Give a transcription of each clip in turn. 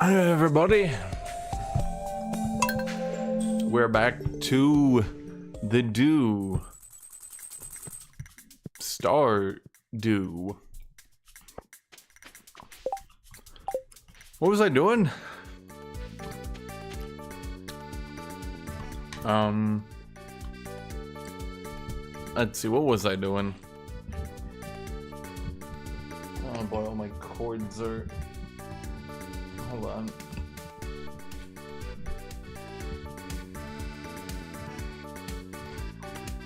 Hi everybody. We're back to the Stardew. What was I doing? Let's see, what was I doing? Oh boy, all my cords are... Hold on.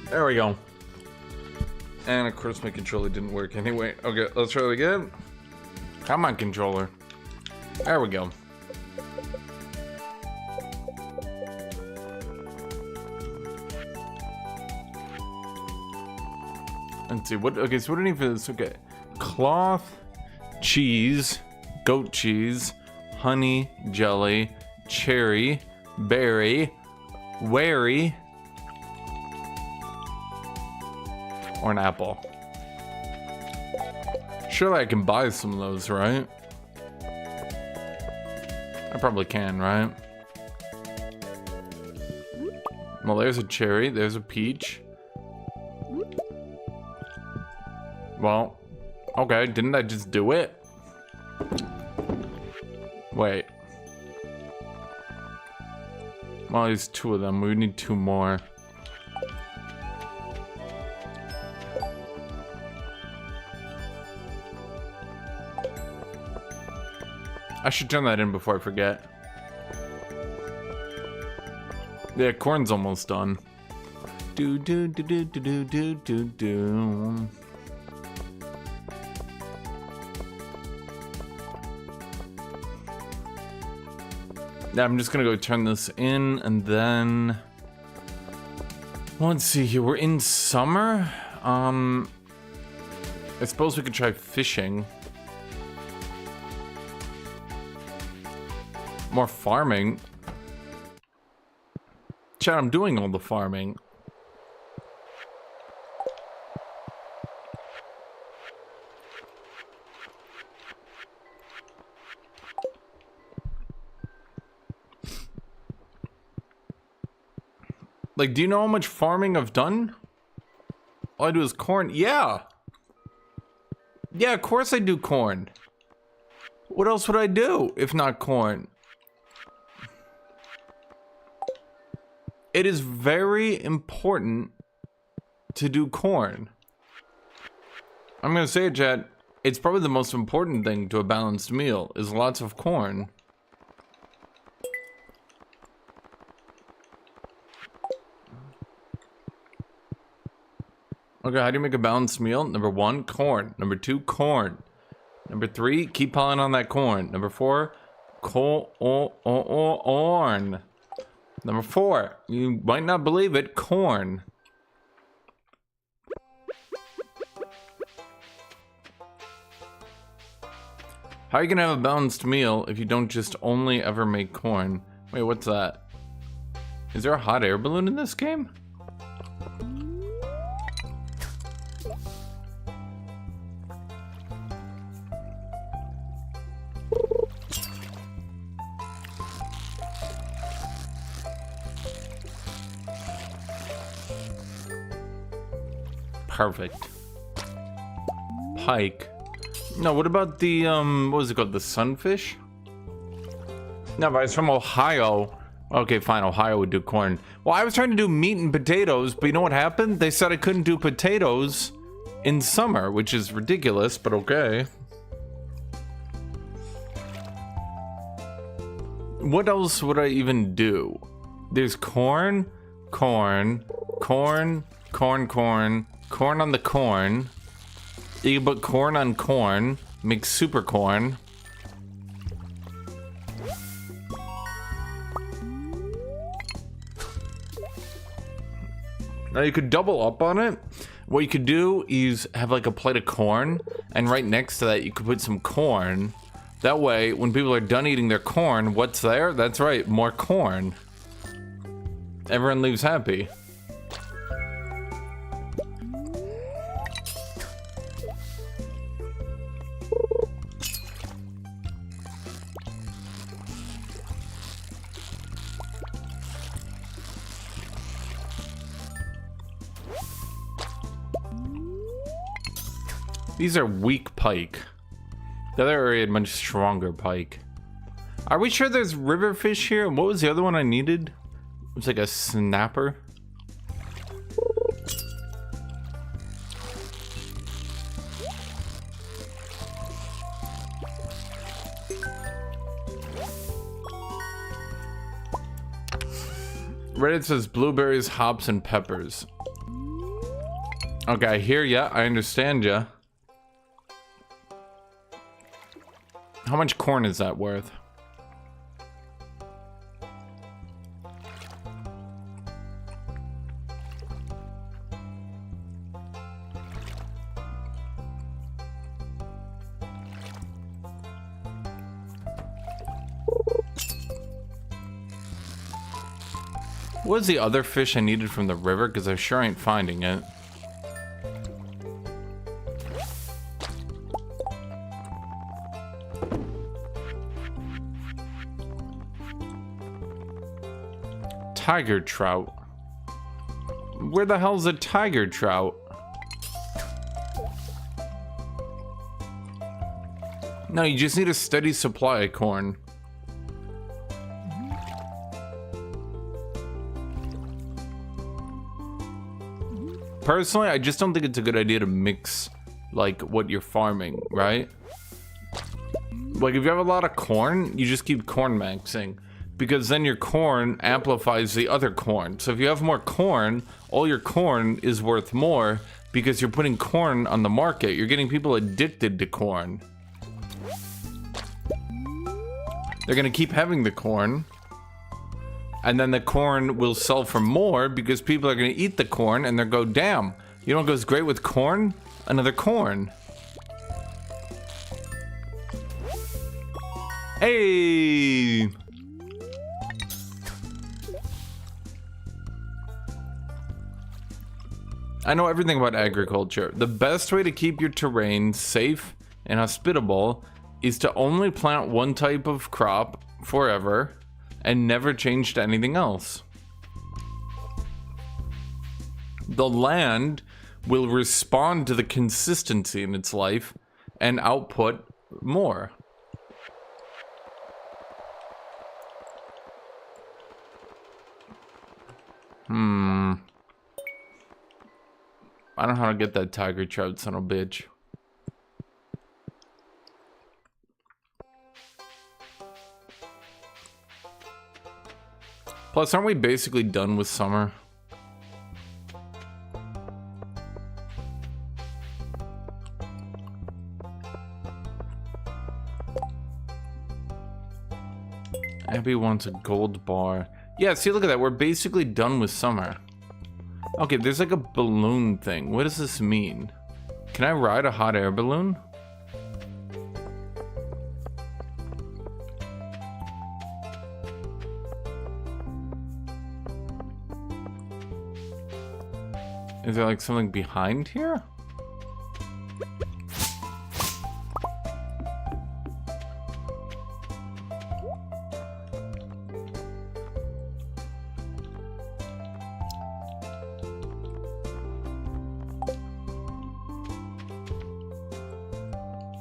There we go. And of course my controller didn't work anyway. Okay, let's try it again. Come on, controller. There we go. Let's see, what, okay, so what do I need for this? Okay. Cloth, cheese, goat cheese, honey, jelly, cherry, berry, wary, or an apple. Surely I can buy some of those, right? I probably can, right? Well, there's a cherry, there's a peach. Well, okay, didn't I just do it? Wait. Well, there's two of them. We need two more. I should turn that in before I forget. Yeah, corn's almost done. Do do do do do do do do. Yeah, I'm just gonna go turn this in and then let's see here. We're in summer. I suppose we could try fishing. More farming. Chat, I'm doing all the farming. Like, do you know how much farming I've done? All I do is corn. Yeah. Yeah, of course I do corn. What else would I do if not corn? It is very important to do corn. I'm gonna say it, chat. It's probably the most important thing to a balanced meal is lots of corn. Okay, how do you make a balanced meal? Number 1, corn. Number 2, corn. Number 3, keep piling on that corn. Number 4, corn. Number 4, you might not believe it, corn. How are you gonna have a balanced meal if you don't just only ever make corn? Wait, what's that? Is there a hot air balloon in this game? Perfect. Pike. No, what about the, what was it called? The sunfish? No, but it's from Ohio. Okay, fine, Ohio would do corn. Well, I was trying to do meat and potatoes, but you know what happened? They said I couldn't do potatoes in summer, which is ridiculous, but okay. What else would I even do? There's corn, corn, corn, corn, corn, corn on the corn. You can put corn on corn, make super corn. Now you could double up on it. What you could do is have like a plate of corn, and right next to that you could put some corn. That way, when people are done eating their corn, what's there? That's right, more corn. Everyone leaves happy. These are weak pike. The other area had much stronger pike. Are we sure there's river fish here? What was the other one I needed? It was like a snapper. Reddit says blueberries, hops, and peppers. Okay, I hear ya. I understand ya. How much corn is that worth? What was the other fish I needed from the river? Because I sure ain't finding it. Tiger trout. Where the hell's a tiger trout? No, you just need a steady supply of corn. Personally, I just don't think it's a good idea to mix, like, what you're farming, right? Like, if you have a lot of corn, you just keep corn maxing. Because then your corn amplifies the other corn. So if you have more corn, all your corn is worth more because you're putting corn on the market. You're getting people addicted to corn. They're gonna keep having the corn. And then the corn will sell for more because people are going to eat the corn and they'll go, damn, you know what goes great with corn? Another corn. Hey! I know everything about agriculture. The best way to keep your terrain safe and hospitable is to only plant one type of crop forever and never change to anything else. The land will respond to the consistency in its life and output more. I don't know how to get that tiger trout, son of a bitch. Plus, aren't we basically done with summer? Abby wants a gold bar. Yeah, see, look at that. We're basically done with summer. Okay, there's like a balloon thing. What does this mean? Can I ride a hot air balloon? Is there like something behind here?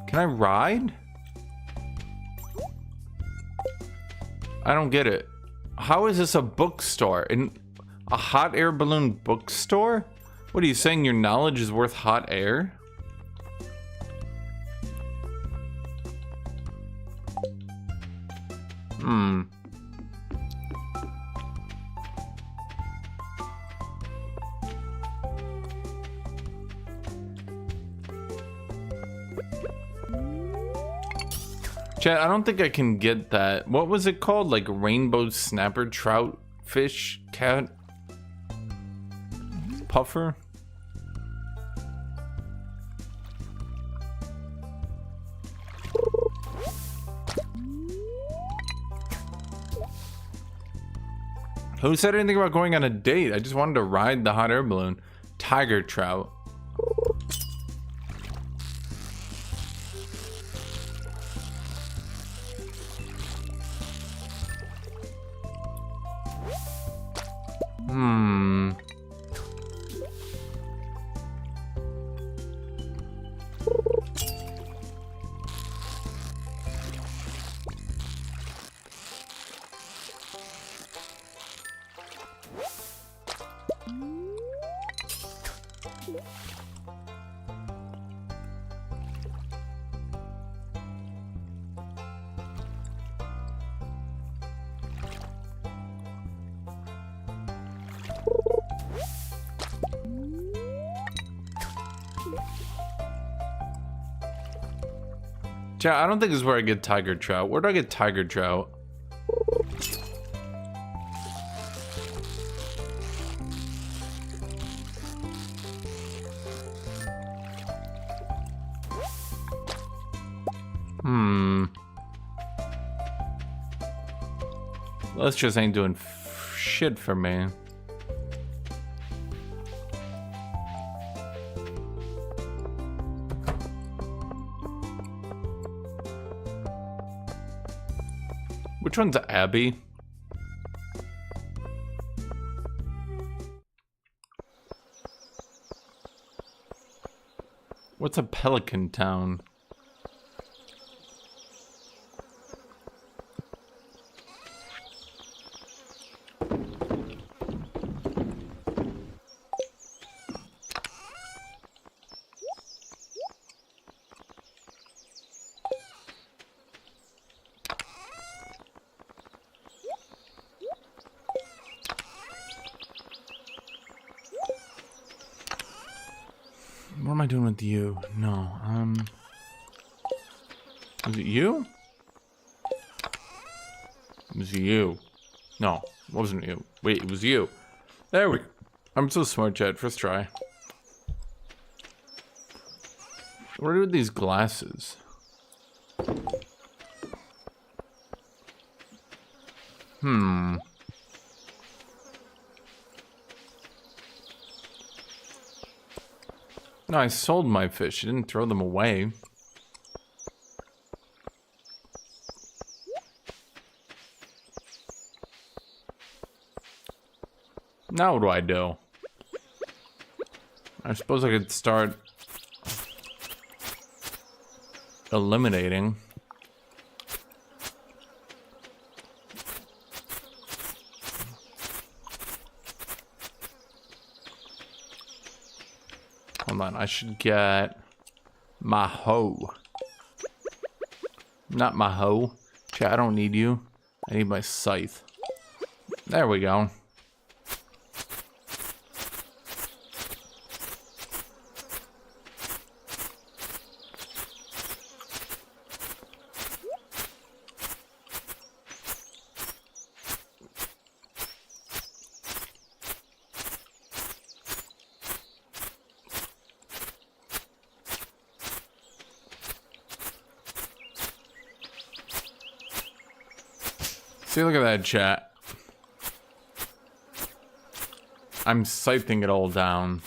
Can I ride? I don't get it. How is this a bookstore? In a hot air balloon bookstore? What are you saying, your knowledge is worth hot air? Chat, I don't think I can get that. What was it called? Like rainbow snapper trout fish cat puffer? Who said anything about going on a date? I just wanted to ride the hot air balloon. Tiger trout. Chat, I don't think this is where I get tiger trout. Where do I get tiger trout? This just ain't doing shit for me. Which one's Abby? What's a pelican town? What am I doing with you? No, was it you? It was you. No, it wasn't you. Wait, it was you. There we go. I'm so smart, chat. First try. What are with these glasses? No, I sold my fish. I didn't throw them away. Now what do I do? I suppose I could start eliminating. Hold on, I should get my hoe. Not my hoe. Chat, I don't need you. I need my scythe. There we go. See, look at that, chat. I'm siphoning it all down.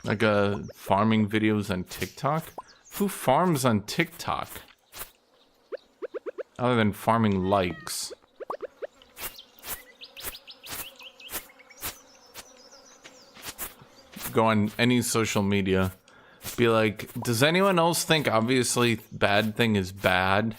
Like farming videos on TikTok? Who farms on TikTok? Other than farming likes. Go on any social media. Be like, does anyone else think obviously bad thing is bad?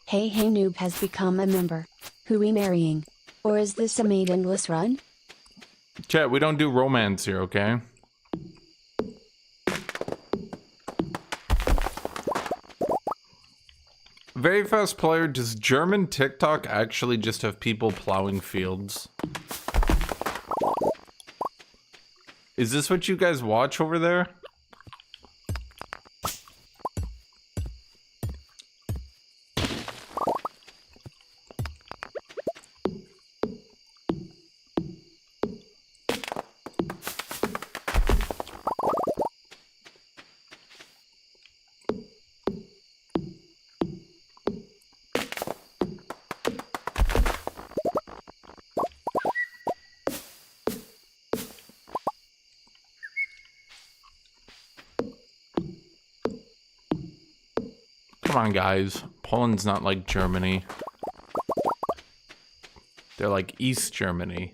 Hey Noob has become a member. Who we marrying? Or is this a maidenless run? Chat, we don't do romance here, okay? Very fast player, does German TikTok actually just have people plowing fields? Is this what you guys watch over there? Come on, guys. Poland's not like Germany. They're like East Germany.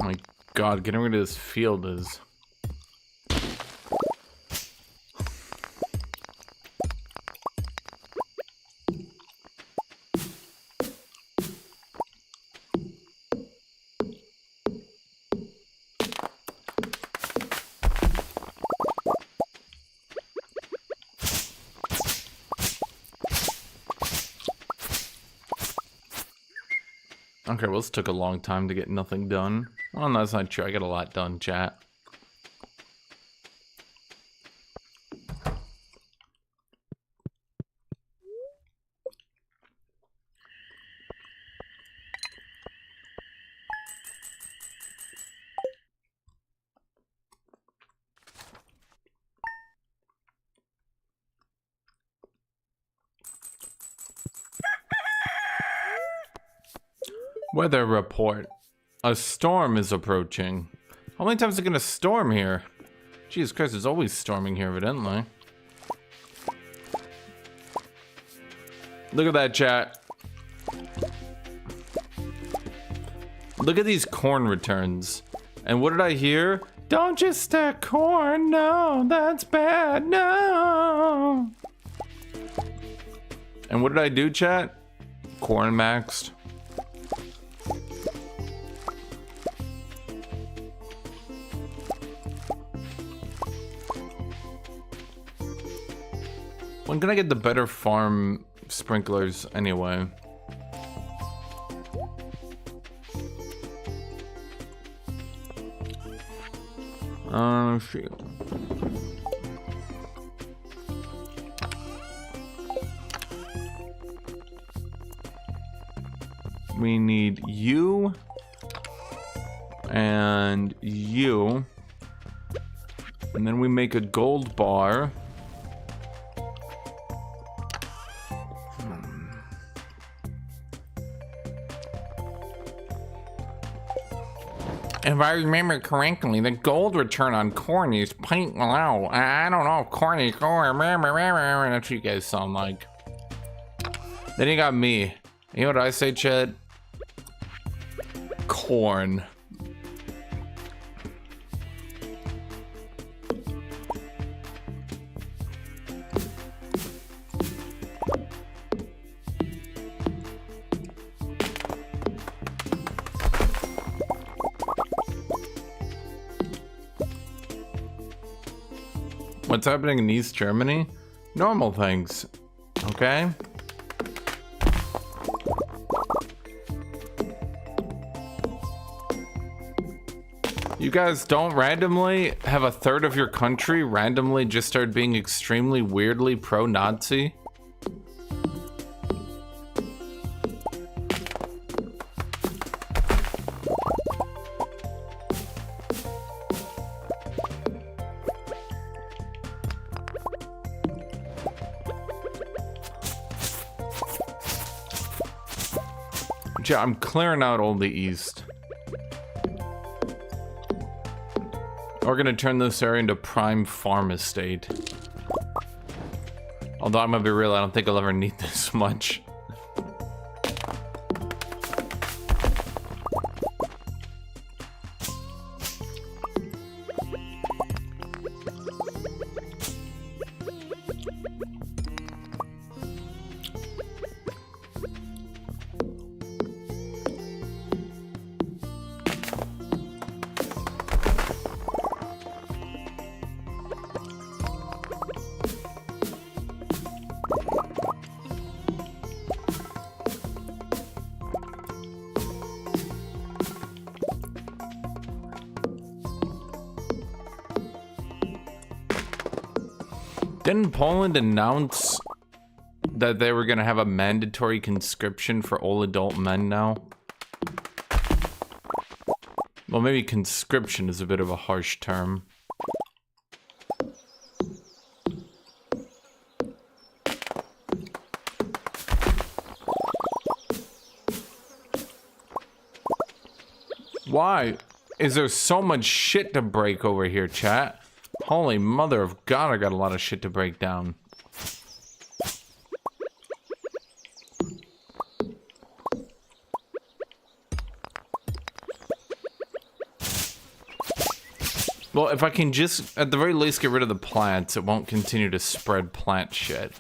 Oh my god, getting rid of this field is... Okay, well, this took a long time to get nothing done. Well, no, that's not true. I got a lot done, chat. Weather report. A storm is approaching. How many times is it gonna storm here? Jesus Christ, it's always storming here, evidently. Look at that, chat. Look at these corn returns. And what did I hear? Don't just stack corn. No, that's bad. No. And what did I do, chat? Corn maxed. When can I get the better farm sprinklers anyway? Shoot. We need you and you, and then we make a gold bar. If I remember correctly, the gold return on corn is quite low. I don't know, corn is corn. That's what you guys sound like. Then you got me. You know what I say, Chad? Corn. What's happening in East Germany? Normal things, okay? You guys don't randomly have a third of your country randomly just start being extremely weirdly pro-Nazi? Yeah, I'm clearing out all the east. We're gonna turn this area into prime farm estate. Although I'm gonna be real, I don't think I'll ever need this much. Didn't Poland announce that they were gonna have a mandatory conscription for all adult men now? Well, maybe conscription is a bit of a harsh term. Why is there so much shit to break over here, chat? Holy mother of God, I got a lot of shit to break down. Well, if I can just, at the very least, get rid of the plants, it won't continue to spread plant shit.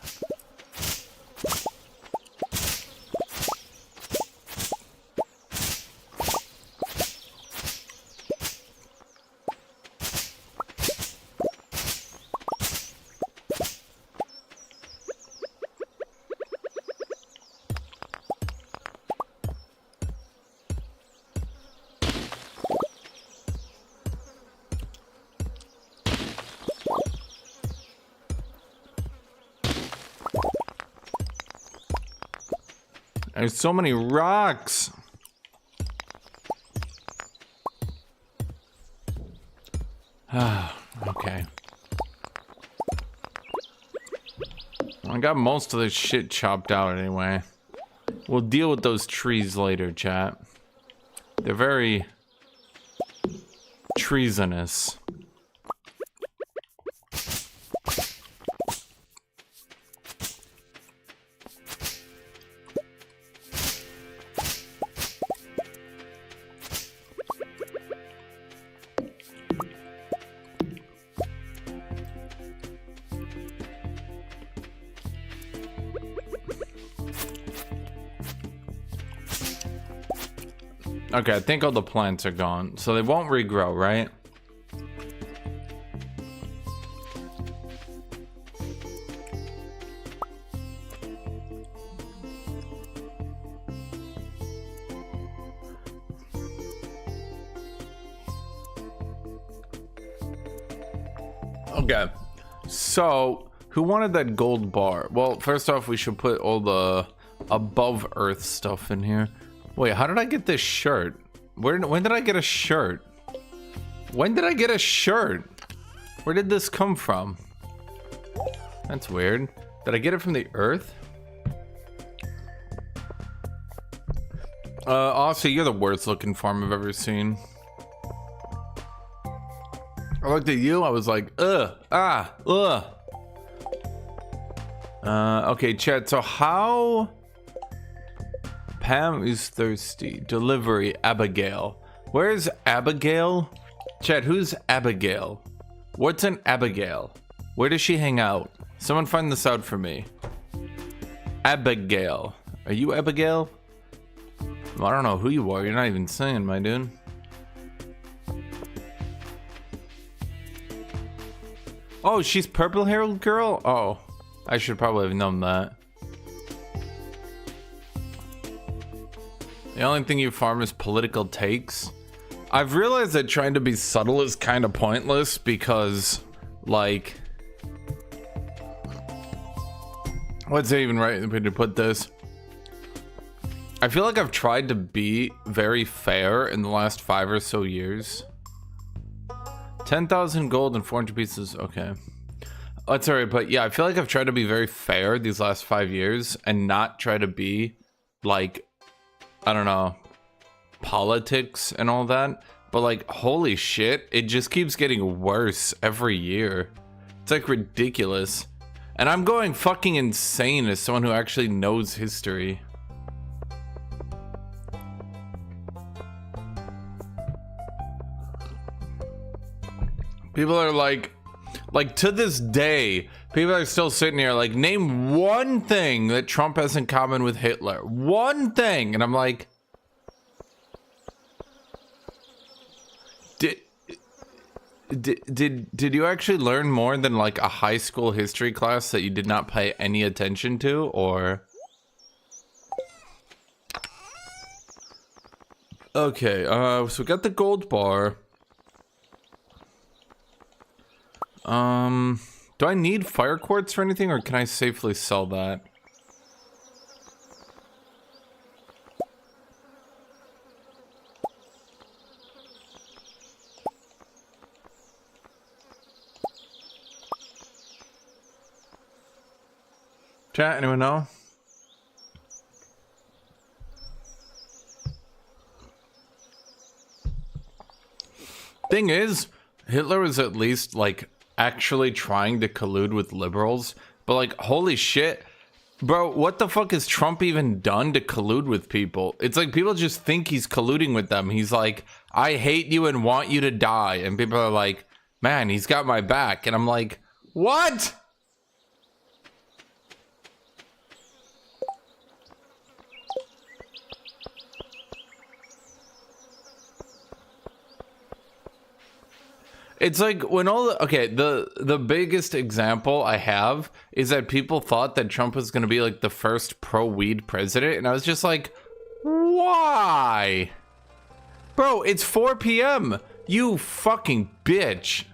There's so many rocks. Okay. I got most of this shit chopped out anyway. We'll deal with those trees later, chat. They're very treasonous. Okay, I think all the plants are gone, so they won't regrow, right? Okay, so who wanted that gold bar? Well, first off, we should put all the above earth stuff in here. Wait, how did I get this shirt? When did I get a shirt? When did I get a shirt? Where did this come from? That's weird. Did I get it from the earth? Honestly, you're the worst looking farm I've ever seen. I looked at you, I was like, ugh. Okay, chat, so how... Pam is thirsty. Delivery, Abigail. Where's Abigail? Chat, who's Abigail? What's an Abigail? Where does she hang out? Someone find this out for me. Abigail. Are you Abigail? Well, I don't know who you are. You're not even saying, my dude. Oh, she's purple-haired girl? Oh, I should probably have known that. The only thing you farm is political takes. I've realized that trying to be subtle is kind of pointless because, like... What's the even right way to put this? I feel like I've tried to be very fair in the last 5 or so years. 10,000 gold and 400 pieces. Okay. That's alright, but yeah, I feel like I've tried to be very fair these last 5 years and not try to be, like... I don't know, politics and all that, but like, holy shit, it just keeps getting worse every year. It's like ridiculous. And I'm going fucking insane as someone who actually knows history. People are like to this day, people are still sitting here like, name one thing that Trump has in common with Hitler. One thing. And I'm like, did you actually learn more than like a high school history class that you did not pay any attention to, or? Okay, so we got the gold bar. Do I need fire quartz for anything, or can I safely sell that? Chat, anyone know? Thing is, Hitler was at least like actually trying to collude with liberals, but like, holy shit, bro, what the fuck has Trump even done to collude with people? It's like people just think he's colluding with them. He's like, I hate you and want you to die. And people are like, man, he's got my back. And I'm like, what? It's like when all the, okay, the biggest example I have is that people thought that Trump was going to be like the first pro-weed president, and I was just like, why? Bro, it's 4 p.m. You fucking bitch.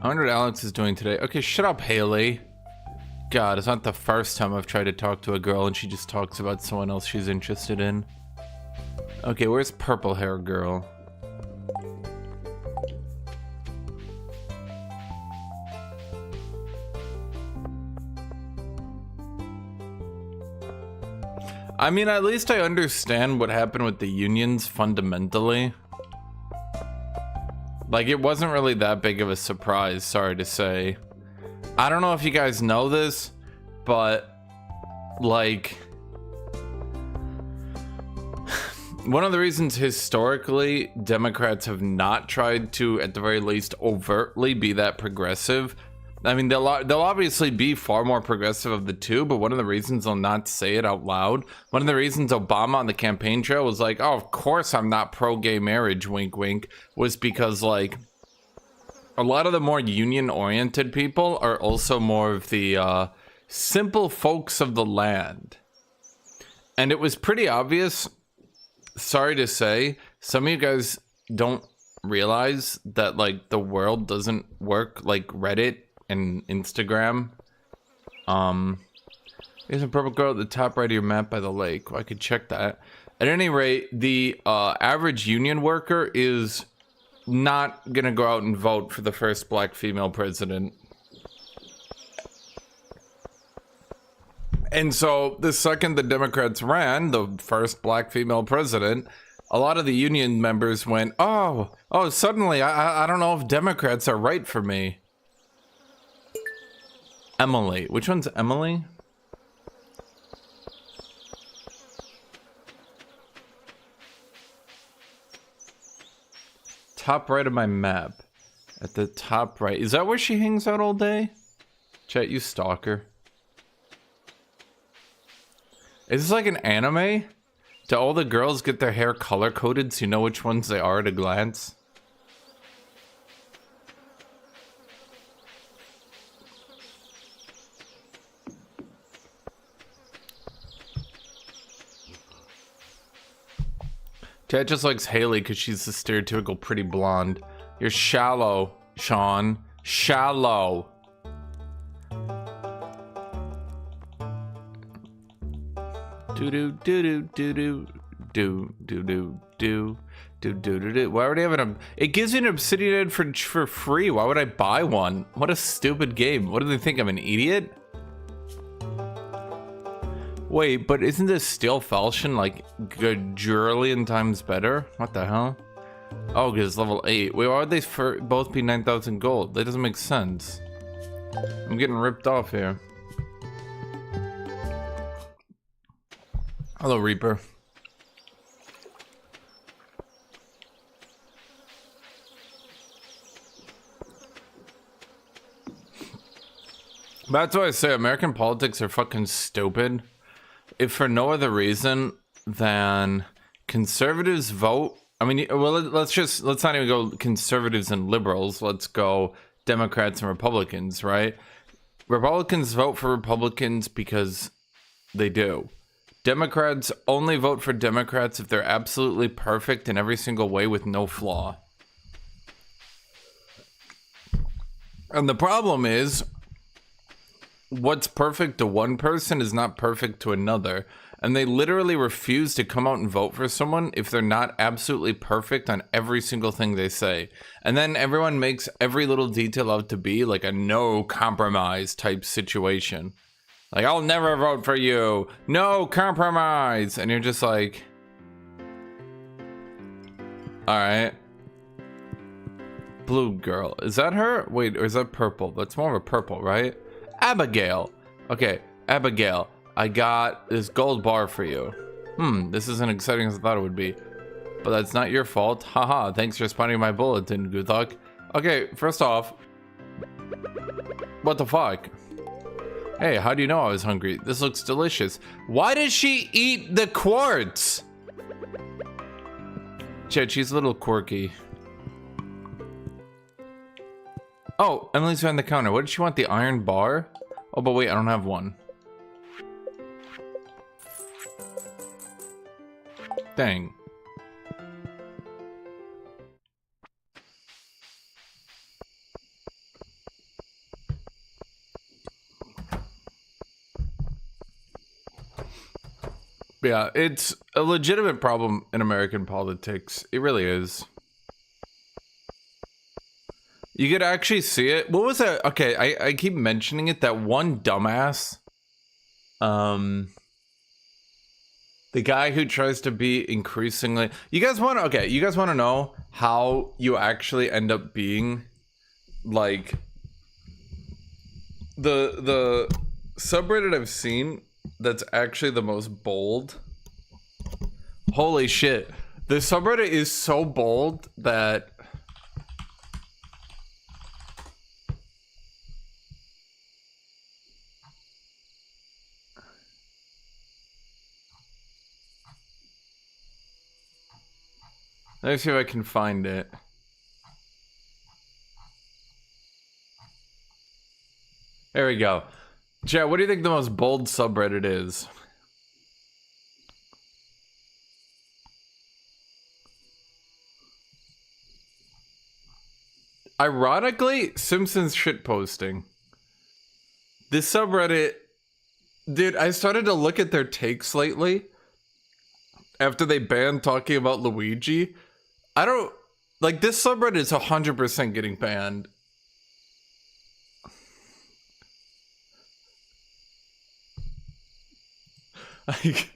I wonder what Alex is doing today. Okay, shut up, Haley. God, it's not the first time I've tried to talk to a girl and she just talks about someone else she's interested in. Okay, where's purple hair girl? I mean, at least I understand what happened with the unions fundamentally. Like, it wasn't really that big of a surprise, sorry to say. I don't know if you guys know this, but like, one of the reasons historically Democrats have not tried to, at the very least, overtly be that progressive. I mean, they'll obviously be far more progressive of the two, but one of the reasons they'll not say it out loud, one of the reasons Obama on the campaign trail was like, oh, of course I'm not pro-gay marriage, wink wink, was because like, a lot of the more union-oriented people are also more of the simple folks of the land. And it was pretty obvious, sorry to say, some of you guys don't realize that, like, the world doesn't work like Reddit and Instagram. There's a purple girl at the top right of your map by the lake. Well, I could check that. At any rate, the average union worker is not gonna go out and vote for the first black female president. And so the second the Democrats ran the first black female president, a lot of the union members went, oh, suddenly I don't know if Democrats are right for me. Emily, which one's Emily? Top right of my map. At the top right. Is that where she hangs out all day? Chat, you stalker. Is this like an anime? Do all the girls get their hair color-coded so you know which ones they are at a glance? Chat just likes Haley because she's the stereotypical pretty blonde. You're shallow, Sean. Shallow. Do do do do do do do do do do do do do. Why would I have an? It gives you an obsidian for free. Why would I buy one? What a stupid game. What do they think? I'm an idiot? Wait, but isn't this steel falchion like gajillion times better? What the hell? Oh, because it's level 8. Wait, why would they both be 9,000 gold? That doesn't make sense. I'm getting ripped off here. Hello, Reaper. That's why I say American politics are fucking stupid. If for no other reason than conservatives vote, I mean, well, let's not even go conservatives and liberals. Let's go Democrats and Republicans, right? Republicans vote for Republicans because they do. Democrats only vote for Democrats if they're absolutely perfect in every single way with no flaw. And the problem is, what's perfect to one person is not perfect to another. And they literally refuse to come out and vote for someone if they're not absolutely perfect on every single thing they say. And then everyone makes every little detail out to be like a no compromise type situation. Like, I'll never vote for you. No compromise. And you're just like, all right. Blue girl. Is that her? Wait, or is that purple? That's more of a purple, right? Abigail. Okay, Abigail. I got this gold bar for you. This isn't exciting as I thought it would be. But that's not your fault. Haha, thanks for spotting my bulletin, Guthuk. Okay, first off, what the fuck? Hey, how do you know I was hungry? This looks delicious. Why does she eat the quartz? Chet, she's a little quirky. Oh, Emily's behind the counter. What did she want? The iron bar? Oh, but wait, I don't have one. Dang. Yeah, it's a legitimate problem in American politics. It really is. You could actually see it. What was that? Okay, I keep mentioning it. That one dumbass. The guy who tries to be increasingly... You guys want to... Okay, you guys want to know how you actually end up being, like... The subreddit I've seen that's actually the most bold. Holy shit. The subreddit is so bold that... Let's see if I can find it. There we go. Chat, what do you think the most bold subreddit is? Ironically, Simpsons shitposting. This subreddit... Dude, I started to look at their takes lately. After they banned talking about Luigi. I don't... Like, this subreddit is 100% getting banned. Like,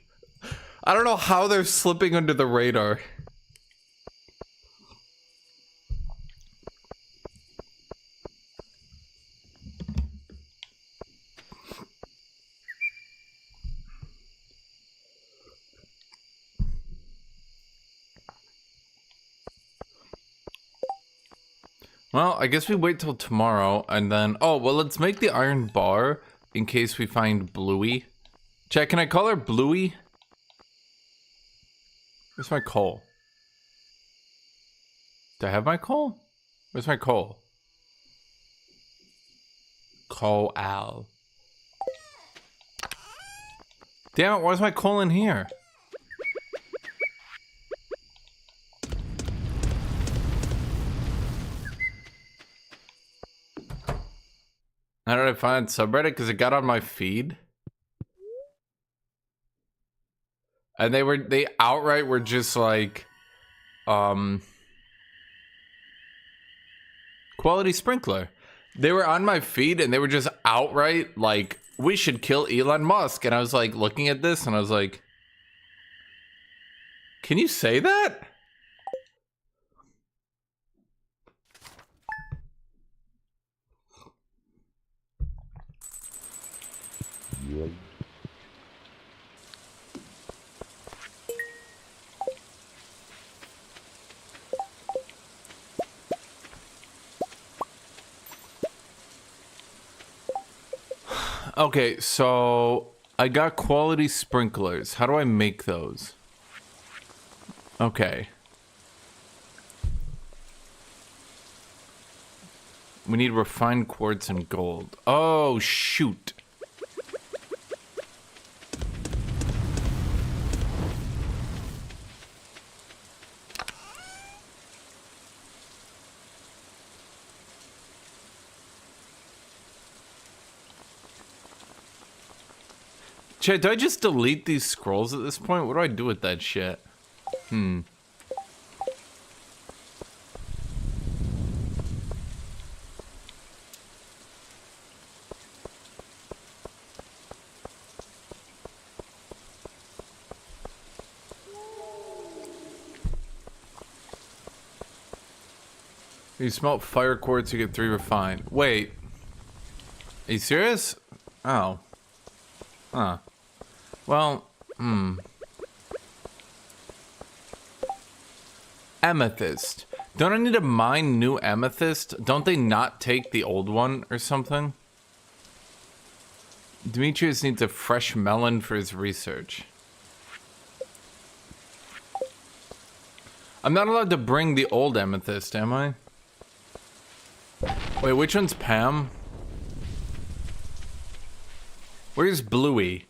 I don't know how they're slipping under the radar. Well, I guess we wait till tomorrow and then... Oh, well, let's make the iron bar in case we find Bluey. Chat, can I call her Bluey? Where's my coal? Do I have my coal? Where's my coal? Coal. Damn it, where's my coal in here? How did I find subreddit? Because it got on my feed. And they outright were just like, quality sprinkler. They were on my feed and they were just outright like, we should kill Elon Musk. And I was like looking at this and I was like, can you say that? Okay, so I got quality sprinklers. How do I make those? Okay. We need refined quartz and gold. Oh, shoot. Chat, do I just delete these scrolls at this point? What do I do with that shit? You smelt fire quartz, you get 3 refined. Wait. Are you serious? Oh. Huh. Well, Amethyst. Don't I need to mine new amethyst? Don't they not take the old one or something? Demetrius needs a fresh melon for his research. I'm not allowed to bring the old amethyst, am I? Wait, which one's Pam? Where's Bluey?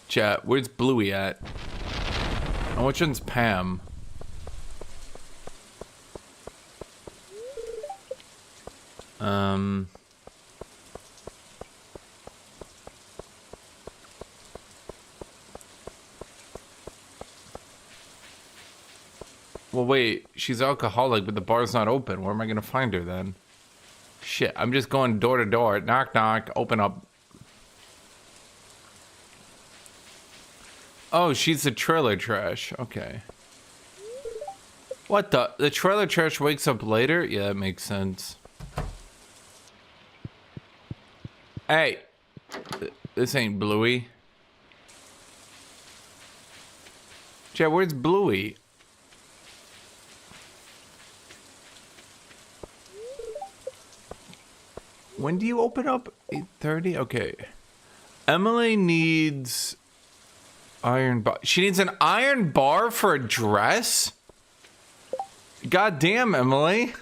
Chat, where's Bluey at? And which one's Pam? Well, wait, she's alcoholic, but the bar's not open. Where am I gonna find her then? Shit, I'm just going door to door. Knock, knock, open up. Oh, she's the trailer trash. Okay. What the? The trailer trash wakes up later? Yeah, that makes sense. Hey. This ain't Bluey. Chat, where's Bluey? When do you open up? 8:30? Okay. Emily needs iron bar. She needs an iron bar for a dress? God damn, Emily.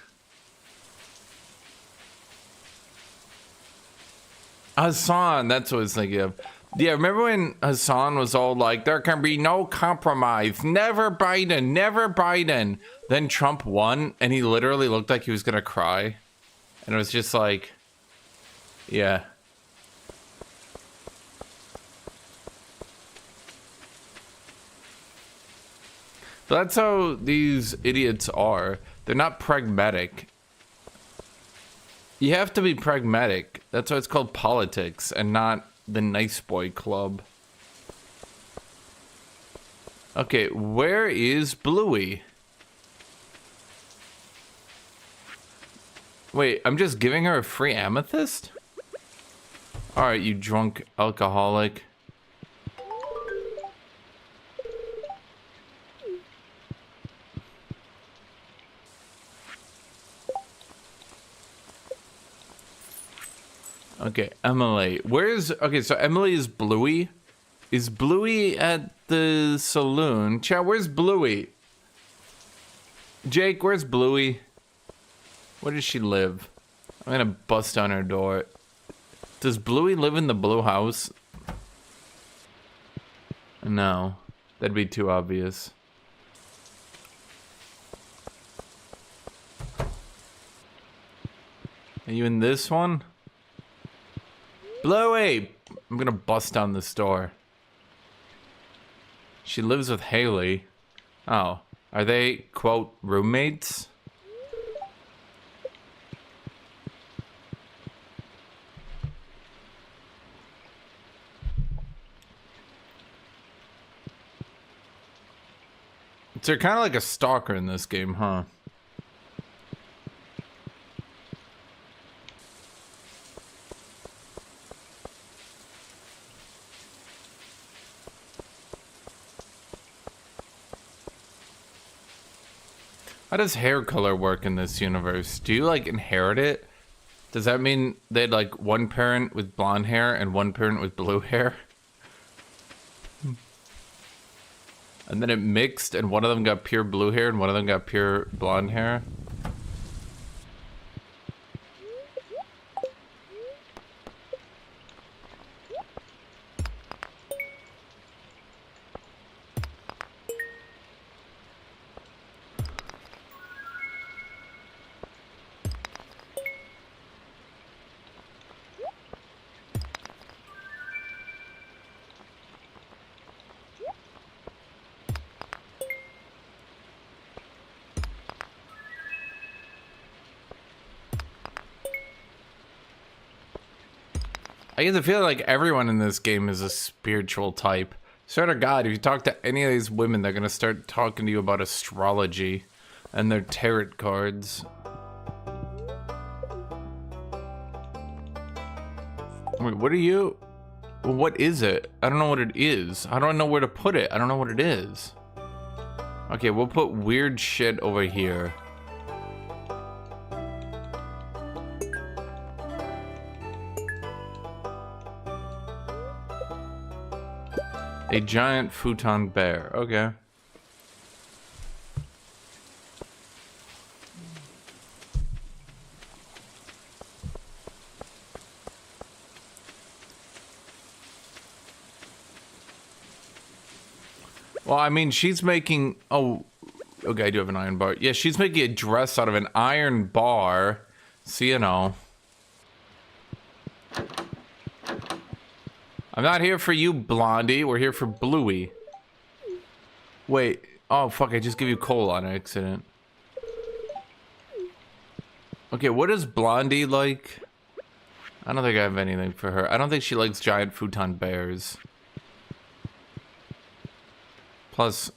Hassan, that's what I was thinking of. Yeah, remember when Hassan was all like, there can be no compromise. Never Biden, never Biden. Then Trump won, and he literally looked like he was gonna cry. And it was just like, yeah. But that's how these idiots are. They're not pragmatic. You have to be pragmatic. That's why it's called politics and not the nice boy club. Okay, where is Bluey? Wait, I'm just giving her a free amethyst? Alright, you drunk alcoholic. Okay, Emily. Okay, so Emily is Bluey. Is Bluey at the saloon? Chat, where's Bluey? Jake, where's Bluey? Where does she live? I'm gonna bust down her door. Does Bluey live in the blue house? No. That'd be too obvious. Are you in this one? Bluey! I'm gonna bust down this door. She lives with Haley. Oh. Are they, quote, roommates? So you're kind of like a stalker in this game, huh? How does hair color work in this universe? Do you like inherit it? Does that mean they had like one parent with blonde hair and one parent with blue hair? And then it mixed and one of them got pure blue hair and one of them got pure blonde hair? I get the feeling like everyone in this game is a spiritual type. Swear to God, if you talk to any of these women, they're gonna start talking to you about astrology and their tarot cards. Wait, what are you? Well, what is it? I don't know what it is. I don't know where to put it. I don't know what it is. Okay, we'll put weird shit over here. A giant futon bear. Okay. Well, I mean, she's making... Oh, okay, I do have an iron bar. Yeah, she's making a dress out of an iron bar. So, you know. I'm not here for you, Blondie. We're here for Bluey. Wait. Oh, fuck. I just gave you coal on accident. Okay, what is Blondie like? I don't think I have anything for her. I don't think she likes giant futon bears. Plus,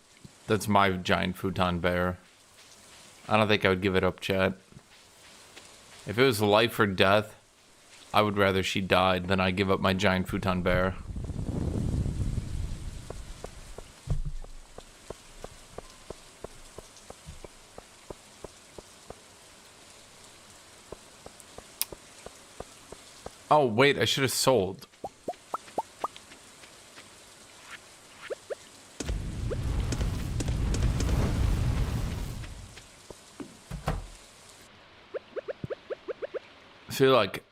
that's my giant futon bear. I don't think I would give it up, chat. If it was life or death, I would rather she died than I give up my giant futon bear. Oh, wait, I should have sold. See, like,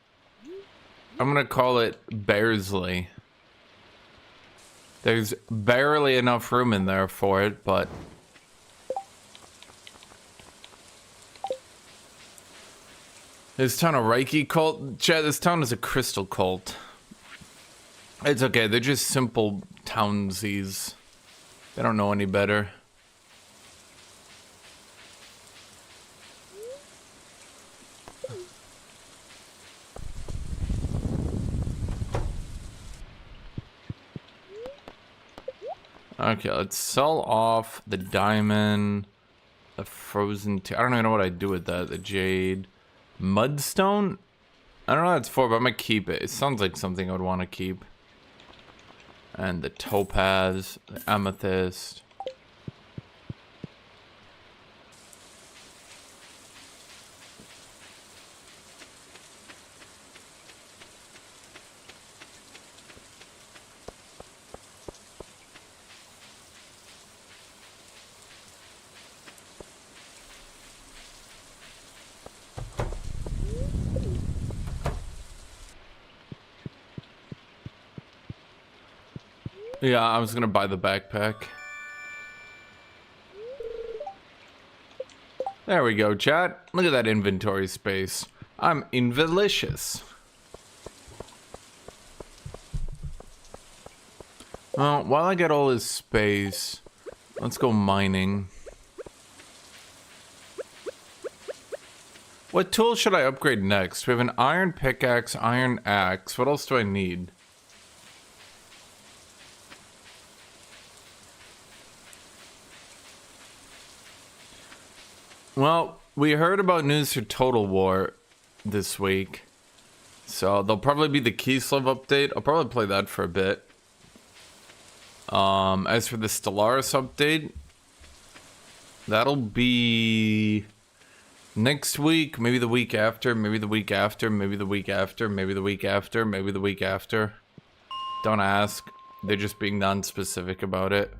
I'm gonna call it Bearsley. There's barely enough room in there for it, but... This town a Reiki cult? Chat, this town is a crystal cult. It's okay, they're just simple townsies. They don't know any better. Okay, let's sell off the diamond, the frozen... I don't even know what I'd do with that. The jade. Mudstone? I don't know what it's for, but I'm gonna keep it. It sounds like something I would want to keep. And the topaz, the amethyst. Yeah, I was gonna buy the backpack. There we go, chat. Look at that inventory space. I'm invalicious. Well, while I get all this space, let's go mining. What tool should I upgrade next? We have an iron pickaxe, iron axe. What else do I need? Well, we heard about news for Total War this week. So there'll probably be the Kislev update. I'll probably play that for a bit. As for the Stellaris update, that'll be next week, maybe the week after, maybe the week after, maybe the week after, maybe the week after, maybe the week after. Don't ask. They're just being non-specific about it.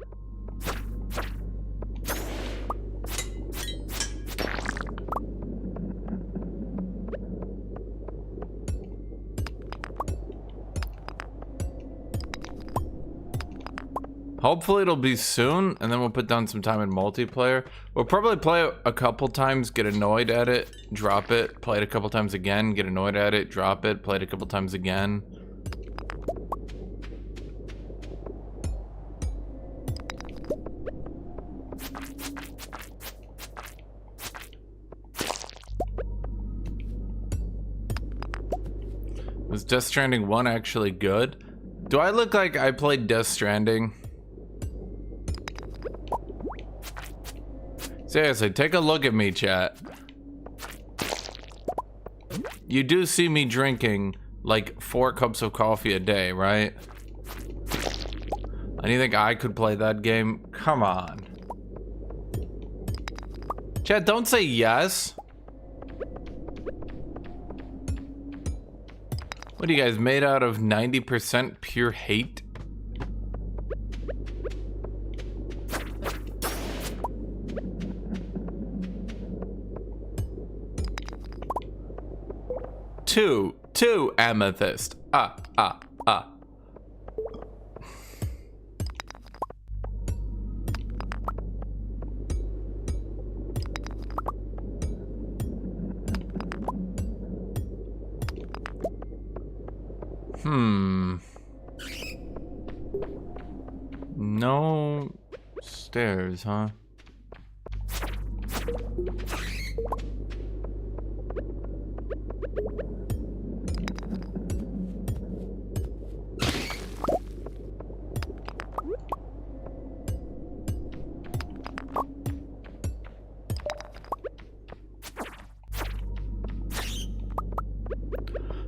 Hopefully it'll be soon, and then we'll put down some time in multiplayer. We'll probably play it a couple times, get annoyed at it, drop it, play it a couple times again, get annoyed at it, drop it, play it a couple times again. Was Death Stranding 1 actually good? Do I look like I played Death Stranding? Seriously, take a look at me, chat. You do see me drinking like 4 cups of coffee a day, right? And you think I could play that game? Come on. Chat, don't say yes. What are you guys made out of 90% pure hate? Two amethyst. No stairs, huh?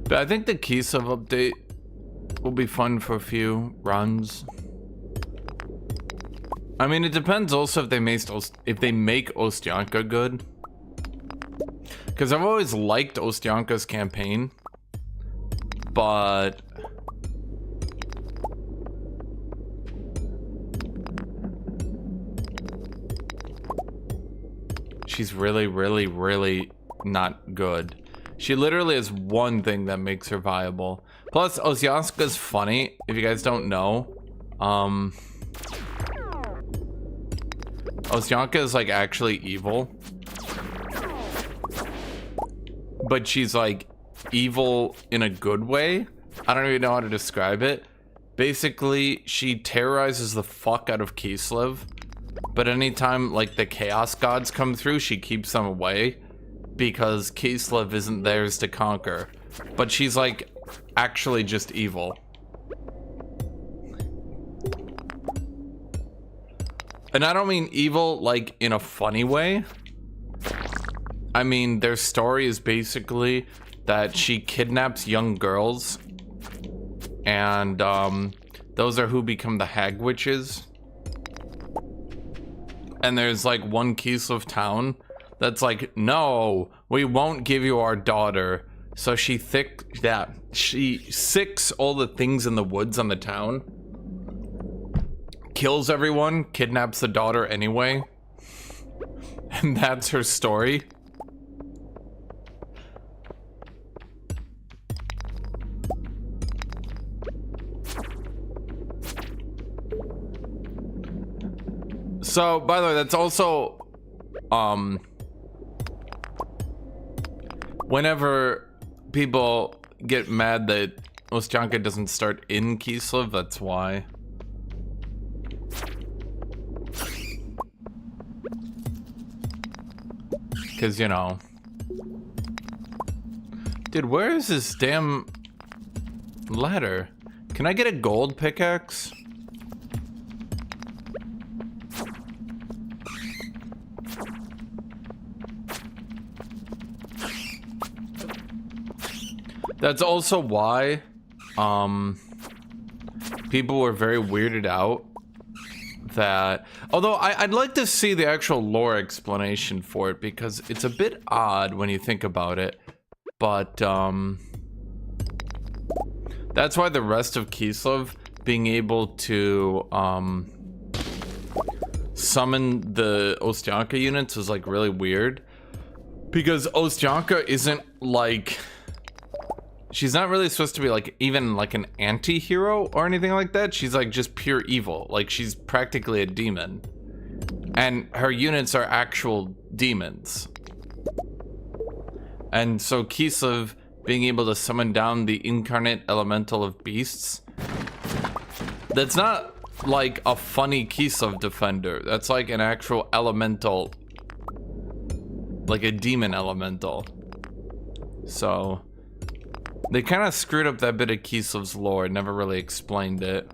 But I think the Kislev update will be fun for a few runs. I mean, it depends also if they make Ostyanka good. Because I've always liked Ostyanka's campaign, but she's really, really, really not good. She literally has one thing that makes her viable. Plus, Ostyanka's funny, if you guys don't know. Ostyanka is like actually evil. But she's like evil in a good way. I don't even know how to describe it. Basically, she terrorizes the fuck out of Kislev. But anytime like the Chaos Gods come through, she keeps them away. Because Kislev isn't theirs to conquer. But she's like actually just evil. And I don't mean evil like in a funny way. I mean their story is basically that she kidnaps young girls. And those are who become the Hag Witches. And there's like one Kislev town that's like, no, we won't give you our daughter. So she sicks all the things in the woods on the town, kills everyone, kidnaps the daughter anyway, and that's her story. So, by the way, that's also whenever people get mad that Ostyanka doesn't start in Kislev, that's why. Because, you know. Dude, where is this damn ladder? Can I get a gold pickaxe? That's also why people were very weirded out that, although I'd like to see the actual lore explanation for it because it's a bit odd when you think about it, but that's why the rest of Kislev being able to summon the Ostyanka units was like really weird, because Ostyanka isn't like, she's not really supposed to be like even like an anti-hero or anything like that. She's like just pure evil. Like she's practically a demon. And her units are actual demons. And so Kislev being able to summon down the incarnate elemental of beasts, that's not like a funny Kislev defender. That's like an actual elemental, like a demon elemental. So They kind of screwed up that bit of Kislev's lore. Never really explained it.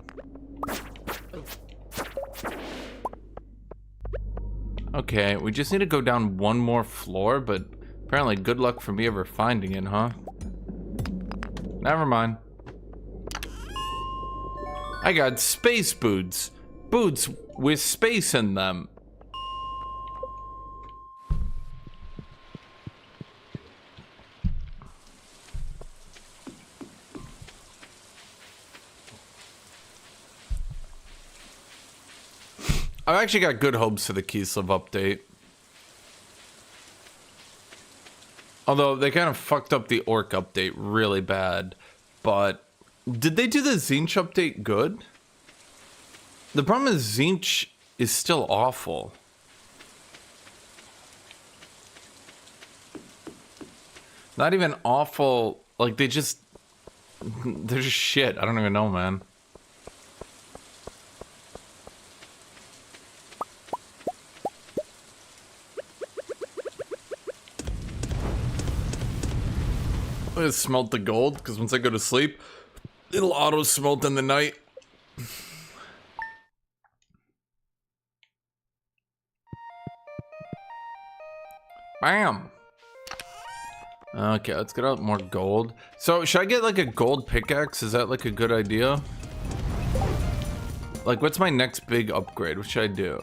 Okay, we just need to go down one more floor, but apparently good luck for me ever finding it, huh? Never mind. I got space boots. Boots with space in them. I've actually got good hopes for the Kislev update. Although they kind of fucked up the Orc update really bad. But did they do the Tzeentch update good? The problem is Tzeentch is still awful. Not even awful, like they're just shit. I don't even know, man. I'm gonna smelt the gold, because once I go to sleep, it'll auto smelt in the night. Bam! Okay, let's get out more gold. So, should I get like a gold pickaxe? Is that like a good idea? Like, what's my next big upgrade? What should I do?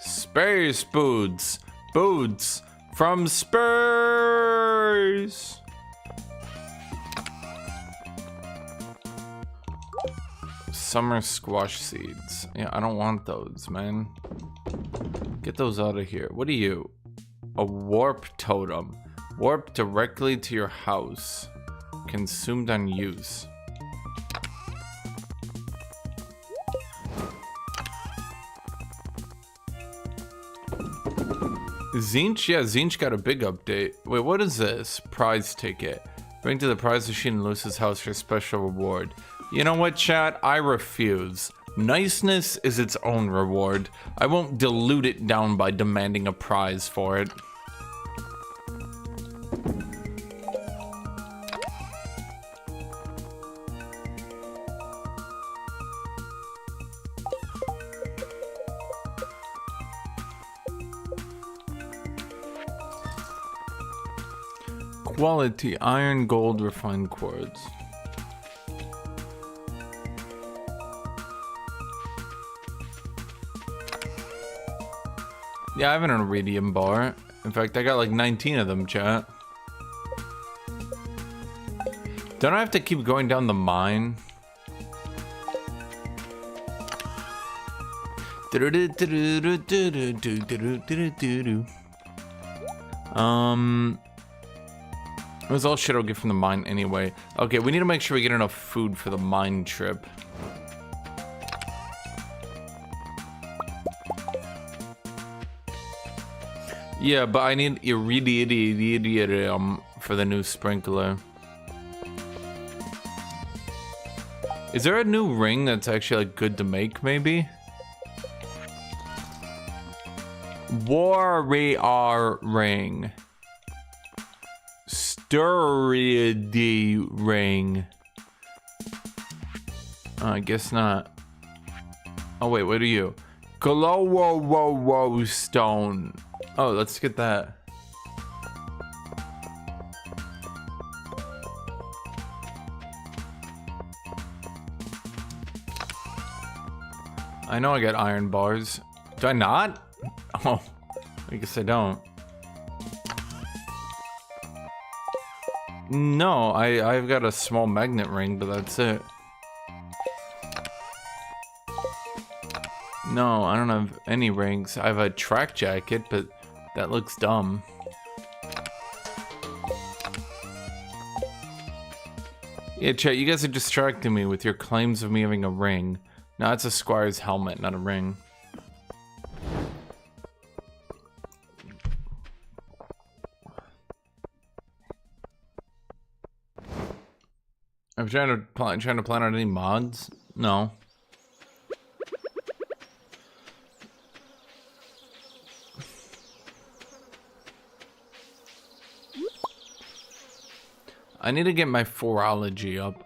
Space boots! Boots from space! Summer squash seeds. Yeah, I don't want those, man. Get those out of here. What are you? A warp totem. Warp directly to your house. Consumed on use. Tzeentch? Yeah, Tzeentch got a big update. Wait, what is this? Prize ticket. Bring to the prize machine in Luce's house for a special reward. You know what, chat? I refuse. Niceness is its own reward. I won't dilute it down by demanding a prize for it. Quality iron, gold, refined quartz. Yeah, I have an iridium bar. In fact, I got like 19 of them, chat. Don't I have to keep going down the mine? It was all shit I'll get from the mine anyway. Okay, we need to make sure we get enough food for the mine trip. Yeah, but I need iridium for the new sprinkler. Is there a new ring that's actually like good to make, maybe? Warrior ring. Sturdy ring. Oh, I guess not. Oh wait, what are you? Glow stone. Oh, let's get that. I know I got iron bars. Do I not? Oh, I guess I don't. No, I've got a small magnet ring, but that's it. No, I don't have any rings. I have a track jacket, but that looks dumb. Yeah, chat, you guys are distracting me with your claims of me having a ring. No, it's a squire's helmet, not a ring. I'm trying to plan out any mods. No. I need to get my phorology up.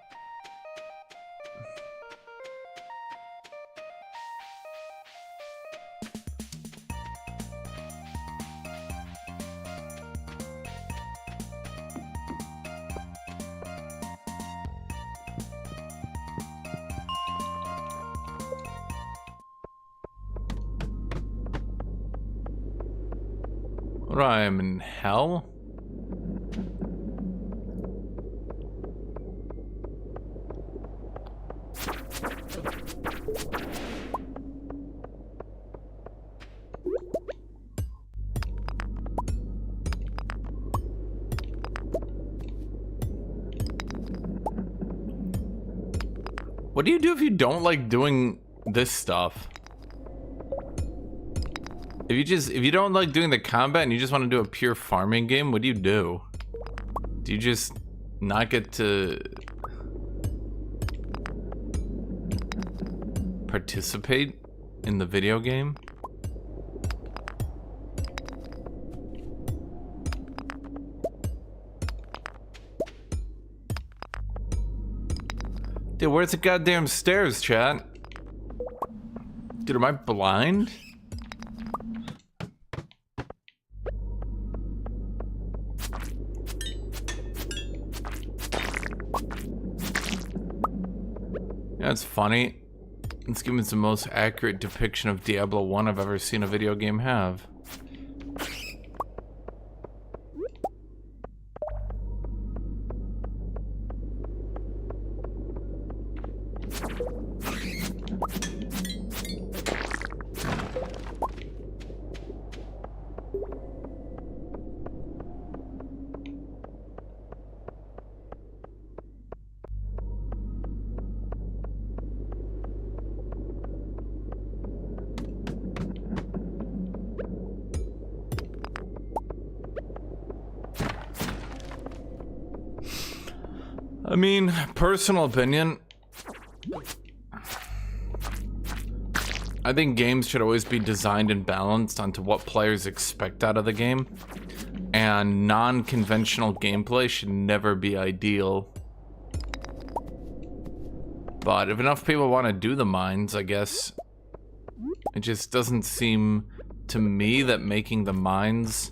What, I am in hell? What do you do if you don't like doing this stuff? If you don't like doing the combat and you just want to do a pure farming game, what do you do? Do you just not get to participate in the video game? Dude, where's the goddamn stairs, chat? Dude, am I blind? Yeah, it's funny. It's given the most accurate depiction of Diablo 1 I've ever seen a video game have. I mean, personal opinion, I think games should always be designed and balanced onto what players expect out of the game, and non-conventional gameplay should never be ideal. But if enough people want to do the mines, I guess it just doesn't seem to me that making the mines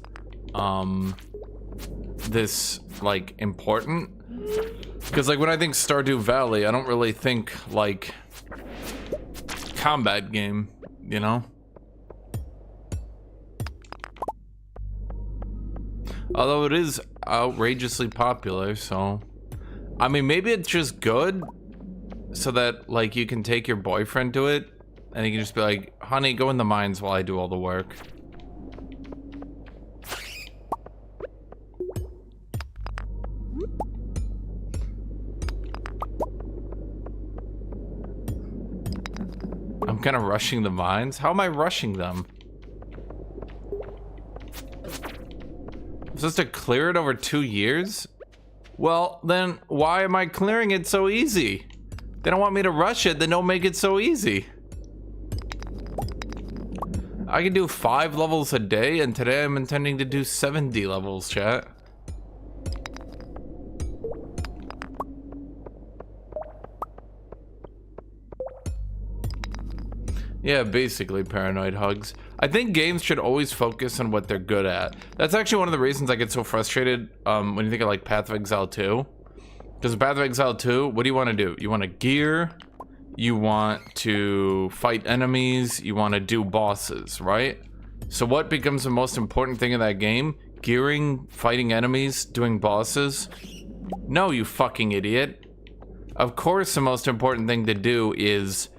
this like important. Because like when I think Stardew Valley, I don't really think like combat game, you know? Although it is outrageously popular, so I mean maybe it's just good so that like you can take your boyfriend to it and you can just be like, honey, go in the mines while I do all the work. I'm kind of rushing the mines. How am I rushing them? I'm supposed to clear it over 2 years? Well, then why am I clearing it so easy? They don't want me to rush it, then don't make it so easy. I can do 5 levels a day, and today I'm intending to do 70 levels, chat. Yeah, basically paranoid hugs. I think games should always focus on what they're good at. That's actually one of the reasons I get so frustrated when you think of like Path of Exile 2. Because Path of Exile 2, what do you want to do? You want to gear, you want to fight enemies, you want to do bosses, right? So what becomes the most important thing in that game? Gearing, fighting enemies, doing bosses? No, you fucking idiot. Of course the most important thing to do is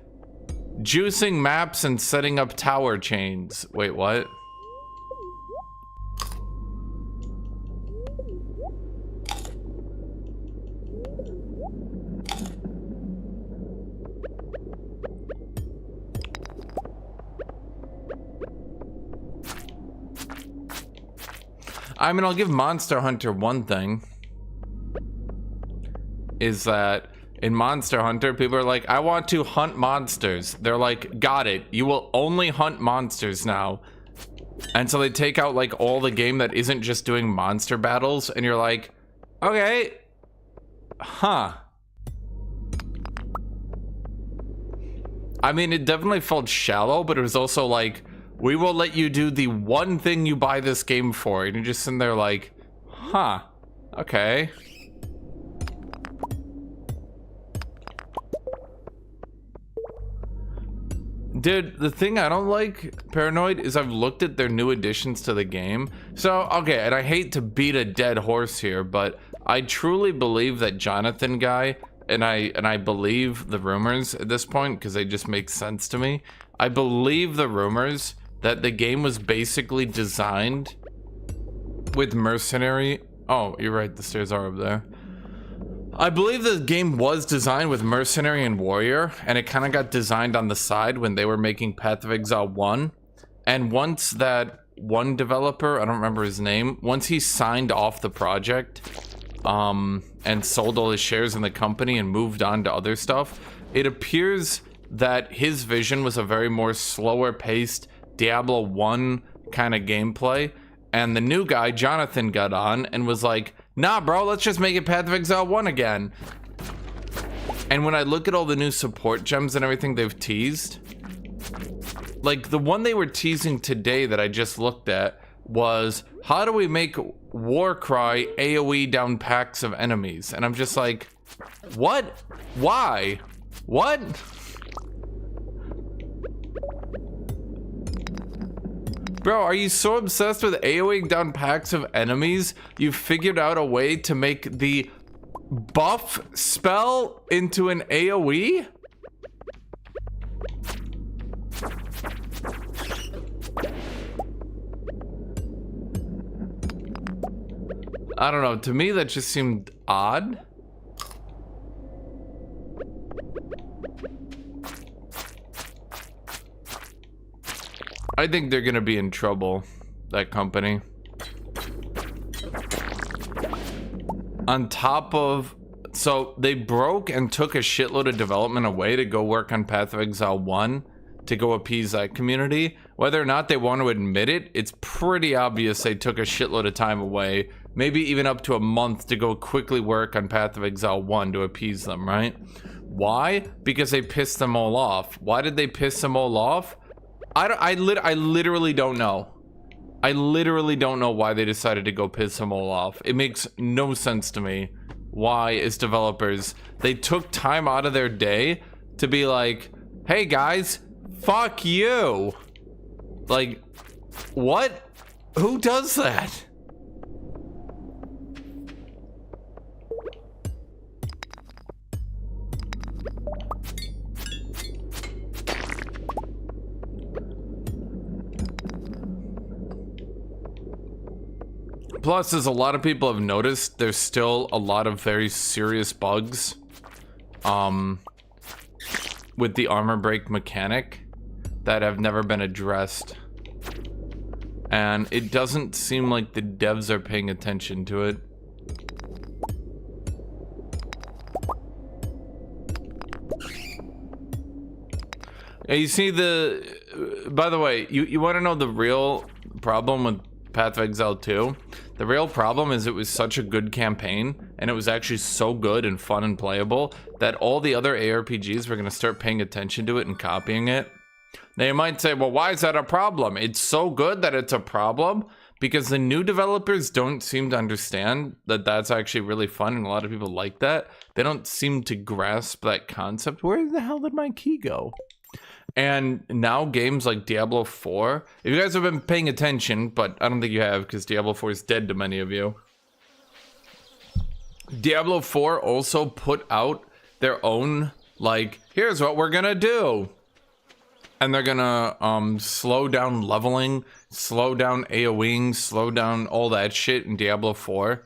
juicing maps and setting up tower chains. Wait, what? I mean, I'll give Monster Hunter one thing. Is that in Monster Hunter, people are like, I want to hunt monsters. They're like, got it. You will only hunt monsters now. And so they take out like all the game that isn't just doing monster battles. And you're like, okay, huh. I mean, it definitely felt shallow, but it was also like, we will let you do the one thing you buy this game for. And you're just sitting there like, huh, okay. Dude, the thing I don't like, Paranoid, is I've looked at their new additions to the game. So, okay, and I hate to beat a dead horse here, but I truly believe that Jonathan guy, and I believe the rumors at this point, because they just make sense to me. I believe the rumors that the game was basically designed with mercenary... Oh, you're right, the stairs are over there. I believe the game was designed with mercenary and warrior, and it kind of got designed on the side when they were making Path of Exile 1. And once that one developer, I don't remember his name, once he signed off the project and sold all his shares in the company and moved on to other stuff, it appears that his vision was a very more slower paced Diablo 1 kind of gameplay. And the new guy, Jonathan, got on and was like, nah, bro, let's just make it Path of Exile 1 again. And when I look at all the new support gems and everything they've teased, like the one they were teasing today that I just looked at was, how do we make Warcry AoE down packs of enemies? And I'm just like, what? Why? What? Bro, are you so obsessed with AoEing down packs of enemies, you figured out a way to make the buff spell into an AoE? I don't know, to me that just seemed odd. I think they're gonna be in trouble, that company. On top of, so they broke and took a shitload of development away to go work on Path of Exile 1 to go appease that community. Whether or not they want to admit it, it's pretty obvious they took a shitload of time away, maybe even up to a month, to go quickly work on Path of Exile 1 to appease them, right? Why? Because they pissed them all off. Why did they piss them all off? I literally don't know. I literally don't know why they decided to go piss them all off. It makes no sense to me why, as developers, they took time out of their day to be like, hey guys, fuck you. Like, what? Who does that? Plus, as a lot of people have noticed, there's still a lot of very serious bugs with the armor break mechanic that have never been addressed. And it doesn't seem like the devs are paying attention to it. Yeah, you see by the way, you want to know the real problem with Path of Exile 2? The real problem is it was such a good campaign, and it was actually so good and fun and playable, that all the other ARPGs were going to start paying attention to it and copying it. Now you might say, well, why is that a problem? It's so good that it's a problem, because the new developers don't seem to understand that that's actually really fun, and a lot of people like that. They don't seem to grasp that concept. Where the hell did my key go? And now games like Diablo 4, if you guys have been paying attention, but I don't think you have because Diablo 4 is dead to many of you. Diablo 4 also put out their own, like, here's what we're gonna do. And they're gonna slow down leveling, slow down AoEing, slow down all that shit in Diablo 4.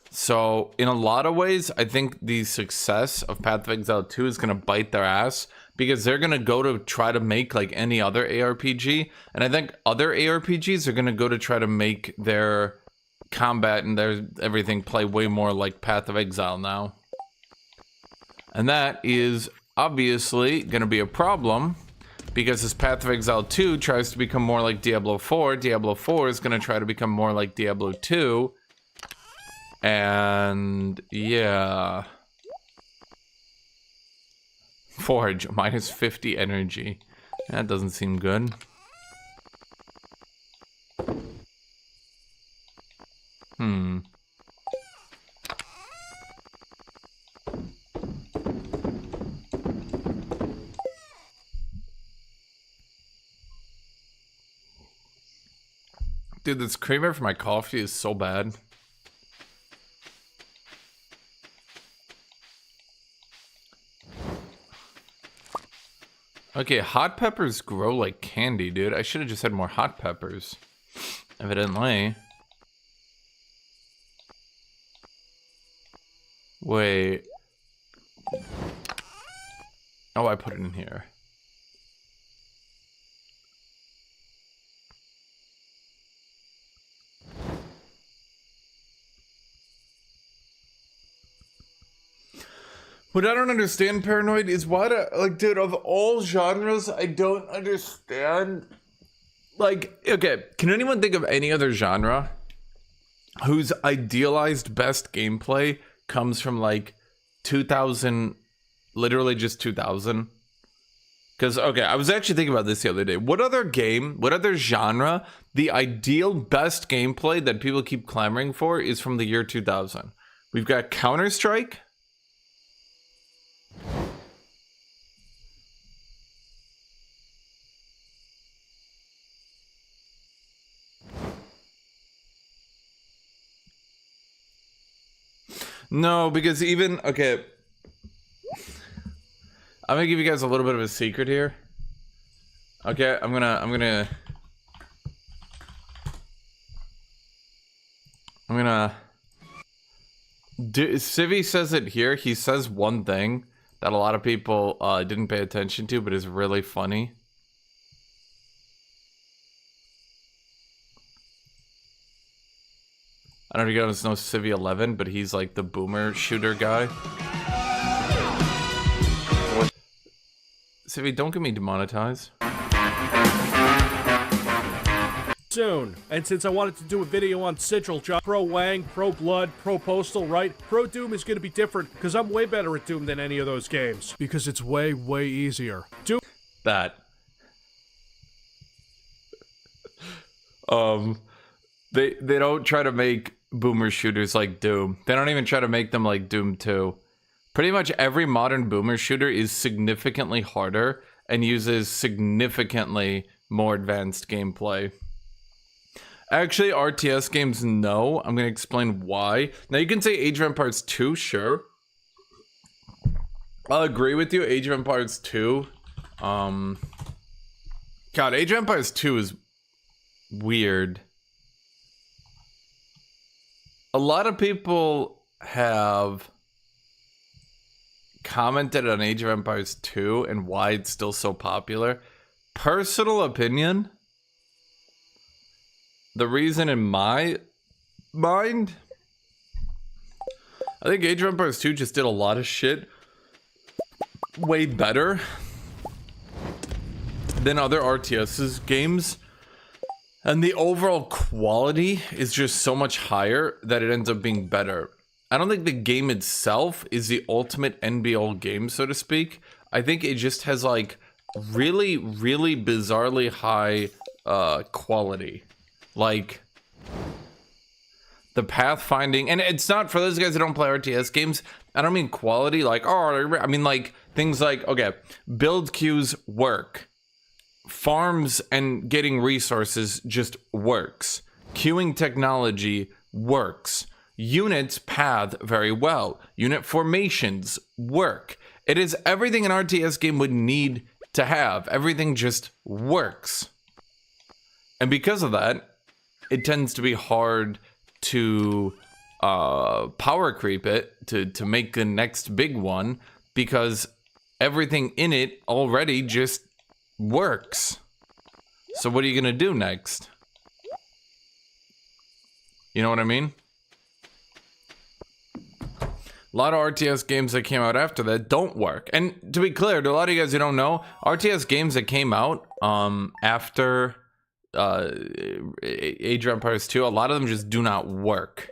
So, in a lot of ways, I think the success of Path of Exile 2 is going to bite their ass, because they're going to go to try to make like any other ARPG, and I think other ARPGs are going to go to try to make their combat and their everything play way more like Path of Exile now. And that is obviously going to be a problem, because as Path of Exile 2 tries to become more like Diablo 4, Diablo 4 is going to try to become more like Diablo 2. And yeah. Forge, minus 50 energy. That doesn't seem good. Dude, this creamer for my coffee is so bad. Okay, hot peppers grow like candy, dude. I should have just had more hot peppers. Evidently. Wait. Oh, I put it in here. What I don't understand, Paranoid, is why like, dude, of all genres, I don't understand. Like, okay, can anyone think of any other genre whose idealized best gameplay comes from, like, 2000, literally just 2000? Because, okay, I was actually thinking about this the other day. What other game, what other genre, the ideal best gameplay that people keep clamoring for is from the year 2000? We've got Counter-Strike. No, because even, okay, I'm gonna give you guys a little bit of a secret here. Okay, I'm gonna Civi says it here. He says one thing that a lot of people didn't pay attention to, but is really funny. I don't know if you guys know Civi 11, but he's like the boomer shooter guy. Civi, don't get me demonetized. Soon. And since I wanted to do a video on Sigil Job, pro Wang, pro Blood, pro Postal, right? Pro Doom is gonna be different, because I'm way better at Doom than any of those games. Because it's way, way easier. Doom. That. They don't try to make boomer shooters like Doom. They don't even try to make them like Doom 2. Pretty much every modern boomer shooter is significantly harder and uses significantly more advanced gameplay. Actually, RTS games, no. I'm going to explain why. Now, you can say Age of Empires 2, sure. I'll agree with you, Age of Empires 2. God, Age of Empires 2 is weird. A lot of people have commented on Age of Empires 2 and why it's still so popular. Personal opinion, the reason in my mind, I think Age of Empires 2 just did a lot of shit way better than other RTS games. And the overall quality is just so much higher that it ends up being better. I don't think the game itself is the ultimate end-all game, so to speak. I think it just has, like, really, really bizarrely high quality. Like, the pathfinding, and it's not for those guys that don't play RTS games. I don't mean quality, like, oh, I mean, like, things like, okay, build queues work. Farms and getting resources just works. Queuing technology works. Units path very well. Unit formations work. It is everything an RTS game would need to have. Everything just works. And because of that, it tends to be hard to power creep it to make the next big one, because everything in it already just works. So what are you gonna do next? You know what I mean? A lot of RTS games that came out after that don't work. And to be clear, to a lot of you guys who don't know, RTS games that came out after Age of Empires 2, a lot of them just do not work.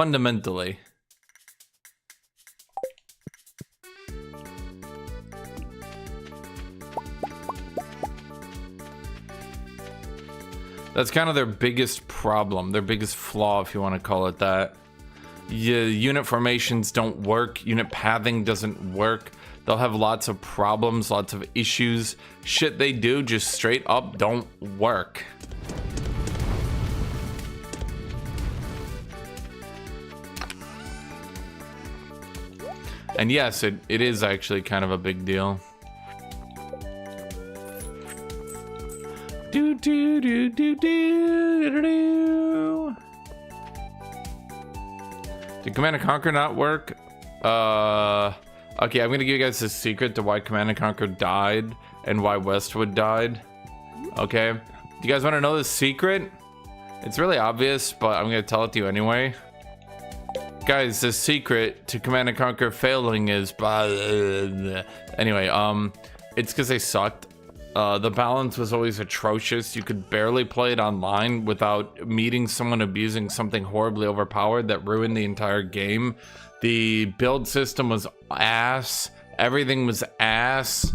Fundamentally. That's kind of their biggest problem, their biggest flaw, if you want to call it that. Unit formations don't work, unit pathing doesn't work. They'll have lots of problems, lots of issues. Shit they do just straight up don't work. And yes, it is actually kind of a big deal. Do do do do do do do. Did Command and Conquer not work? Okay, I'm gonna give you guys the secret to why Command and Conquer died and why Westwood died. Okay, do you guys want to know the secret? It's really obvious, but I'm gonna tell it to you anyway. Guys, the secret to Command and Conquer failing is anyway. It's because they sucked. The balance was always atrocious. You could barely play it online without meeting someone abusing something horribly overpowered that ruined the entire game. The build system was ass. Everything was ass.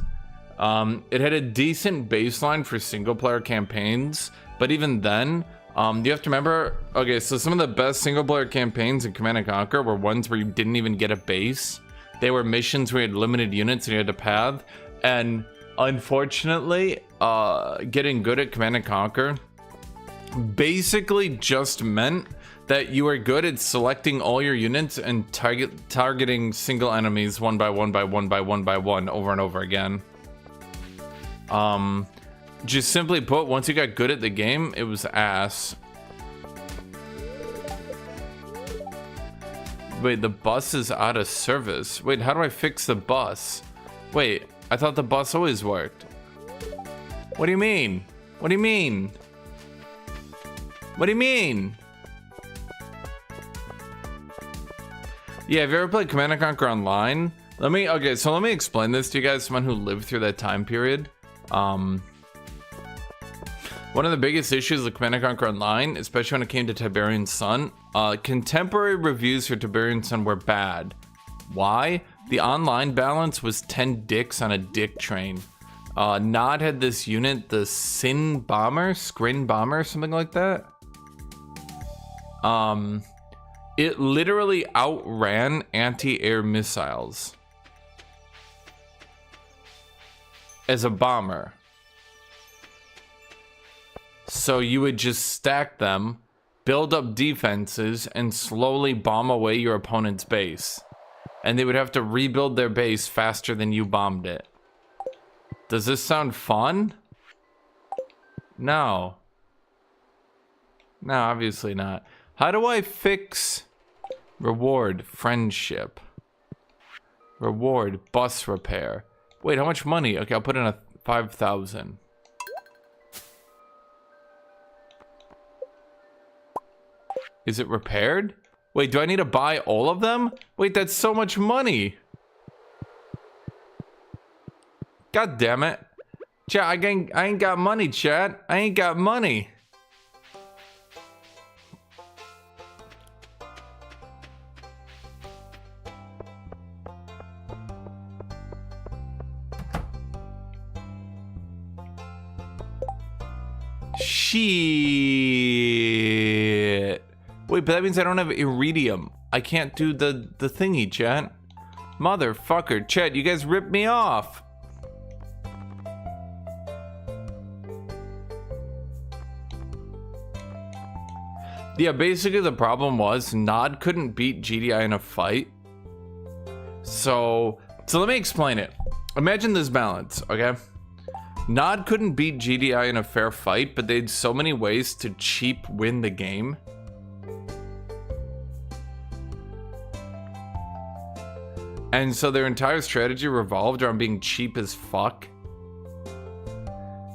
It had a decent baseline for single player campaigns, but even then, you have to remember, okay, so some of the best single player campaigns in Command and Conquer were ones where you didn't even get a base. They were missions where you had limited units and you had to path, and unfortunately, getting good at Command and Conquer basically just meant that you were good at selecting all your units and targeting single enemies one by one by one by one by one over and over again. Just simply put, once you got good at the game, it was ass. Wait, the bus is out of service. Wait, how do I fix the bus? Wait, I thought the bus always worked. What do you mean? What do you mean? What do you mean? Yeah, have you ever played Command & Conquer Online? Let me explain this to you guys, someone who lived through that time period. One of the biggest issues with Command & Conquer Online, especially when it came to Tiberian Sun, contemporary reviews for Tiberian Sun were bad. Why? The online balance was 10 dicks on a dick train. Nod had this unit, the Scrin Bomber, something like that. It literally outran anti-air missiles as a bomber. So you would just stack them, build up defenses, and slowly bomb away your opponent's base. And they would have to rebuild their base faster than you bombed it. Does this sound fun? No. No, obviously not. How do I fix reward friendship? Reward bus repair. Wait, how much money? Okay, I'll put in a 5,000. Is it repaired? Wait, do I need to buy all of them? Wait, that's so much money. God damn it. Chat, I ain't got money, chat. I ain't got money. Shit. Wait, but that means I don't have iridium. I can't do the thingy, chat. Motherfucker, chat, you guys ripped me off. Yeah, basically the problem was Nod couldn't beat GDI in a fight. So let me explain it. Imagine this balance, okay? Nod couldn't beat GDI in a fair fight, but they had so many ways to cheap win the game. And so their entire strategy revolved around being cheap as fuck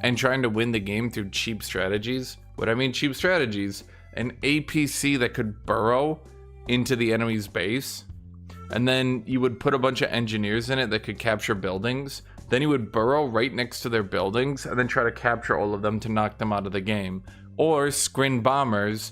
and trying to win the game through cheap strategies. What I mean cheap strategies, an APC that could burrow into the enemy's base, and then you would put a bunch of engineers in it that could capture buildings. Then you would burrow right next to their buildings and then try to capture all of them to knock them out of the game. Or Scrin bombers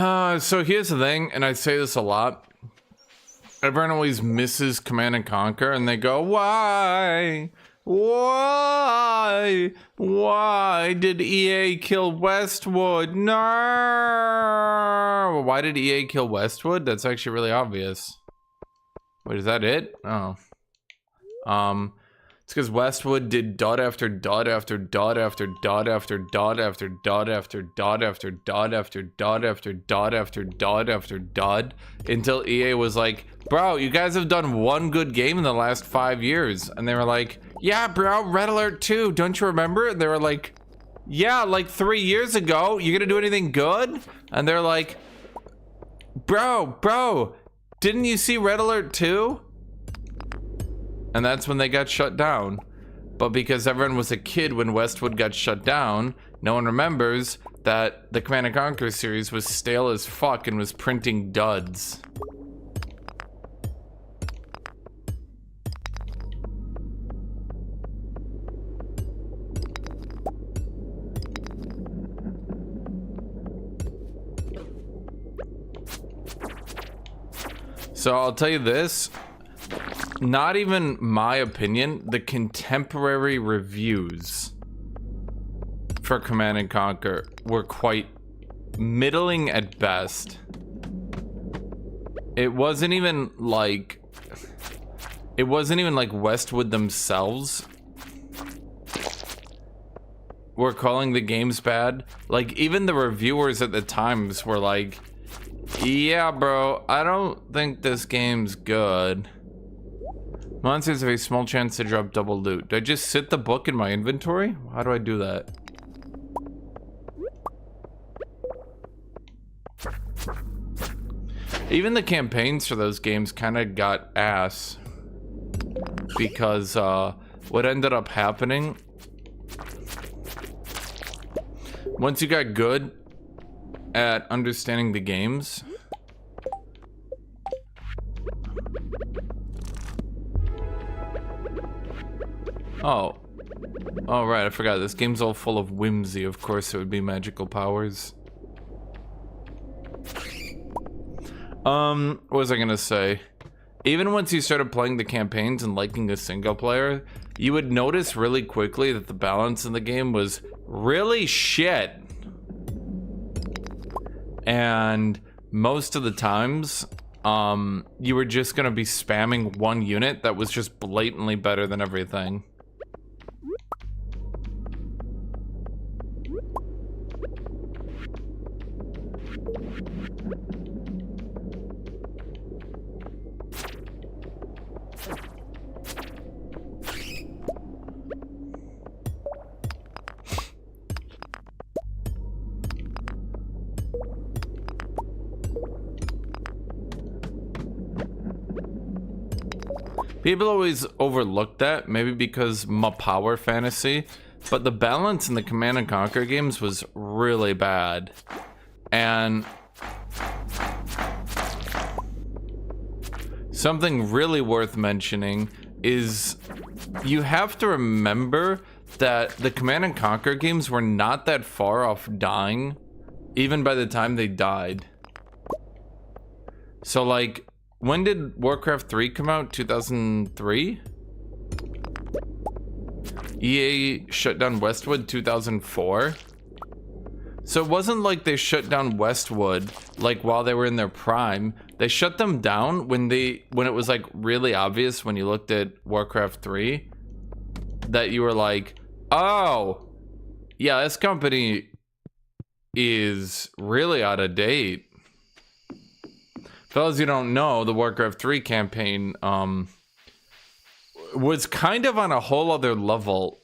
So here's the thing, and I say this a lot. Everyone always misses Command and Conquer, and they go, why? Why? Why did EA kill Westwood? No! Why did EA kill Westwood? That's actually really obvious. Wait, is that it? Oh. It's because Westwood did dot after dot after dot after dot after dot after dot after dot after dot after dot after dot after dot after dot until EA was like, bro, you guys have done one good game in the last 5 years. And they were like, yeah, bro, Red Alert 2, don't you remember? And they were like, yeah, like 3 years ago. You gonna do anything good? And they're like, bro, didn't you see Red Alert 2? And that's when they got shut down. But because everyone was a kid when Westwood got shut down, no one remembers that the Command & Conquer series was stale as fuck and was printing duds. So I'll tell you this. Not even my opinion, the contemporary reviews for Command & Conquer were quite middling at best. It wasn't even like Westwood themselves were calling the games bad. Like, even the reviewers at the times were like, yeah, bro, I don't think this game's good. Monsters have a small chance to drop double loot. Do I just sit the book in my inventory? How do I do that? Even the campaigns for those games kind of got ass. Because what ended up happening, once you got good at understanding the games, oh, right, I forgot. This game's all full of whimsy. Of course it would be magical powers. What was I gonna say? Even once you started playing the campaigns and liking the single player, you would notice really quickly that the balance in the game was really shit. And most of the times, you were just gonna be spamming one unit that was just blatantly better than everything. People always overlook that, maybe because my power fantasy, but the balance in the Command & Conquer games was really bad. And something really worth mentioning is you have to remember that the Command & Conquer games were not that far off dying, even by the time they died. So like, when did Warcraft 3 come out? 2003? EA shut down Westwood 2004? So it wasn't like they shut down Westwood like while they were in their prime. They shut them down when it was like really obvious when you looked at Warcraft 3 that you were like, oh, yeah, this company is really out of date. For those you don't know, the Warcraft 3 campaign was kind of on a whole other level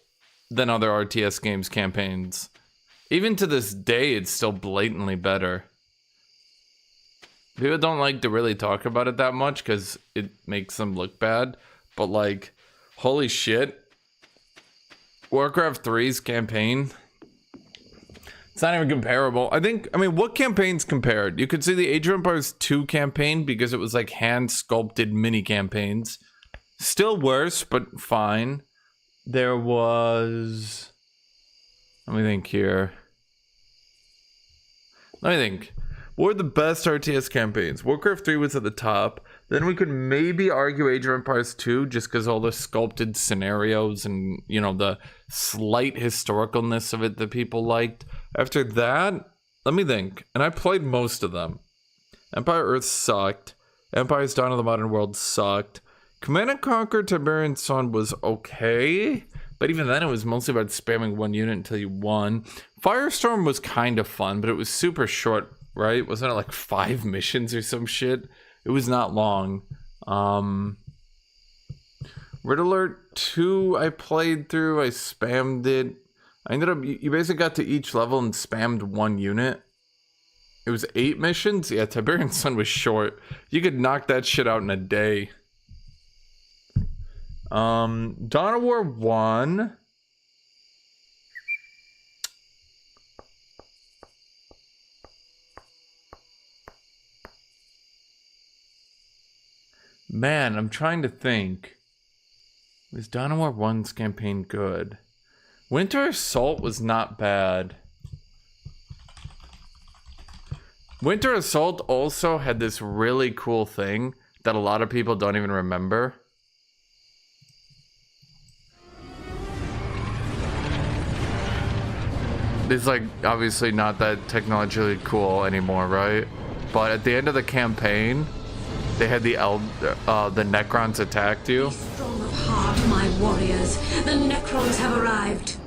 than other RTS games campaigns. Even to this day, it's still blatantly better. People don't like to really talk about it that much because it makes them look bad. But like, holy shit. Warcraft 3's campaign, it's not even comparable. I mean, what campaigns compared? You could see the Age of Empires 2 campaign because it was like hand-sculpted mini campaigns. Still worse, but fine. There was... Let me think here. Let me think. What were the best RTS campaigns? Warcraft 3 was at the top. Then we could maybe argue Age of Empires 2 just because all the sculpted scenarios and, you know, the slight historicalness of it that people liked. After that, let me think. And I played most of them. Empire Earth sucked. Empire's Dawn of the Modern World sucked. Command & Conquer Tiberian Sun was okay. But even then, it was mostly about spamming one unit until you won. Firestorm was kind of fun, but it was super short, right? Wasn't it like 5 missions or some shit? It was not long. Red Alert 2, I played through. I spammed it. I ended up... You basically got to each level and spammed one unit. It was 8 missions? Yeah, Tiberian Sun was short. You could knock that shit out in a day. Dawn of War 1. Man, I'm trying to think. Was Dawn of War 1's campaign good? Winter Assault was not bad. Winter Assault also had this really cool thing that a lot of people don't even remember. It's like obviously not that technologically cool anymore, right? But at the end of the campaign, they had the Necrons attacked you. Be strong of heart, my warriors. The Necrons have arrived.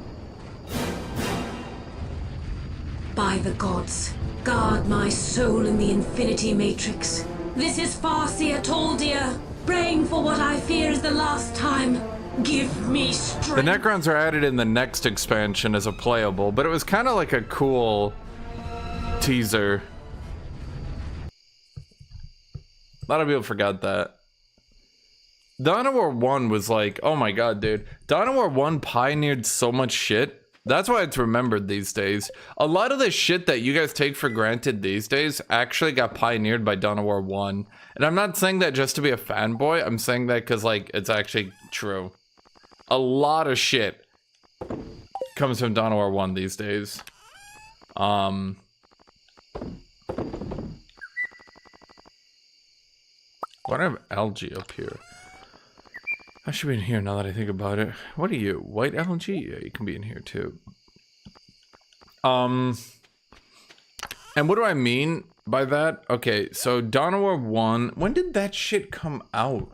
By the gods, guard my soul in the Infinity Matrix. This is Farseer Toldir, praying for what I fear is the last time. Give me strength. The Necrons are added in the next expansion as a playable, but it was kind of like a cool teaser. A lot of people forgot that. Dawn of War 1 was like, oh my god, dude. Dawn of War 1 pioneered so much shit. That's why it's remembered these days. A lot of the shit that you guys take for granted these days actually got pioneered by Dawn of War 1. And I'm not saying that just to be a fanboy. I'm saying that because, like, it's actually true. A lot of shit comes from Dawn of War 1 these days. Why do I have algae up here? I should be in here now that I think about it. What are you? White algae? Yeah, you can be in here too. And what do I mean by that? Okay, so Dawn of War 1. When did that shit come out?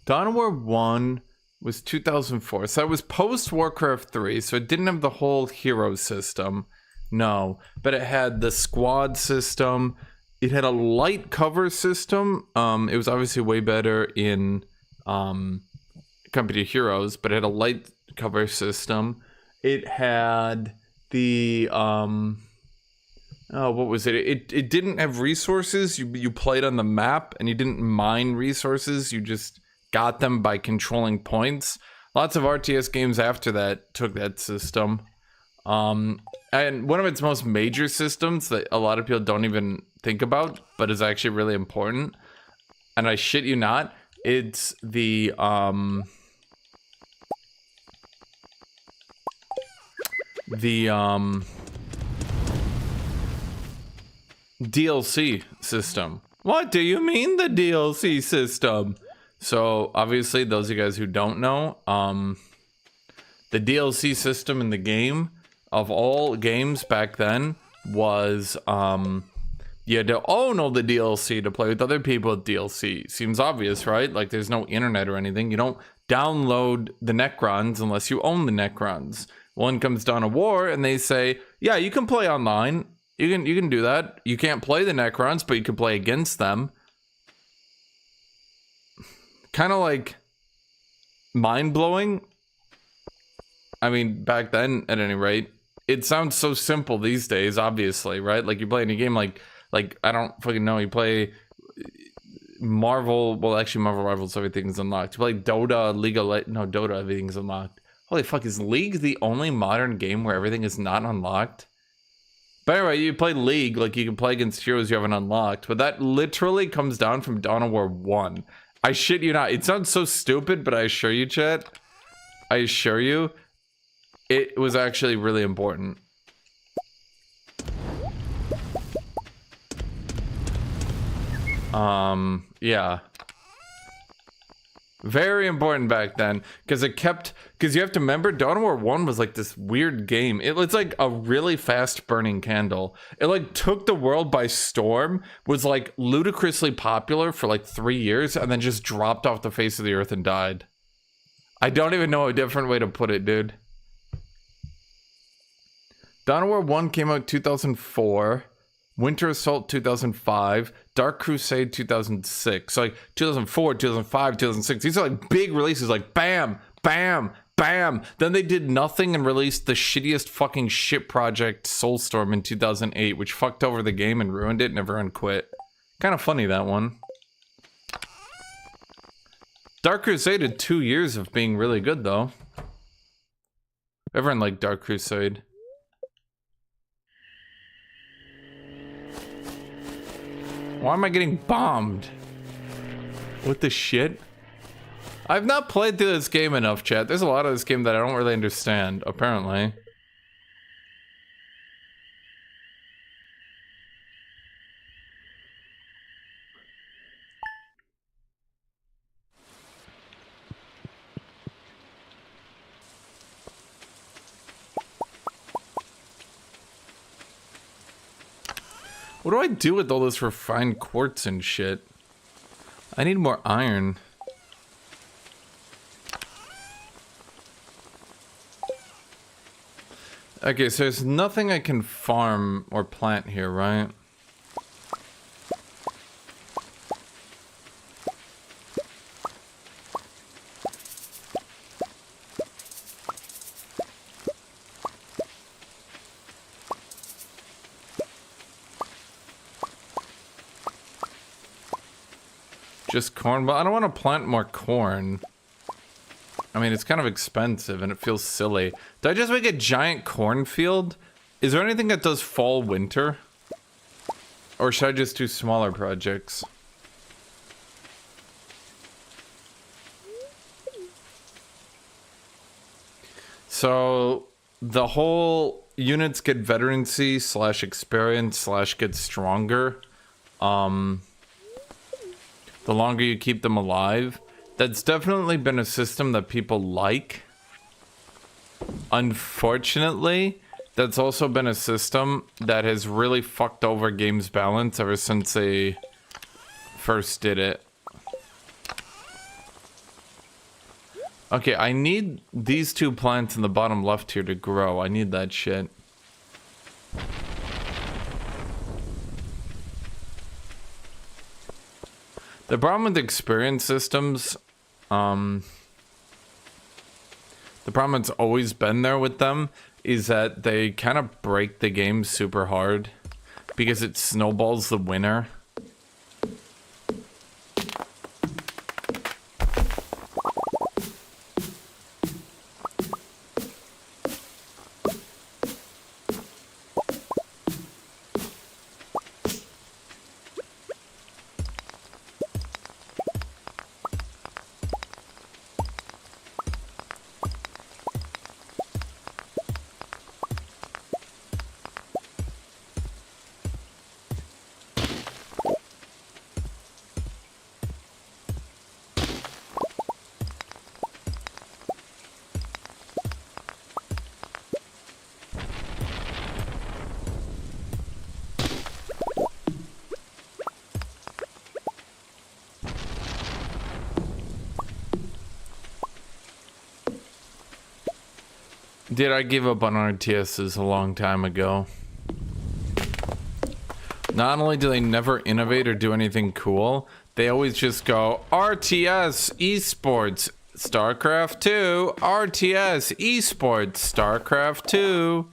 Dawn of War 1 was 2004. So it was post Warcraft 3. So it didn't have the whole hero system. No. But it had the squad system. It had a light cover system. It was obviously way better in Company of Heroes, but it had a light cover system. It had the what was it? It didn't have resources. You played on the map and you didn't mine resources. You just got them by controlling points. Lots of RTS games after that took that system. And one of its most major systems that a lot of people don't even think about, but is actually really important, and I shit you not, it's the DLC system. What do you mean the DLC system? So obviously those of you guys who don't know, the DLC system in the game of all games back then was you had to own all the DLC to play with other people with DLC. Seems obvious, right? Like there's no internet or anything. You don't download the Necrons unless you own the Necrons. One comes Dawn of War and they say, yeah, you can play online. You can do that. You can't play the Necrons, but you can play against them. Kind of like mind-blowing. I mean, back then, at any rate, it sounds so simple these days, obviously, right? Like you play any game like I don't fucking know, you play Marvel, well actually Marvel Rivals, everything's unlocked. You play Dota, League of Dota, everything's unlocked. Holy fuck, is League the only modern game where everything is not unlocked? But anyway, you play League, like you can play against heroes you haven't unlocked, but that literally comes down from Dawn of War 1. I shit you not, it sounds so stupid, but I assure you, chat, I assure you, it was actually really important. Yeah. Very important back then, because you have to remember, Dawn of War 1 was like this weird game. It's like a really fast burning candle. It like took the world by storm, was like ludicrously popular for like 3 years, and then just dropped off the face of the earth and died. I don't even know a different way to put it, dude. Dawn of War 1 came out 2004. Winter Assault 2005, Dark Crusade 2006. So like 2004, 2005, 2006. These are like big releases, like bam, bam, bam. Then they did nothing and released the shittiest fucking shit project, Soulstorm, in 2008, which fucked over the game and ruined it and everyone quit. Kind of funny, that one. Dark Crusade had 2 years of being really good, though. Everyone liked Dark Crusade. Why am I getting bombed? What the shit? I've not played through this game enough, chat. There's a lot of this game that I don't really understand, apparently. What do I do with all this refined quartz and shit? I need more iron. Okay, so there's nothing I can farm or plant here, right? Just corn, but I don't want to plant more corn. I mean, it's kind of expensive and it feels silly. Did I just make a giant cornfield? Is there anything that does fall, winter? Or should I just do smaller projects? So, the whole units get veterancy / experience / get stronger. The longer you keep them alive. That's definitely been a system that people like. Unfortunately, that's also been a system that has really fucked over games balance ever since they first did it. Okay, I need these 2 plants in the bottom left here to grow. I need that shit. The problem with experience systems, the problem that's always been there with them is that they kind of break the game super hard because it snowballs the winner. Did I give up on RTSs a long time ago? Not only do they never innovate or do anything cool, they always just go, RTS, Esports, StarCraft 2, RTS, Esports, StarCraft 2.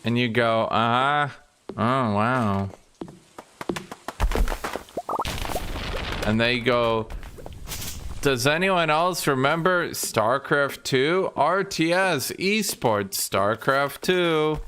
And you go, oh wow. And they go, does anyone else remember StarCraft 2? RTS, Esports, StarCraft 2.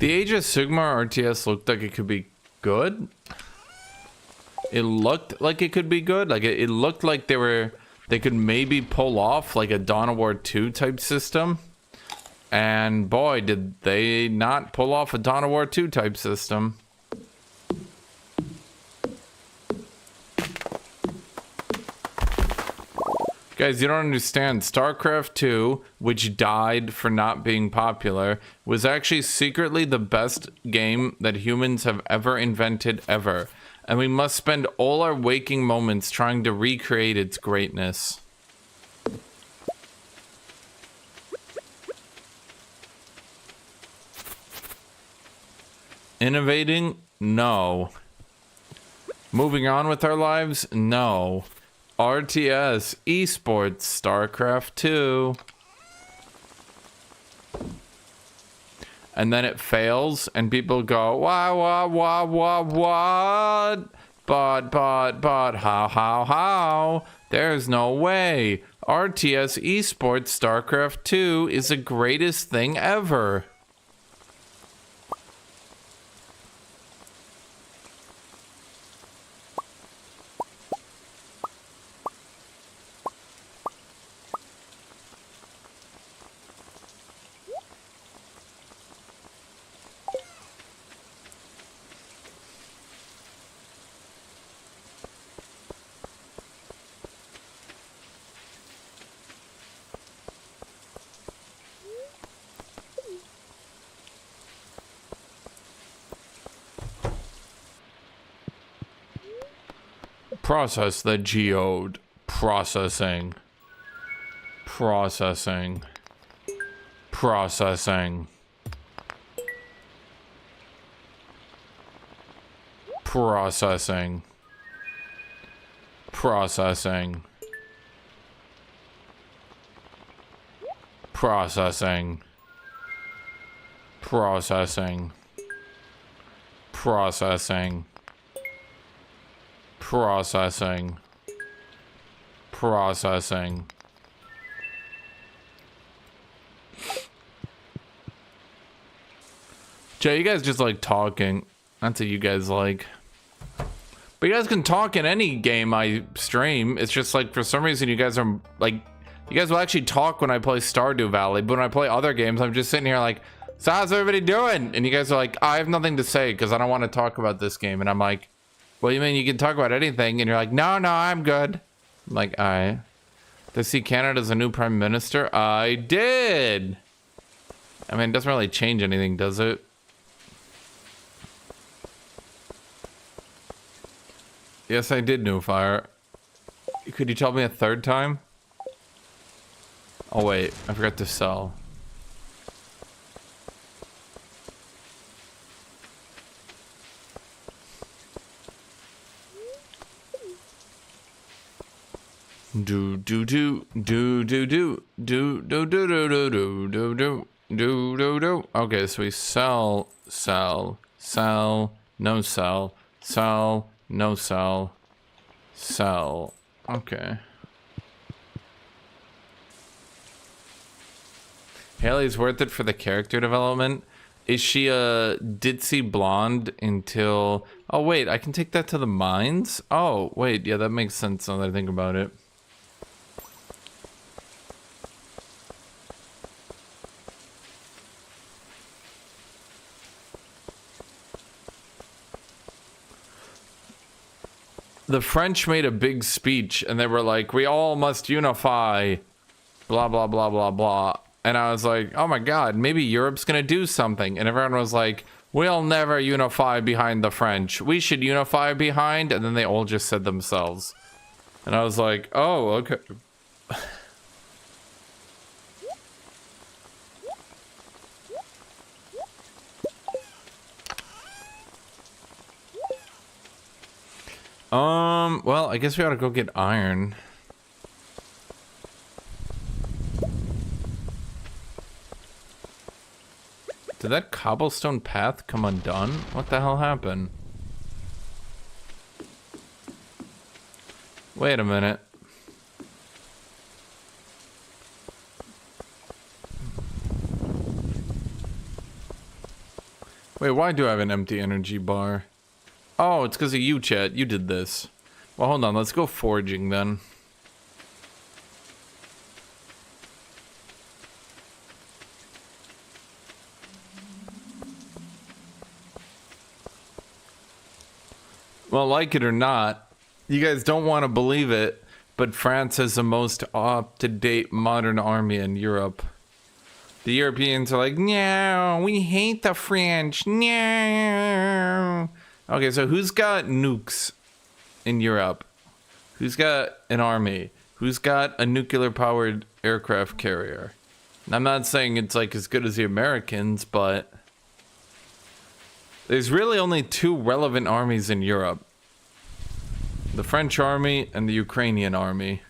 The Age of Sigmar RTS looked like it could be good. It looked like it could be good. Like it looked like they could maybe pull off like a Dawn of War 2 type system. And boy, did they not pull off a Dawn of War 2 type system. Guys, you don't understand. StarCraft 2, which died for not being popular, was actually secretly the best game that humans have ever invented ever. And we must spend all our waking moments trying to recreate its greatness. Innovating? No. Moving on with our lives? No. RTS, Esports, StarCraft 2. And then it fails, and people go, what? But, how? There's no way. RTS, Esports, StarCraft 2 is the greatest thing ever. Process the geode. Processing. Processing. Processing. Processing. Processing. Processing. Processing. Processing. Processing. Processing. Jay, you guys just like talking. That's what you guys like. But you guys can talk in any game I stream. It's just like for some reason you guys are like, you guys will actually talk when I play Stardew Valley. But when I play other games, I'm just sitting here like, so how's everybody doing? And you guys are like, I have nothing to say because I don't want to talk about this game. And I'm like, well, you mean you can talk about anything? And you're like, no, I'm good. I'm like, all right. Did I see Canada as a new prime minister? I did. I mean, it doesn't really change anything, does it? Yes, I did, New Fire. Could you tell me a third time? Oh, wait. I forgot to sell. Do do do do do do do do do do do do do do do do. Okay, so we sell, no sell, no sell. Okay. Haley's worth it for the character development. Is she a ditzy blonde until... Oh wait, I can take that to the mines? Oh wait, yeah, that makes sense now that I think about it. The French made a big speech and they were like, we all must unify, blah, blah, blah, blah, blah. And I was like, oh my God, maybe Europe's gonna do something. And everyone was like, we'll never unify behind the French. We should unify behind. And then they all just said themselves. And I was like, oh, okay. Well, I guess we ought to go get iron. Did that cobblestone path come undone? What the hell happened? Wait a minute. Wait, why do I have an empty energy bar? Oh, it's because of you, chat. You did this. Well, hold on. Let's go foraging then. Well, like it or not, you guys don't want to believe it, but France has the most up-to-date modern army in Europe. The Europeans are like, no, we hate the French, no. Okay, so who's got nukes in Europe? Who's got an army? Who's got a nuclear-powered aircraft carrier? And I'm not saying it's like as good as the Americans, but there's really only two relevant armies in Europe. The French army and the Ukrainian army.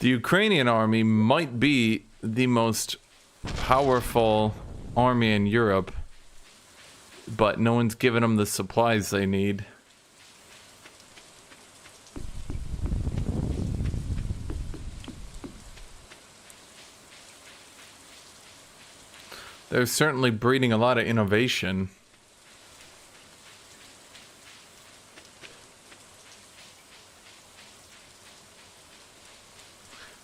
The Ukrainian army might be the most powerful army in Europe, but no one's given them the supplies they need. They're certainly breeding a lot of innovation.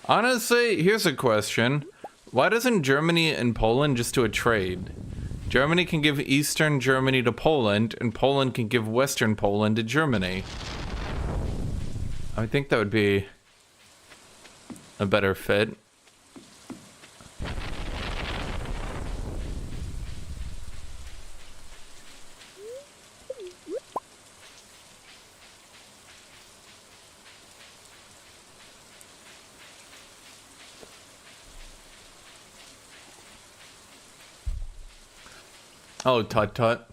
Honestly, here's a question. Why doesn't Germany and Poland just do a trade? Germany can give Eastern Germany to Poland, and Poland can give Western Poland to Germany. I think that would be a better fit. Oh, tut tut.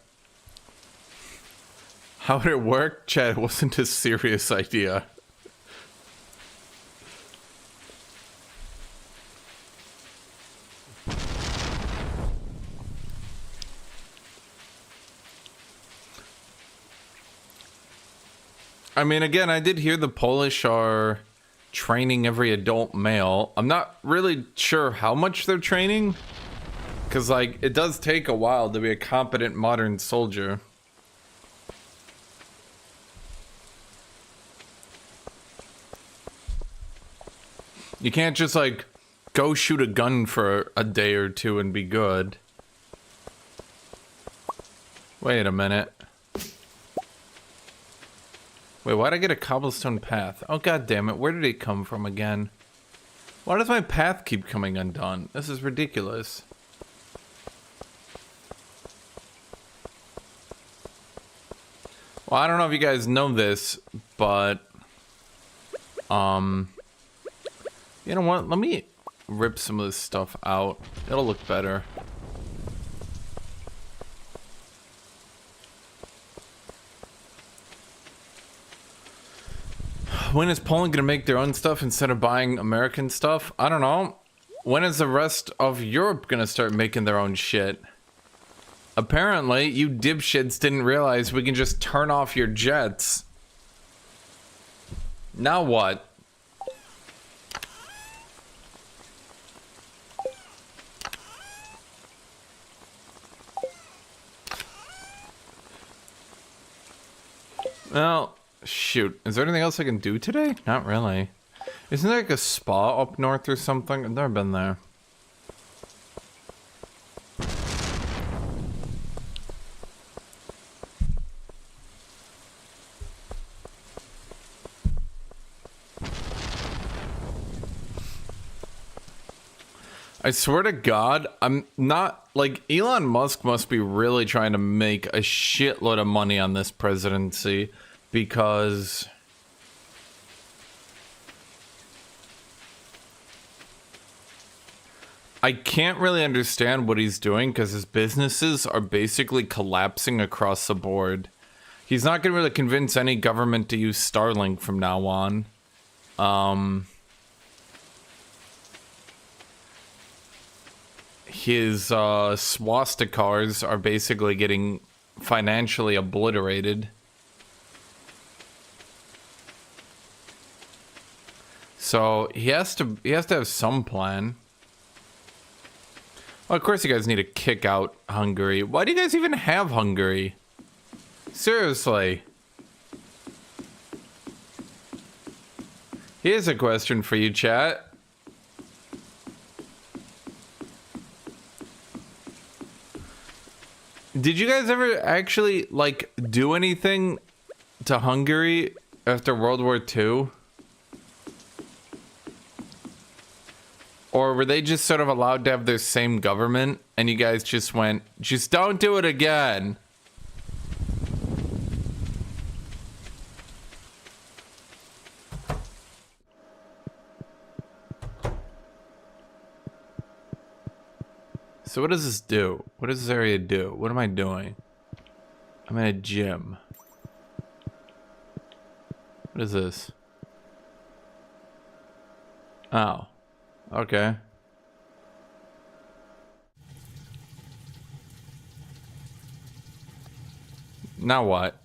How would it work? Chad, it wasn't a serious idea. I mean, again, I did hear the Polish are training every adult male. I'm not really sure how much they're training. Because, like, it does take a while to be a competent modern soldier. You can't just, like, go shoot a gun for a day or two and be good. Wait a minute. Wait, why'd I get a cobblestone path? Oh, god damn it. Where did it come from again? Why does my path keep coming undone? This is ridiculous. Well, I don't know if you guys know this, but, you know what? Let me rip some of this stuff out. It'll look better. When is Poland gonna make their own stuff instead of buying American stuff? I don't know. When is the rest of Europe gonna start making their own shit? Apparently, you dipshits didn't realize we can just turn off your jets. Now what? Well, shoot. Is there anything else I can do today? Not really. Isn't there like a spa up north or something? I've never been there. I swear to God, I'm not, like, Elon Musk must be really trying to make a shitload of money on this presidency, because I can't really understand what he's doing, because his businesses are basically collapsing across the board. He's not going to really convince any government to use Starlink from now on. His swastikars are basically getting financially obliterated. So he has to have some plan. Well, of course you guys need to kick out Hungary. Why do you guys even have Hungary? Seriously. Here's a question for you, chat. Did you guys ever actually, like, do anything to Hungary after World War II? Or were they just sort of allowed to have their same government and you guys just went, just don't do it again? So what does this do? What does this area do? What am I doing? I'm in a gym. What is this? Oh. Okay. Now what?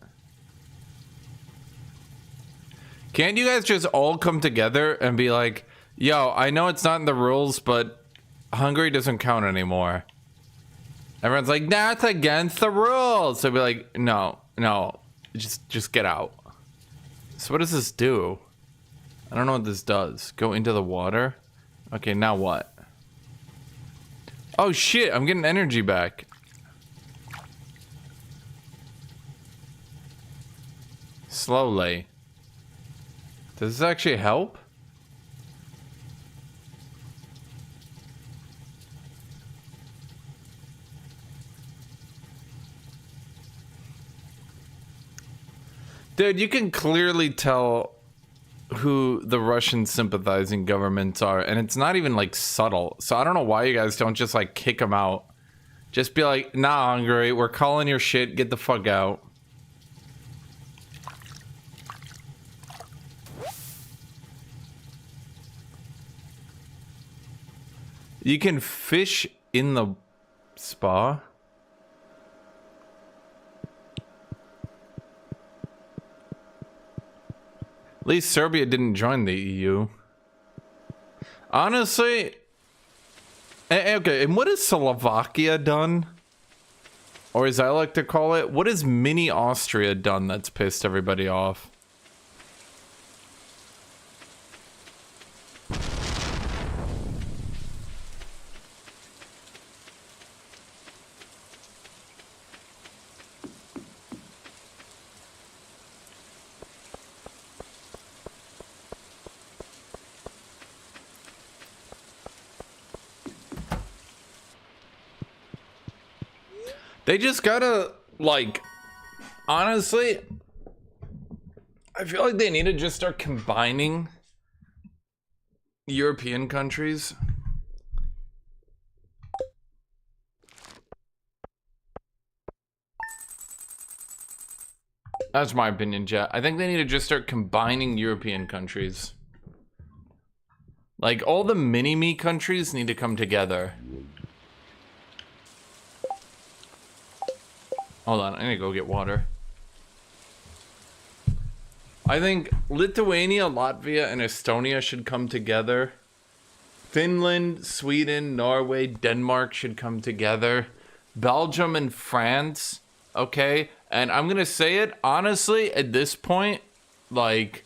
Can't you guys just all come together and be like, yo, I know it's not in the rules, but Hungary doesn't count anymore. Everyone's like, that's against the rules. So be like, no, just get out. So what does this do? I don't know what this does. Go into the water? Okay, now what? Oh shit, I'm getting energy back. Slowly. Does this actually help? Dude, you can clearly tell who the Russian sympathizing governments are, and it's not even like subtle. So I don't know why you guys don't just like kick them out. Just be like, nah, Hungary, we're calling your shit, get the fuck out. You can fish in the spa? At least Serbia didn't join the EU. Honestly, okay, and what has Slovakia done? Or as I like to call it, what has mini Austria done that's pissed everybody off? They just gotta, like, honestly, I feel like they need to just start combining European countries. That's my opinion, chat. I think they need to just start combining European countries. Like, all the mini-me countries need to come together. Hold on, I need to go get water. I think Lithuania, Latvia, and Estonia should come together. Finland, Sweden, Norway, Denmark should come together. Belgium and France, okay? And I'm gonna say it, honestly, at this point, like,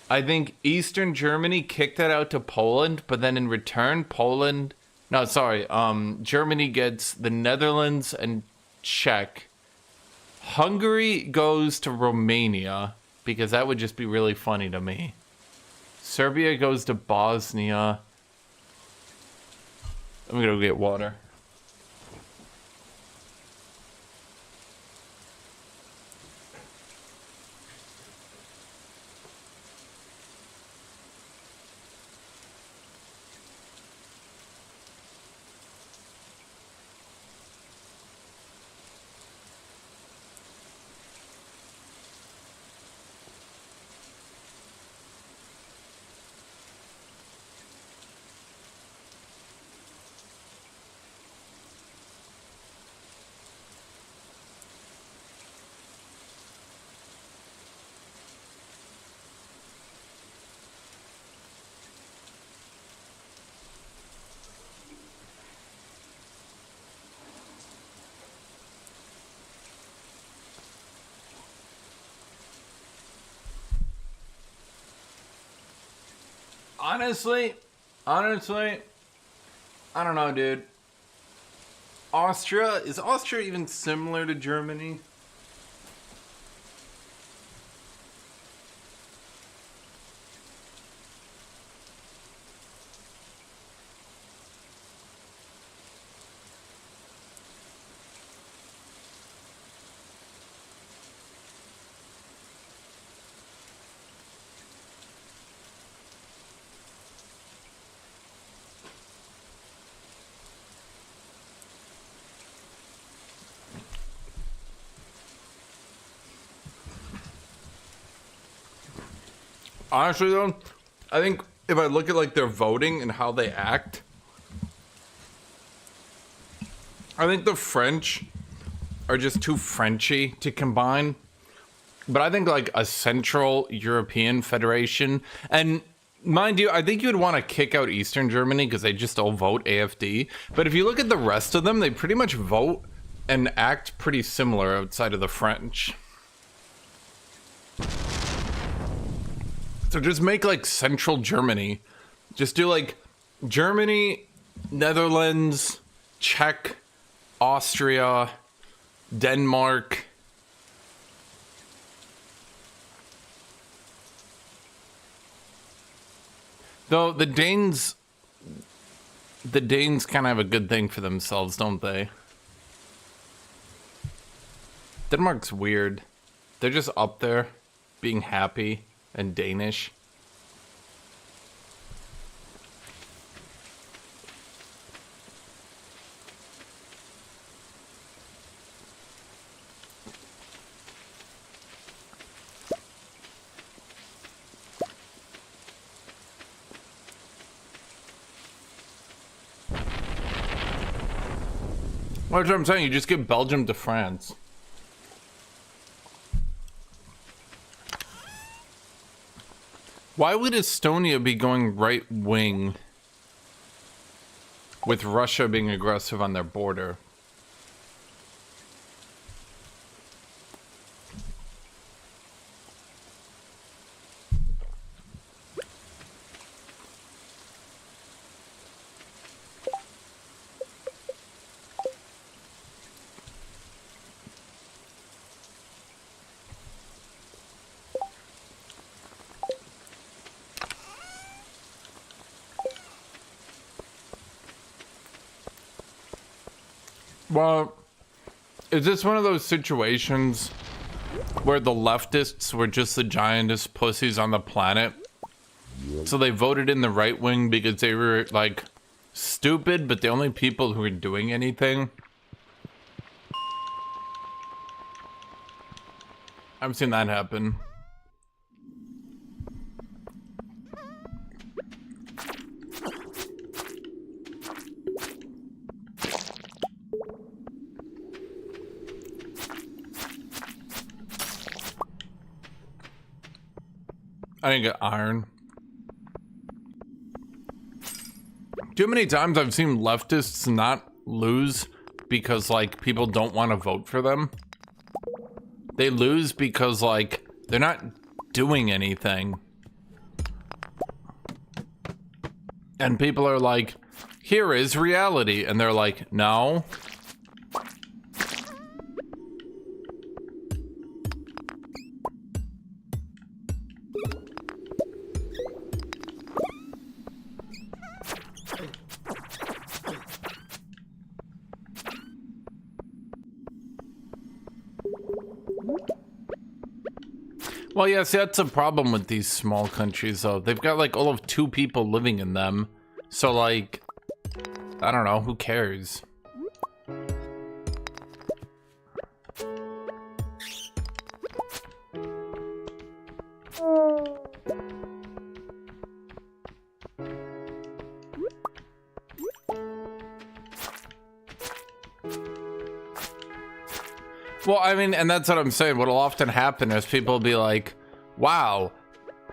I think Eastern Germany kicked that out to Poland, but then in return, Germany gets the Netherlands and Czech. Hungary goes to Romania, because that would just be really funny to me. Serbia goes to Bosnia. I'm gonna go get water. Honestly, I don't know, dude. Is Austria even similar to Germany? Honestly though, I think if I look at like their voting and how they act, I think the French are just too Frenchy to combine. But I think like a Central European Federation, and mind you, I think you would want to kick out Eastern Germany because they just all vote AFD. But if you look at the rest of them, they pretty much vote and act pretty similar outside of the French. So just make like Central Germany. Just do like Germany, Netherlands, Czech, Austria, Denmark. Though the Danes kind of have a good thing for themselves, don't they? Denmark's weird. They're just up there being happy and Danish. Well, that's what I'm saying. You just give Belgium to France. Why would Estonia be going right wing with Russia being aggressive on their border? Well, is this one of those situations where the leftists were just the giantest pussies on the planet? So they voted in the right wing because they were, like, stupid, but the only people who were doing anything? I've seen that happen. I didn't get iron. Too many times I've seen leftists not lose because, like, people don't want to vote for them. They lose because, like, they're not doing anything. And people are like, here is reality. And they're like, no. Well, yeah, see, that's a problem with these small countries, though. They've got, like, all of 2 people living in them. So, like, I don't know, who cares? Well, I mean, and that's what I'm saying. What'll often happen is people will be like, wow.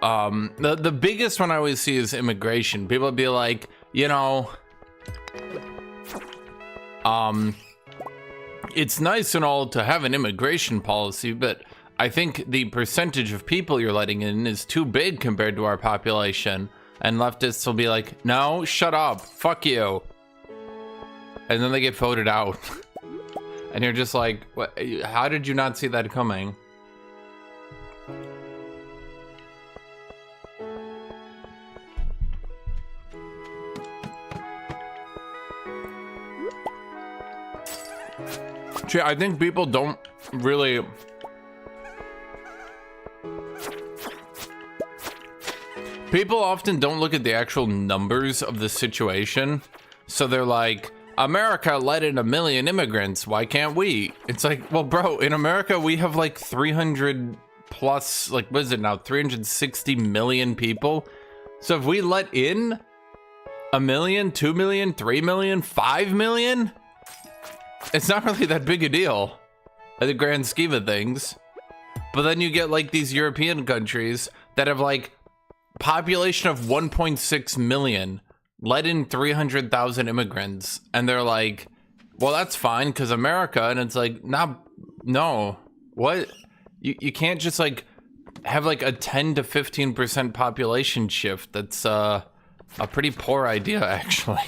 The biggest one I always see is immigration. People will be like, you know, it's nice and all to have an immigration policy, but I think the percentage of people you're letting in is too big compared to our population. And leftists will be like, no, shut up, fuck you. And then they get voted out. And you're just like, what, how did you not see that coming? See, I think people don't really... People often don't look at the actual numbers of the situation. So they're like, America let in 1 million immigrants. Why can't we? It's like, well, bro, in America, we have like 300 plus, like, what is it now? 360 million people. So if we let in 1 million, 2 million, 3 million, 5 million, it's not really that big a deal at the grand scheme of things. But then you get like these European countries that have like population of 1.6 million, let in 300,000 immigrants, and they're like, well, that's fine because America. And it's like, nah, no, what? You can't just like have like a 10 to 15% population shift. That's a pretty poor idea, actually.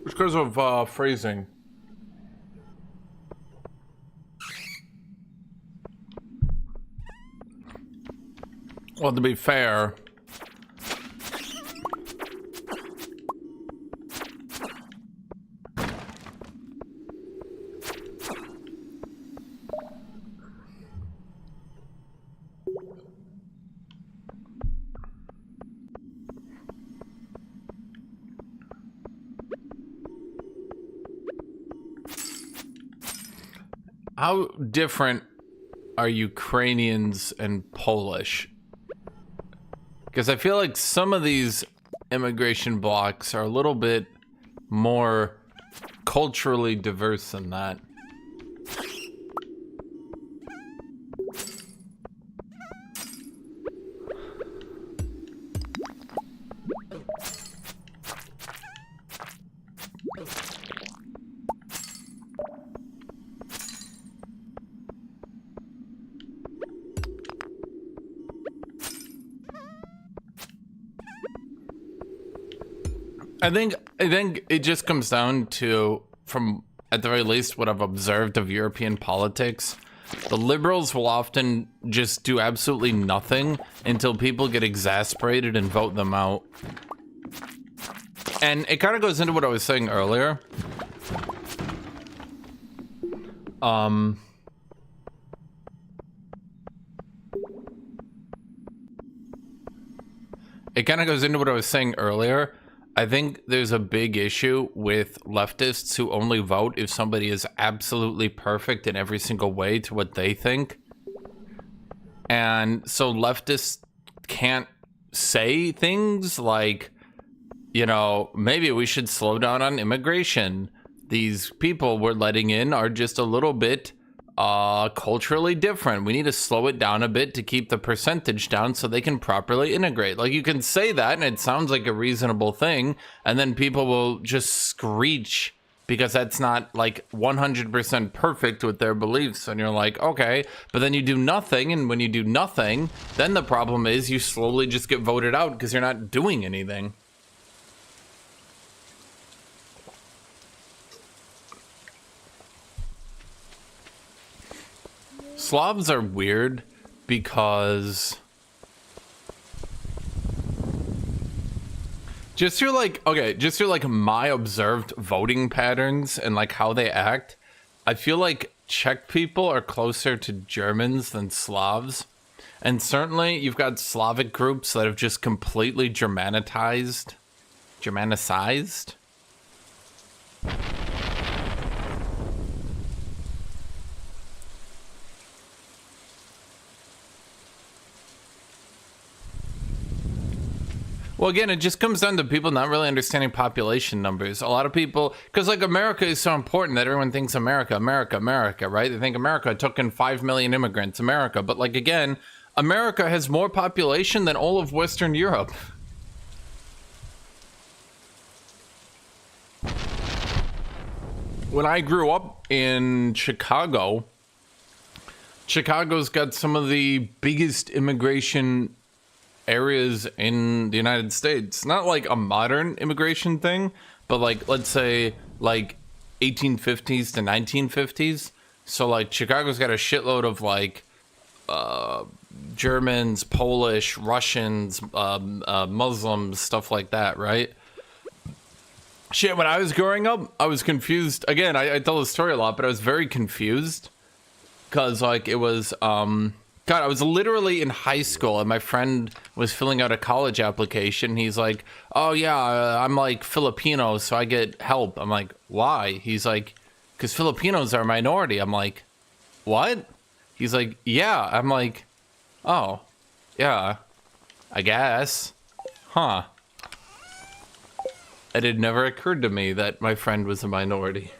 Because of phrasing. Well, to be fair, how different are Ukrainians and Polish? Because I feel like some of these immigration blocks are a little bit more culturally diverse than that. I think it just comes down to, from at the very least what I've observed of European politics, the liberals will often just do absolutely nothing until people get exasperated and vote them out. And it kind of goes into what I was saying earlier. It kind of goes into what I was saying earlier. I think there's a big issue with leftists who only vote if somebody is absolutely perfect in every single way to what they think. And so leftists can't say things like, you know, maybe we should slow down on immigration. These people we're letting in are just a little bit culturally different. We need to slow it down a bit to keep the percentage down so they can properly integrate. Like, you can say that and it sounds like a reasonable thing, and then people will just screech because that's not like 100% perfect with their beliefs, and you're like, okay, but then you do nothing, and when you do nothing, then the problem is you slowly just get voted out because you're not doing anything. Slavs are weird because just through like my observed voting patterns and like how they act, I feel like Czech people are closer to Germans than Slavs. And certainly you've got Slavic groups that have just completely Germanicized. Well, again, it just comes down to people not really understanding population numbers. A lot of people, because like America is so important that everyone thinks America, America, America, right? They think America took in 5 million immigrants, America. But like, again, America has more population than all of Western Europe. When I grew up in Chicago, Chicago's got some of the biggest immigration areas in the United States. Not like a modern immigration thing, but like, let's say like 1850s to 1950s. So like Chicago's got a shitload of like Germans, Polish, Russians, Muslims, stuff like that, right? Shit, when I was growing up, I was confused. Again, I tell this story a lot, but I was very confused. Because, like, it was, God, I was literally in high school, and my friend was filling out a college application. He's like, oh, yeah, I'm, like, Filipino, so I get help. I'm like, why? He's like, because Filipinos are a minority. I'm like, what? He's like, yeah. I'm like, oh, yeah, I guess. Huh. It had never occurred to me that my friend was a minority.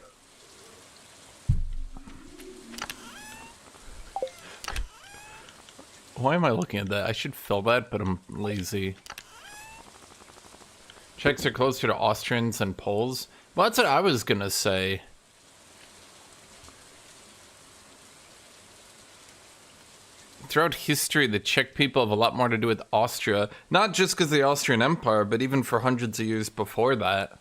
Why am I looking at that? I should fill that, but I'm lazy. Czechs are closer to Austrians than Poles. Well, that's what I was gonna say. Throughout history, the Czech people have a lot more to do with Austria. Not just because of the Austrian Empire, but even for hundreds of years before that.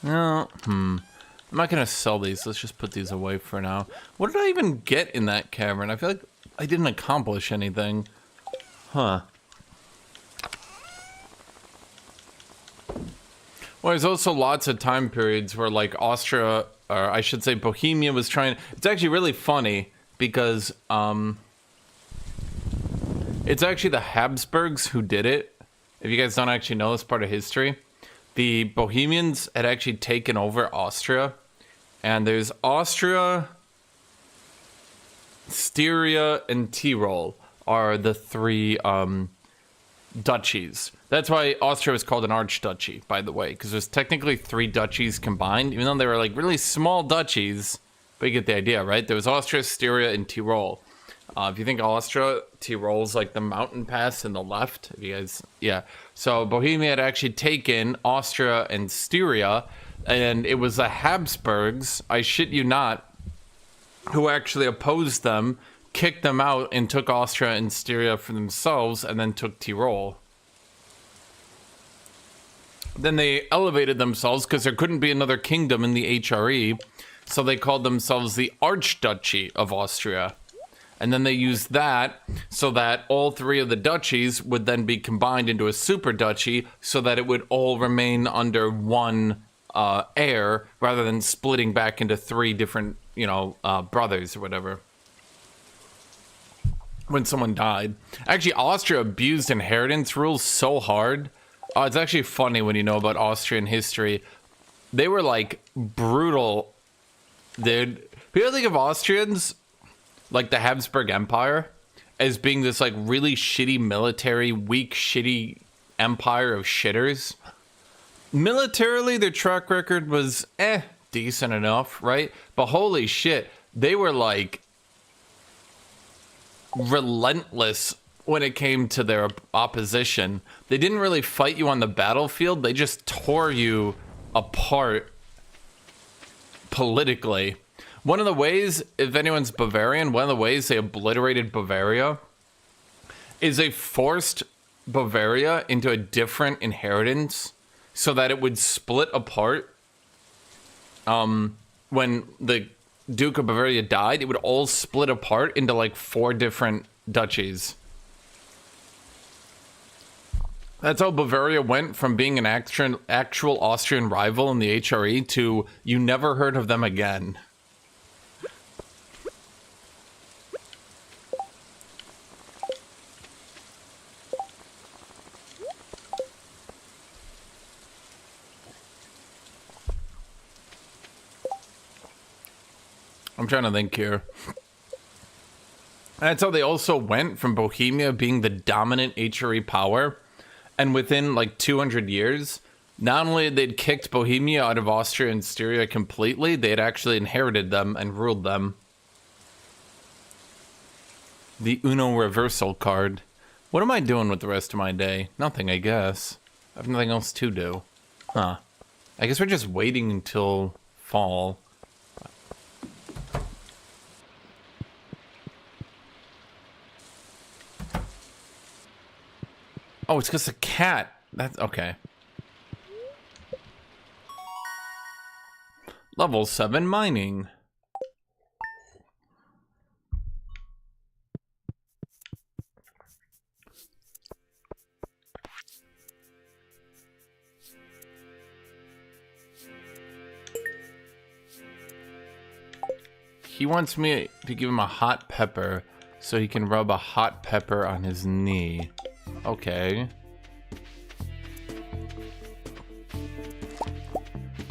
No, I'm not gonna sell these. Let's just put these away for now. What did I even get in that cavern? I feel like I didn't accomplish anything. Huh. Well, there's also lots of time periods where, like, Austria, or I should say Bohemia was trying... It's actually really funny because, it's actually the Habsburgs who did it. If you guys don't actually know this part of history. The Bohemians had actually taken over Austria. And there's Austria, Styria, and Tyrol are the three, duchies. That's why Austria was called an archduchy, by the way, because there's technically 3 duchies combined, even though they were like really small duchies. But you get the idea, right? There was Austria, Styria, and Tyrol. If you think Austria, Tyrol's like the mountain pass in the left. If you guys, yeah. So Bohemia had actually taken Austria and Styria, and it was the Habsburgs, I shit you not, who actually opposed them, kicked them out, and took Austria and Styria for themselves, and then took Tyrol. Then they elevated themselves because there couldn't be another kingdom in the HRE, so they called themselves the Archduchy of Austria. And then they used that so that all 3 of the duchies would then be combined into a super duchy so that it would all remain under one heir rather than splitting back into 3 different, you know, brothers or whatever. When someone died. Actually, Austria abused inheritance rules so hard. It's actually funny when you know about Austrian history. They were like brutal, dude. People think of Austrians, like the Habsburg Empire, as being this like really shitty military, weak, shitty empire of shitters. Militarily, their track record was decent enough, right? But holy shit, they were like relentless when it came to their opposition. They didn't really fight you on the battlefield, they just tore you apart politically. One of the ways, if anyone's Bavarian, one of the ways they obliterated Bavaria is they forced Bavaria into a different inheritance so that it would split apart. When the Duke of Bavaria died, it would all split apart into like 4 different duchies. That's how Bavaria went from being an actual Austrian rival in the HRE to you never heard of them again. I'm trying to think here. And that's how they also went from Bohemia being the dominant HRE power. And within like 200 years, not only had they kicked Bohemia out of Austria and Styria completely, they had actually inherited them and ruled them. The Uno reversal card. What am I doing with the rest of my day? Nothing, I guess. I have nothing else to do. Huh. I guess we're just waiting until fall. Oh, it's because the cat. That's okay. Level 7 mining. He wants me to give him a hot pepper so he can rub a hot pepper on his knee. Okay.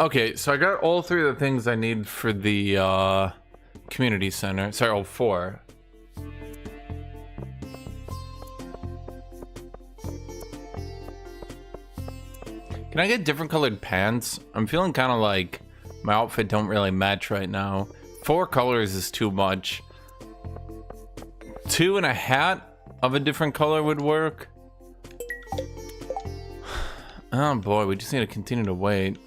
Okay, so I got all 3 of the things I need for the community center. Sorry, all 4. Can I get different colored pants? I'm feeling kind of like my outfit don't really match right now. 4 colors is too much. 2 and a hat of a different color would work. Oh boy, we just need to continue to wait.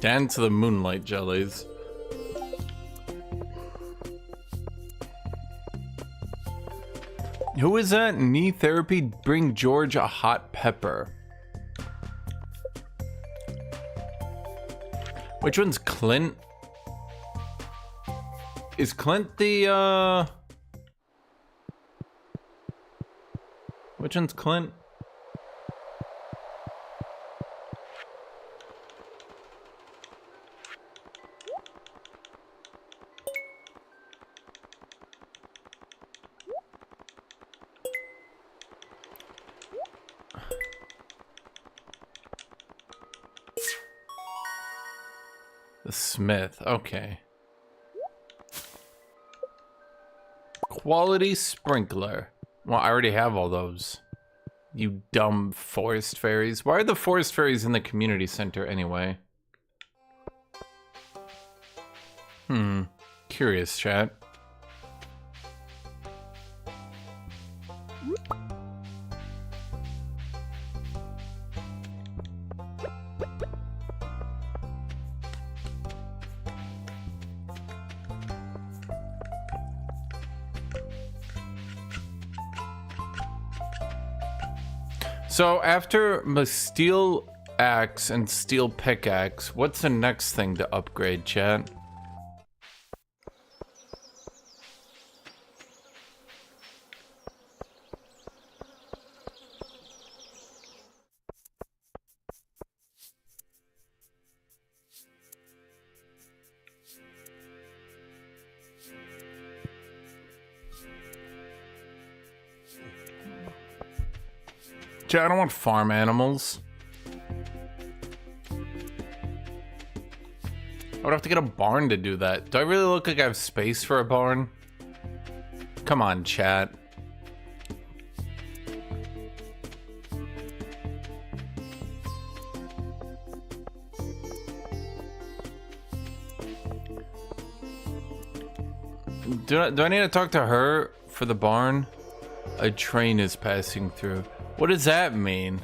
Dance to the moonlight jellies. Who is that? Knee therapy? Bring George a hot pepper. Which one's Clint? Is Clint the, Which one's Clint? The Smith, okay. Quality sprinkler. Well, I already have all those. You dumb forest fairies. Why are the forest fairies in the community center anyway? Curious, chat. So after my steel axe and steel pickaxe, what's the next thing to upgrade, chat? I don't want farm animals. I would have to get a barn to do that. Do I really look like I have space for a barn? Come on, chat. Do I need to talk to her for the barn? A train is passing through. What does that mean?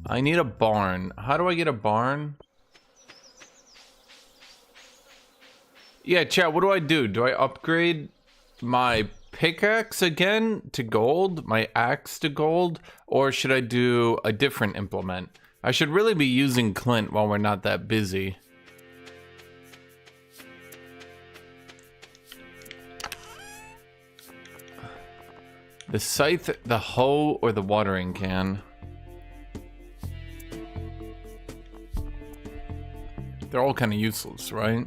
I need a barn. How do I get a barn? Yeah, chat, what do I do? Do I upgrade my pickaxe again to gold? My axe to gold? Or should I do a different implement? I should really be using Clint while we're not that busy. The scythe, the hoe, or the watering can? They're all kind of useless, right?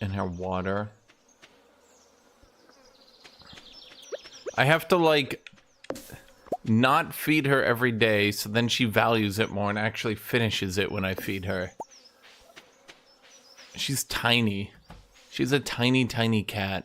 in her water. I have to, like, not feed her every day, so then she values it more and actually finishes it when I feed her. She's tiny. She's a tiny, tiny cat.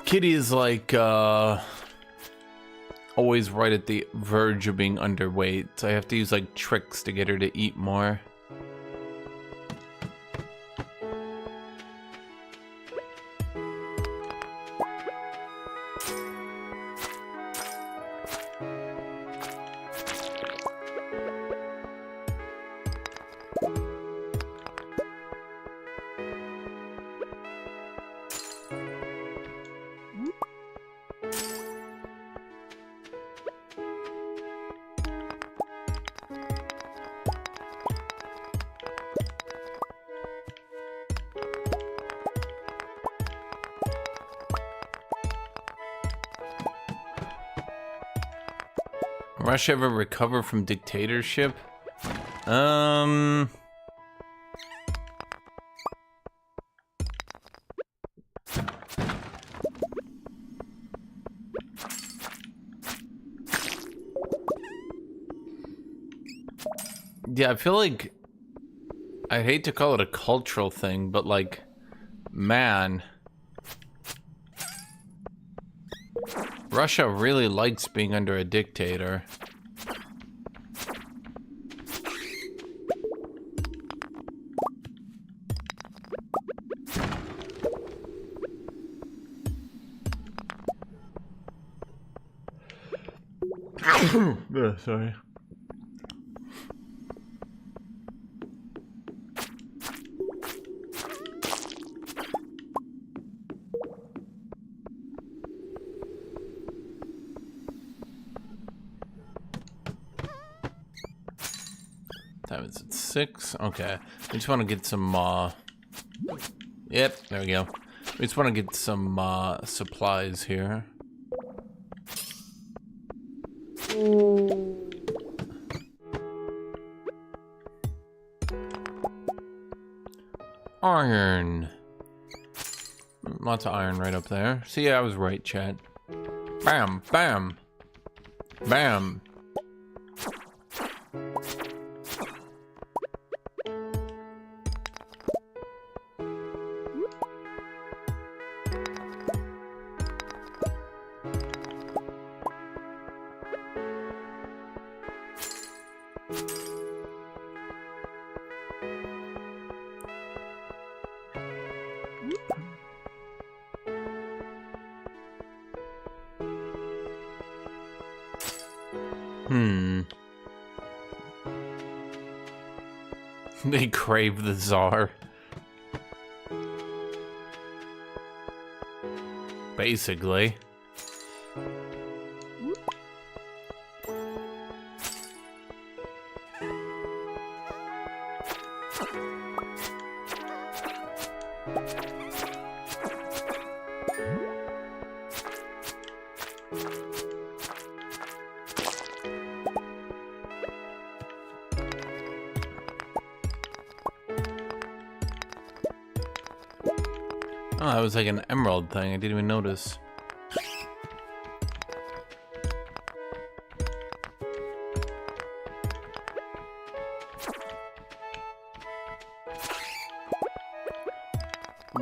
Kitty is like, always right at the verge of being underweight, so I have to use like tricks to get her to eat more. Russia ever recover from dictatorship? Yeah, I feel like I hate to call it a cultural thing, but like, man, Russia really likes being under a dictator. Sorry. Time is at 6. Okay. We just want to get some, Yep, there we go. We just want to get some, supplies here. Iron. Lots of iron right up there. See, yeah, I was right, chat. Bam, bam, bam. They crave the Tsar. Basically. Oh, that was like an emerald thing. I didn't even notice.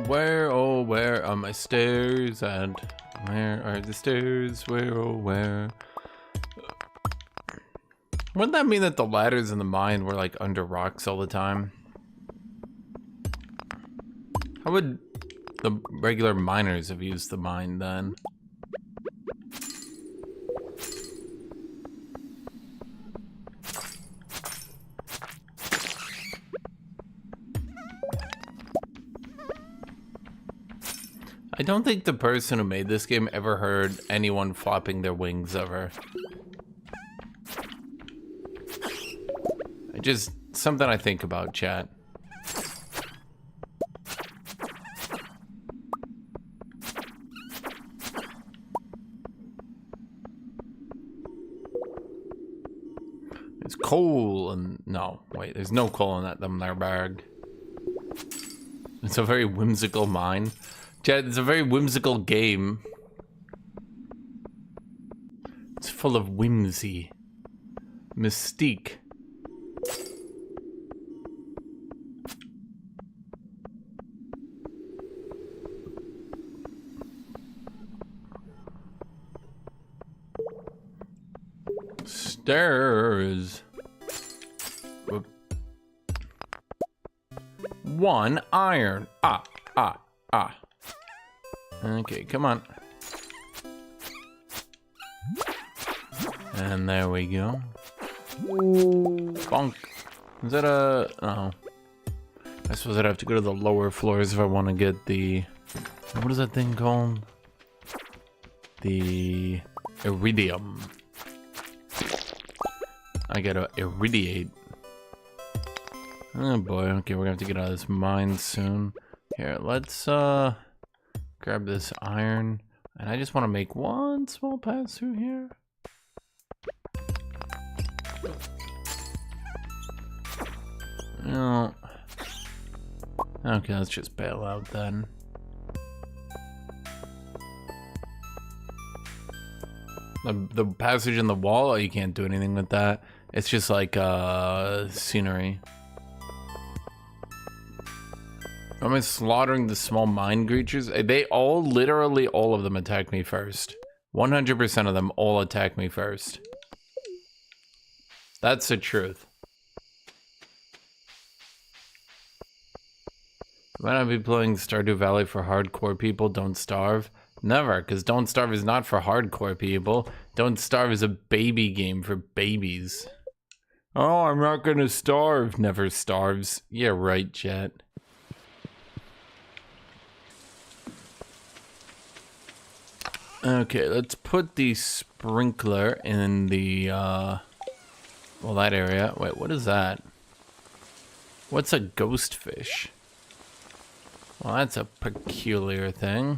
Where, oh, where are my stairs? And where are the stairs? Where, oh, where? Wouldn't that mean that the ladders in the mine were like under rocks all the time? How would the regular miners have used the mine then? I don't think the person who made this game ever heard anyone flopping their wings ever. Just something I think about, chat. There's coal and no, wait, there's no coal in that them there bag. It's a very whimsical mine. Chat, it's a very whimsical game. It's full of whimsy. Mystique. Stairs. Whoop. 1 iron. Ah. Okay, come on. And there we go. Bonk. Is that a... oh. I suppose I'd have to go to the lower floors if I want to get the... what is that thing called? The... iridium. I gotta irradiate. Oh boy, okay, we're gonna have to get out of this mine soon. Here, let's grab this iron. And I just want to make one small pass through here. No. Okay, let's just bail out then. The passage in the wall, oh, you can't do anything with that. It's just like scenery. Am I slaughtering the small mine creatures? They all, literally all of them attack me first. 100% of them all attack me first. That's the truth. Might I be playing Stardew Valley for hardcore people? Don't Starve? Never, because Don't Starve is not for hardcore people. Don't Starve is a baby game for babies. Oh, I'm not gonna starve. Never starves. Yeah, right, chat. Okay, let's put the sprinkler in the, well, that area. Wait, what is that? What's a ghost fish? Well, that's a peculiar thing.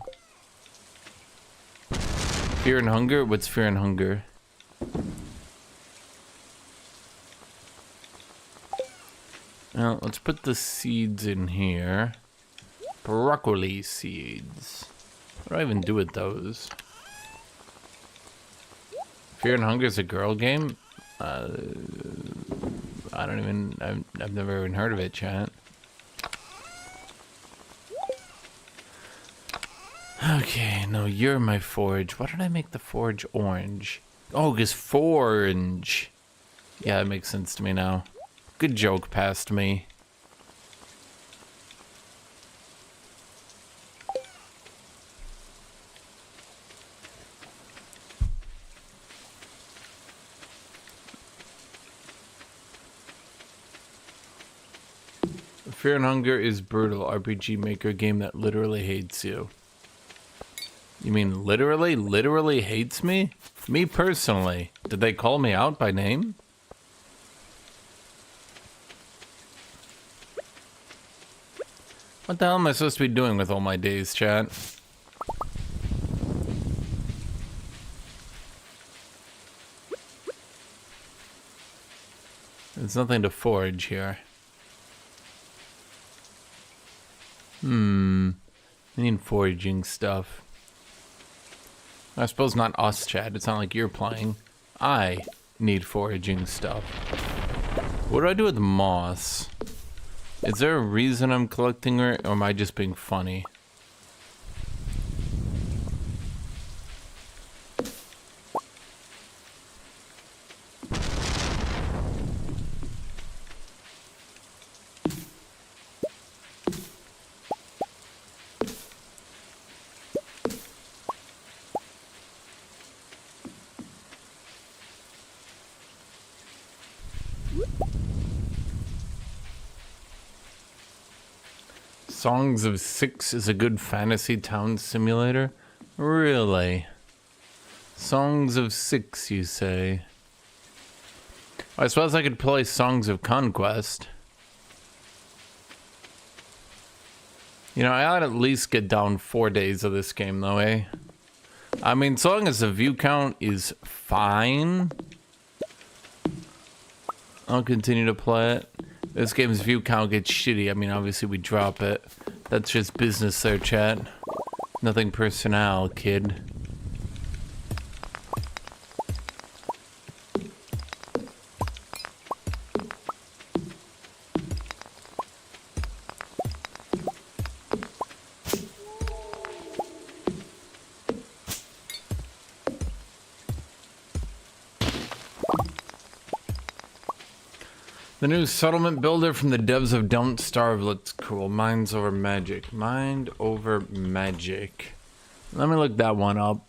Fear and hunger? What's fear and hunger? Now, let's put the seeds in here. Broccoli seeds. What do I even do with those? Fear and Hunger is a girl game? I don't even... I've never even heard of it, chat. Okay, no, you're my forge. Why did I make the forge orange? Oh, because forge. Yeah, that makes sense to me now. Good joke past me. Fear and Hunger is brutal RPG maker game that literally hates you. You mean literally? Literally hates me? Me personally. Did they call me out by name? What the hell am I supposed to be doing with all my days, chat? There's nothing to forage here. I need foraging stuff. I suppose not us, chat. It's not like you're playing. I need foraging stuff. What do I do with moss? Is there a reason I'm collecting it, or am I just being funny? Songs of Six is a good fantasy town simulator? Really? Songs of Six, you say? I suppose I could play Songs of Conquest. You know, I'd at least get down 4 days of this game, though, eh? I mean, so long as the view count is fine, I'll continue to play it. This game's view count gets shitty. I mean, obviously we drop it. That's just business there, chat. Nothing personal, kid. The new settlement builder from the devs of Don't Starve looks cool. Minds over magic. Mind over magic. Let me look that one up.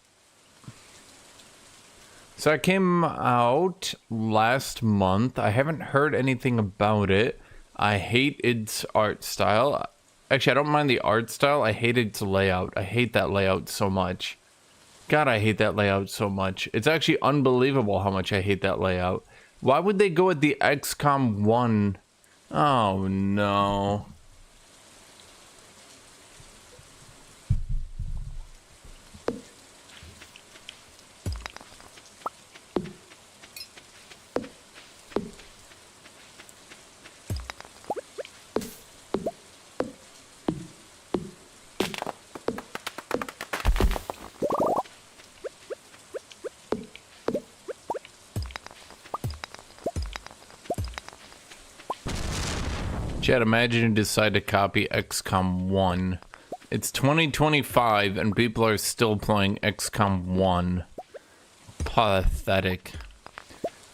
So it came out last month. I haven't heard anything about it. I hate its art style. Actually, I don't mind the art style. I hate its layout. I hate that layout so much. God, I hate that layout so much. It's actually unbelievable how much I hate that layout. Why would they go with the XCOM 1? Oh no. Chad, imagine you decide to copy XCOM 1. It's 2025 and people are still playing XCOM 1. Pathetic.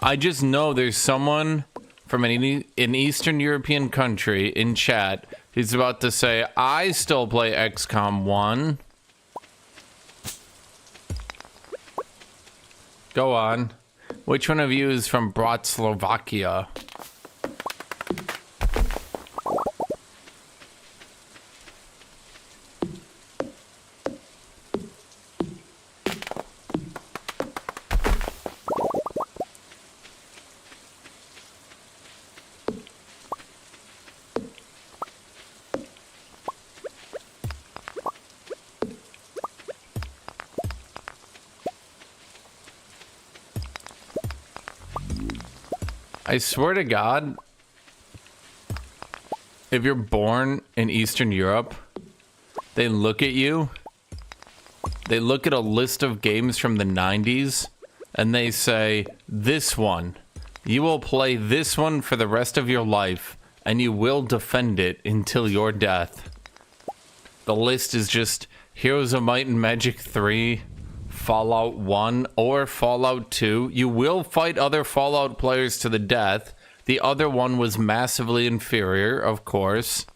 I just know there's someone from an Eastern European country in chat who's about to say, I still play XCOM 1. Go on. Which one of you is from Slovakia? I swear to God, if you're born in Eastern Europe, they look at you, they look at a list of games from the 90s, and they say, this one, you will play this one for the rest of your life, and you will defend it until your death. The list is just Heroes of Might and Magic 3, Fallout 1 or Fallout 2. You will fight other Fallout players to the death. The other one was massively inferior, of course.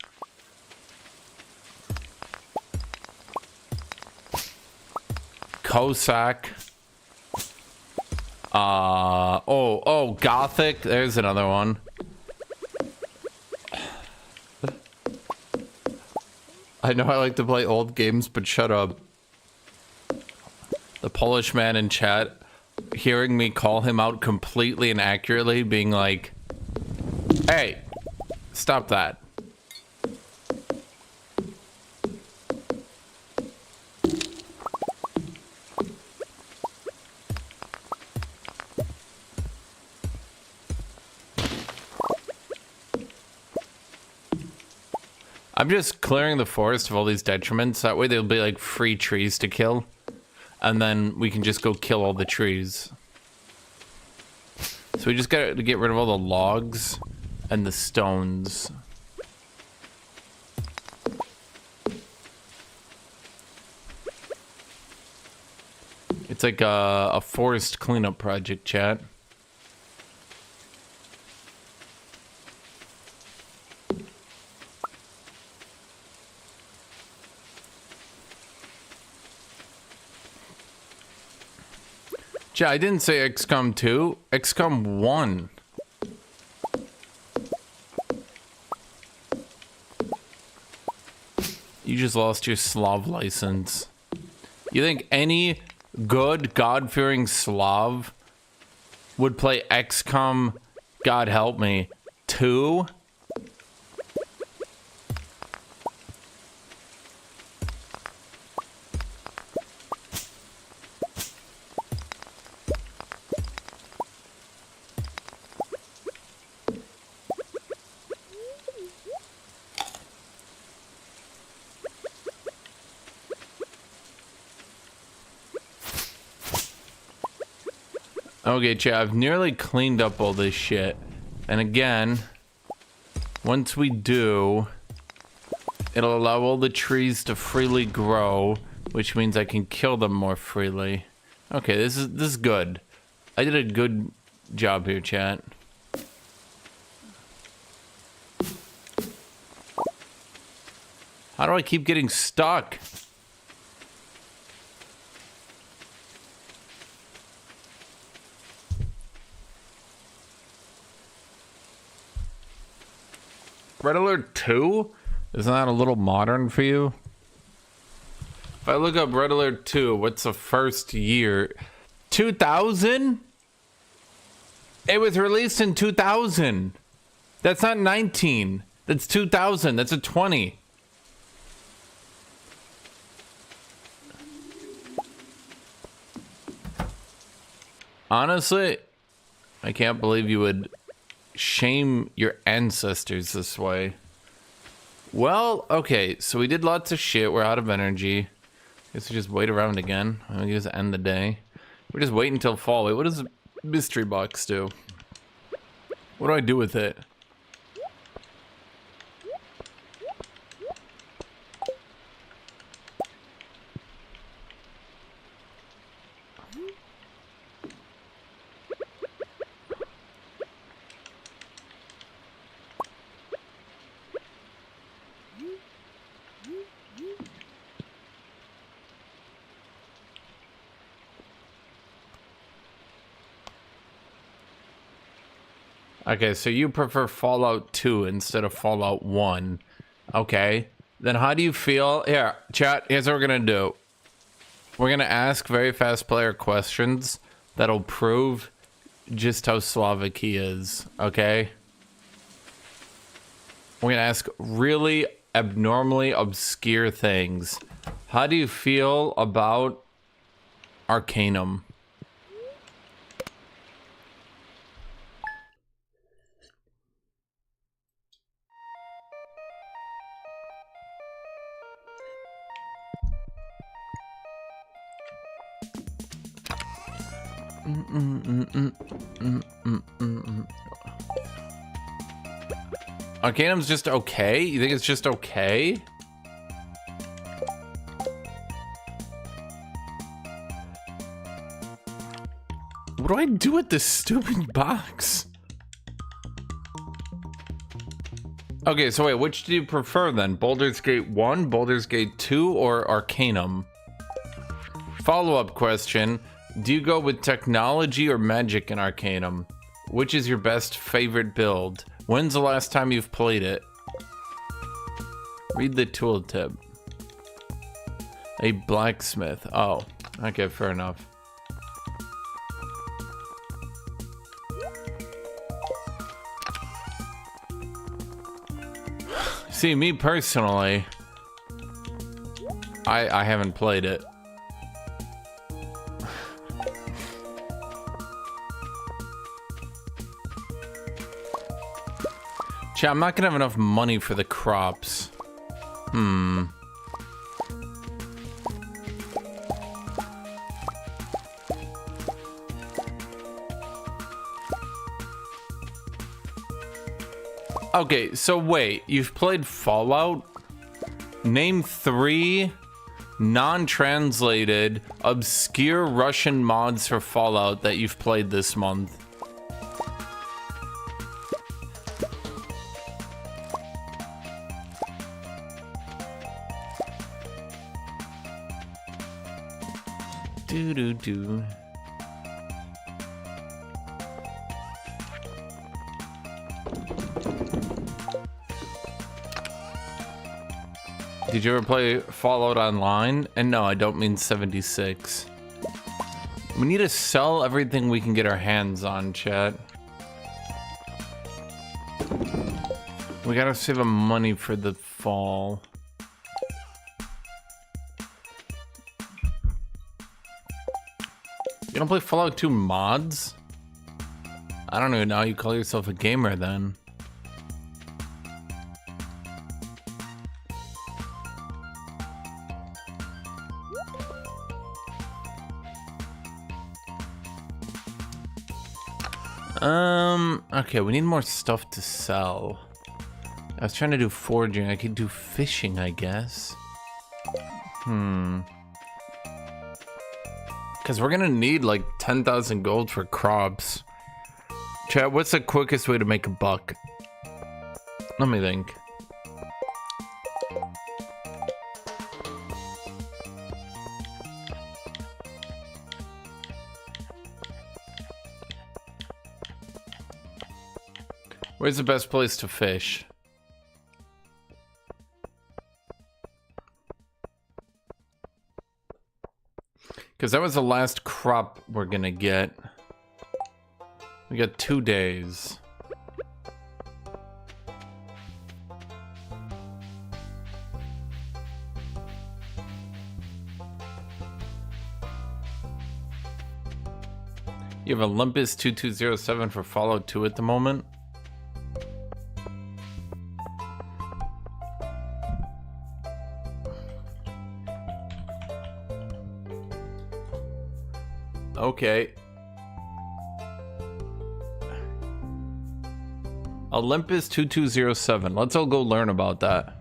Cossack. Oh, Guthuk. There's another one. I know I like to play old games, but shut up. The Polish man in chat, hearing me call him out completely and accurately, being like, hey, stop that. I'm just clearing the forest of all these detriments. That way there'll be like free trees to kill. And then we can just go kill all the trees. So we just got to get rid of all the logs and the stones. It's like a forest cleanup project, chat. I didn't say XCOM 2, XCOM 1. just lost your Slav license. You think any good, God-fearing Slav would play XCOM, God help me, 2? Okay, chat, I've nearly cleaned up all this shit. And again, once we do, it'll allow all the trees to freely grow, which means I can kill them more freely. Okay, this is good. I did a good job here, chat. How do I keep getting stuck? Red Alert 2? Isn't that a little modern for you? If I look up Red Alert 2, what's the first year? 2000? It was released in 2000. That's not 19. That's 2000. That's a 20. Honestly, I can't believe you would shame your ancestors this way. Well, okay, so we did lots of shit. We're out of energy. Guess we just wait around again. We just end the day. We just wait until fall. Wait, what does the mystery box do? What do I do with it? Okay, so you prefer Fallout 2 instead of Fallout 1. Okay. Then how do you feel? Here, chat, here's what we're gonna do. We're gonna ask very fast player questions that'll prove just how Slavic he is, okay? We're gonna ask really abnormally obscure things. How do you feel about Arcanum? Arcanum's just okay? You think it's just okay? What do I do with this stupid box? Okay, so wait, which do you prefer then? Baldur's Gate 1, Baldur's Gate 2, or Arcanum? Follow-up question. Do you go with technology or magic in Arcanum? Which is your best favorite build? When's the last time you've played it? Read the tooltip. A blacksmith. Oh, okay, fair enough. See, me personally, I haven't played it. Chat, I'm not gonna have enough money for the crops. Okay, so wait, you've played Fallout? Name 3 non-translated, obscure Russian mods for Fallout that you've played this month. Do. Did you ever play Fallout Online? And no, I don't mean 76. We need to sell everything we can get our hands on, chat. We gotta save up money for the fall. You don't play Fallout 2 mods? I don't even know how you call yourself a gamer then. Okay, we need more stuff to sell. I was trying to do foraging. I could do fishing, I guess. Because we're gonna need like 10,000 gold for crops. Chat, what's the quickest way to make a buck? Let me think. Where's the best place to fish? Because that was the last crop we're gonna get. We got 2 days. You have Olympus 2207 for Fallout 2 at the moment? Okay. Olympus 2207. Let's all go learn about that.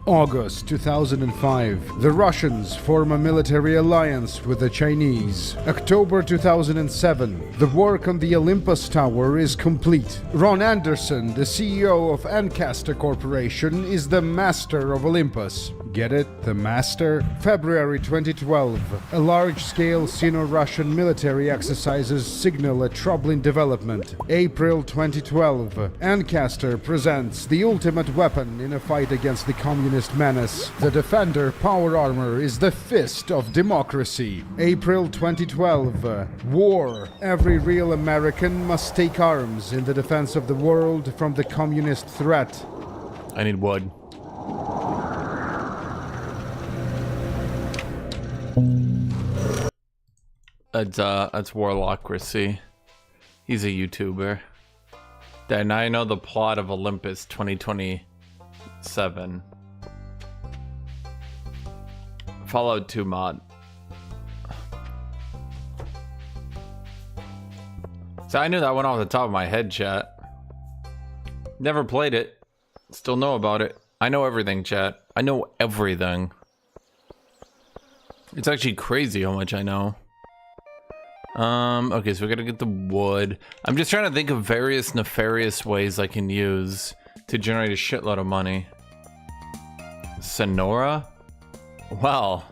August 2005. The Russians form a military alliance with the Chinese. October 2007. The work on the Olympus Tower is complete. Ron Anderson, the CEO of Ancaster Corporation, is the master of Olympus. Get it? The master? February 2012. A large-scale Sino-Russian military exercises signal a troubling development. April 2012. Ancaster presents the ultimate weapon in a fight against the communist menace. The Defender power armor is the fist of democracy. April 2012. War. Every real American must take arms in the defense of the world from the communist threat. I need wood. That's Warlocracy. He's a YouTuber. There, now I know the plot of Olympus 2027. Fallout 2 mod. So I knew that one off the top of my head, chat. Never played it. Still know about it. I know everything, chat. I know everything. It's actually crazy how much I know. Okay, so we gotta get the wood. I'm just trying to think of various nefarious ways I can use to generate a shitload of money. Sonora? Well.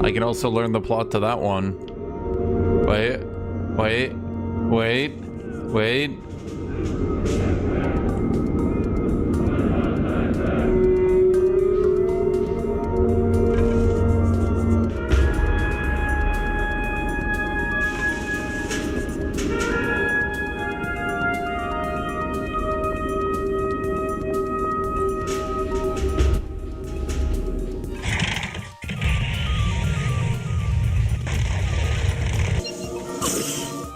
I can also learn the plot to that one. Wait.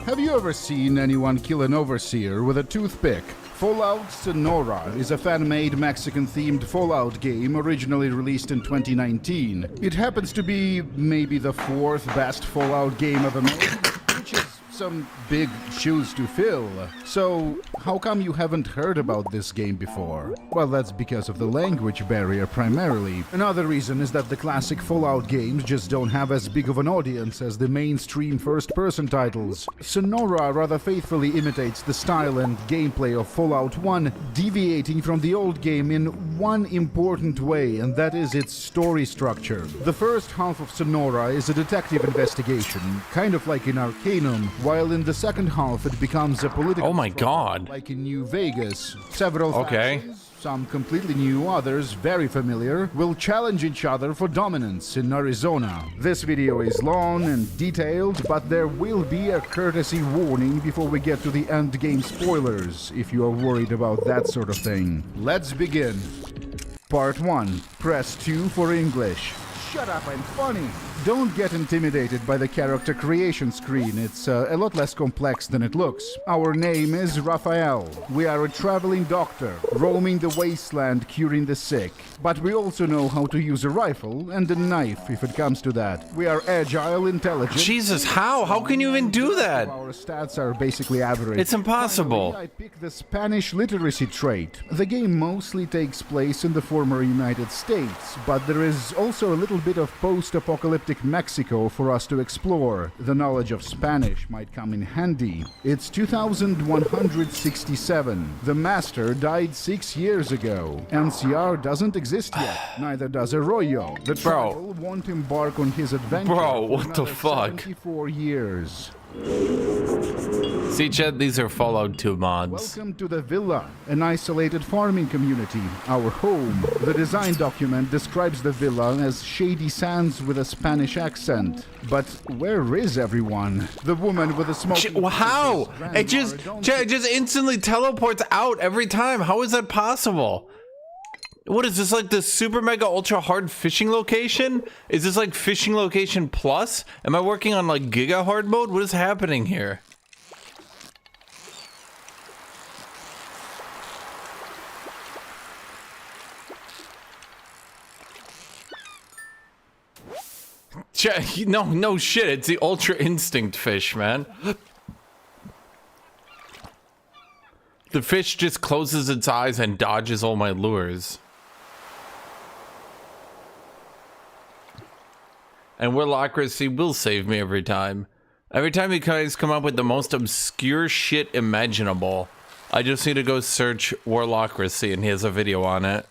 Have you ever seen anyone kill an overseer with a toothpick? Fallout Sonora is a fan-made Mexican-themed Fallout game originally released in 2019. It happens to be maybe the 4th best Fallout game ever made, which is some big shoes to fill. So, how come you haven't heard about this game before? Well, that's because of the language barrier primarily. Another reason is that the classic Fallout games just don't have as big of an audience as the mainstream first-person titles. Sonora rather faithfully imitates the style and gameplay of Fallout 1, deviating from the old game in one important way, and that is its story structure. The first half of Sonora is a detective investigation, kind of like in Arcanum, while in the second half it becomes a political Oh my god. like in New Vegas. Several Okay. factions, some completely new, others very familiar, will challenge each other for dominance in Arizona. This video is long and detailed, but there will be a courtesy warning before we get to the endgame spoilers, if you are worried about that sort of thing. Let's begin. Part 1. Press 2 for English. Shut up, I'm funny! Don't get intimidated by the character creation screen, it's a lot less complex than it looks. Our name is Raphael. We are a traveling doctor, roaming the wasteland curing the sick. But we also know how to use a rifle and a knife if it comes to that. We are agile, intelligent... Jesus, how? How can you even do that? Our stats are basically average. It's impossible. Finally, I picked the Spanish literacy trait. The game mostly takes place in the former United States, but there is also a little bit of post-apocalyptic Mexico for us to explore. The knowledge of Spanish might come in handy. It's 2167. The Master died 6 years ago. NCR doesn't exist yet. Neither does Arroyo. The tribal won't embark on his adventure. Bro, for what the another fuck? 74 years. See, Chad, these are Fallout 2 mods. Welcome to the Villa, an isolated farming community, our home. The design document describes the villa as shady sands with a Spanish accent. But where is everyone? The woman with the smoking... How? It just instantly teleports out every time. How is that possible? What is this, like the super mega ultra hard fishing location? Is this like fishing location plus? Am I working on like giga hard mode? What is happening here? No shit, it's the ultra instinct fish, man. The fish just closes its eyes and dodges all my lures. And Warlocracy will save me every time. Every time you guys come up with the most obscure shit imaginable, I just need to go search Warlocracy and he has a video on it.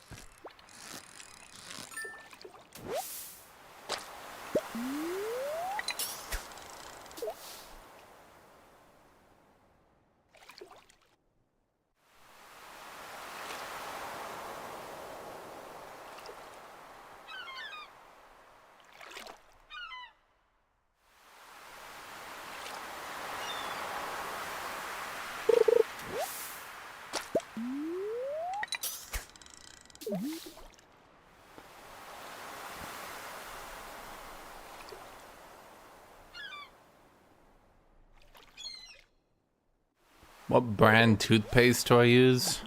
What brand toothpaste do I use?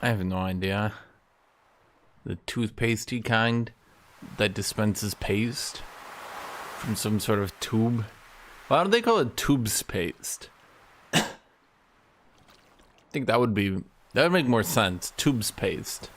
I have no idea. The toothpastey kind that dispenses paste from some sort of tube. Why don't they call it tubes paste? I think that would make more sense. Tubes paste.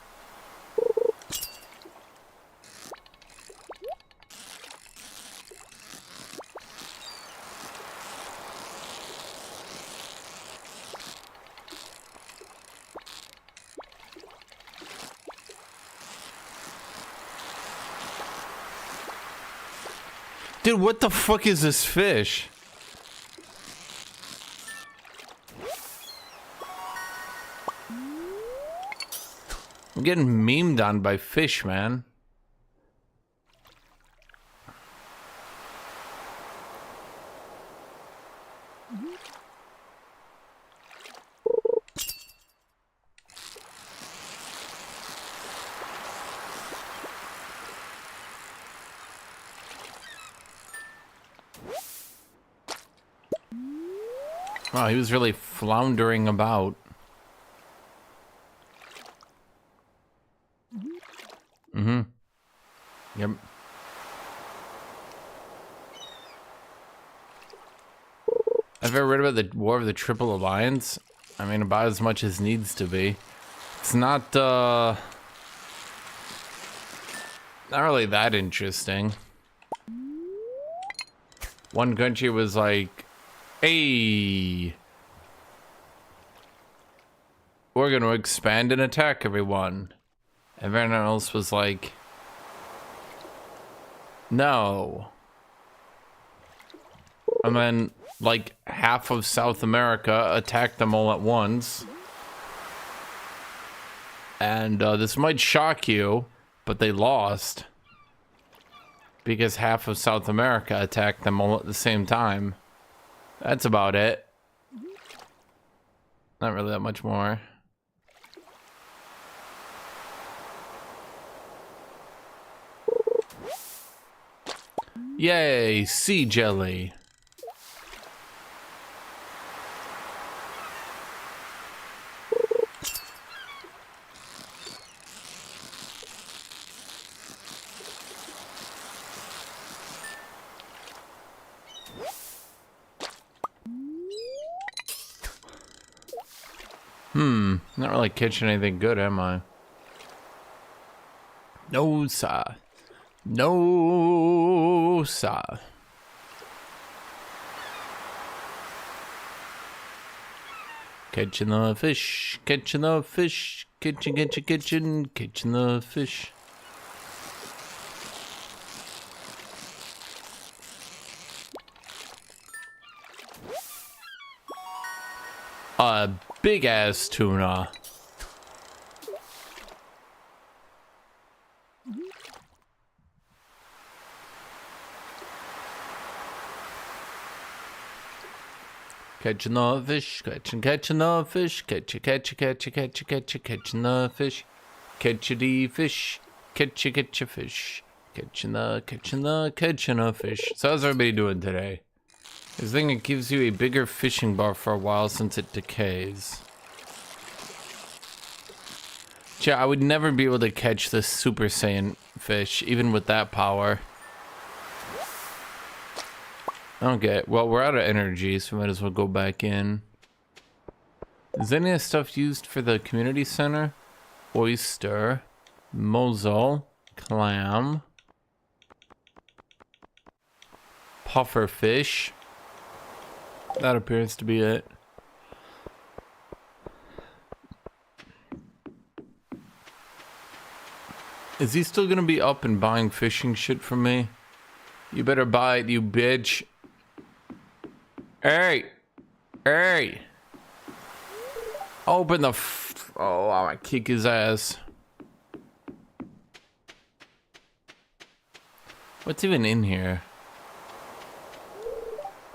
Dude, what the fuck is this fish? I'm getting memed on by fish, man. Oh, he was really floundering about. Mm-hmm. Yep. Have you ever read about the War of the Triple Alliance? I mean, about as much as needs to be. It's not really that interesting. One country was like, hey, we're gonna expand and attack everyone. Everyone else was like, no. And then, like, half of South America attacked them all at once. And this might shock you, but they lost. Because half of South America attacked them all at the same time. That's about it. Not really that much more. Yay, sea jelly. Not really catching anything good, am I? No, sir. No, sir. Catching the fish, catching the fish, catching the fish. A big ass tuna. Catching the fish, catching the fish, catching the fish, catch the fish, catch a fish, catching a fish. So how's everybody doing today? This thing, it gives you a bigger fishing bar for a while since it decays. Yeah, I would never be able to catch this Super Saiyan fish, even with that power. Okay, well, we're out of energy, so we might as well go back in. Is any of this stuff used for the community center? Oyster, mosel, clam, puffer fish. That appears to be it. Is he still gonna be up and buying fishing shit from me? You better buy it, you bitch. Hey! Hey! Open the oh, I'm gonna kick his ass. What's even in here?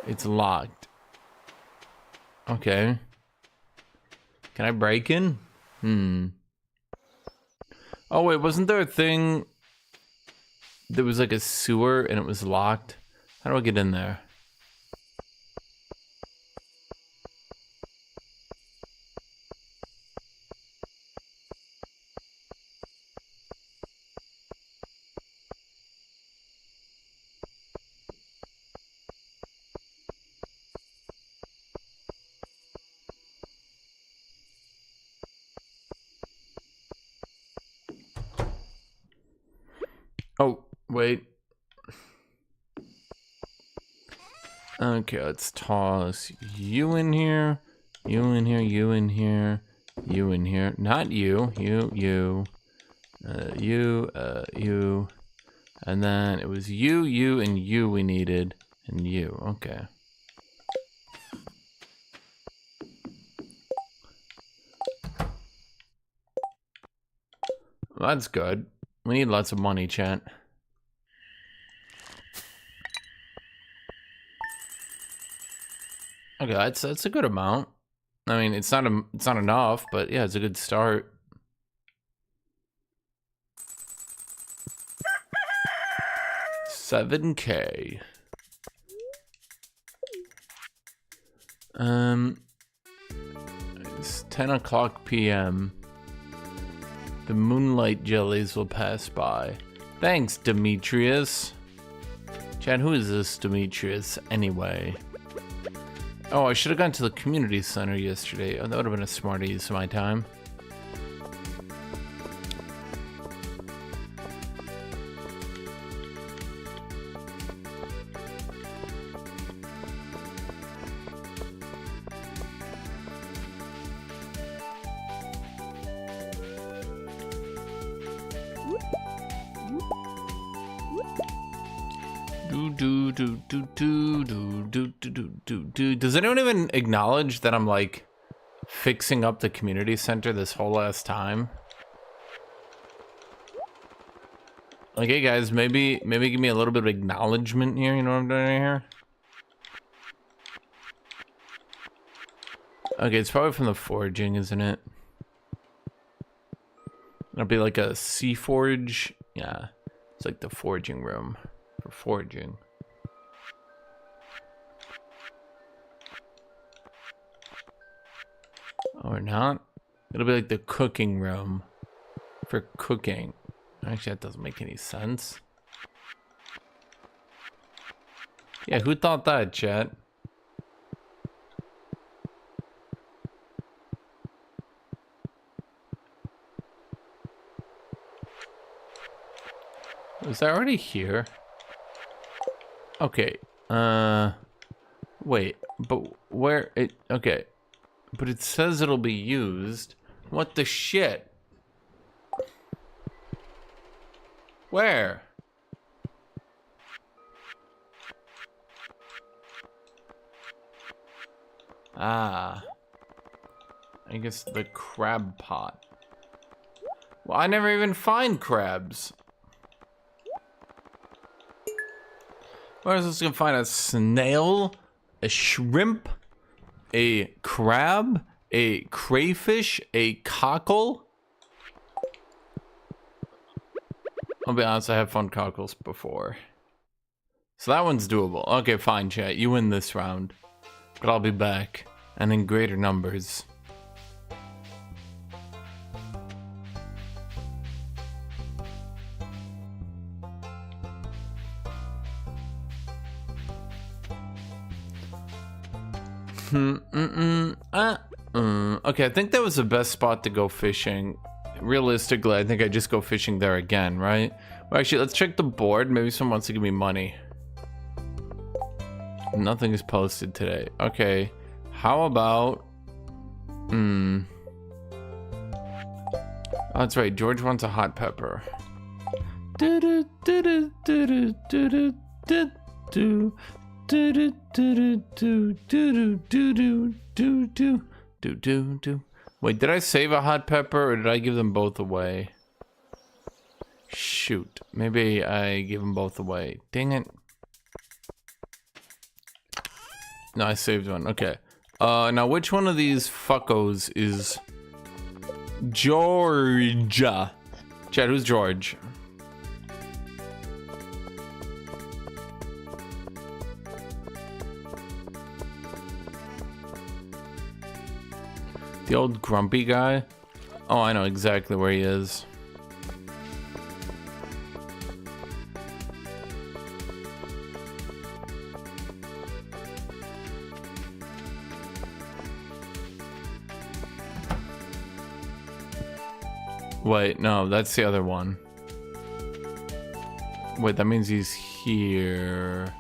It's locked. Okay. Can I break in? Oh wait, wasn't there a thing? There was like a sewer and it was locked. How do I get in there? Oh, wait. Okay, let's toss you in here, you in here, you in here, you in here. Not you, you. And then it was you, and you we needed, and you. Okay. Well, that's good. We need lots of money, chat. Okay, that's a good amount. I mean, it's not enough, but yeah, it's a good start. $7K. It's 10 o'clock p.m. The moonlight jellies will pass by. Thanks, Demetrius. Chad, who is this Demetrius anyway? Oh, I should have gone to the community center yesterday. Oh, that would have been a smart use of my time. Does anyone even acknowledge that I'm like fixing up the community center this whole last time? Like, hey guys, maybe give me a little bit of acknowledgement here. You know what I'm doing here? Okay, it's probably from the foraging, isn't it? It'll be like a sea forge. Yeah, it's like the foraging room for foraging. Or not. It'll be like the cooking room for cooking. Actually, that doesn't make any sense. Yeah, who thought that, chat? Was that already here? Okay. Wait, but where it... Okay. But it says it'll be used. What the shit? Where? Ah. I guess the crab pot. Well, I never even find crabs. Where is this gonna find a snail? A shrimp? A crab, a crayfish, a cockle. I'll be honest, I have found cockles before. So that one's doable. Okay, fine, chat. You win this round. But I'll be back. And in greater numbers. Okay, I think that was the best spot to go fishing. Realistically, I think I just go fishing there again, right? Well, actually, let's check the board. Maybe someone wants to give me money. Nothing is posted today. Okay, how about... Oh, that's right. George wants a hot pepper. Wait, did I save a hot pepper or did I give them both away? Shoot, maybe I gave them both away. Dang it. No, I saved one. Okay. Now which one of these fuckos is Georgia? Chad, who's George? The old grumpy guy? Oh, I know exactly where he is. Wait, no, that's the other one. Wait, that means he's here.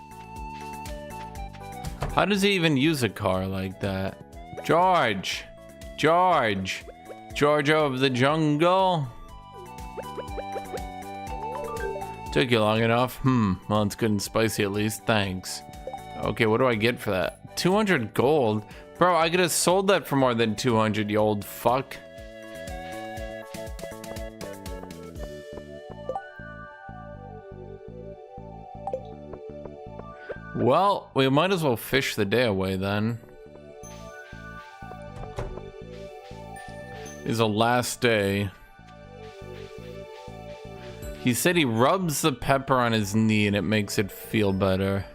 How does he even use a car like that? George! George! George of the jungle? Took you long enough? Well, it's good and spicy at least, thanks. Okay, what do I get for that? 200 gold? Bro, I could have sold that for more than 200, you old fuck. Well, we might as well fish the day away then. It's the last day. He said he rubs the pepper on his knee and it makes it feel better.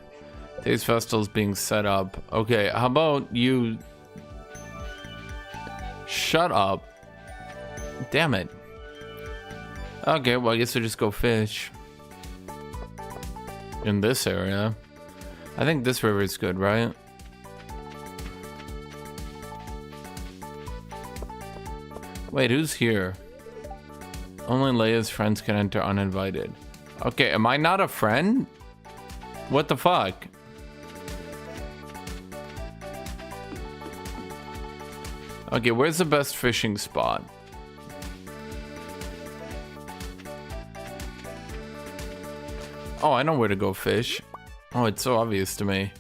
Today's festival is being set up. Okay, how about you... Shut up. Damn it. Okay, well, I guess we'll just go fish. In this area. I think this river is good, right? Wait, who's here? Only Leia's friends can enter uninvited. Okay, am I not a friend? What the fuck? Okay, where's the best fishing spot? Oh, I know where to go fish. Oh, it's so obvious to me.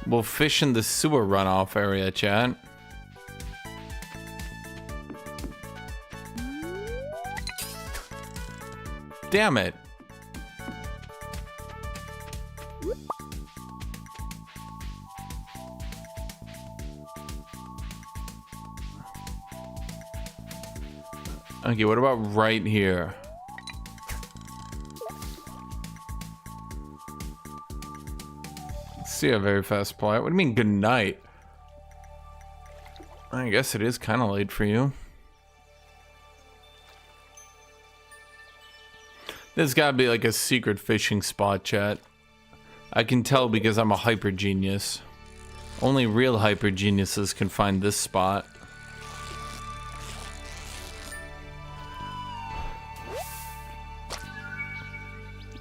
We'll fish in the sewer runoff area, chat. Damn it. Okay, what about right here? See a very fast play. What do you mean good night? I guess it is kind of late for you. There's gotta be like a secret fishing spot, chat. I can tell because I'm a hyper genius. Only real hyper geniuses can find this spot.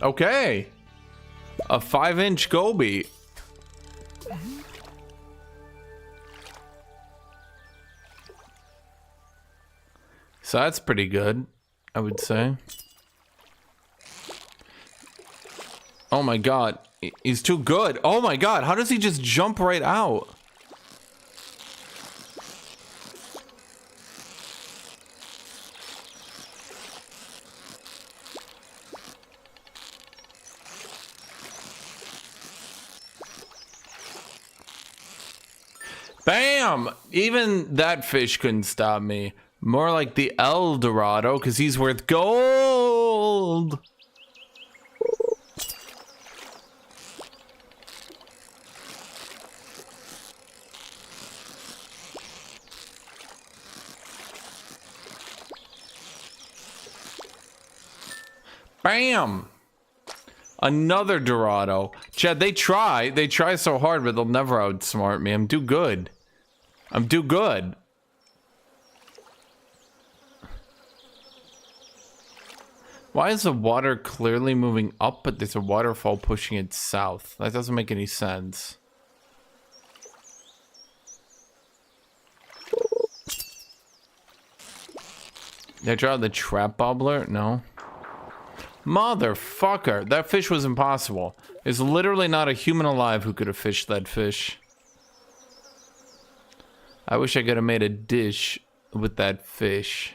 Okay. A 5-inch goby. So that's pretty good, I would say. Oh my god, he's too good. Oh my god, how does he just jump right out? Bam! Even that fish couldn't stop me. More like the El Dorado, because he's worth gold! Bam! Another Dorado. Chad, they try so hard, but they'll never outsmart me. I'm too good. I'm too good. Why is the water clearly moving up, but there's a waterfall pushing it south? That doesn't make any sense. Did I draw the trap bobbler? No. Motherfucker, that fish was impossible. There's literally not a human alive who could have fished that fish. I wish I could have made a dish with that fish.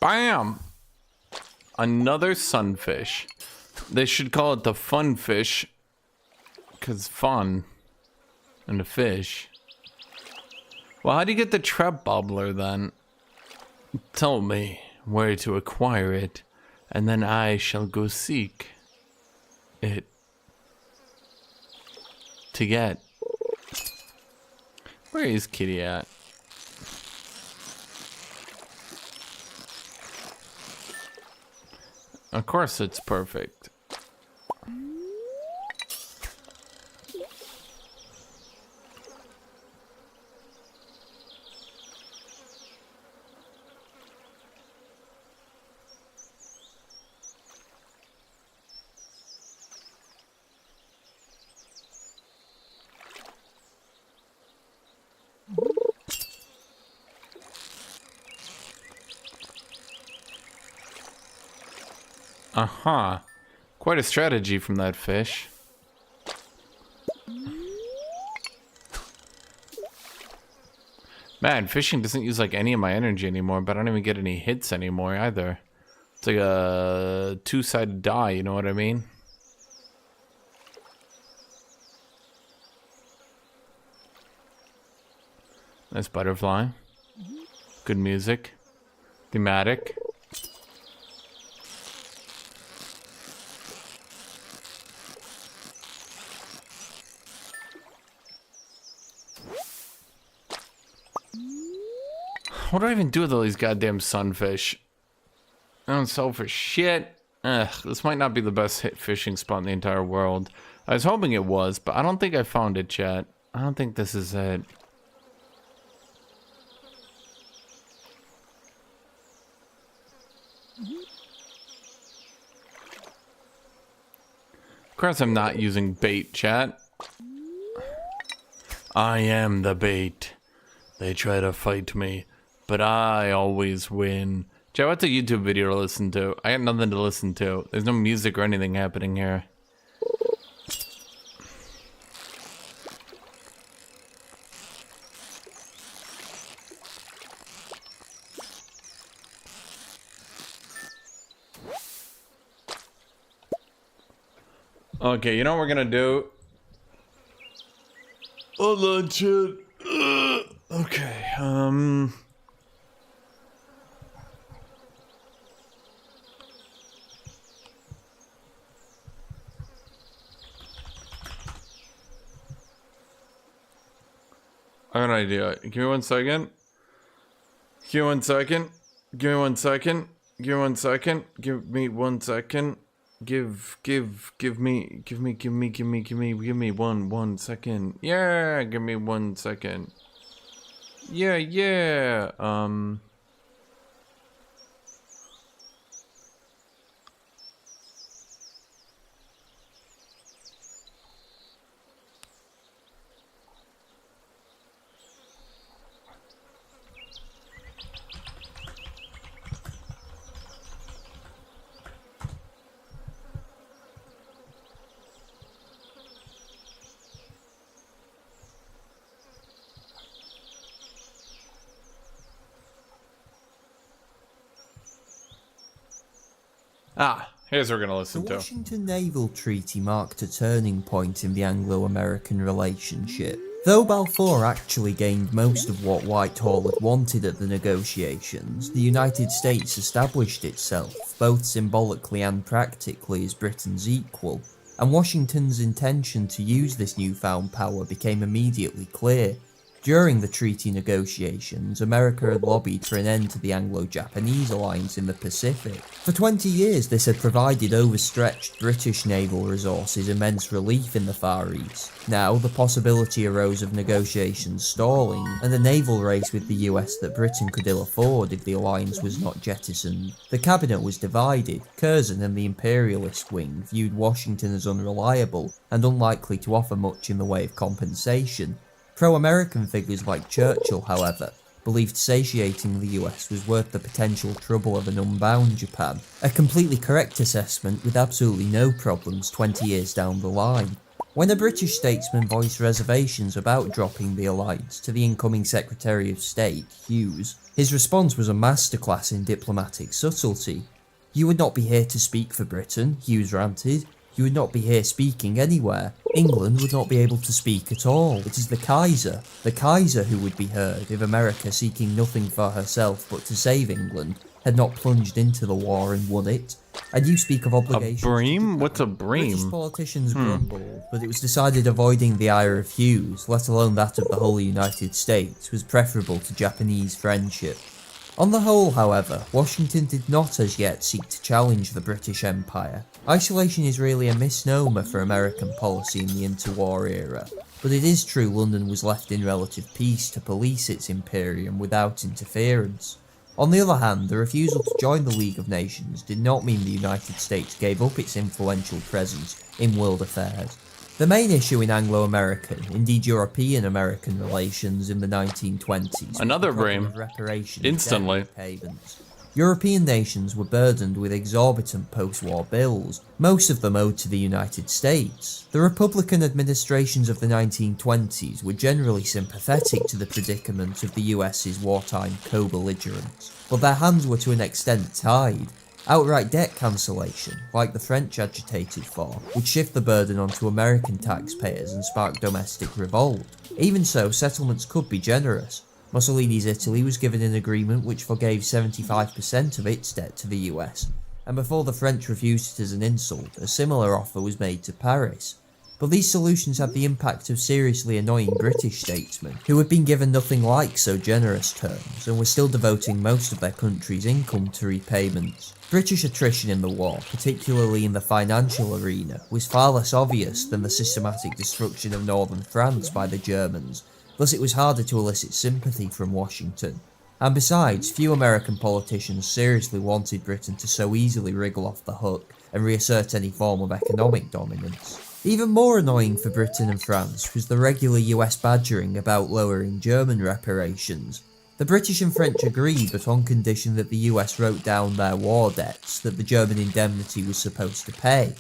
Bam! Another sunfish. They should call it the fun fish. Because fun. And a fish. Well, how do you get the trap bobbler then? Tell me where to acquire it, and then I shall go seek it. To get. Where is Kitty at? Of course it's perfect. Uh-huh. Quite a strategy from that fish. Man, fishing doesn't use like any of my energy anymore, but I don't even get any hits anymore either. It's like a two-sided die, you know what I mean? Nice butterfly. Good music. Thematic. What do I even do with all these goddamn sunfish? I don't sell for shit. Ugh, this might not be the best hit fishing spot in the entire world. I was hoping it was, but I don't think I found it, chat. I don't think this is it. Of course I'm not using bait, chat. I am the bait. They try to fight me, but I always win. Chat, what's a YouTube video to listen to? I got nothing to listen to. There's no music or anything happening here. Okay, you know what we're gonna do? Hold on, chat. Okay, I have an idea. Give me 1 second. Give me 1 second. Give me 1 second. Give me 1 second. Give me 1 second. Give me one second. Yeah, give me 1 second. Yeah. Here's what we're gonna listen The to. Washington Naval Treaty marked a turning point in the Anglo-American relationship. Though Balfour actually gained most of what Whitehall had wanted at the negotiations, the United States established itself, both symbolically and practically, as Britain's equal, and Washington's intention to use this newfound power became immediately clear. During the treaty negotiations, America had lobbied for an end to the Anglo-Japanese alliance in the Pacific. For 20 years, this had provided overstretched British naval resources immense relief in the Far East. Now, the possibility arose of negotiations stalling, and a naval race with the US that Britain could ill afford if the alliance was not jettisoned. The cabinet was divided. Curzon and the imperialist wing viewed Washington as unreliable and unlikely to offer much in the way of compensation. Pro-American figures like Churchill, however, believed satiating the US was worth the potential trouble of an unbound Japan, a completely correct assessment with absolutely no problems 20 years down the line. When a British statesman voiced reservations about dropping the alliance to the incoming Secretary of State, Hughes, his response was a masterclass in diplomatic subtlety. "You would not be here to speak for Britain," Hughes ranted. "You would not be here speaking anywhere. England would not be able to speak at all. It is the Kaiser who would be heard if America, seeking nothing for herself but to save England, had not plunged into the war and won it. And you speak of obligations." A bream? What's a bream? British politicians grumbled, but it was decided avoiding the ire of Hughes, let alone that of the whole United States, was preferable to Japanese friendship. On the whole, however, Washington did not as yet seek to challenge the British Empire. Isolation is really a misnomer for American policy in the interwar era, but it is true London was left in relative peace to police its imperium without interference. On the other hand, the refusal to join the League of Nations did not mean the United States gave up its influential presence in world affairs. The main issue in Anglo-American, indeed European-American relations in the 1920s, Another was the problem brain. of reparations, Instantly. debt repayments. European nations were burdened with exorbitant post-war bills, most of them owed to the United States. The Republican administrations of the 1920s were generally sympathetic to the predicament of the US's wartime co-belligerents, but their hands were to an extent tied. Outright debt cancellation, like the French agitated for, would shift the burden onto American taxpayers and spark domestic revolt. Even so, settlements could be generous. Mussolini's Italy was given an agreement which forgave 75% of its debt to the US, and before the French refused it as an insult, a similar offer was made to Paris. But these solutions had the impact of seriously annoying British statesmen, who had been given nothing like so generous terms, and were still devoting most of their country's income to repayments. British attrition in the war, particularly in the financial arena, was far less obvious than the systematic destruction of northern France by the Germans, thus it was harder to elicit sympathy from Washington. And besides, few American politicians seriously wanted Britain to so easily wriggle off the hook and reassert any form of economic dominance. Even more annoying for Britain and France was the regular US badgering about lowering German reparations. The British and French agreed, but on condition that the US wrote down their war debts that the German indemnity was supposed to pay.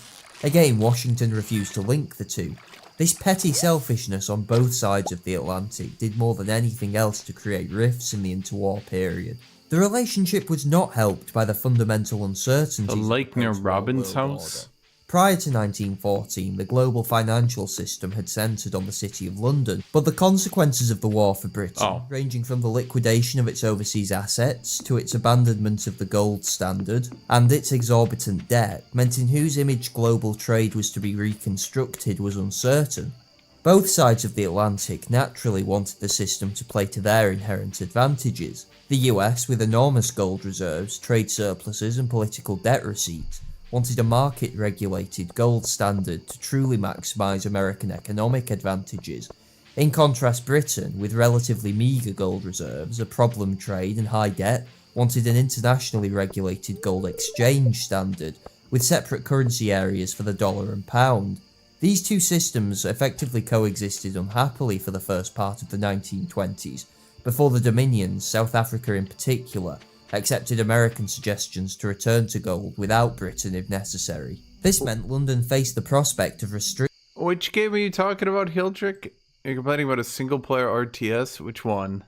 Again, Washington refused to link the two. This petty selfishness on both sides of the Atlantic did more than anything else to create rifts in the interwar period. The relationship was not helped by the fundamental uncertainties. The lake near Robin's house? Prior to 1914, the global financial system had centred on the City of London, but the consequences of the war for Britain, ranging from the liquidation of its overseas assets to its abandonment of the gold standard and its exorbitant debt, meant in whose image global trade was to be reconstructed was uncertain. Both sides of the Atlantic naturally wanted the system to play to their inherent advantages. The US, with enormous gold reserves, trade surpluses and political debt receipts, wanted a market-regulated gold standard to truly maximise American economic advantages. In contrast, Britain, with relatively meagre gold reserves, a problem trade and high debt, wanted an internationally regulated gold exchange standard, with separate currency areas for the dollar and pound. These two systems effectively coexisted unhappily for the first part of the 1920s, before the Dominions, South Africa in particular, accepted American suggestions to return to gold without Britain if necessary. This meant London faced the prospect of restricting. Which game are you talking about, Hildrick? You're complaining about a single-player RTS? Which one?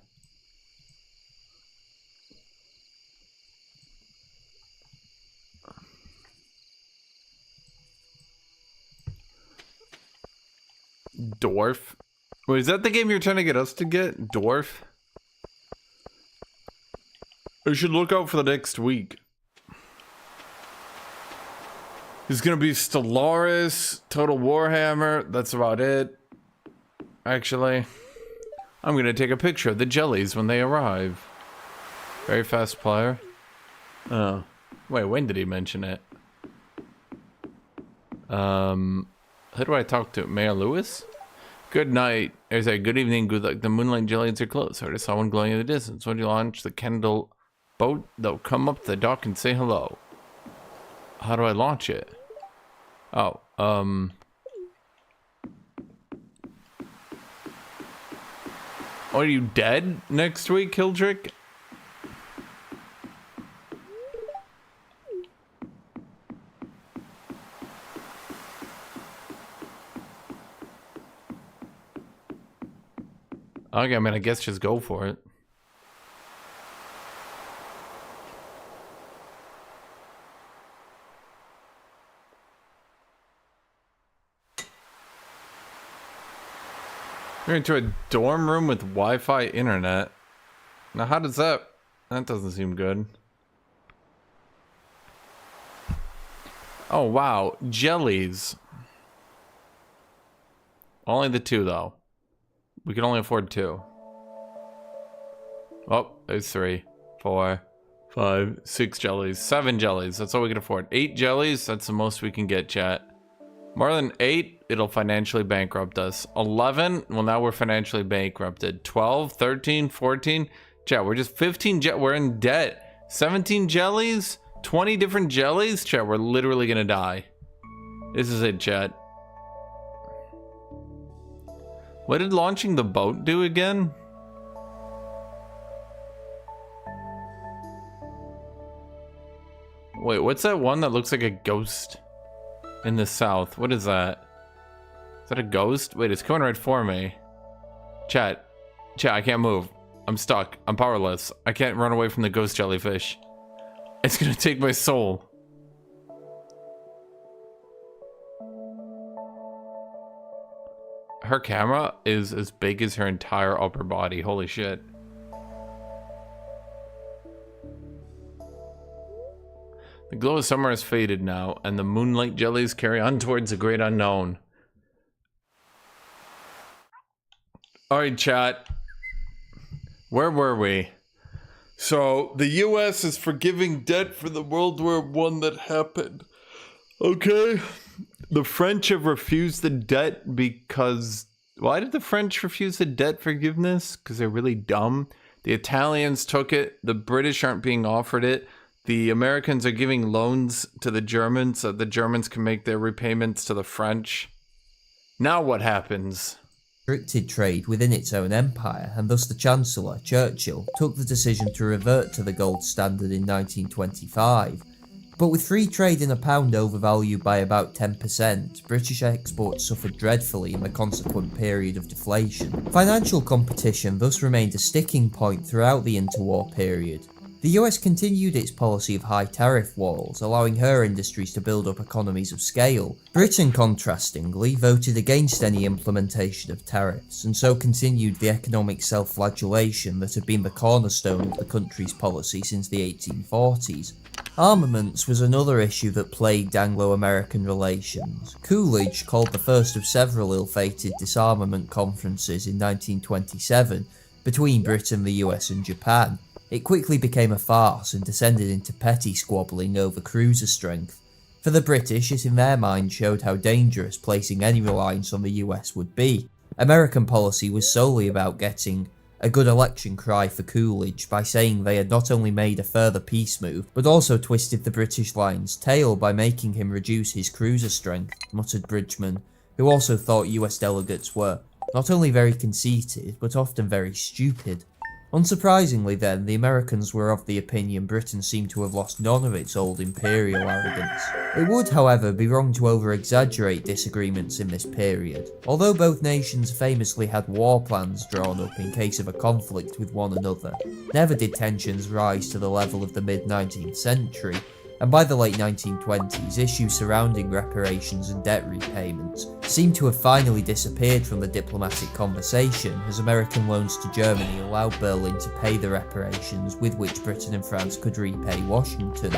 Dwarf? Wait, is that the game you're trying to get us to get? Dwarf? I should look out for the next week. It's gonna be Stellaris, Total Warhammer, that's about it. Actually, I'm gonna take a picture of the jellies when they arrive. Very fast player. Oh. Wait, when did he mention it? Who do I talk to? Mayor Lewis? Good night. There's a good evening, Guthuk. The moonlight jellies are close. I already saw one glowing in the distance. When you launch the Kendall boat, they'll come up to the dock and say hello. How do I launch it? Oh, are you dead next week, Hildrick? Okay, I mean, I guess just go for it. You're into a dorm room with Wi-Fi internet. Now, how does that... That doesn't seem good. Oh, wow. Jellies. Only the two, though. We can only afford 2. Oh, there's 3, 4, 5, 6 jellies. 7 jellies. That's all we can afford. 8 jellies. That's the most we can get, chat. More than 8, it'll financially bankrupt us. 11, well, now we're financially bankrupted. 12, 13, 14. Chat, we're just 15 we're in debt. 17 jellies? 20 different jellies? Chat, we're literally gonna die. This is it, chat. What did launching the boat do again? Wait, what's that one that looks like a ghost in the south? What is that? Is that a ghost? Wait, it's coming right for me. Chat, I can't move. I'm stuck. I'm powerless. I can't run away from the ghost jellyfish. It's gonna take my soul. Her camera is as big as her entire upper body. Holy shit. The glow of summer has faded now, and the moonlight jellies carry on towards the great unknown. Alright, chat. Where were we? So, the US is forgiving debt for the World War I that happened. Okay? The French have refused the debt because... Why did the French refuse the debt forgiveness? Because they're really dumb. The Italians took it. The British aren't being offered it. The Americans are giving loans to the Germans so the Germans can make their repayments to the French. Now what happens? Restricted trade within its own empire, and thus the Chancellor, Churchill, took the decision to revert to the gold standard in 1925. But with free trade in a pound overvalued by about 10%, British exports suffered dreadfully in the consequent period of deflation. Financial competition thus remained a sticking point throughout the interwar period. The US continued its policy of high tariff walls, allowing her industries to build up economies of scale. Britain, contrastingly, voted against any implementation of tariffs, and so continued the economic self-flagellation that had been the cornerstone of the country's policy since the 1840s. Armaments was another issue that plagued Anglo-American relations. Coolidge called the first of several ill-fated disarmament conferences in 1927 between Britain, the US and Japan. It quickly became a farce and descended into petty squabbling over cruiser strength. For the British, it in their mind showed how dangerous placing any reliance on the US would be. American policy was solely about getting a good election cry for Coolidge by saying they had not only made a further peace move, but also twisted the British lion's tail by making him reduce his cruiser strength, muttered Bridgman, who also thought US delegates were not only very conceited, but often very stupid. Unsurprisingly then, the Americans were of the opinion Britain seemed to have lost none of its old imperial arrogance. It would, however, be wrong to over-exaggerate disagreements in this period. Although both nations famously had war plans drawn up in case of a conflict with one another, never did tensions rise to the level of the mid-19th century, and by the late 1920s, issues surrounding reparations and debt repayments seemed to have finally disappeared from the diplomatic conversation as American loans to Germany allowed Berlin to pay the reparations with which Britain and France could repay Washington.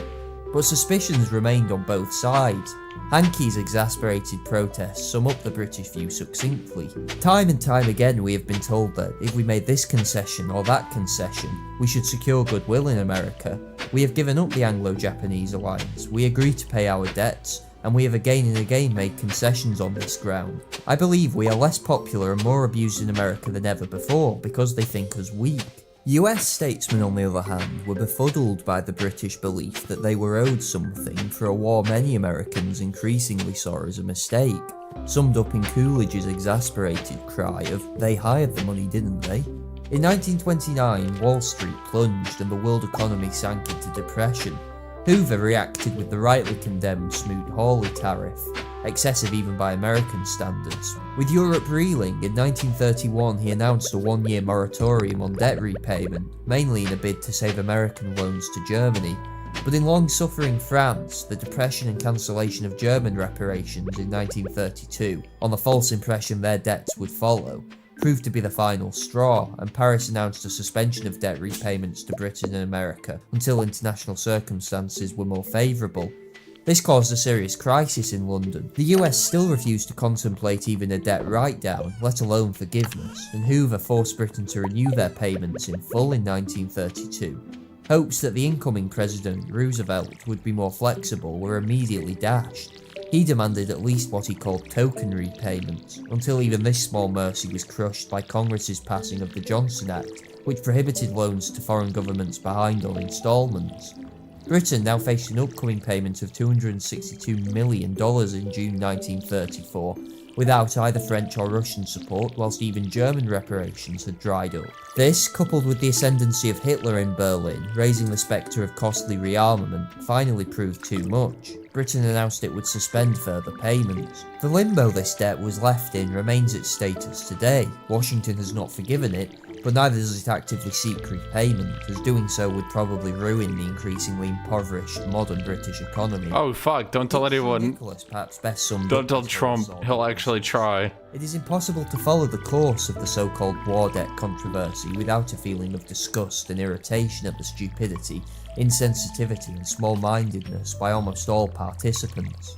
But suspicions remained on both sides. Hankey's exasperated protests sum up the British view succinctly. Time and time again we have been told that if we made this concession or that concession, we should secure goodwill in America. We have given up the Anglo-Japanese alliance, we agree to pay our debts, and we have again and again made concessions on this ground. I believe we are less popular and more abused in America than ever before because they think us weak. US statesmen, on the other hand, were befuddled by the British belief that they were owed something for a war many Americans increasingly saw as a mistake, summed up in Coolidge's exasperated cry of, "They hired the money, didn't they?" In 1929, Wall Street plunged and the world economy sank into depression. Hoover reacted with the rightly condemned Smoot-Hawley tariff, excessive even by American standards. With Europe reeling, in 1931 he announced a one-year moratorium on debt repayment, mainly in a bid to save American loans to Germany. But in long-suffering France, the depression and cancellation of German reparations in 1932, on the false impression their debts would follow, proved to be the final straw, and Paris announced a suspension of debt repayments to Britain and America until international circumstances were more favourable. This caused a serious crisis in London. The US still refused to contemplate even a debt write-down, let alone forgiveness, and Hoover forced Britain to renew their payments in full in 1932. Hopes that the incoming President, Roosevelt, would be more flexible were immediately dashed. He demanded at least what he called token repayments, until even this small mercy was crushed by Congress's passing of the Johnson Act, which prohibited loans to foreign governments behind on instalments. Britain now faced an upcoming payment of $262 million in June 1934, without either French or Russian support, whilst even German reparations had dried up. This, coupled with the ascendancy of Hitler in Berlin, raising the spectre of costly rearmament, finally proved too much. Britain announced it would suspend further payments. The limbo this debt was left in remains its status today. Washington has not forgiven it, but neither does it actively seek repayment, as doing so would probably ruin the increasingly impoverished modern British economy. Oh fuck, don't tell anyone. Nicholas perhaps best summed Don't up tell this Trump, whole he'll actually try. It is impossible to follow the course of the so-called war debt controversy without a feeling of disgust and irritation at the stupidity, insensitivity and small-mindedness by almost all participants.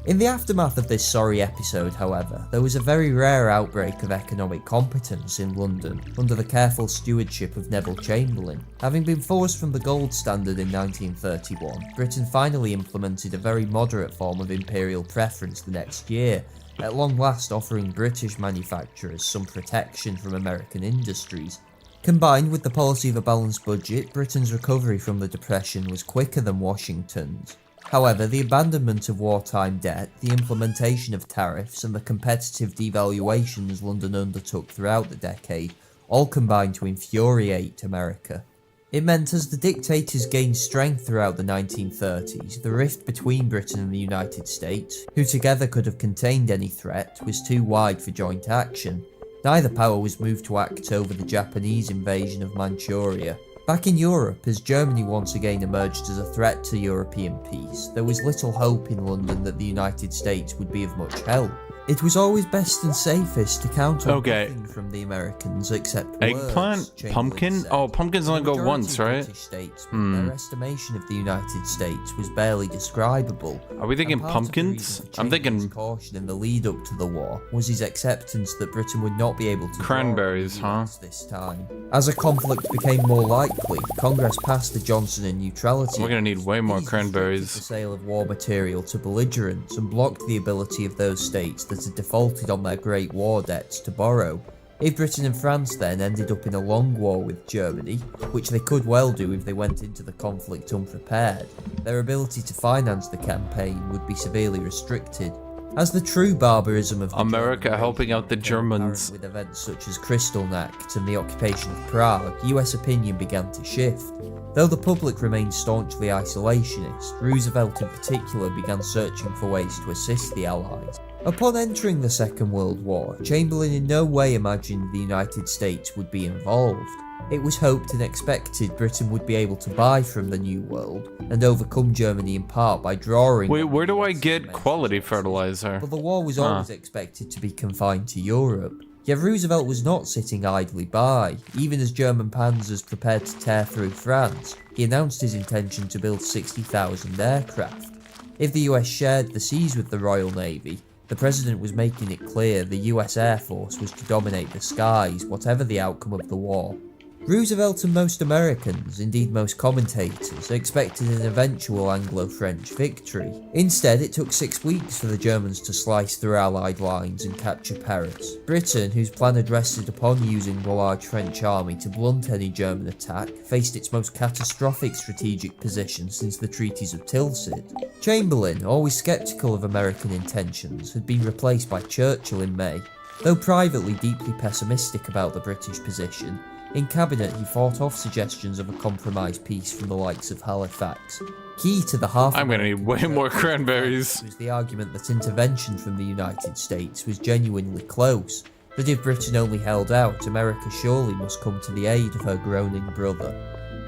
In the aftermath of this sorry episode, however, there was a very rare outbreak of economic competence in London under the careful stewardship of Neville Chamberlain. Having been forced from the gold standard in 1931, Britain finally implemented a very moderate form of imperial preference the next year, at long last offering British manufacturers some protection from American industries. Combined with the policy of a balanced budget, Britain's recovery from the Depression was quicker than Washington's. However, the abandonment of wartime debt, the implementation of tariffs, and the competitive devaluations London undertook throughout the decade all combined to infuriate America. It meant as the dictators gained strength throughout the 1930s, the rift between Britain and the United States, who together could have contained any threat, was too wide for joint action. Neither power was moved to act over the Japanese invasion of Manchuria. Back in Europe, as Germany once again emerged as a threat to European peace, there was little hope in London that the United States would be of much help. It was always best and safest to count on nothing from the Americans except eggplant, words, pumpkin. Oh, pumpkins only go once, right? Their estimation of the United States was barely describable. Are we thinking pumpkins? I'm thinking caution in the lead up to the war was his acceptance that Britain would not be able to cranberries, huh? This time. As a conflict became more likely, Congress passed the Johnson Neutrality. We're gonna need way more cranberries. The sale of war material to belligerents and blocked the ability of those states that had defaulted on their great war debts to borrow. If Britain and France then ended up in a long war with Germany, which they could well do if they went into the conflict unprepared, their ability to finance the campaign would be severely restricted. As the true barbarism of the America helping out the Germans with events such as Kristallnacht and the occupation of Prague, US opinion began to shift. Though the public remained staunchly isolationist, Roosevelt in particular began searching for ways to assist the Allies. Upon entering the Second World War, Chamberlain in no way imagined the United States would be involved. It was hoped and expected Britain would be able to buy from the New World and overcome Germany in part by drawing... Wait, where do I get quality fertilizer? But the war was always expected to be confined to Europe. Yet Roosevelt was not sitting idly by. Even as German panzers prepared to tear through France, he announced his intention to build 60,000 aircraft. If the US shared the seas with the Royal Navy, the president was making it clear the US Air Force was to dominate the skies, whatever the outcome of the war. Roosevelt and most Americans, indeed most commentators, expected an eventual Anglo-French victory. Instead, it took 6 weeks for the Germans to slice through Allied lines and capture Paris. Britain, whose plan had rested upon using the large French army to blunt any German attack, faced its most catastrophic strategic position since the treaties of Tilsit. Chamberlain, always sceptical of American intentions, had been replaced by Churchill in May. Though privately deeply pessimistic about the British position, in cabinet he fought off suggestions of a compromise peace from the likes of Halifax. Key to the I'm gonna need way more cranberries. Was the argument that intervention from the United States was genuinely close, that if Britain only held out, America surely must come to the aid of her groaning brother.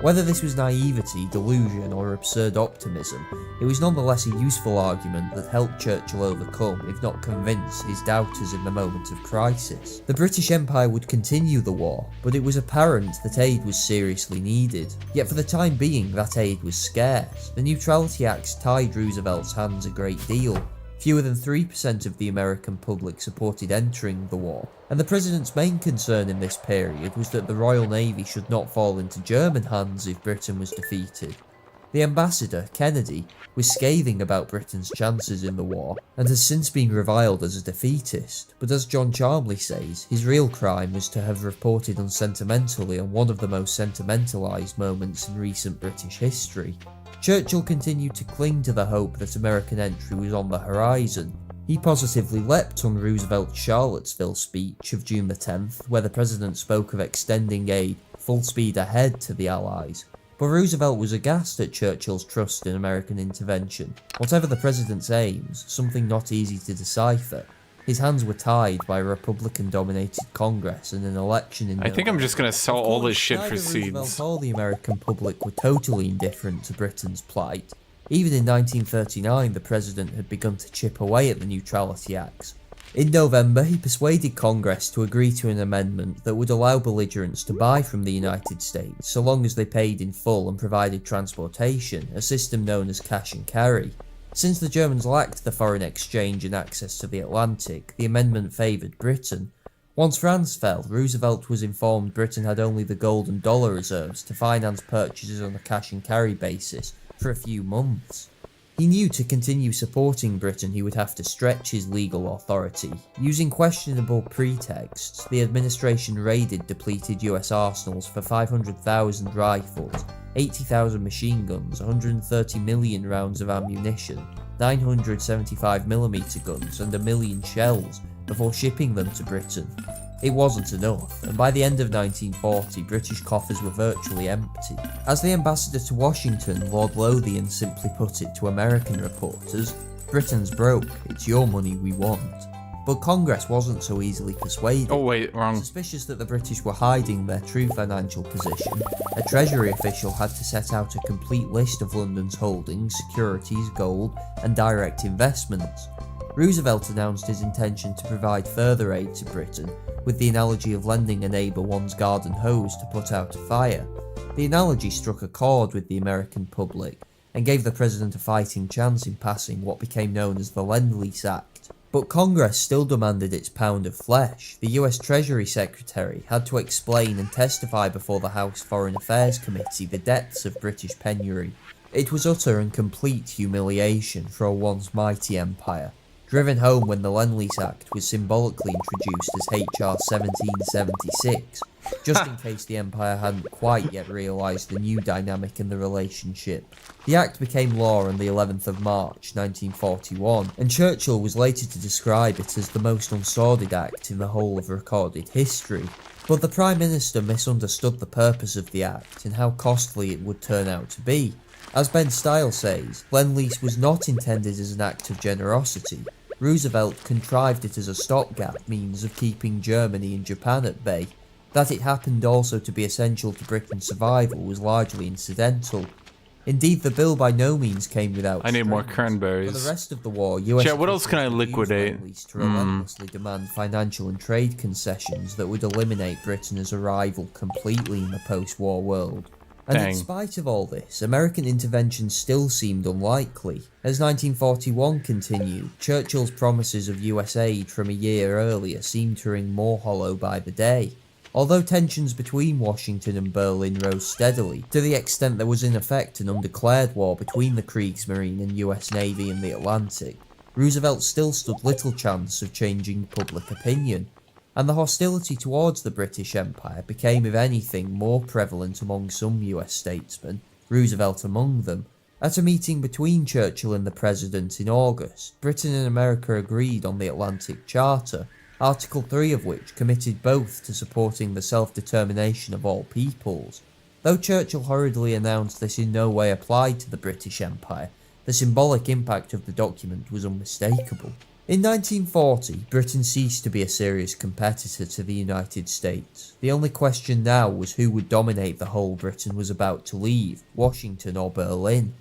Whether this was naivety, delusion, or absurd optimism, it was nonetheless a useful argument that helped Churchill overcome, if not convince, his doubters in the moment of crisis. The British Empire would continue the war, but it was apparent that aid was seriously needed. Yet for the time being, that aid was scarce. The Neutrality Acts tied Roosevelt's hands a great deal. Fewer than 3% of the American public supported entering the war, and the president's main concern in this period was that the Royal Navy should not fall into German hands if Britain was defeated. The ambassador, Kennedy, was scathing about Britain's chances in the war, and has since been reviled as a defeatist, but as John Charmley says, his real crime was to have reported unsentimentally on one of the most sentimentalised moments in recent British history. Churchill continued to cling to the hope that American entry was on the horizon. He positively leapt on Roosevelt's Charlottesville speech of June the 10th, where the president spoke of extending aid full speed ahead to the Allies. But Roosevelt was aghast at Churchill's trust in American intervention. Whatever the president's aims, something not easy to decipher, His hands were tied by a Republican-dominated Congress and an election in I think I'm just gonna sell Of all course, this shit for neither Roosevelt seeds. or the American public were totally indifferent to Britain's plight. Even in 1939, the president had begun to chip away at the Neutrality Acts. In November, he persuaded Congress to agree to an amendment that would allow belligerents to buy from the United States so long as they paid in full and provided transportation, a system known as cash and carry. Since the Germans lacked the foreign exchange and access to the Atlantic, the amendment favoured Britain. Once France fell, Roosevelt was informed Britain had only the gold and dollar reserves to finance purchases on a cash and carry basis for a few months. He knew to continue supporting Britain he would have to stretch his legal authority. Using questionable pretexts, the administration raided depleted US arsenals for 500,000 rifles, 80,000 machine guns, 130 million rounds of ammunition, 975mm guns and 1 million shells before shipping them to Britain. It wasn't enough, and by the end of 1940, British coffers were virtually empty. As the ambassador to Washington, Lord Lothian simply put it to American reporters, "Britain's broke, it's your money we want." But Congress wasn't so easily persuaded. Oh wait, wrong. Suspicious that the British were hiding their true financial position, a Treasury official had to set out a complete list of London's holdings, securities, gold, and direct investments. Roosevelt announced his intention to provide further aid to Britain, with the analogy of lending a neighbour one's garden hose to put out a fire. The analogy struck a chord with the American public, and gave the president a fighting chance in passing what became known as the Lend-Lease Act. But Congress still demanded its pound of flesh. The US Treasury Secretary had to explain and testify before the House Foreign Affairs Committee the depths of British penury. It was utter and complete humiliation for a once mighty empire, driven home when the Lend-Lease Act was symbolically introduced as HR 1776, just in case the empire hadn't quite yet realised the new dynamic in the relationship. The act became law on the 11th of March 1941, and Churchill was later to describe it as the most unsordid act in the whole of recorded history. But the Prime Minister misunderstood the purpose of the act and how costly it would turn out to be. As Ben Style says, Lend-Lease was not intended as an act of generosity. Roosevelt contrived it as a stopgap means of keeping Germany and Japan at bay. That it happened also to be essential to Britain's survival was largely incidental. Indeed, the bill by no means came without I need more strings. cranberries. For the rest of the war, US Chat, what else can I officials used liquidate? Lend-Lease to relentlessly demand financial and trade concessions that would eliminate Britain as a rival completely in the post-war world. And Dang. in spite of all this, American intervention still seemed unlikely. As 1941 continued, Churchill's promises of US aid from a year earlier seemed to ring more hollow by the day. Although tensions between Washington and Berlin rose steadily, to the extent there was in effect an undeclared war between the Kriegsmarine and US Navy in the Atlantic, Roosevelt still stood little chance of changing public opinion, and the hostility towards the British Empire became, if anything, more prevalent among some US statesmen, Roosevelt among them. At a meeting between Churchill and the President in August, Britain and America agreed on the Atlantic Charter, Article 3 of which committed both to supporting the self-determination of all peoples. Though Churchill hurriedly announced this in no way applied to the British Empire, the symbolic impact of the document was unmistakable. In 1940, Britain ceased to be a serious competitor to the United States. The only question now was who would dominate the whole Britain was about to leave, Washington or Berlin.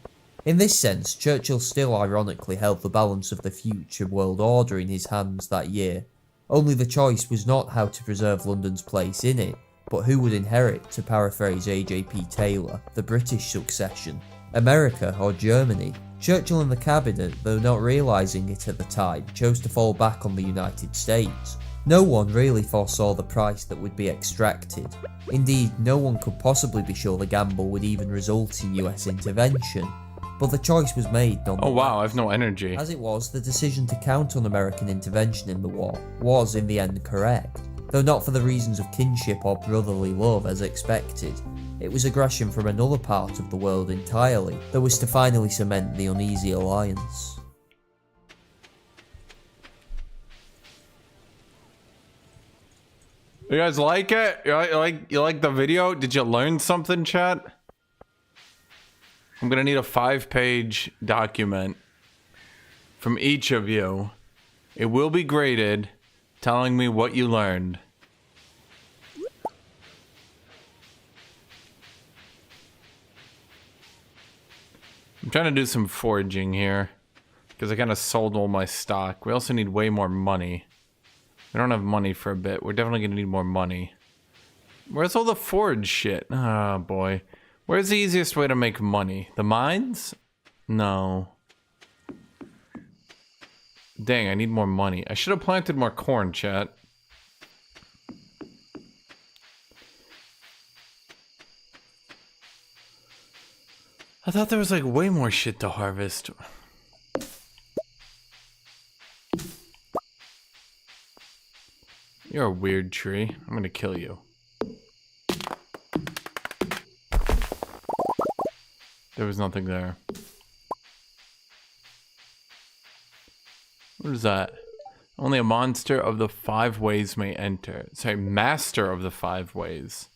In this sense, Churchill still ironically held the balance of the future world order in his hands that year. Only the choice was not how to preserve London's place in it, but who would inherit, to paraphrase A.J.P. Taylor, the British succession, America or Germany. Churchill and the cabinet, though not realising it at the time, chose to fall back on the United States. No one really foresaw the price that would be extracted. Indeed, no one could possibly be sure the gamble would even result in US intervention. But the choice was made nonetheless. Oh wow, I have no energy. As it was, the decision to count on American intervention in the war was in the end correct, though not for the reasons of kinship or brotherly love as expected. It was aggression from another part of the world entirely that was to finally cement the uneasy alliance. You guys like it? You like the video? Did you learn something, chat? I'm gonna need a 5-page document from each of you It will be graded, telling me what you learned. I'm trying to do some foraging here, because I kind of sold all my stock. We also need way more money. We don't have money for a bit. We're definitely going to need more money. Where's all the forage shit? Oh, boy. Where's the easiest way to make money? The mines? No. Dang, I need more money. I should have planted more corn, chat. I thought there was like way more shit to harvest. You're a weird tree. I'm gonna kill you. There was nothing there. What is that? Only a monster of the 5 ways may enter. Sorry, master of the 5 ways.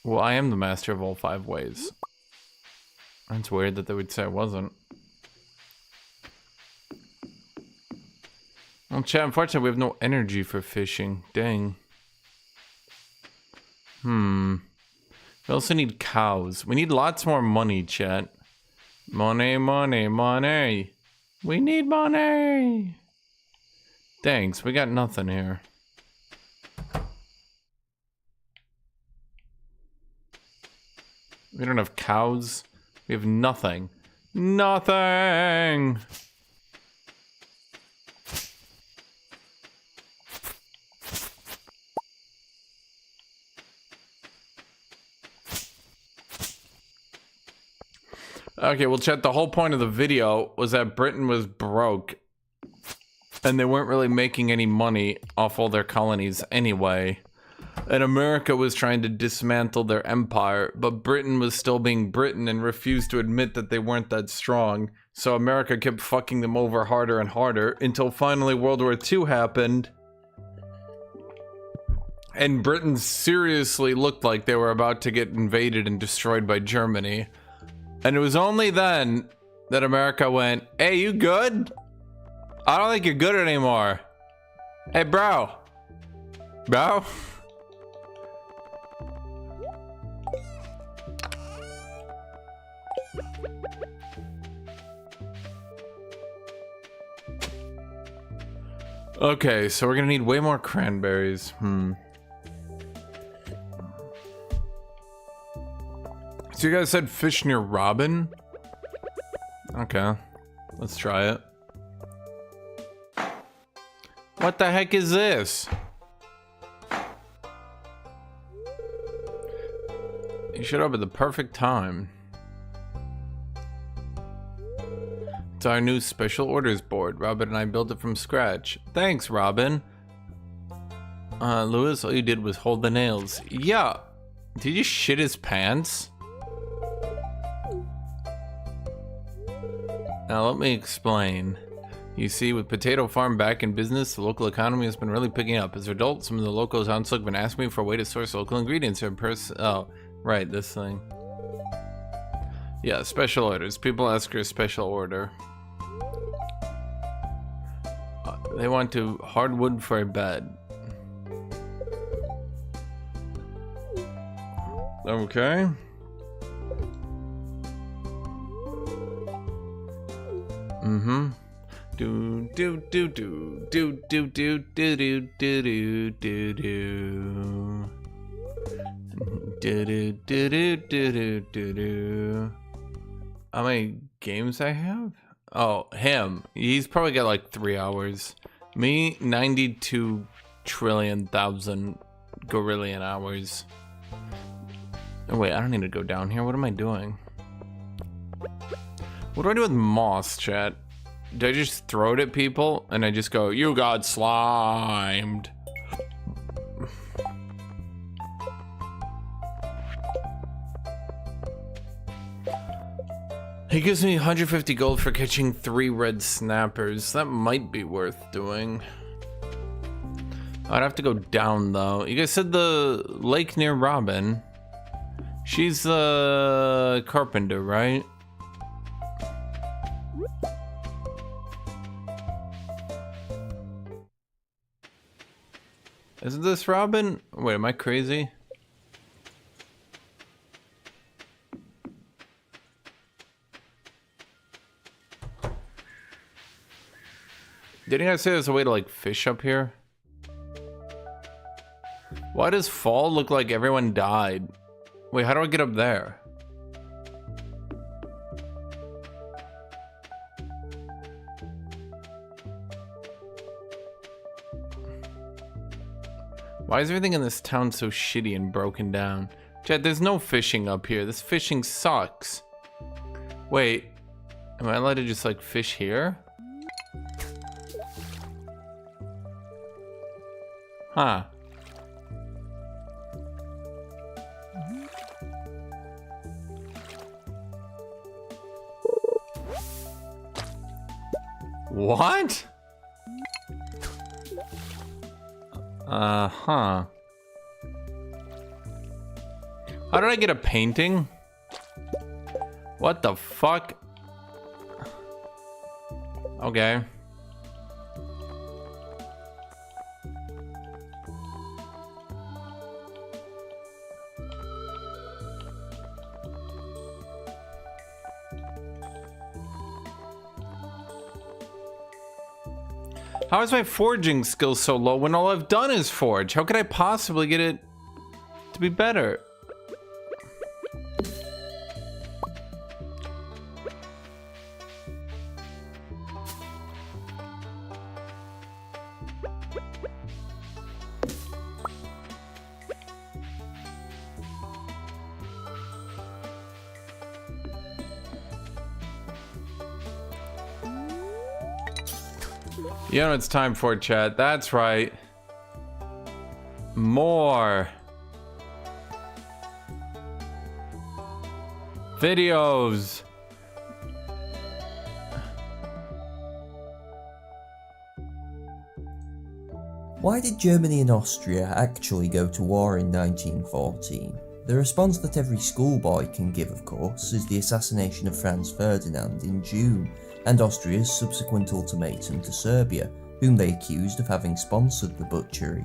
Well, I am the master of all 5 ways. That's weird that they would say I wasn't. Well, chat, unfortunately, we have no energy for fishing. Dang. We also need cows. We need lots more money, chat. Money, money, money. We need money. Thanks, we got nothing here. We don't have cows. We have nothing. Nothing! Okay, well, chat, the whole point of the video was that Britain was broke. And they weren't really making any money off all their colonies anyway. And America was trying to dismantle their empire, but Britain was still being Britain and refused to admit that they weren't that strong. So America kept fucking them over harder and harder until finally World War II happened. And Britain seriously looked like they were about to get invaded and destroyed by Germany. And it was only then that America went, "Hey, you good? I don't think you're good anymore. Hey, bro. Bro?" Okay, so we're gonna need way more cranberries. So you guys said fish near Robin? Okay, let's try it. What the heck is this? You showed up at the perfect time. It's our new special orders board. Robin and I built it from scratch. Thanks, Robin. Lewis, all you did was hold the nails. Yeah. Did you shit his pants? Now let me explain. You see, with Potato Farm back in business, the local economy has been really picking up. As a result, some of the local townsfolk have been asking me for a way to source local ingredients. Oh, right, this thing. Yeah, special orders. People ask for a special order. They want to hardwood for a bed. Okay. Do do do do do do do do do do do do do do do do. How many games I have? Oh, him. He's probably got like 3 hours. Me, 92 trillion thousand gorillion hours. Oh, wait, I don't need to go down here. What am I doing? What do I do with moss, chat? Do I just throw it at people and I just go, "You got slimed"? He gives me 150 gold for catching 3 red snappers. That might be worth doing. I'd have to go down though. You guys said the lake near Robin. She's the carpenter, right? Isn't this Robin? Wait, am I crazy? Didn't I say there's a way to like fish up here? Why does fall look like everyone died? Wait, how do I get up there? Why is everything in this town so shitty and broken down? Chad, there's no fishing up here. This fishing sucks. Wait, am I allowed to just like fish here? Huh. What? Huh. How did I get a painting? What the fuck? Okay. How is my forging skill so low when all I've done is forge? How could I possibly get it to be better? You know what it's time for, chat. That's right. More videos. Why did Germany and Austria actually go to war in 1914? The response that every schoolboy can give, of course, is the assassination of Franz Ferdinand in June, and Austria's subsequent ultimatum to Serbia, whom they accused of having sponsored the butchery.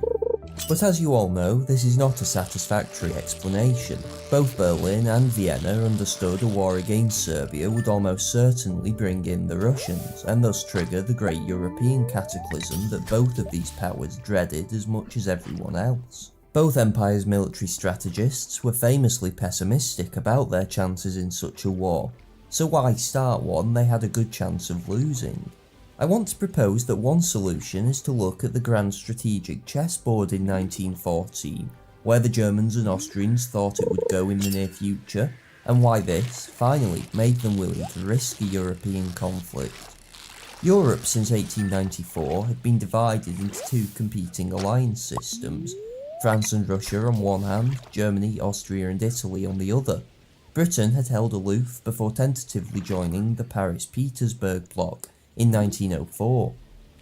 But as you all know, this is not a satisfactory explanation. Both Berlin and Vienna understood a war against Serbia would almost certainly bring in the Russians, and thus trigger the great European cataclysm that both of these powers dreaded as much as everyone else. Both empires' military strategists were famously pessimistic about their chances in such a war, so why start one they had a good chance of losing? I want to propose that one solution is to look at the grand strategic chessboard in 1914, where the Germans and Austrians thought it would go in the near future, and why this, finally, made them willing to risk a European conflict. Europe since 1894 had been divided into two competing alliance systems, France and Russia on one hand, Germany, Austria and Italy on the other. Britain had held aloof before tentatively joining the Paris-Petersburg bloc in 1904.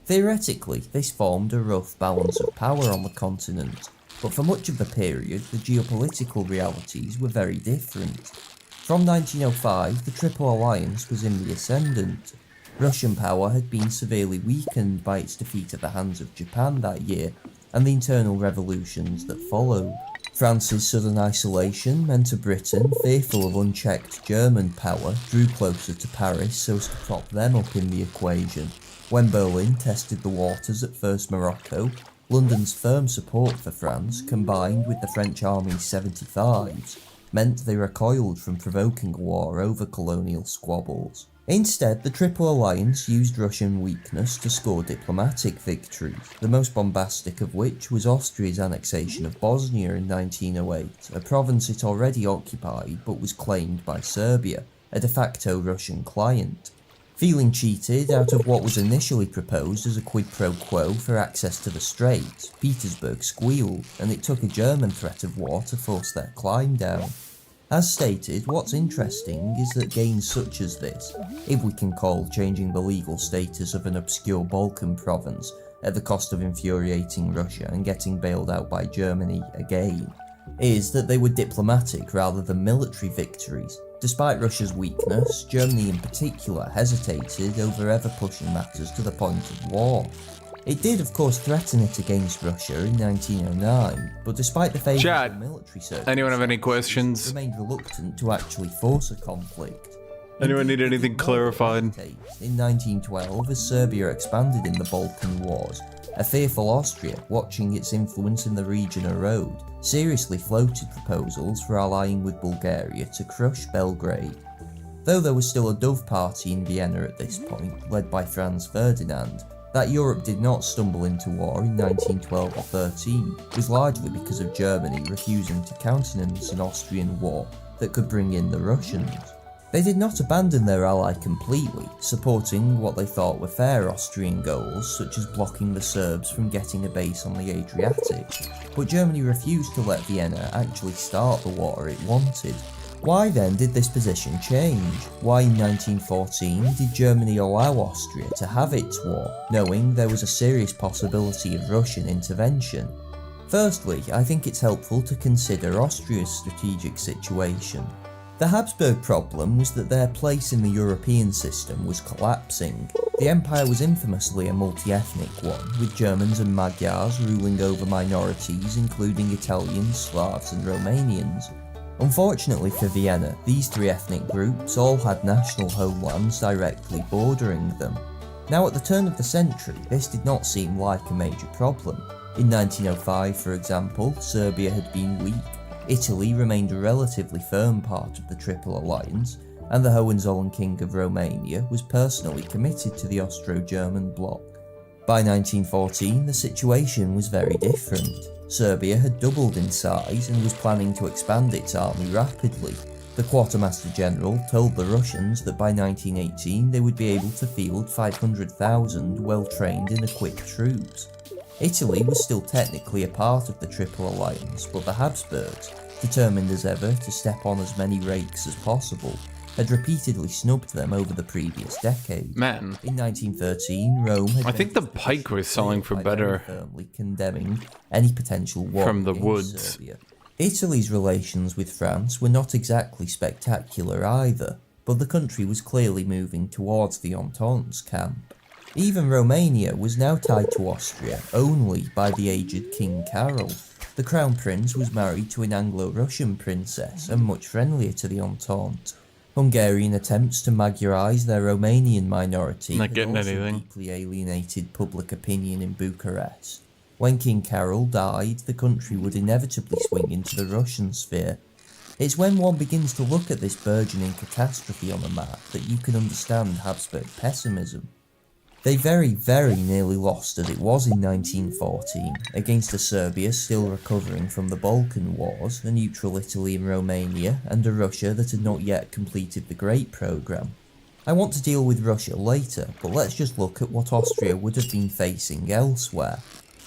Theoretically, this formed a rough balance of power on the continent, but for much of the period the geopolitical realities were very different. From 1905, the Triple Alliance was in the ascendant. Russian power had been severely weakened by its defeat at the hands of Japan that year, and the internal revolutions that followed. France's sudden isolation meant a Britain, fearful of unchecked German power, drew closer to Paris so as to prop them up in the equation. When Berlin tested the waters at first Morocco, London's firm support for France, combined with the French Army's 75s, meant they recoiled from provoking a war over colonial squabbles. Instead, the Triple Alliance used Russian weakness to score diplomatic victories, the most bombastic of which was Austria's annexation of Bosnia in 1908, a province it already occupied but was claimed by Serbia, a de facto Russian client. Feeling cheated out of what was initially proposed as a quid pro quo for access to the Strait, Petersburg squealed, and it took a German threat of war to force their climb down. As stated, what's interesting is that gains such as this, if we can call changing the legal status of an obscure Balkan province at the cost of infuriating Russia and getting bailed out by Germany again, is that they were diplomatic rather than military victories. Despite Russia's weakness, Germany in particular hesitated over ever pushing matters to the point of war. It did of course threaten it against Russia in 1909, but despite the favourable Chat. military circumstances, Anyone have any questions? remained reluctant to actually force a conflict. Anyone need Indeed, anything it did more clarified? hesitate. In 1912, as Serbia expanded in the Balkan Wars, a fearful Austria, watching its influence in the region erode, seriously floated proposals for allying with Bulgaria to crush Belgrade. Though there was still a Dove party in Vienna at this point, led by Franz Ferdinand, that Europe did not stumble into war in 1912 or 13 was largely because of Germany refusing to countenance an Austrian war that could bring in the Russians. They did not abandon their ally completely, supporting what they thought were fair Austrian goals, such as blocking the Serbs from getting a base on the Adriatic, but Germany refused to let Vienna actually start the war it wanted. Why then did this position change? Why in 1914 did Germany allow Austria to have its war, knowing there was a serious possibility of Russian intervention? Firstly, I think it's helpful to consider Austria's strategic situation. The Habsburg problem was that their place in the European system was collapsing. The empire was infamously a multi-ethnic one, with Germans and Magyars ruling over minorities including Italians, Slavs and Romanians. Unfortunately for Vienna, these three ethnic groups all had national homelands directly bordering them. Now at the turn of the century, this did not seem like a major problem. In 1905, for example, Serbia had been weak, Italy remained a relatively firm part of the Triple Alliance, and the Hohenzollern King of Romania was personally committed to the Austro-German bloc. By 1914, the situation was very different. Serbia had doubled in size and was planning to expand its army rapidly. The Quartermaster General told the Russians that by 1918 they would be able to field 500,000 well-trained and equipped troops. Italy was still technically a part of the Triple Alliance, but the Habsburgs, determined as ever to step on as many rakes as possible, had repeatedly snubbed them over the previous decade. Man. In 1913, Rome had I think the made its pike was selling for by very better firmly condemning any potential war from the against woods. Serbia. Italy's relations with France were not exactly spectacular either, but the country was clearly moving towards the Entente's camp. Even Romania was now tied to Austria only by the aged King Carol. The Crown Prince was married to an Anglo-Russian princess and much friendlier to the Entente. Hungarian attempts to Magyarize their Romanian minority Not had getting also anything. deeply alienated public opinion in Bucharest. When King Carol died, the country would inevitably swing into the Russian sphere. It's when one begins to look at this burgeoning catastrophe on the map that you can understand Habsburg pessimism. They very, very nearly lost as it was in 1914, against a Serbia still recovering from the Balkan Wars, a neutral Italy and Romania, and a Russia that had not yet completed the Great Programme. I want to deal with Russia later, but let's just look at what Austria would have been facing elsewhere.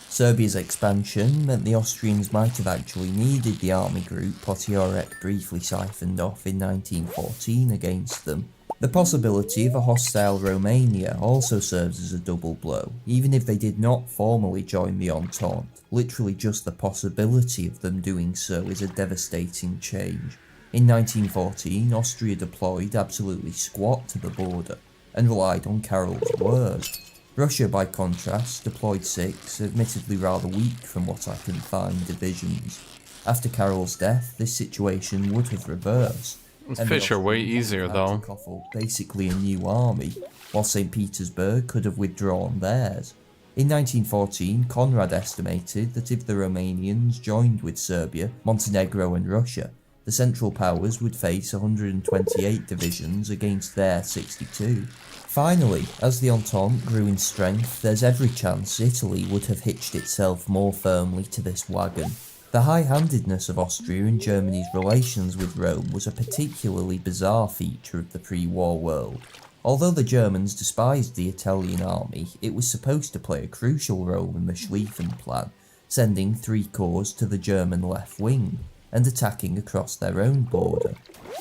Serbia's expansion meant the Austrians might have actually needed the army group Potiorek briefly siphoned off in 1914 against them. The possibility of a hostile Romania also serves as a double blow, even if they did not formally join the Entente. Literally just the possibility of them doing so is a devastating change. In 1914, Austria deployed absolutely squat to the border, and relied on Carol's word. Russia, by contrast, deployed 6, admittedly rather weak from what I can find, divisions. After Carol's death, this situation would have reversed. Fish are way easier though. Basically a new army, while St. Petersburg could have withdrawn theirs. In 1914, Conrad estimated that if the Romanians joined with Serbia, Montenegro and Russia, the Central Powers would face 128 divisions against their 62. Finally, as the Entente grew in strength, there's every chance Italy would have hitched itself more firmly to this wagon. The high-handedness of Austria and Germany's relations with Rome was a particularly bizarre feature of the pre-war world. Although the Germans despised the Italian army, it was supposed to play a crucial role in the Schlieffen Plan, sending 3 corps to the German left wing, and attacking across their own border.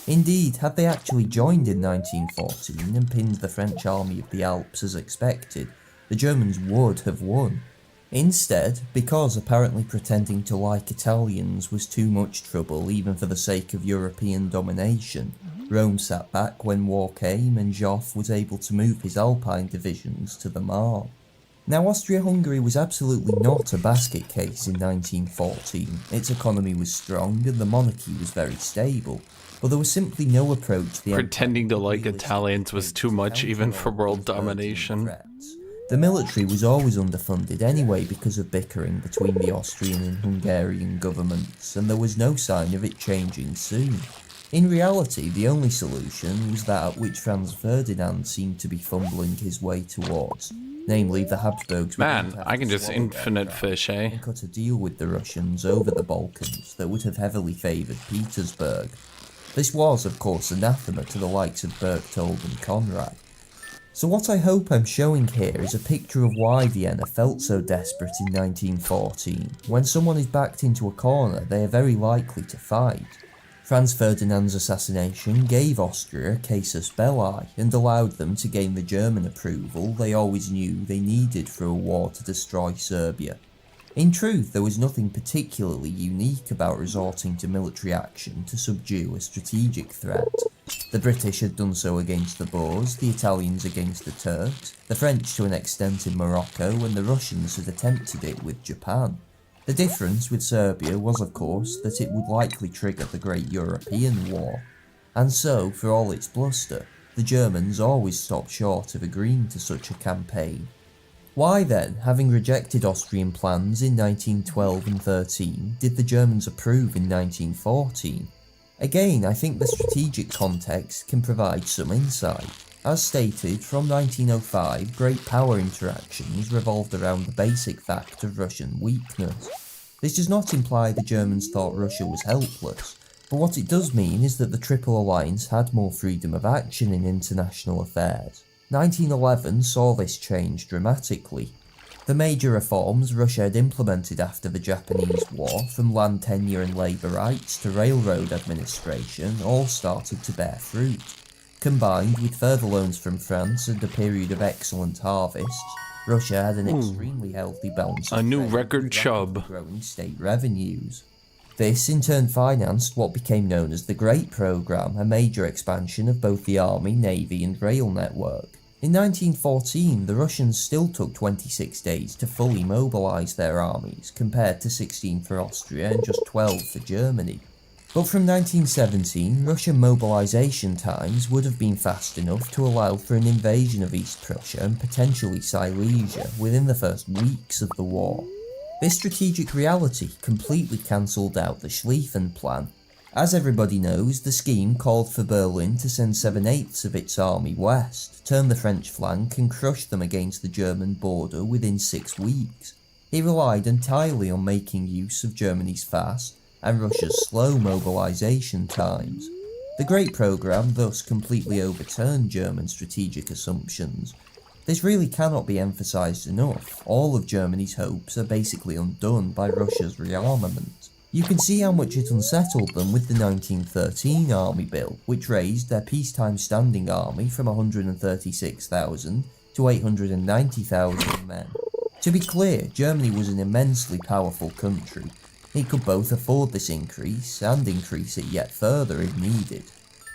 Indeed, had they actually joined in 1914 and pinned the French army of the Alps as expected, the Germans would have won. Instead, because apparently pretending to like Italians was too much trouble even for the sake of European domination, Rome sat back when war came and Joffre was able to move his Alpine divisions to the Marne. Now, Austria-Hungary was absolutely not a basket case in 1914. Its economy was strong and the monarchy was very stable, but there was simply no approach the Pretending to like Italians was too much even for world domination. The military was always underfunded anyway because of bickering between the Austrian and Hungarian governments, and there was no sign of it changing soon. In reality, the only solution was that at which Franz Ferdinand seemed to be fumbling his way towards, namely the Habsburgs. Man, I can just infinite fish, eh? And cut a deal with the Russians over the Balkans that would have heavily favoured Petersburg. This was, of course, anathema to the likes of Berchtold and Conrad. So what I hope I'm showing here is a picture of why Vienna felt so desperate in 1914. When someone is backed into a corner, they are very likely to fight. Franz Ferdinand's assassination gave Austria a casus belli and allowed them to gain the German approval they always knew they needed for a war to destroy Serbia. In truth, there was nothing particularly unique about resorting to military action to subdue a strategic threat. The British had done so against the Boers, the Italians against the Turks, the French to an extent in Morocco, and the Russians had attempted it with Japan. The difference with Serbia was, of course, that it would likely trigger the Great European War. And so, for all its bluster, the Germans always stopped short of agreeing to such a campaign. Why then, having rejected Austrian plans in 1912 and 13, did the Germans approve in 1914? Again, I think the strategic context can provide some insight. As stated, from 1905, great power interactions revolved around the basic fact of Russian weakness. This does not imply the Germans thought Russia was helpless, but what it does mean is that the Triple Alliance had more freedom of action in international affairs. 1911 saw this change dramatically. The major reforms Russia had implemented after the Japanese War, from land tenure and labour rights to railroad administration, all started to bear fruit. Combined with further loans from France and a period of excellent harvests, Russia had an extremely healthy balance of a new trade record with chub. growing state revenues. This in turn financed what became known as the Great Programme, a major expansion of both the army, navy and rail network. In 1914, the Russians still took 26 days to fully mobilise their armies, compared to 16 for Austria and just 12 for Germany. But from 1917, Russian mobilisation times would have been fast enough to allow for an invasion of East Prussia and potentially Silesia within the first weeks of the war. This strategic reality completely cancelled out the Schlieffen Plan. As everybody knows, the scheme called for Berlin to send 7/8 of its army west, turn the French flank and crush them against the German border within 6 weeks. It relied entirely on making use of Germany's fast and Russia's slow mobilisation times. The Great Programme thus completely overturned German strategic assumptions. This really cannot be emphasised enough. All of Germany's hopes are basically undone by Russia's rearmament. You can see how much it unsettled them with the 1913 Army Bill, which raised their peacetime standing army from 136,000 to 890,000 men. To be clear, Germany was an immensely powerful country. It could both afford this increase and increase it yet further if needed.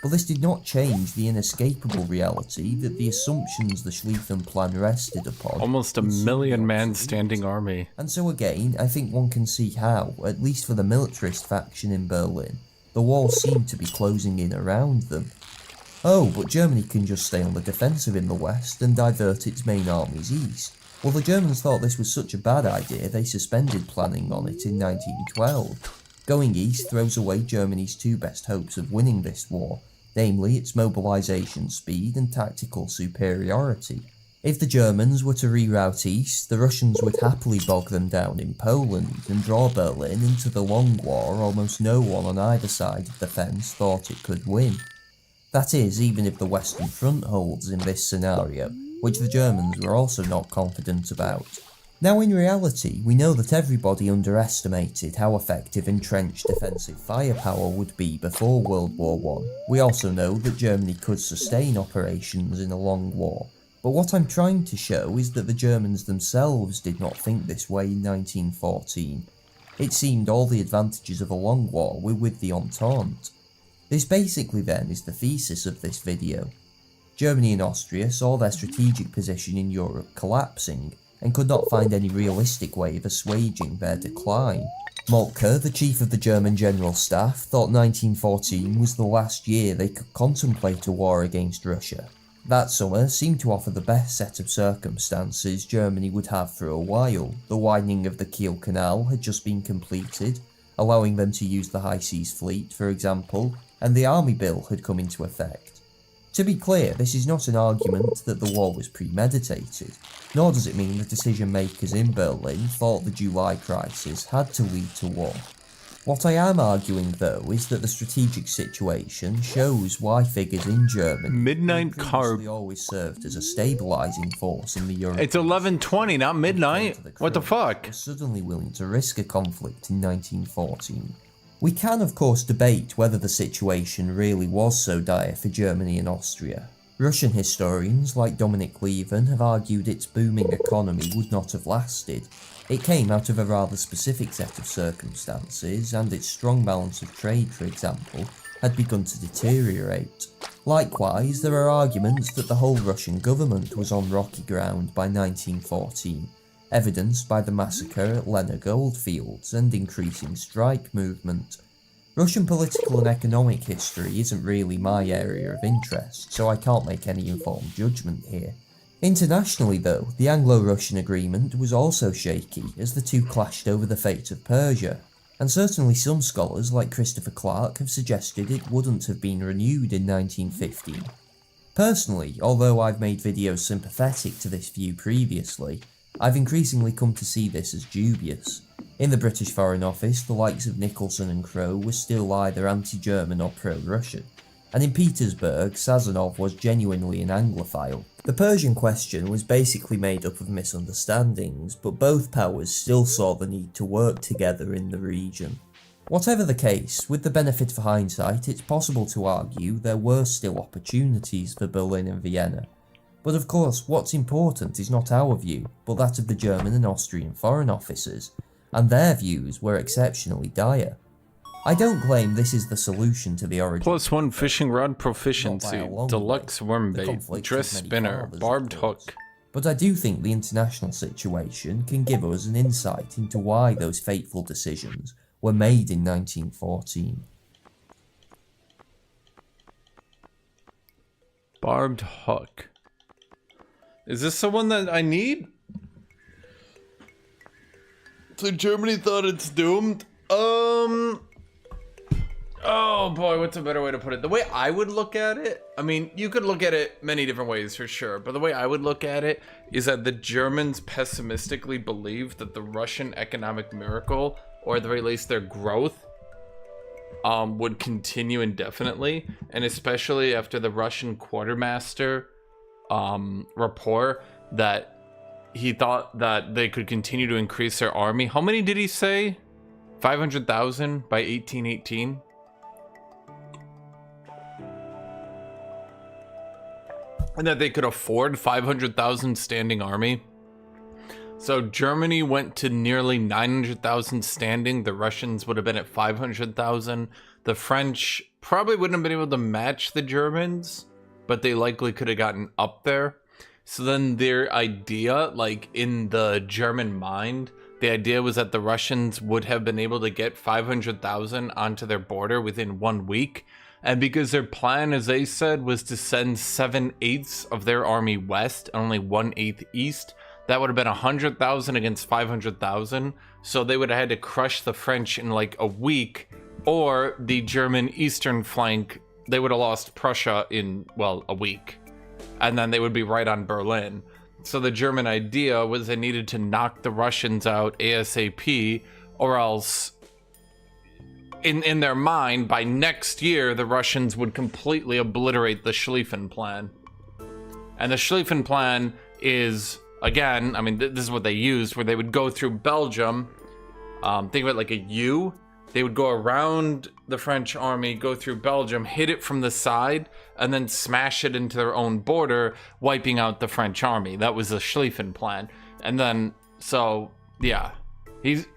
But this did not change the inescapable reality that the assumptions the Schlieffen Plan rested upon... Almost a million-man standing army. And so again, I think one can see how, at least for the militarist faction in Berlin, the war seemed to be closing in around them. Oh, but Germany can just stay on the defensive in the west and divert its main armies east. Well, the Germans thought this was such a bad idea they suspended planning on it in 1912. Going east throws away Germany's two best hopes of winning this war, namely its mobilisation speed and tactical superiority. If the Germans were to reroute east, the Russians would happily bog them down in Poland and draw Berlin into the long war almost no one on either side of the fence thought it could win. That is, even if the Western Front holds in this scenario, which the Germans were also not confident about. Now in reality, we know that everybody underestimated how effective entrenched defensive firepower would be before World War I. We also know that Germany could sustain operations in a long war. But what I'm trying to show is that the Germans themselves did not think this way in 1914. It seemed all the advantages of a long war were with the Entente. This basically then is the thesis of this video. Germany and Austria saw their strategic position in Europe collapsing, and could not find any realistic way of assuaging their decline. Moltke, the chief of the German General Staff, thought 1914 was the last year they could contemplate a war against Russia. That summer seemed to offer the best set of circumstances Germany would have for a while. The widening of the Kiel Canal had just been completed, allowing them to use the High Seas Fleet, for example, and the Army Bill had come into effect. To be clear, this is not an argument that the war was premeditated, nor does it mean the decision makers in Berlin thought the July crisis had to lead to war. What I am arguing, though, is that the strategic situation shows why figures in Germany Midnight carb. always served as a stabilising force in the European. It's 11:20, not midnight. What the fuck? Were suddenly willing to risk a conflict in 1914. We can, of course, debate whether the situation really was so dire for Germany and Austria. Russian historians like Dominic Lieven have argued its booming economy would not have lasted. It came out of a rather specific set of circumstances, and its strong balance of trade, for example, had begun to deteriorate. Likewise, there are arguments that the whole Russian government was on rocky ground by 1914, evidenced by the massacre at Lena Goldfields and increasing strike movement. Russian political and economic history isn't really my area of interest, so I can't make any informed judgment here. Internationally though, the Anglo-Russian agreement was also shaky as the two clashed over the fate of Persia, and certainly some scholars like Christopher Clark have suggested it wouldn't have been renewed in 1915. Personally, although I've made videos sympathetic to this view previously, I've increasingly come to see this as dubious. In the British Foreign Office, the likes of Nicholson and Crowe were still either anti-German or pro-Russian, and in Petersburg, Sazonov was genuinely an Anglophile. The Persian question was basically made up of misunderstandings, but both powers still saw the need to work together in the region. Whatever the case, with the benefit of hindsight, it's possible to argue there were still opportunities for Berlin and Vienna. But of course, what's important is not our view, but that of the German and Austrian foreign officers, and their views were exceptionally dire. I don't claim this is the solution to the origin. +1 fishing rod proficiency, deluxe worm bait, dress spinner, barbed hook. But I do think the international situation can give us an insight into why those fateful decisions were made in 1914. Barbed hook. Is this the one that I need? So Germany thought it's doomed? Oh boy, what's a better way to put it? The way I would look at it, I mean, you could look at it many different ways for sure, but the way I would look at it is that the Germans pessimistically believed that the Russian economic miracle, or at the very least their growth, would continue indefinitely, and especially after the Russian quartermaster report that he thought that they could continue to increase their army. How many did he say? 500,000 by 1818? And that they could afford 500,000 standing army. So Germany went to nearly 900,000 standing. The Russians would have been at 500,000. The French probably wouldn't have been able to match the Germans, but they likely could have gotten up there. So then their idea, like in the German mind, the idea was that the Russians would have been able to get 500,000 onto their border within 1 week. And because their plan, as they said, was to send 7/8 of their army west and only 1/8 east, that would have been 100,000 against 500,000. So they would have had to crush the French in like a week, or the German eastern flank, they would have lost Prussia in, well, a week. And then they would be right on Berlin. So the German idea was they needed to knock the Russians out ASAP, or else in their mind, by next year, the Russians would completely obliterate the Schlieffen Plan. And the Schlieffen Plan is, again, I mean, this is what they used, where they would go through Belgium. Think of it like a U. They would go around the French army, go through Belgium, hit it from the side, and then smash it into their own border, wiping out the French army. That was the Schlieffen Plan. And then, so, yeah.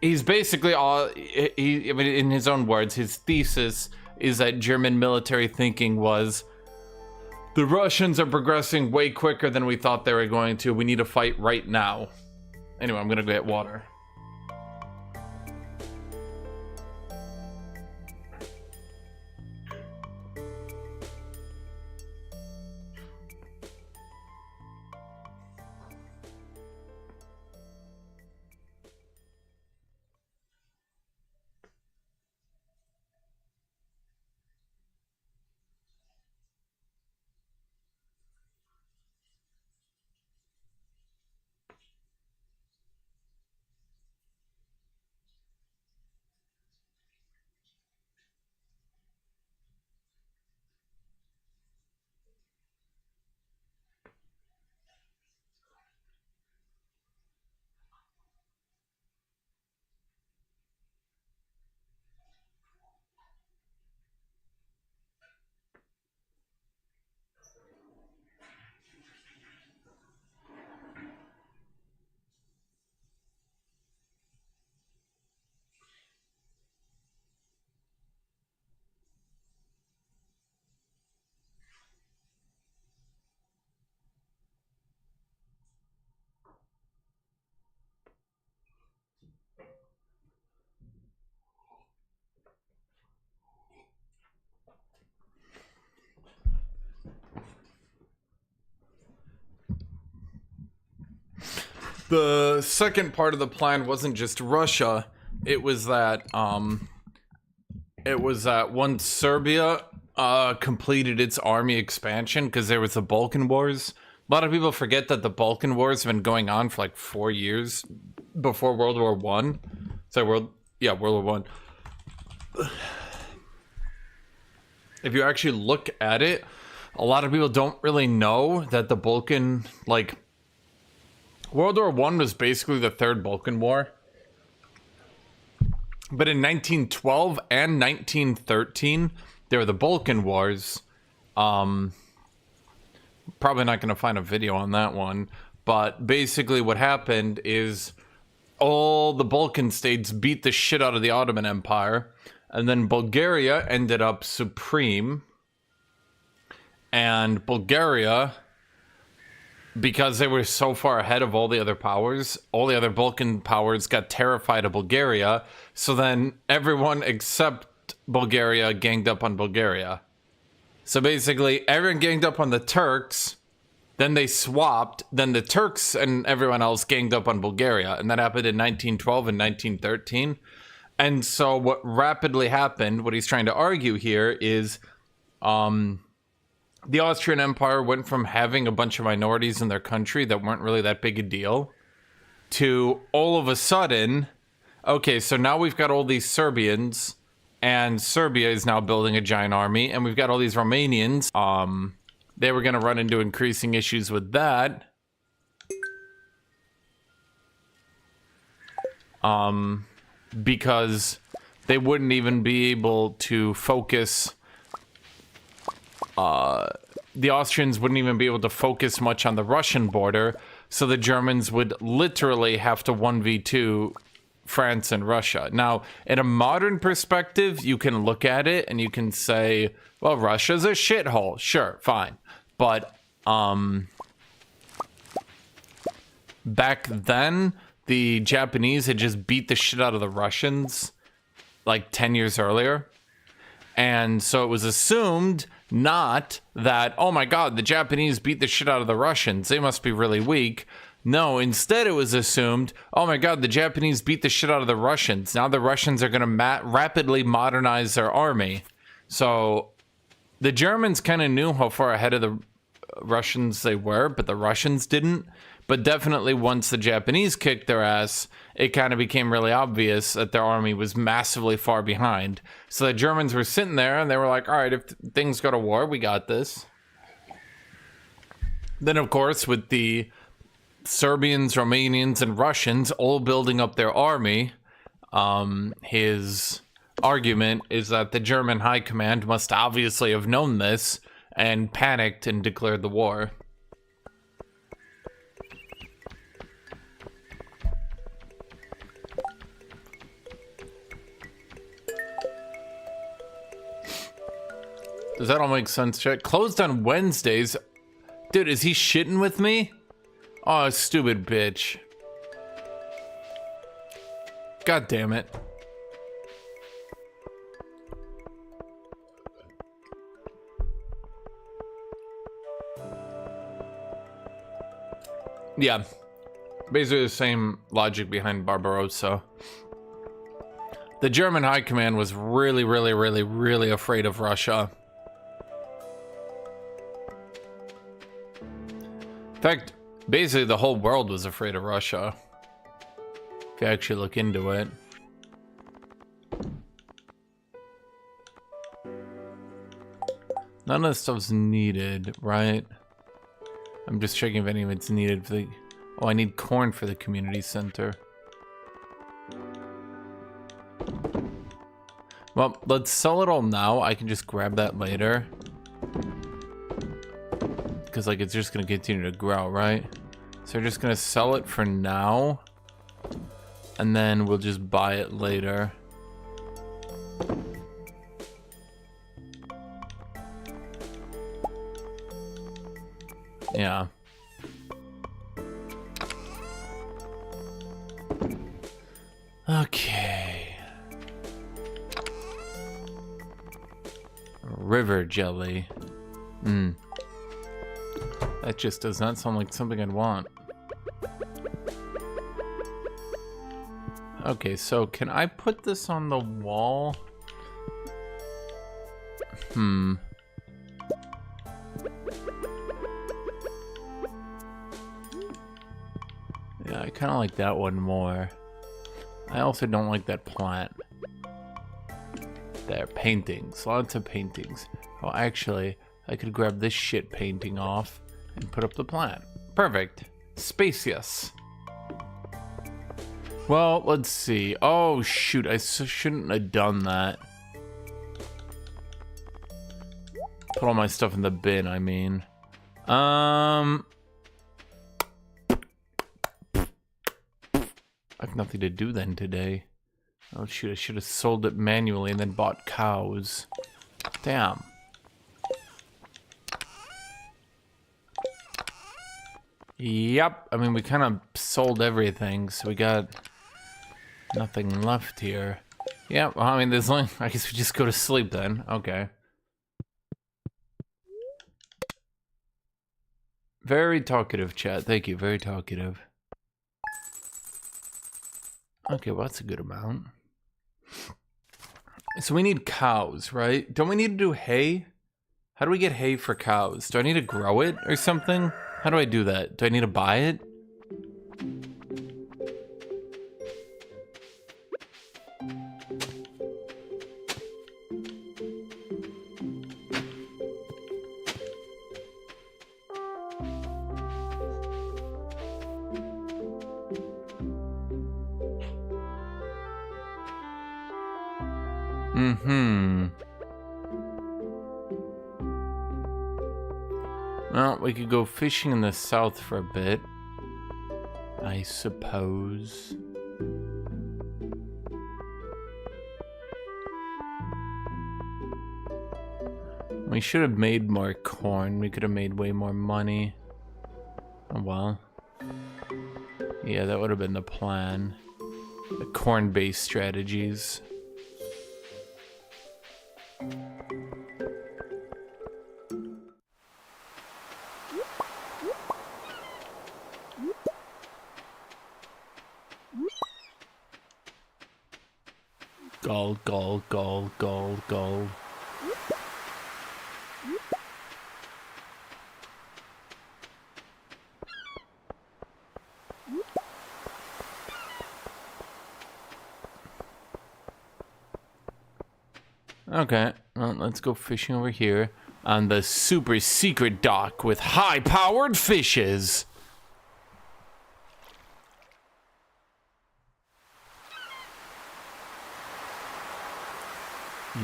He's basically all, I mean, in his own words, his thesis is that German military thinking was, the Russians are progressing way quicker than we thought they were going to. We need to fight right now. Anyway, I'm gonna go get water. The second part of the plan wasn't just Russia. It was that once Serbia completed its army expansion, because there was the Balkan Wars. A lot of people forget that the Balkan Wars have been going on for like 4 years before World War One. World War One. If you actually look at it, a lot of people don't really know that the Balkan, like, World War One was basically the third Balkan War. But in 1912 and 1913, there were the Balkan Wars. Probably not going to find a video on that one. But basically what happened is all the Balkan states beat the shit out of the Ottoman Empire. And then Bulgaria ended up supreme. And Bulgaria, because they were so far ahead of all the other powers, all the other Balkan powers got terrified of Bulgaria. So then everyone except Bulgaria ganged up on Bulgaria. So basically, everyone ganged up on the Turks, then they swapped, then the Turks and everyone else ganged up on Bulgaria. And that happened in 1912 and 1913. And so what rapidly happened, what he's trying to argue here is, the Austrian Empire went from having a bunch of minorities in their country that weren't really that big a deal to all of a sudden, okay, so now we've got all these Serbians and Serbia is now building a giant army and we've got all these Romanians. They were going to run into increasing issues with that. Because they wouldn't even be able to focus. The Austrians wouldn't even be able to focus much on the Russian border, so the Germans would literally have to 1v2 France and Russia. Now, in a modern perspective, you can look at it and you can say, well, Russia's a shithole. Sure, fine. But back then, the Japanese had just beat the shit out of the Russians like 10 years earlier. And so it was assumed not that, oh my god, the Japanese beat the shit out of the Russians, they must be really weak. No, instead it was assumed, oh my god, the Japanese beat the shit out of the Russians. Now the Russians are going to rapidly modernize their army. So the Germans kind of knew how far ahead of the Russians they were, but the Russians didn't. But definitely once the Japanese kicked their ass, it kind of became really obvious that their army was massively far behind. So the Germans were sitting there and they were like, all right, if things go to war, we got this. Then, of course, with the Serbians, Romanians, and Russians all building up their army, his argument is that the German high command must obviously have known this and panicked and declared the war. Does that all make sense, chat? Closed on Wednesdays? Dude, is he shitting with me? Oh, stupid bitch. God damn it. Yeah. Basically the same logic behind Barbarossa. The German High Command was really, really, really, really afraid of Russia. In fact, basically the whole world was afraid of Russia. If you actually look into it. None of this stuff's needed, right? I'm just checking if any of it's needed for the... Oh, I need corn for the community center. Well, let's sell it all now. I can just grab that later. Because, like, it's just going to continue to grow, right? So we're just going to sell it for now. And then we'll just buy it later. Yeah. Okay. River jelly. That just does not sound like something I'd want. Okay, so can I put this on the wall? Yeah, I kind of like that one more. I also don't like that plant. There, paintings. Lots of paintings. Oh, actually, I could grab this shit painting off and put up the plant. Perfect. Spacious. Well, let's see. Oh, shoot. I shouldn't have done that. Put all my stuff in the bin, I mean. I have nothing to do then today. Oh shoot, I should have sold it manually and then bought cows. Damn. Yep, I mean we kind of sold everything, so we got nothing left here. Yeah, well, I mean there's only, I guess we just go to sleep then. Okay. Very talkative, chat. Thank you, very talkative. Okay, well that's a good amount. So we need cows, right? Don't we need to do hay? How do we get hay for cows? Do I need to grow it or something? How do I do that? Do I need to buy it? Well, we could go fishing in the south for a bit, I suppose. We should have made more corn. We could have made way more money. Oh well. Yeah, that would have been the plan. The corn-based strategies. Gold, gold, gold, gold, gold. Okay, well, let's go fishing over here on the super secret dock with high-powered fishes.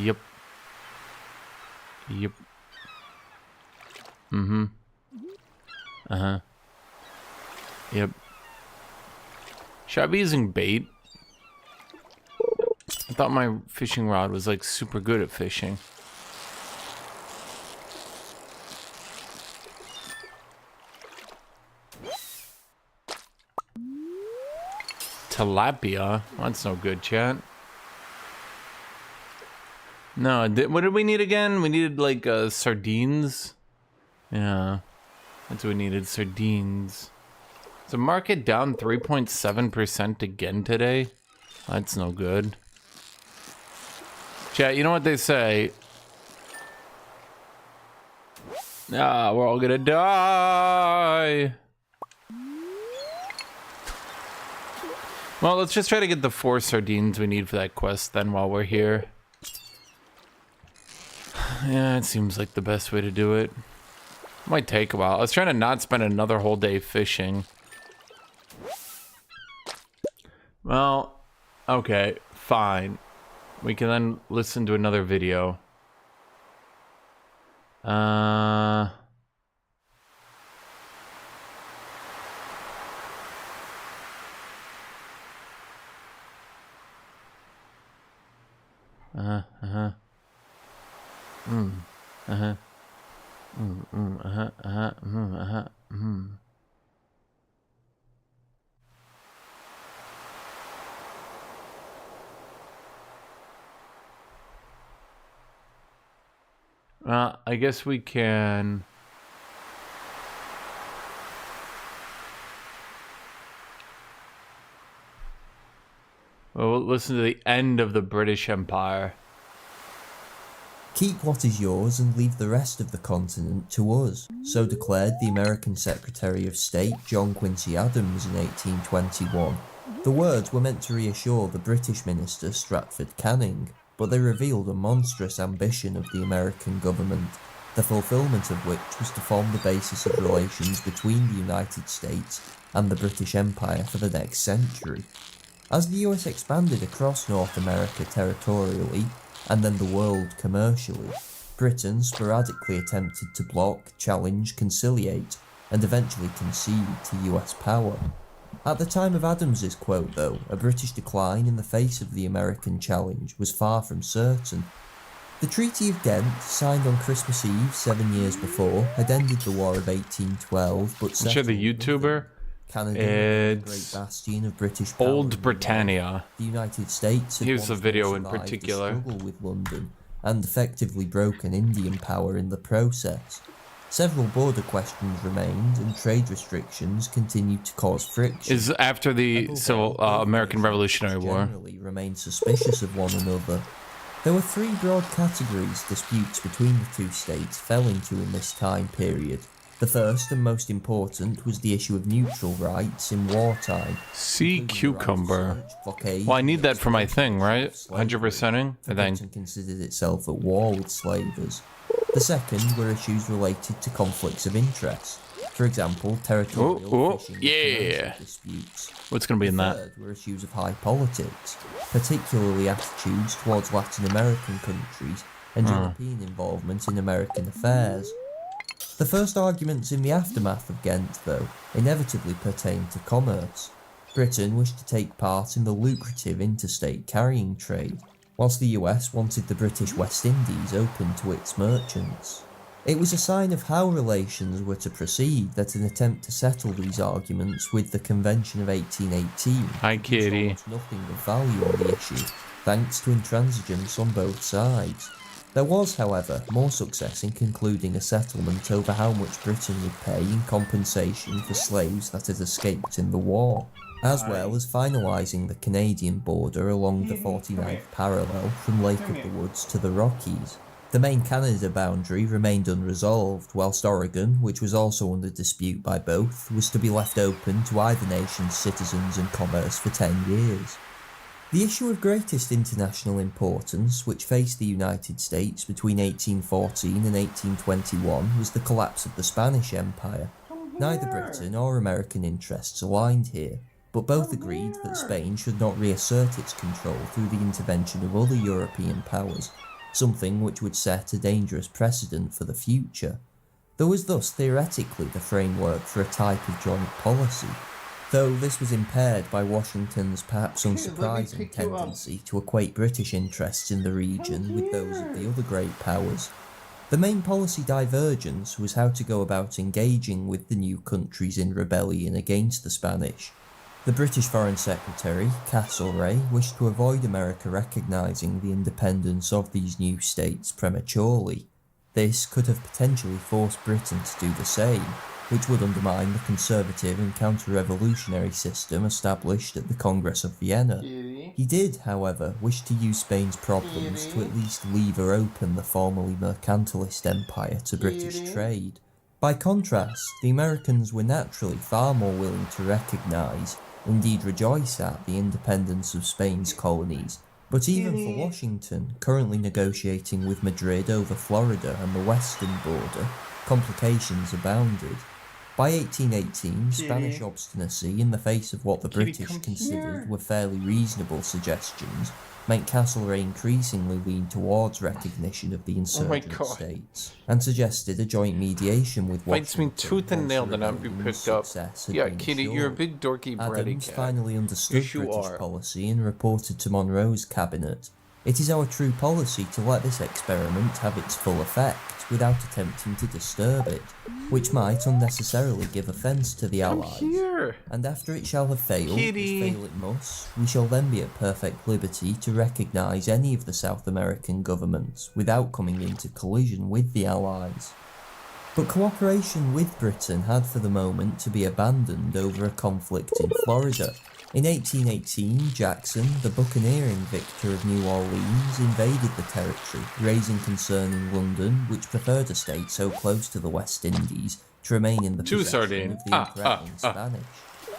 Yep. Yep. Mm-hmm. Uh-huh. Yep. Should I be using bait? I thought my fishing rod was like super good at fishing. tilapia. That's no good, chat. No, what did we need again? We needed like sardines. Yeah, that's what we needed, sardines. So market down 3.7% again today. That's no good. Chat, you know what they say? Ah, we're all gonna die. Well, let's just try to get the 4 sardines we need for that quest then while we're here. Yeah, it seems like the best way to do it. Might take a while. I was trying to not spend another whole day fishing. Well, okay, fine. We can then listen to another video. I guess we can. Well, we'll listen to the end of the British Empire. Keep what is yours and leave the rest of the continent to us, so declared the American Secretary of State John Quincy Adams in 1821. The words were meant to reassure the British minister Stratford Canning, but they revealed a monstrous ambition of the American government, the fulfilment of which was to form the basis of relations between the United States and the British Empire for the next century. As the US expanded across North America territorially, and then the world commercially, Britain sporadically attempted to block, challenge, conciliate, and eventually concede to US power. At the time of Adams's quote, though, a British decline in the face of the American challenge was far from certain. The Treaty of Ghent, signed on Christmas Eve 7 years before, had ended the War of 1812, but Share the YouTuber. Canada, It's the great bastion of British power Old Britannia. The United States had Here's the once video in survived the particular. struggle with London and effectively broken Indian power in the process. Several border questions remained, and trade restrictions continued to cause friction. Is after the American Revolutionary War. Generally remained suspicious of one another. There were 3 broad categories disputes between the two states fell into in this time period. The first and most important was the issue of neutral rights in wartime. Sea cucumber. Well, I need that for my thing, right? 100%ing, I think. Britain considered itself at war with slavers. The second were issues related to conflicts of interest. For example, territorial fishing and commercial disputes. What's going to be in that? The third were issues of high politics, particularly attitudes towards Latin American countries and European involvement in American affairs. The first arguments in the aftermath of Ghent, though, inevitably pertained to commerce. Britain wished to take part in the lucrative interstate carrying trade, whilst the US wanted the British West Indies open to its merchants. It was a sign of how relations were to proceed that an attempt to settle these arguments with the Convention of 1818 Hi, Kitty. was nothing of value on the issue, thanks to intransigence on both sides. There was, however, more success in concluding a settlement over how much Britain would pay in compensation for slaves that had escaped in the war, as well as finalising the Canadian border along the 49th parallel from Lake of the Woods to the Rockies. The main Canada boundary remained unresolved, whilst Oregon, which was also under dispute by both, was to be left open to either nation's citizens and commerce for 10 years. The issue of greatest international importance, which faced the United States between 1814 and 1821, was the collapse of the Spanish Empire. Neither Britain or American interests aligned here, but both agreed that Spain should not reassert its control through the intervention of other European powers, something which would set a dangerous precedent for the future. There was thus theoretically the framework for a type of joint policy, though this was impaired by Washington's perhaps unsurprising tendency to equate British interests in the region with those of the other great powers. The main policy divergence was how to go about engaging with the new countries in rebellion against the Spanish. The British Foreign Secretary, Castlereagh, wished to avoid America recognising the independence of these new states prematurely. This could have potentially forced Britain to do the same, which would undermine the conservative and counter-revolutionary system established at the Congress of Vienna. He did, however, wish to use Spain's problems to at least lever open the formerly mercantilist empire to British trade. By contrast, the Americans were naturally far more willing to recognise, indeed rejoice at, the independence of Spain's colonies. But even for Washington, currently negotiating with Madrid over Florida and the western border, complications abounded. By 1818, Spanish obstinacy in the face of what the British considered were fairly reasonable suggestions meant Castlereagh increasingly leaned towards recognition of the insurgent states, and suggested a joint mediation with Washington. Bites me tooth and nail to not be picked up. Yeah, Kitty, you're a big dorky bratty Adams cat. finally understood British policy and reported to Monroe's cabinet, "It is our true policy to let this experiment have its full effect, without attempting to disturb it, which might unnecessarily give offence to the Allies. And after it shall have failed, as fail it must, we shall then be at perfect liberty to recognise any of the South American governments, without coming into collision with the Allies." But cooperation with Britain had for the moment to be abandoned over a conflict in Florida. In 1818, Jackson, the buccaneering victor of New Orleans, invaded the territory, raising concern in London, which preferred a state so close to the West Indies to remain in the possession of the imperilling Spanish.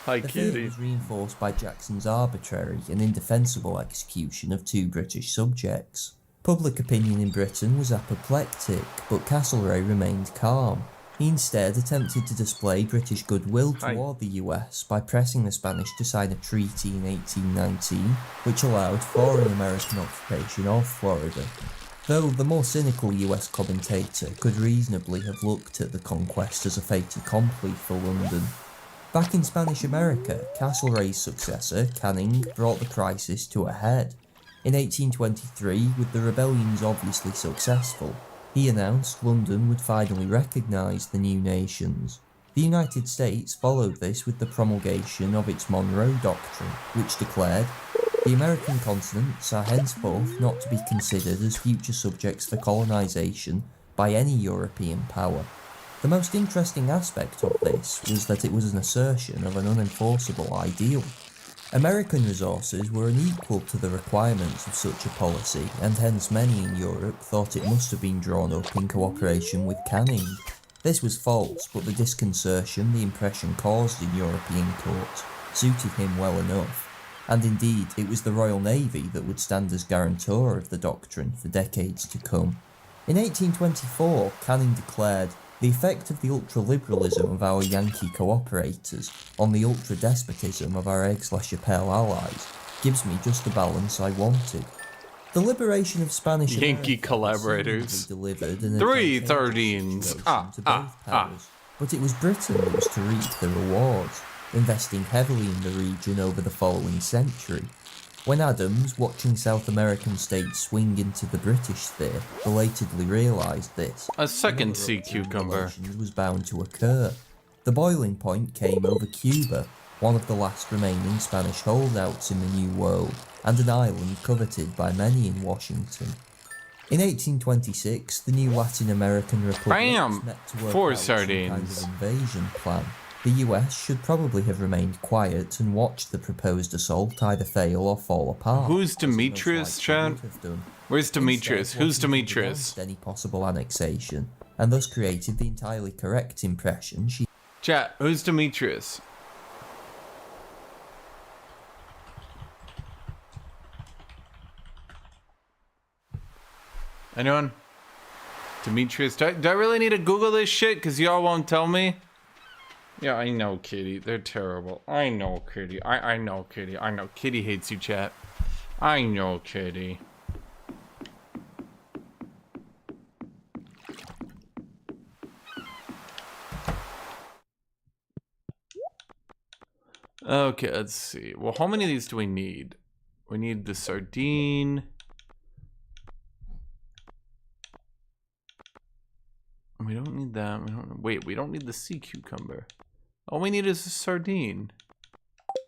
The fear was reinforced by Jackson's arbitrary and indefensible execution of 2 British subjects. Public opinion in Britain was apoplectic, but Castlereagh remained calm. He instead attempted to display British goodwill toward the US by pressing the Spanish to sign a treaty in 1819, which allowed foreign American occupation of Florida. Though the more cynical US commentator could reasonably have looked at the conquest as a fait accompli for London. Back in Spanish America, Castlereagh's successor, Canning, brought the crisis to a head. In 1823, with the rebellions obviously successful, he announced London would finally recognise the new nations. The United States followed this with the promulgation of its Monroe Doctrine, which declared, "The American continents are henceforth not to be considered as future subjects for colonisation by any European power." The most interesting aspect of this was that it was an assertion of an unenforceable ideal. American resources were unequal to the requirements of such a policy, and hence many in Europe thought it must have been drawn up in cooperation with Canning. This was false, but the disconcertion the impression caused in European courts suited him well enough, and indeed it was the Royal Navy that would stand as guarantor of the doctrine for decades to come. In 1824, Canning declared, "The effect of the ultra-liberalism of our Yankee cooperators on the ultra-despotism of our Aix-la-Chapelle allies gives me just the balance I wanted." The liberation of Spanish Yankee collaborators. Delivered in 313s. But it was Britain that was to reap the rewards, investing heavily in the region over the following century. When Adams, watching South American states swing into the British sphere, belatedly realised this, a second sea cucumber was bound to occur. The boiling point came over Cuba, one of the last remaining Spanish holdouts in the New World, and an island coveted by many in Washington. In 1826, the new Latin American republics met to work out some kind of invasion plan. The US should probably have remained quiet and watched the proposed assault either fail or fall apart. Who's Demetrius, Chan? Where's Demetrius? Who's Demetrius? Any possible annexation, and thus created the entirely correct impression she... Chat, who's Demetrius? Anyone? Demetrius? Do I really need to Google this shit? Because y'all won't tell me? Yeah, I know, Kitty. They're terrible. I know, Kitty. I know, Kitty. I know. Kitty hates you, chat. I know, Kitty. Okay, let's see. Well, how many of these do we need? We need the sardine. We don't need that. We don't. Wait, we don't need the sea cucumber. All we need is a sardine.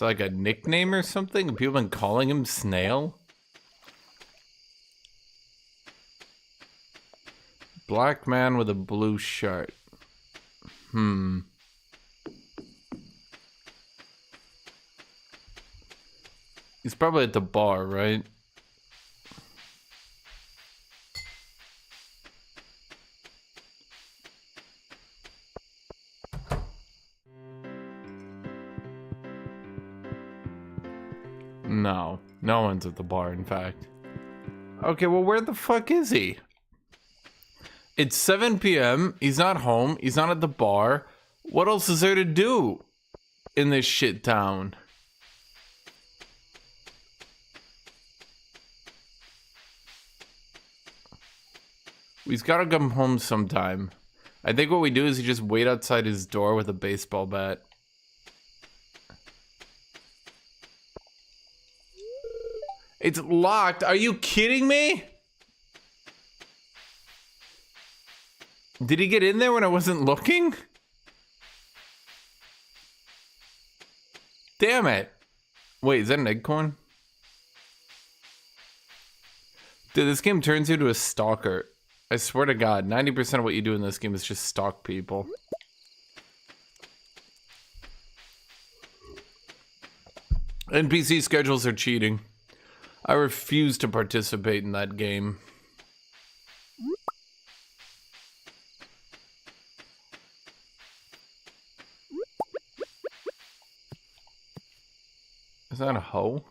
Is it like a nickname or something? Have people been calling him Snail? Black man with a blue shirt. He's probably at the bar, right? No, no one's at the bar, in fact. Okay, well, where the fuck is he? It's 7 p.m. He's not home. He's not at the bar. What else is there to do in this shit town? He's gotta come home sometime. I think what we do is you just wait outside his door with a baseball bat. It's locked. Are you kidding me? Did he get in there when I wasn't looking? Damn it. Wait, is that an acorn? Dude, this game turns you into a stalker. I swear to God, 90% of what you do in this game is just stalk people. NPC schedules are cheating. I refuse to participate in that game. Is that a hoe?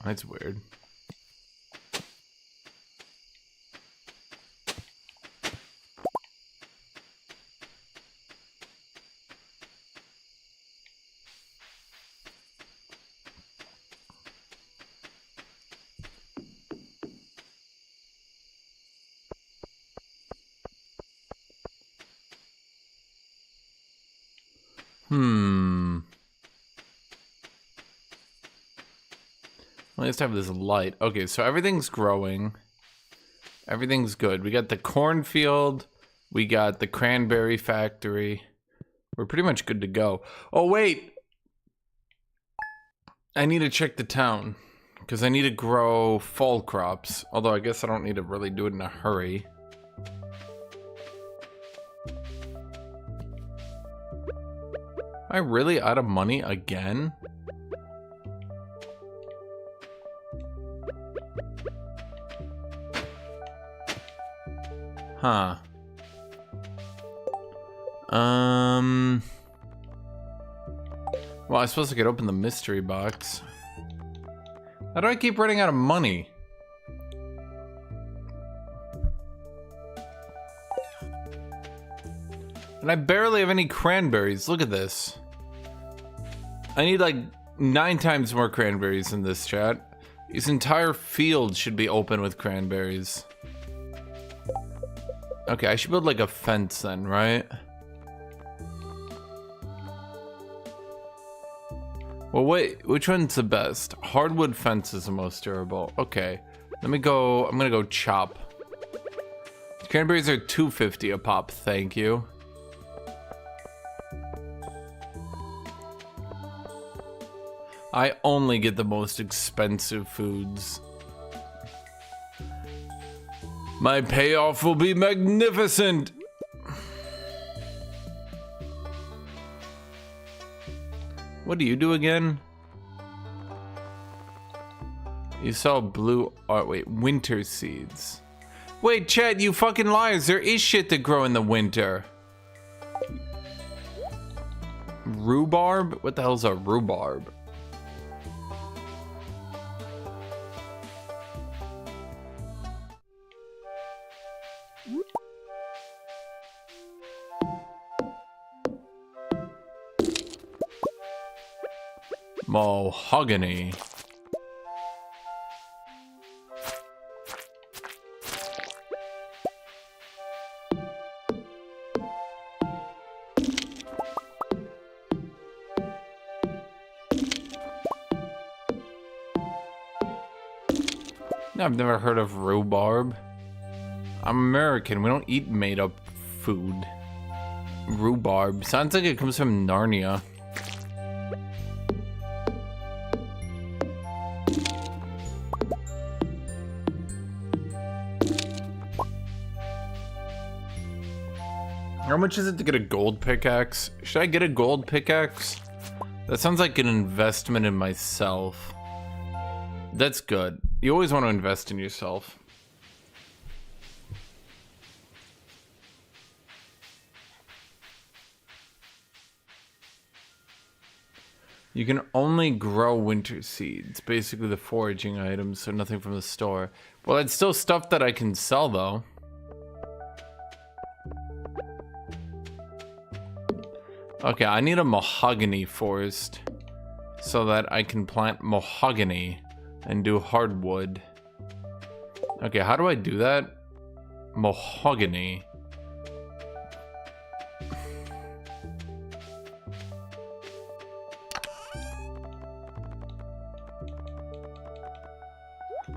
That's weird. Let's have this light. Okay, so everything's growing. Everything's good. We got the cornfield. We got the cranberry factory. We're pretty much good to go. Oh, wait. I need to check the town. Because I need to grow fall crops. Although I guess I don't need to really do it in a hurry. Am I really out of money again? Huh. Well, I suppose I could open the mystery box. How do I keep running out of money? And I barely have any cranberries. Look at this. I need like 9 times more cranberries in this, chat. This entire field should be open with cranberries. Okay, I should build like a fence then, right? Well, wait, which one's the best? Hardwood fence is the most durable. Okay, let me go, I'm gonna go chop. Cranberries are $2.50 a pop, thank you. I only get the most expensive foods. My payoff will be magnificent. What do you do again? You saw blue art. Wait, winter seeds. Wait, Chet, you fucking liars. There is shit to grow in the winter. Rhubarb? What the hell's a rhubarb? Mahogany. I've never heard of rhubarb. I'm American. We don't eat made-up food. Rhubarb. Sounds like it comes from Narnia. How much is it to get a gold pickaxe? Should I get a gold pickaxe? That sounds like an investment in myself. That's good. You always want to invest in yourself. You can only grow winter seeds. Basically the foraging items, so nothing from the store. Well, it's still stuff that I can sell, though. Okay, I need a mahogany forest so that I can plant mahogany and do hardwood. Okay, how do I do that? Mahogany.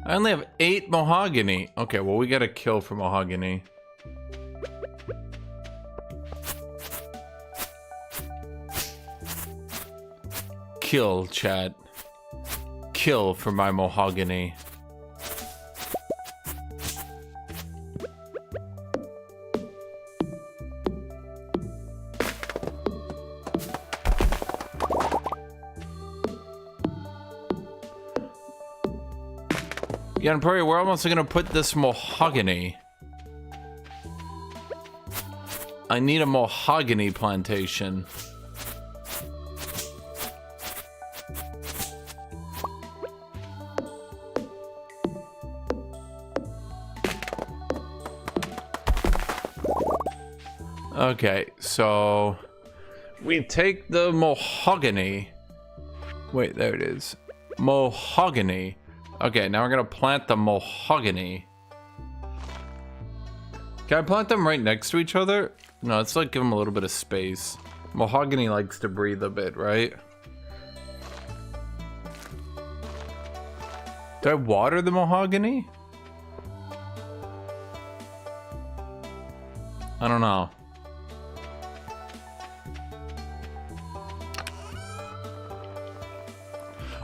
I only have 8 mahogany. Okay, well, we gotta kill for mahogany. Kill, chat. Kill for my mahogany. Yeah, and probably we're almost gonna put this mahogany. I need a mahogany plantation. Okay, so we take the mahogany. Wait, there it is. Mahogany. Okay, now we're gonna plant the mahogany. Can I plant them right next to each other? No, let's like give them a little bit of space. Mahogany likes to breathe a bit, right? Do I water the mahogany? I don't know.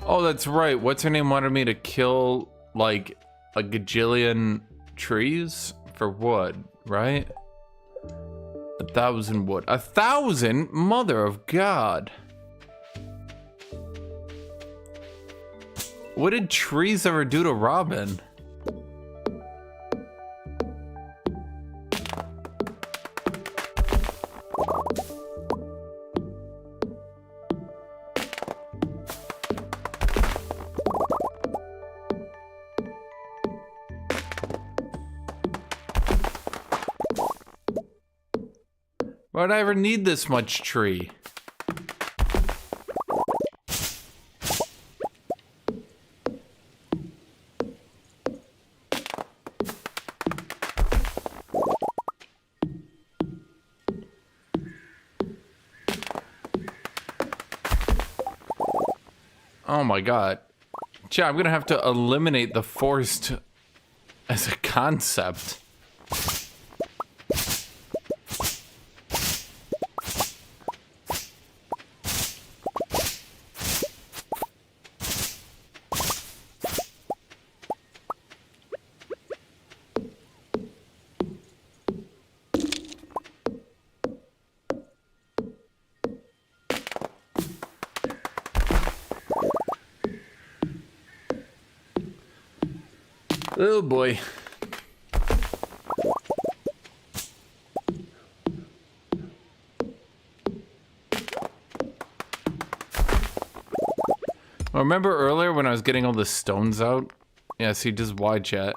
Oh, that's right. What's her name wanted me to kill, like, a gajillion trees for wood, right? 1,000 wood. 1,000? Mother of God. What did trees ever do to Robin? Why would I ever need this much tree? Oh my God. Chat, I'm gonna have to eliminate the forest as a concept. Oh boy. Remember earlier when I was getting all the stones out? Yeah, see, just wide chat.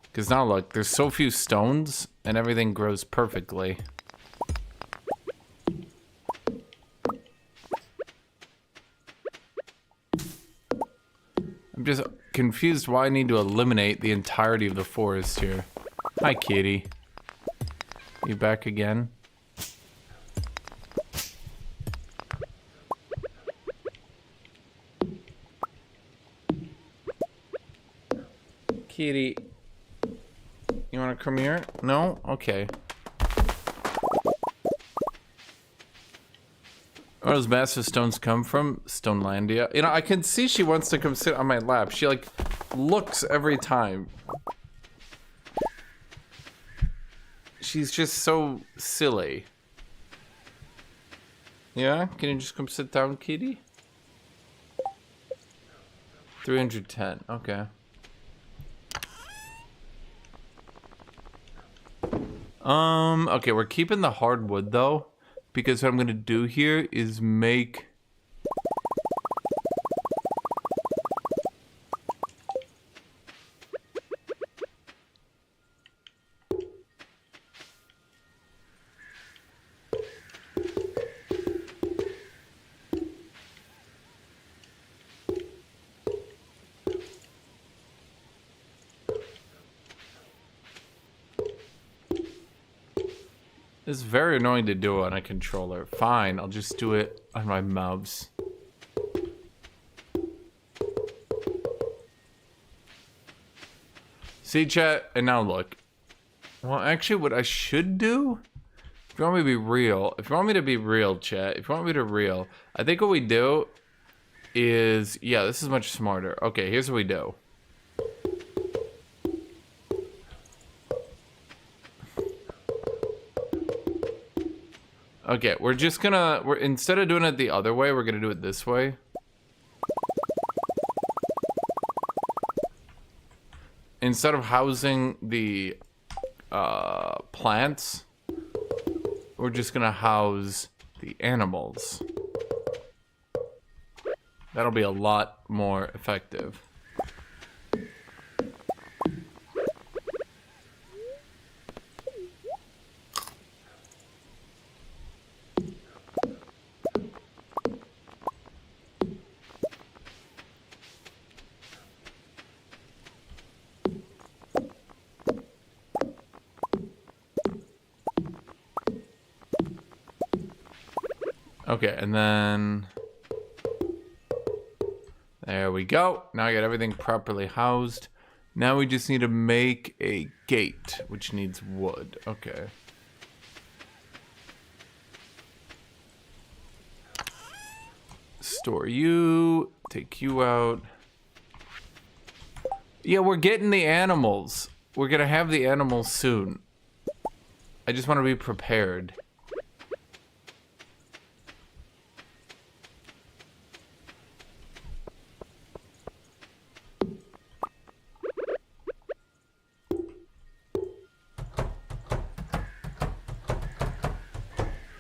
Because now look, there's so few stones and everything grows perfectly. I'm just confused why I need to eliminate the entirety of the forest here. Hi, kitty. You back again? Kitty. You wanna come here? No? Okay. Where those massive stones come from? Stonelandia. You know, I can see she wants to come sit on my lap. She, like, looks every time. She's just so silly. Yeah? Can you just come sit down, kitty? 310. Okay. Okay, we're keeping the hardwood, though. Because what I'm gonna do here is make... It's very annoying to do on a controller. Fine, I'll just do it on my mouse. See, chat, and now look. Well, actually, what I should do, if you want me to be real, chat, if you want me to real, I think what we do is, yeah, this is much smarter. Okay, here's what we do. Okay, we're just gonna, instead of doing it the other way, we're gonna do it this way. Instead of housing the plants, we're just gonna house the animals. That'll be a lot more effective. Okay, and then there we go. Now I got everything properly housed. Now we just need to make a gate, which needs wood. Okay. Store you, take you out. Yeah, we're getting the animals. We're gonna have the animals soon. I just want to be prepared.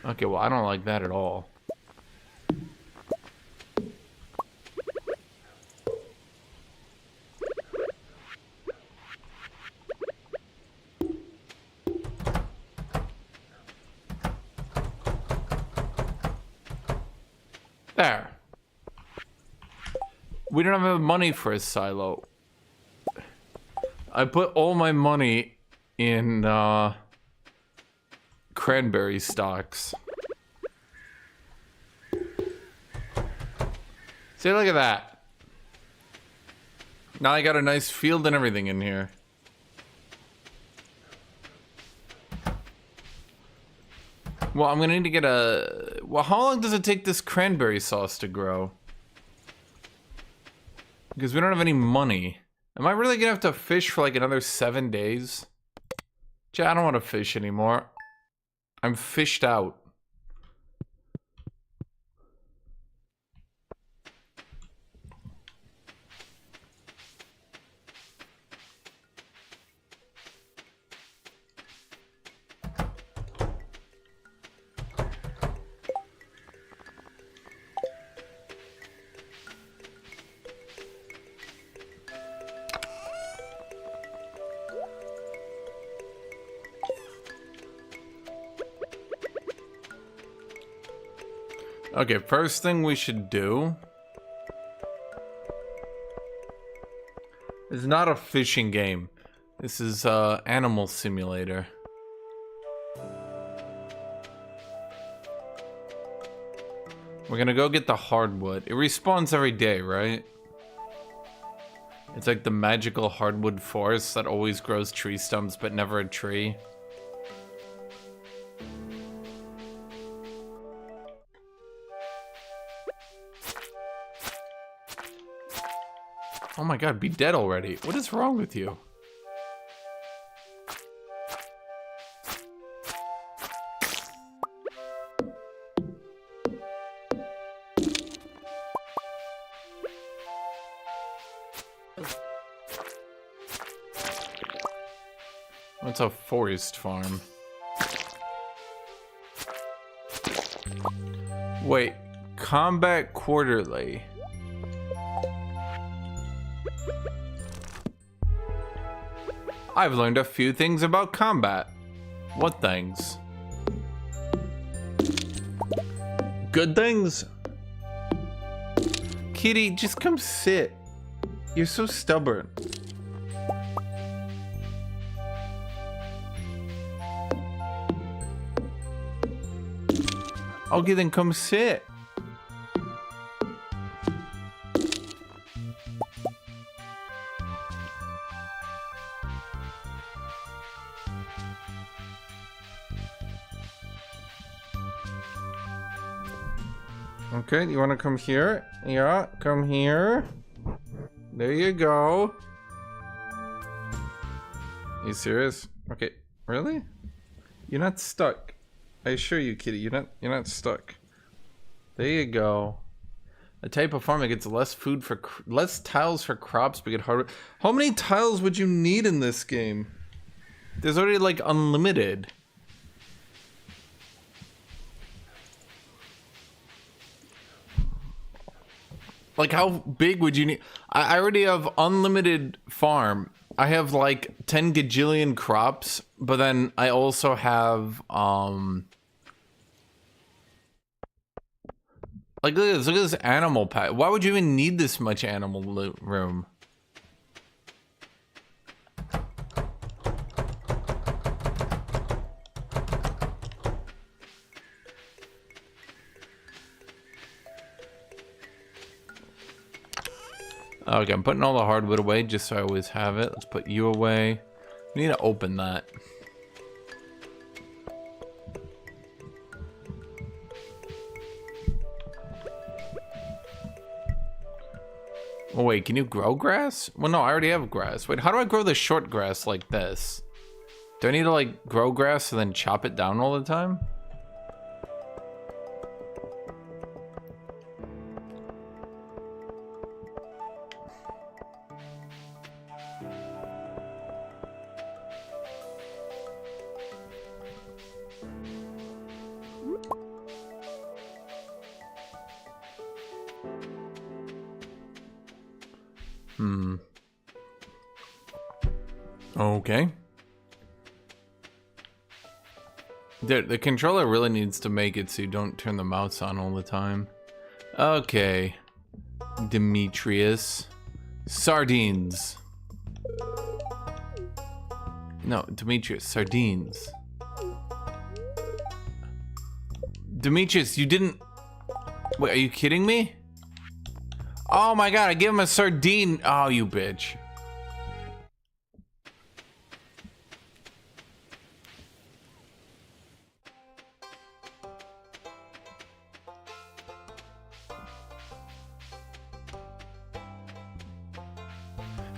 Okay, well, I don't like that at all. There. We don't have money for a silo. I put all my money in, Cranberry stocks. See, look at that. Now I got a nice field and everything in here. Well, I'm gonna need to get a... Well, how long does it take this cranberry sauce to grow? Because we don't have any money. Am I really gonna have to fish for like another 7 days? Chat, I don't want to fish anymore. I'm fished out. Okay, first thing we should do is not a fishing game. This is animal simulator. We're gonna go get the hardwood. It respawns every day, right? It's like the magical hardwood forest that always grows tree stumps but never a tree. Oh my god, be dead already. What is wrong with you? What's a forest farm? Wait, combat quarterly. I've learned a few things about combat. What things? Good things? Kitty, just come sit. You're so stubborn. Okay, then come sit. Okay, you want to come here? Yeah, come here. There you go. You serious? Okay, really? You're not stuck. I assure you, kitty, you're not stuck. There you go. A type of farm that gets less food for less tiles for crops, but get harder. How many tiles would you need in this game? There's already like unlimited. Like how big would you need? I already have unlimited farm. I have like 10 gajillion crops, but then I also have like look at this animal pack. Why would you even need this much animal room? Okay, I'm putting all the hardwood away just so I always have it. Let's put you away. We need to open that. Oh wait, can you grow grass? Well, no, I already have grass. Wait, how do I grow the short grass like this? Do I need to like grow grass and then chop it down all the time? Okay. Dude, the controller really needs to make it so you don't turn the mouse on all the time. Okay. Demetrius. Sardines. No, Demetrius, sardines. Demetrius, you didn't... Wait, are you kidding me? Oh my god, I gave him a sardine. Oh, you bitch.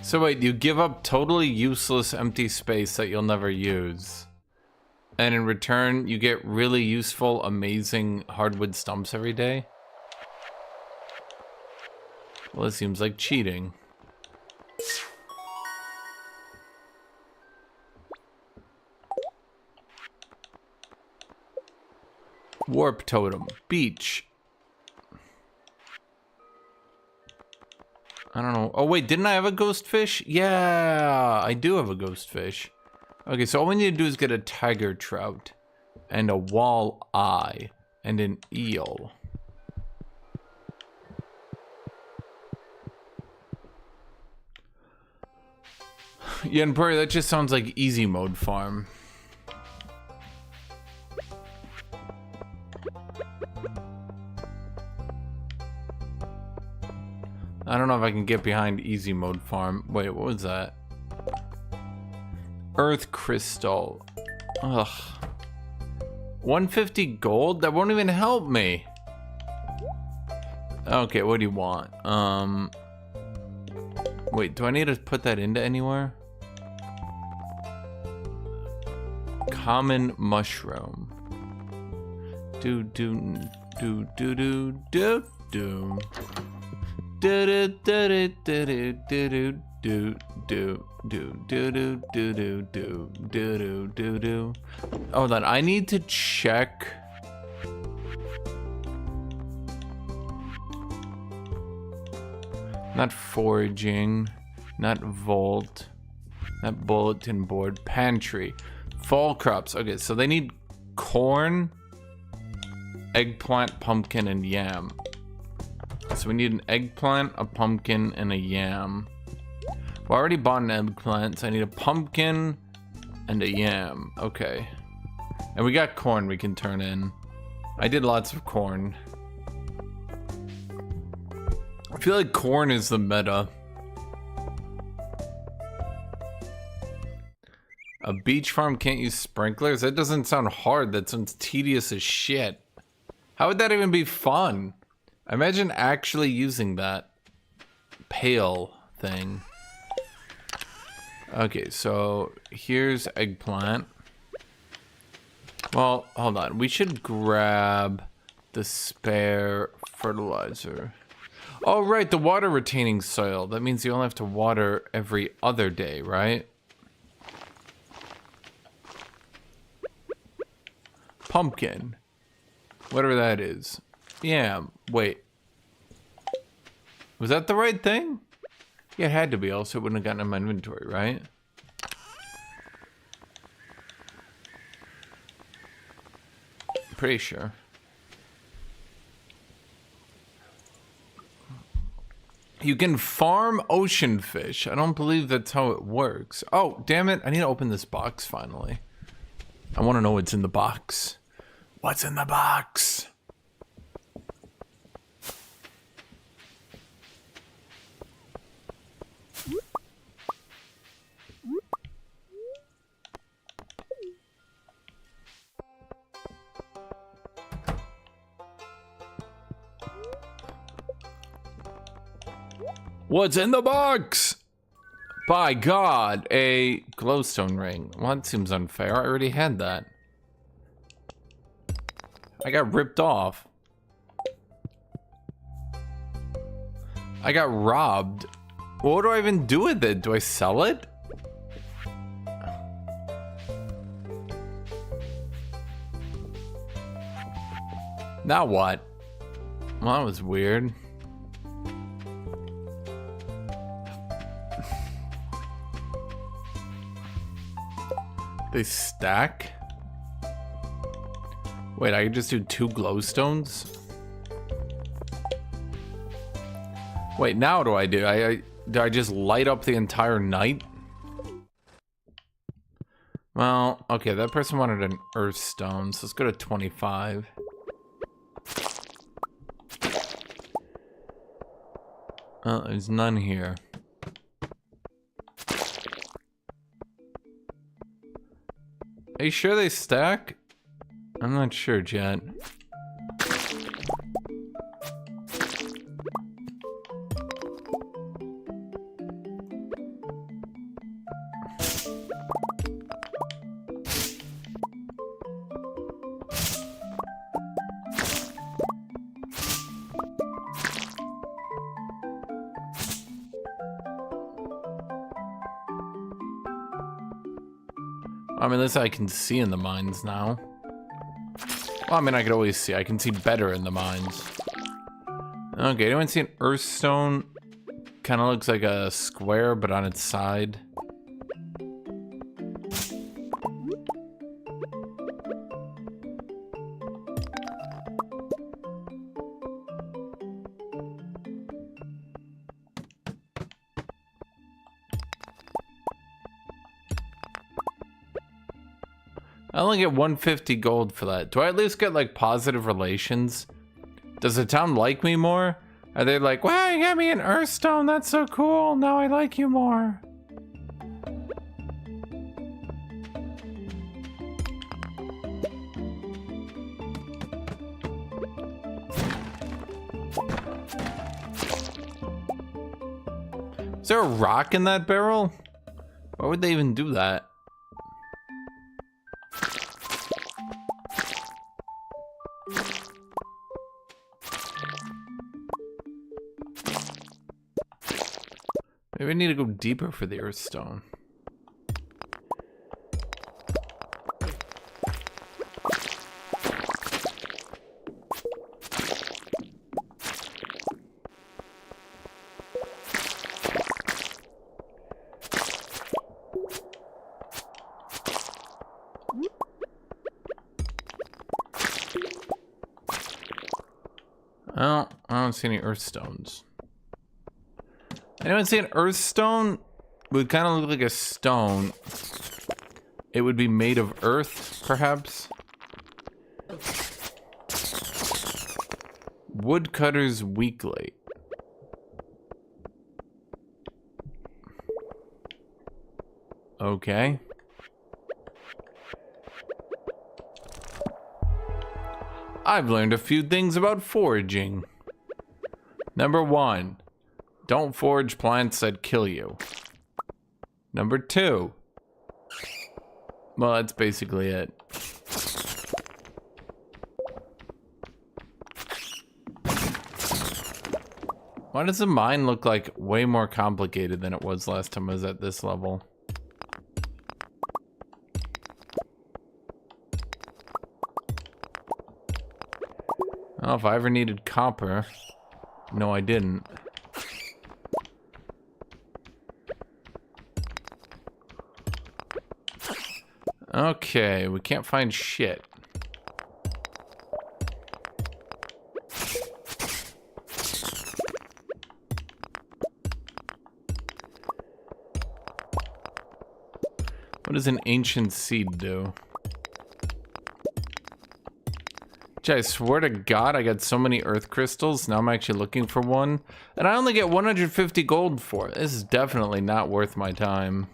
So wait, you give up totally useless empty space that you'll never use. And in return, you get really useful, amazing hardwood stumps every day? Well, it seems like cheating. Warp totem. Beach. I don't know. Oh, wait, didn't I have a ghost fish? Yeah, I do have a ghost fish. Okay, so all we need to do is get a tiger trout and a walleye and an eel. Yeah, and Prairie, that just sounds like easy mode farm. I don't know if I can get behind easy mode farm. Wait, what was that? Earth crystal. Ugh. 150 gold? That won't even help me. Okay, what do you want? Wait, do I need to put that into anywhere? Common mushroom. Do. Hold on, I need to check. Not foraging, not vault, not bulletin board, pantry, fall crops. Okay, so they need corn, eggplant, pumpkin, and yam. So we need an eggplant, a pumpkin, and a yam. Well, I already bought an eggplant, so I need a pumpkin and a yam. Okay. And we got corn we can turn in. I did lots of corn. I feel like corn is the meta. A beach farm can't use sprinklers? That doesn't sound hard. That sounds tedious as shit. How would that even be fun? Imagine actually using that pail thing. Okay, so here's eggplant. Well, hold on. We should grab the spare fertilizer. Oh, right, the water retaining soil. That means you only have to water every other day, right? Pumpkin. Whatever that is. Yeah, wait. Was that the right thing? Yeah, it had to be, else it wouldn't have gotten in my inventory, right? Pretty sure. You can farm ocean fish. I don't believe that's how it works. Oh, damn it. I need to open this box finally. I want to know what's in the box. What's in the box? What's in the box? By God, a glowstone ring. Well, that seems unfair. I already had that. I got ripped off. I got robbed. What do I even do with it? Do I sell it? Now what? Well, that was weird. They stack? Wait, I can just do 2 glowstones? Wait, now what do I do? Do I just light up the entire night? Well, okay, that person wanted an earth stone, so let's go to 25. Oh, there's none here. Are you sure they stack? I'm not sure, Jet. I mean, this I can see in the mines now. Well, I mean, I could always see. I can see better in the mines. Okay, anyone see an earthstone? Kind of looks like a square, but on its side. I only get 150 gold for that. Do I at least get like positive relations? Does the town like me more? Are they like, wow, you got me an earthstone, that's so cool, now I like you more? Is there a rock in that barrel? Why would they even do that? Maybe I need to go deeper for the earthstone. Oh, I don't see any earthstones. Anyone see an earthstone? It would kind of look like a stone. It would be made of earth, perhaps. Woodcutters Weekly. Okay. I've learned a few things about foraging. Number 1, don't forage plants that kill you. Number 2, well, that's basically it. Why does the mine look like way more complicated than it was last time I was at this level? Oh, if I ever needed copper. No, I didn't. Okay, we can't find shit. What does an ancient seed do? I swear to God, I got so many earth crystals. Now I'm actually looking for one. And I only get 150 gold for it. This is definitely not worth my time.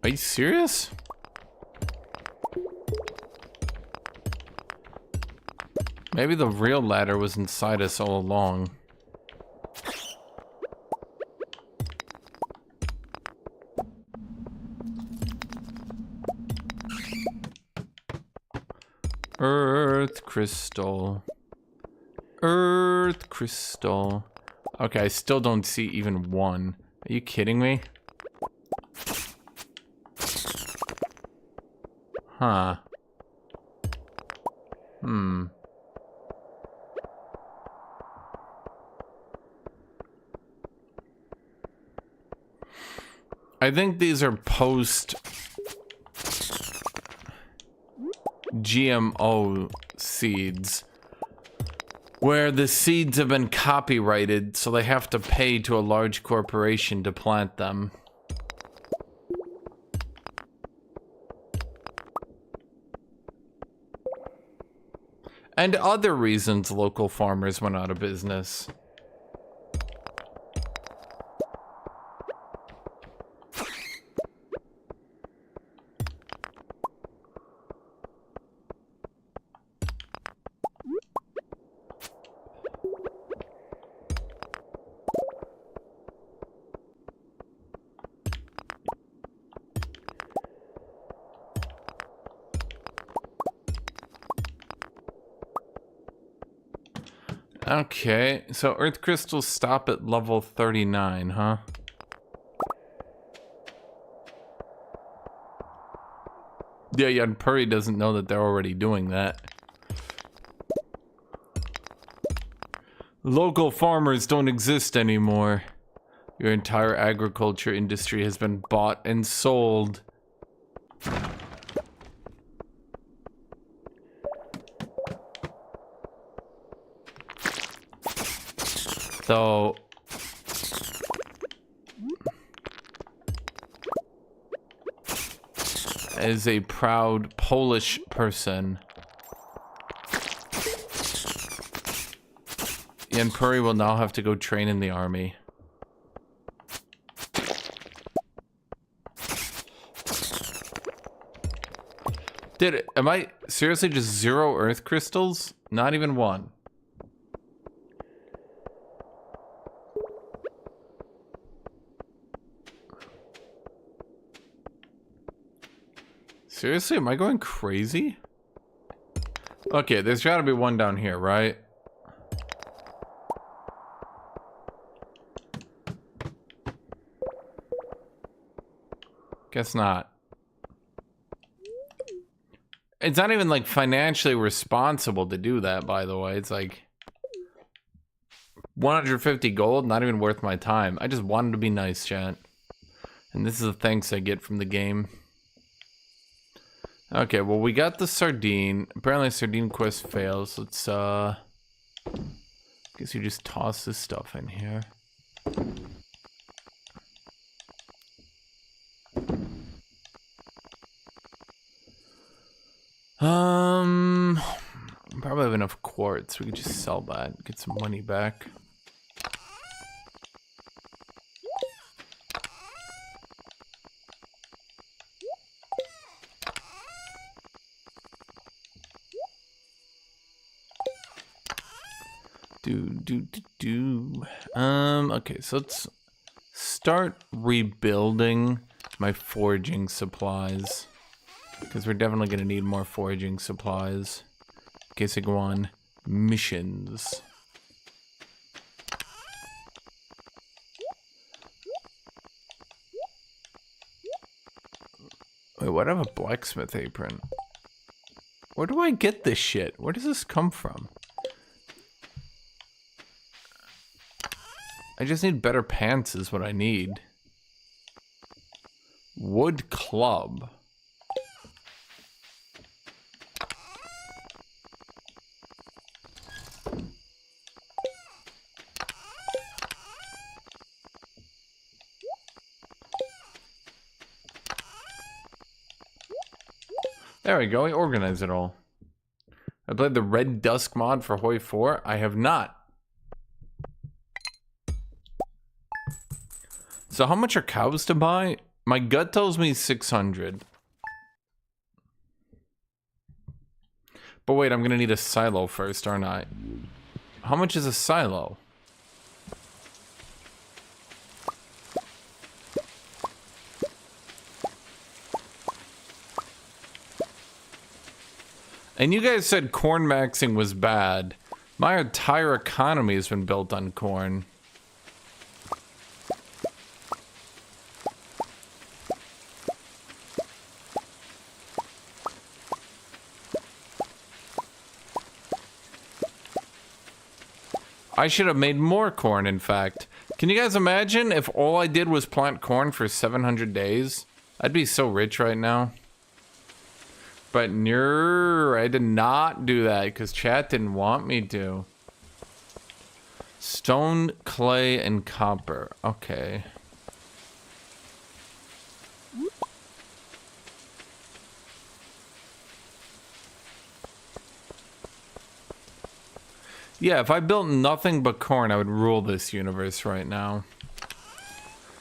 Are you serious? Maybe the real ladder was inside us all along. Earth crystal. Earth crystal. Okay, I still don't see even one. Are you kidding me? Huh. I think these are post GMO seeds, where the seeds have been copyrighted, so they have to pay to a large corporation to plant them. And other reasons local farmers went out of business. Okay, so earth crystals stop at level 39, huh? Yeah, Yanpuri doesn't know that they're already doing that. Local farmers don't exist anymore. Your entire agriculture industry has been bought and sold. So, as a proud Polish person, Yanpuri will now have to go train in the army. Am I seriously just 0 earth crystals? Not even one. Seriously, am I going crazy? Okay, there's gotta be one down here, right? Guess not. It's not even like financially responsible to do that, by the way. It's like 150 gold, not even worth my time. I just wanted to be nice, chat. And this is the thanks I get from the game. Okay, well, we got the sardine. Apparently sardine quest fails. Let's guess you just toss this stuff in here. Probably have enough quartz. We could just sell that, get some money back. Okay, so let's start rebuilding my foraging supplies. Because we're definitely going to need more foraging supplies. In case I go on missions. Wait, what? I have a blacksmith apron. Where do I get this shit? Where does this come from? I just need better pants is what I need. Wood club. There we go, we organized it all. I played the Red Dusk mod for HOI4. I have not. So how much are cows to buy? My gut tells me 600. But wait, I'm gonna need a silo first, aren't I? How much is a silo? And you guys said corn maxing was bad. My entire economy has been built on corn. I should have made more corn, in fact. Can you guys imagine if all I did was plant corn for 700 days? I'd be so rich right now. But no, I did not do that because chat didn't want me to. Stone, clay, and copper. Okay. Yeah, if I built nothing but corn, I would rule this universe right now.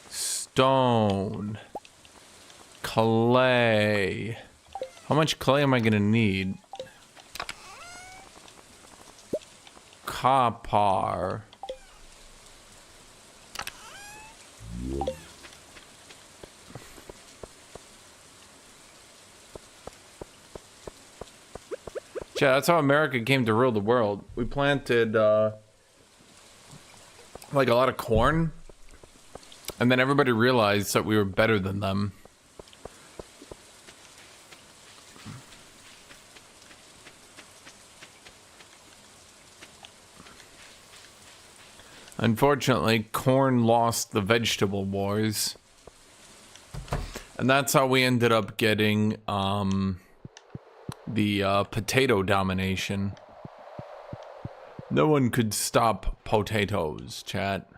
Stone. Clay. How much clay am I gonna need? Copper. Yeah, that's how America came to rule the world. We planted like a lot of corn, and then everybody realized that we were better than them. Unfortunately, corn lost the vegetable wars. And that's how we ended up getting the potato domination. No one could stop potatoes, chat.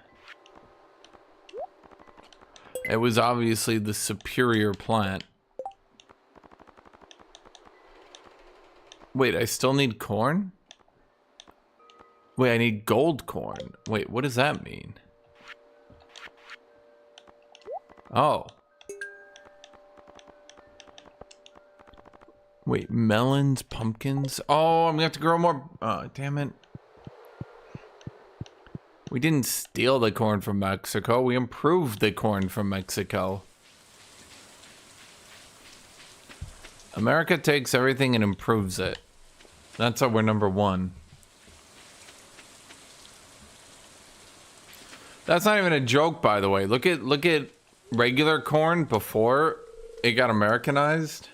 It was obviously the superior plant. Wait, I still need corn? Wait, I need gold corn. Wait, what does that mean? Oh. Wait, melons, pumpkins. Oh, I'm gonna have to grow more. Oh, damn it. We didn't steal the corn from Mexico. We improved the corn from Mexico. America takes everything and improves it. That's how we're number one. That's not even a joke, by the way. Look at regular corn before it got Americanized.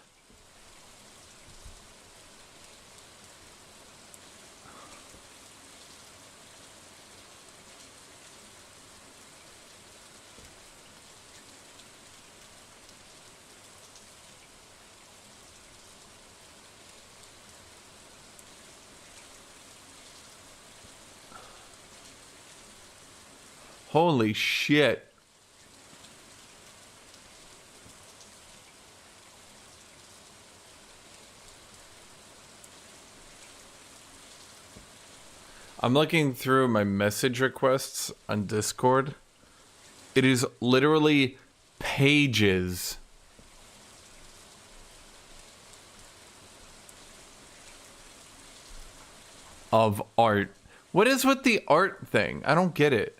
Holy shit. I'm looking through my message requests on Discord. It is literally pages of art. What is with the art thing? I don't get it.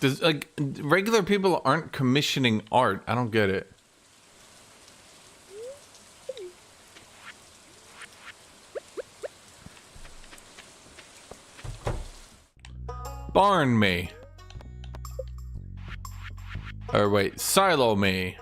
Does, like, regular people aren't commissioning art. I don't get it. Barn me. Or wait, silo me.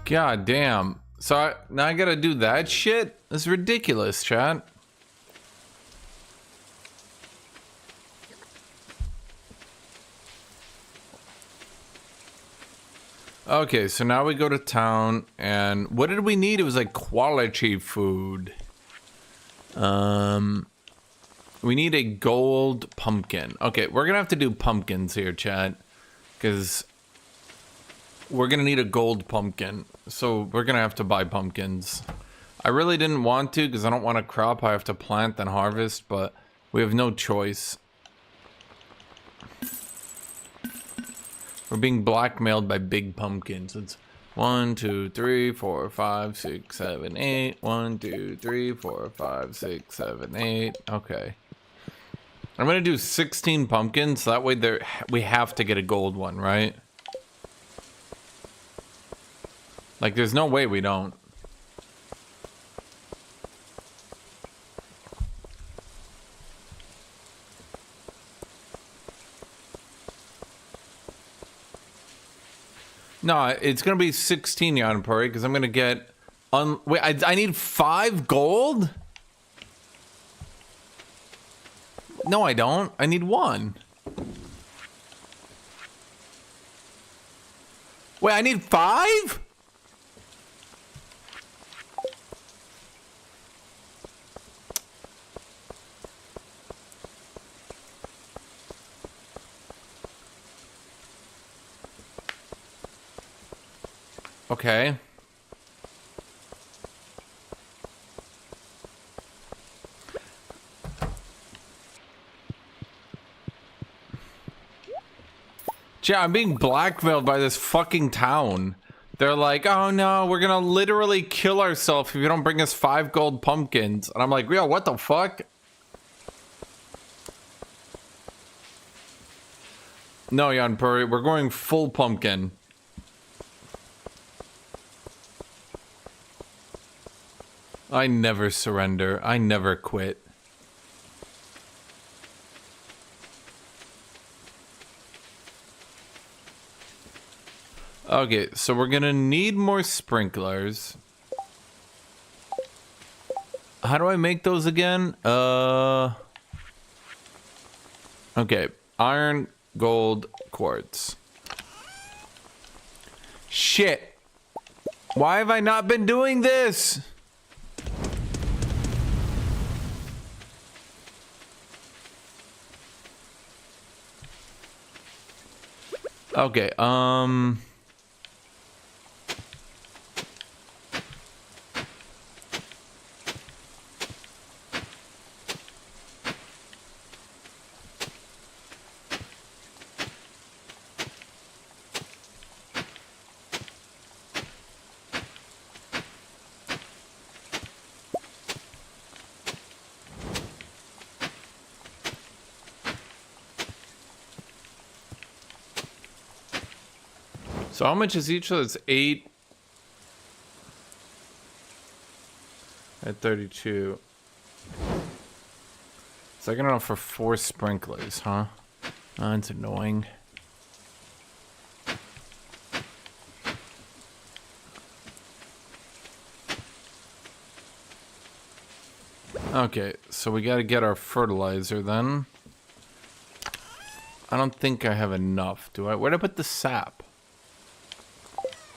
God damn. So now I gotta do that shit? That's ridiculous, chat. Okay, so now we go to town, and what did we need? It was like quality food. We need a gold pumpkin. Okay, we're gonna have to do pumpkins here, chat, because we're gonna need a gold pumpkin. So we're gonna have to buy pumpkins. I really didn't want to because I don't want to crop. I have to plant and harvest, but we have no choice. We're being blackmailed by big pumpkins. It's 1, 2, 3, 4, 5, 6, 7, 8. 1, 2, 3, 4, 5, 6, 7, 8. Okay. I'm gonna do 16 pumpkins. So that way we have to get a gold one, right? Like, there's no way we don't. No, it's gonna be 16 Yanpuri because I'm gonna get wait, I need 5 gold? No, I don't. I need 1. Wait, I need 5? Okay. Yeah, I'm being blackmailed by this fucking town. They're like, oh no, we're gonna literally kill ourselves if you don't bring us 5 gold pumpkins. And I'm like, yo, what the fuck? No, Yanpuri, we're going full pumpkin. I never surrender. I never quit. Okay, so we're gonna need more sprinklers. How do I make those again? Okay, iron, gold, quartz. Shit. Why have I not been doing this? Okay, so how much is each of those? 8 at 32. It's like enough for 4 sprinklers, huh? That's annoying. Okay, so we gotta get our fertilizer then. I don't think I have enough, do I? Where'd I put the sap?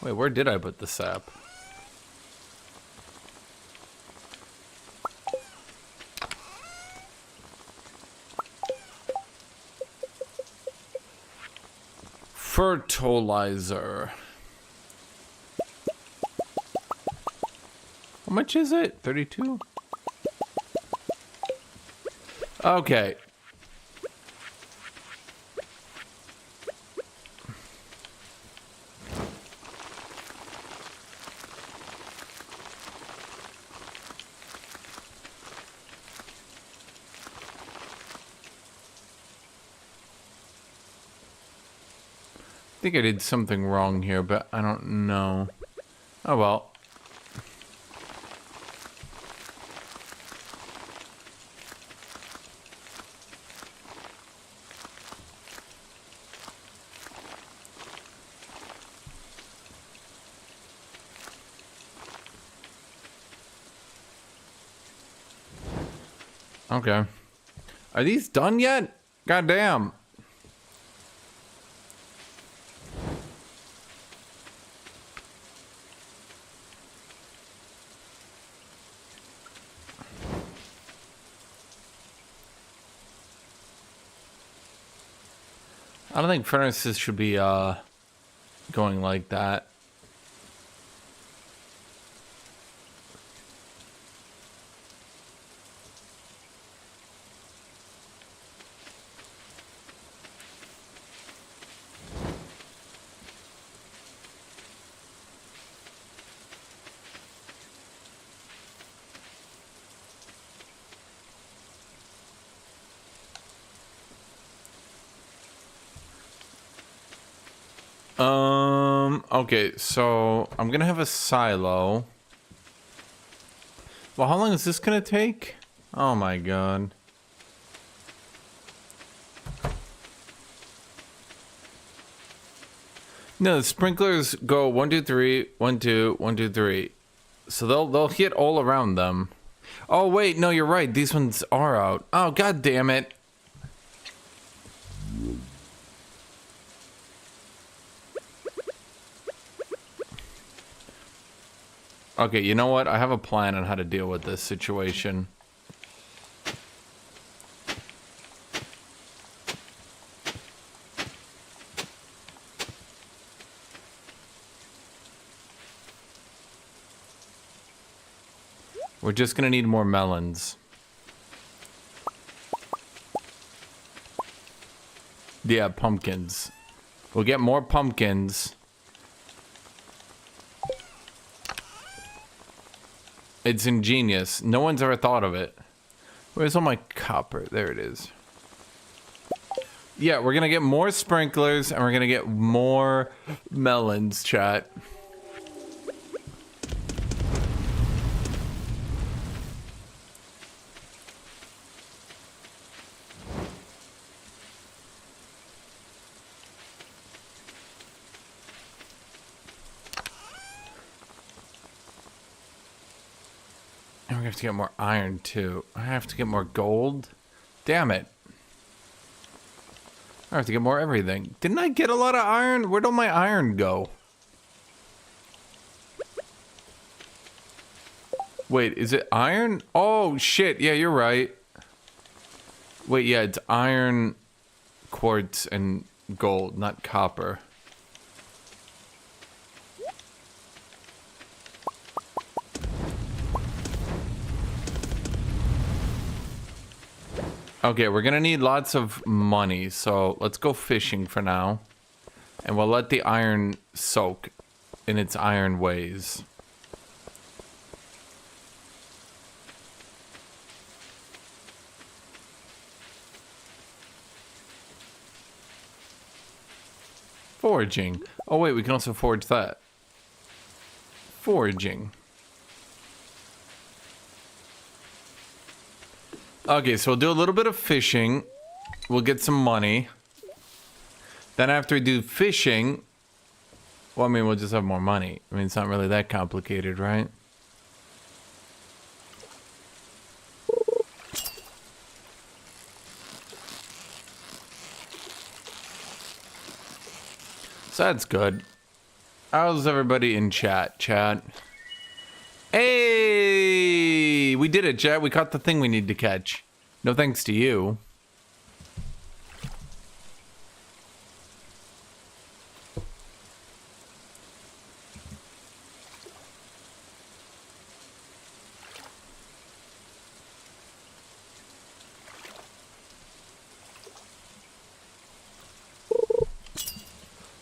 Wait, where did I put the sap? Fertilizer. How much is it? 32? Okay. I think I did something wrong here, but I don't know. Oh well. Okay. Are these done yet? Goddamn. I don't think furnaces should be going like that. Okay, so I'm gonna have a silo. Well, how long is this gonna take? Oh my god. No, the sprinklers go 1, 2, 3, 1, 2, 1, 2, 3. So they'll hit all around them. Oh wait, no, you're right. These ones are out. Oh god damn it. Okay, you know what? I have a plan on how to deal with this situation. We're just gonna need more melons. Yeah, pumpkins. We'll get more pumpkins. It's ingenious. No one's ever thought of it. Where's all my copper? There it is. Yeah, we're gonna get more sprinklers and we're gonna get more melons, chat. We have to get more iron too. I have to get more gold. Damn it. I have to get more everything. Didn't I get a lot of iron? Where'd all my iron go? Wait, is it iron? Oh, shit. Yeah, you're right. Wait, yeah, it's iron, quartz, and gold, not copper. Okay, we're gonna need lots of money, so let's go fishing for now. And we'll let the iron soak in its iron ways. Foraging. Oh wait, we can also forage that. Foraging. Okay, so we'll do a little bit of fishing. We'll get some money. Then after we do fishing, well, I mean, we'll just have more money. I mean, it's not really that complicated, right? So that's good. How's everybody in chat? Hey, we did it, chat. We caught the thing we need to catch. No thanks to you.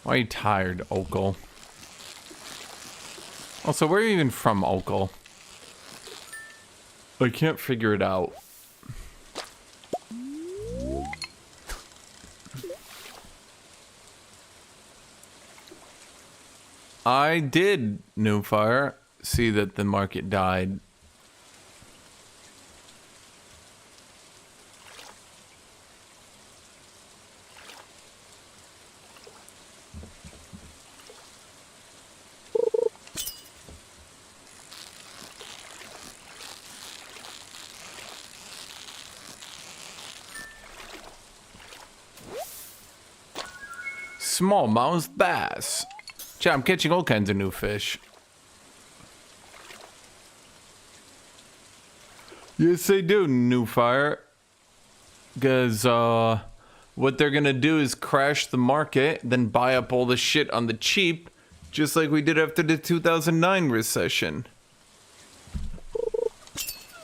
Why are you tired, Okal? Also, where are you even from, Okal? I can't figure it out. I did, Newfire, see that the market died. Smallmouth bass. Chat, I'm catching all kinds of new fish. Yes, they do, Newfire. Because, what they're gonna do is crash the market, then buy up all the shit on the cheap, just like we did after the 2009 recession.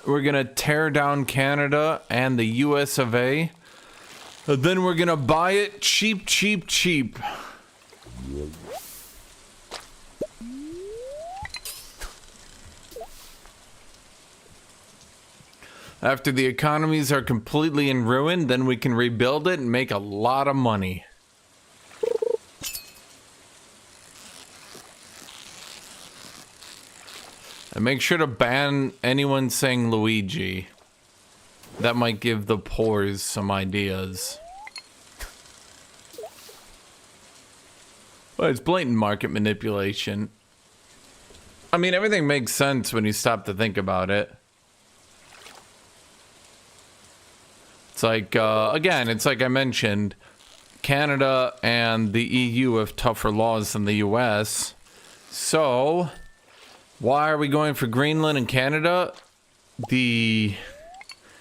We're gonna tear down Canada and the US of A. And then we're gonna buy it cheap, cheap, cheap. After the economies are completely in ruin, then we can rebuild it and make a lot of money. And make sure to ban anyone saying Luigi. That might give the pores some ideas. Well, it's blatant market manipulation. I mean, everything makes sense when you stop to think about it. It's like, again, it's like I mentioned, Canada and the EU have tougher laws than the US. So, why are we going for Greenland and Canada? The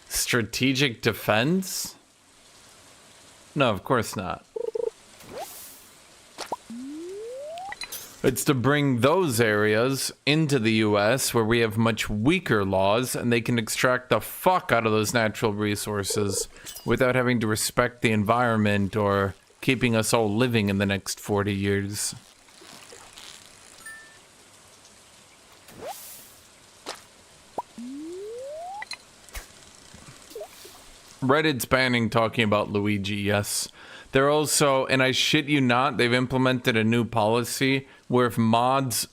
strategic defense? No, of course not. It's to bring those areas into the US where we have much weaker laws and they can extract the fuck out of those natural resources without having to respect the environment or keeping us all living in the next 40 years. Reddit's banning talking about Luigi, yes. They're also, and I shit you not, they've implemented a new policy where if mods,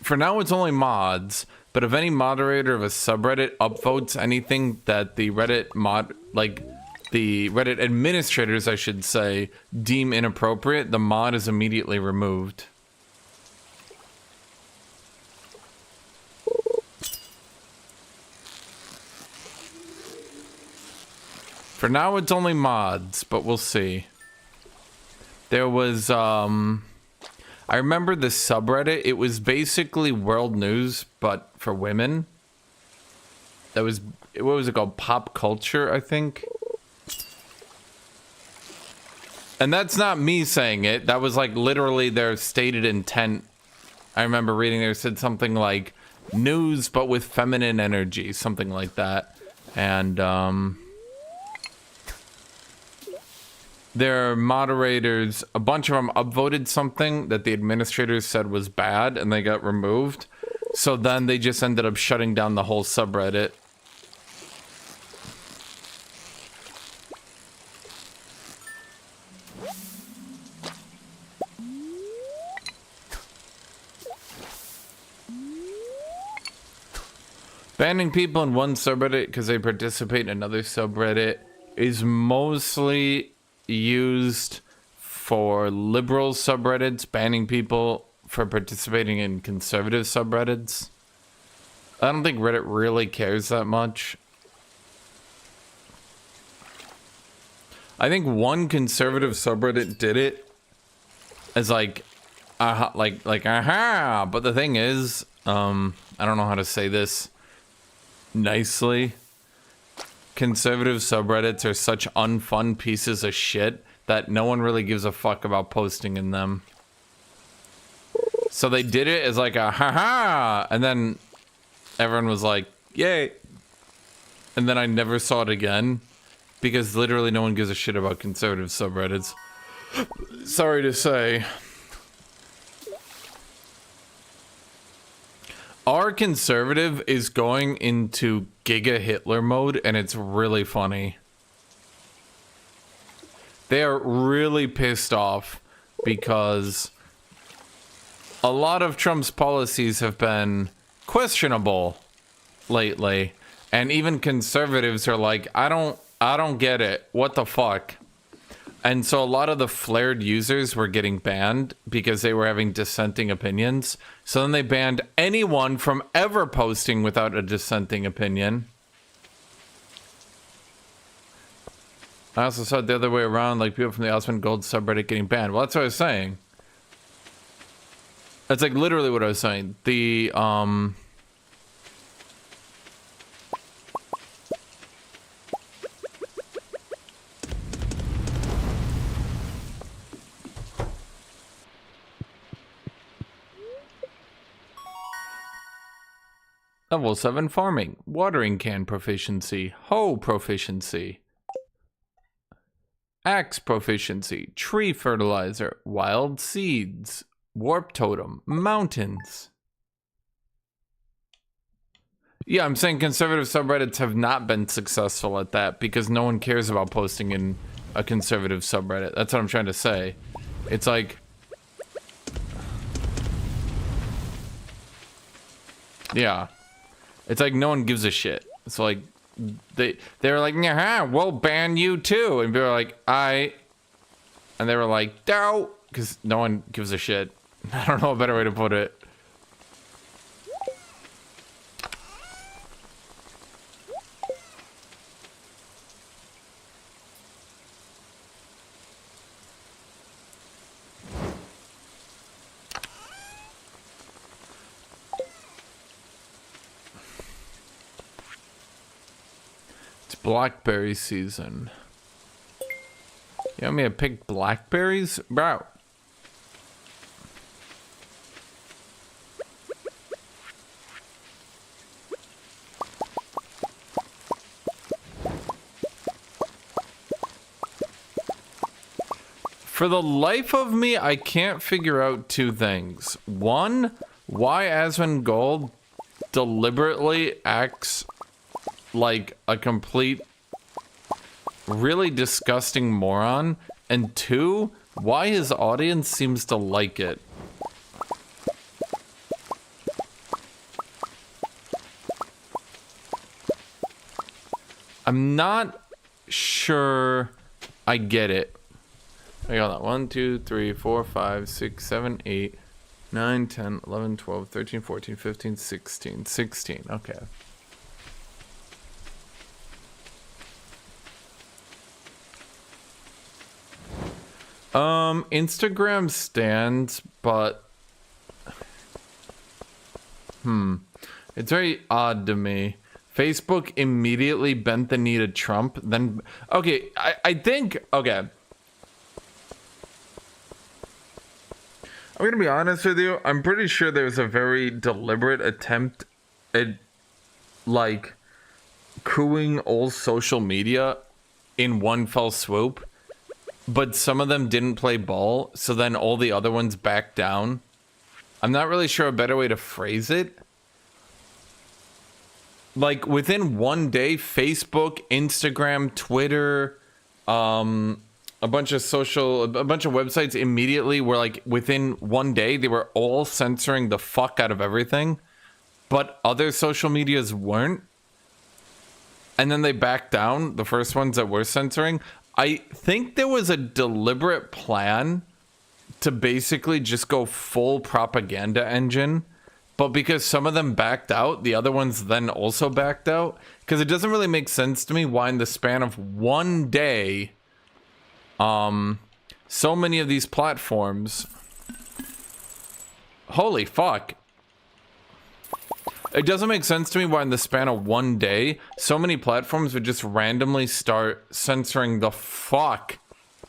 for now it's only mods, but if any moderator of a subreddit upvotes anything that the Reddit mod, like the Reddit administrators, I should say, deem inappropriate, the mod is immediately removed. For now, it's only mods, but we'll see. There was, I remember the subreddit. It was basically world news, but for women. That was, what was it called? Pop culture, I think. And that's not me saying it. That was like literally their stated intent. I remember reading there said something like news, but with feminine energy, something like that. And, their moderators, a bunch of them upvoted something that the administrators said was bad and they got removed. So then they just ended up shutting down the whole subreddit. Banning people in one subreddit because they participate in another subreddit is mostly used for liberal subreddits, banning people for participating in conservative subreddits. I don't think Reddit really cares that much. I think one conservative subreddit did it as like aha, but the thing is, I don't know how to say this nicely. Conservative subreddits are such unfun pieces of shit that no one really gives a fuck about posting in them. So they did it as like a haha, and then everyone was like, yay. And then I never saw it again because literally no one gives a shit about conservative subreddits. Sorry to say. Our conservative is going into Giga Hitler mode, and it's really funny. They are really pissed off because a lot of Trump's policies have been questionable lately, and even conservatives are like, I don't get it. What the fuck? And so a lot of the flared users were getting banned because they were having dissenting opinions. So then they banned anyone from ever posting without a dissenting opinion. I also saw it the other way around, like people from the Osmond Gold subreddit getting banned. Well, that's what I was saying. That's like literally what I was saying. The, Level 7 farming, watering can proficiency, hoe proficiency, axe proficiency, tree fertilizer, wild seeds, warp totem, mountains. Yeah, I'm saying conservative subreddits have not been successful at that because no one cares about posting in a conservative subreddit. That's what I'm trying to say. It's like, yeah. It's like no one gives a shit. It's like they were like, nah, we'll ban you too, and people were like, and they were like, no, because no one gives a shit. I don't know a better way to put it. Blackberry season. You want me to pick blackberries? Bro. For the life of me, I can't figure out two things. One, why Asmund Gold deliberately acts like a complete really disgusting moron, and two, why his audience seems to like it. I'm not sure I get it. I got that 1 2 3 4 5 6 7 8 9 10 11 12 13 14 15 16 16. Okay. Instagram stands, but it's very odd to me. Facebook immediately bent the knee to Trump, then okay, I think okay. I'm gonna be honest with you, I'm pretty sure there's a very deliberate attempt at like cooing all social media in one fell swoop, but some of them didn't play ball, so then all the other ones backed down. I'm not really sure a better way to phrase it. Like within one day, Facebook, Instagram, Twitter, a bunch of websites immediately were like, within one day, they were all censoring the fuck out of everything, but other social medias weren't. And then they backed down, the first ones that were censoring. I think there was a deliberate plan to basically just go full propaganda engine, but because some of them backed out, the other ones then also backed out. Because it doesn't really make sense to me why in the span of one day, so many of these platforms, holy fuck. It doesn't make sense to me why in the span of one day, so many platforms would just randomly start censoring the fuck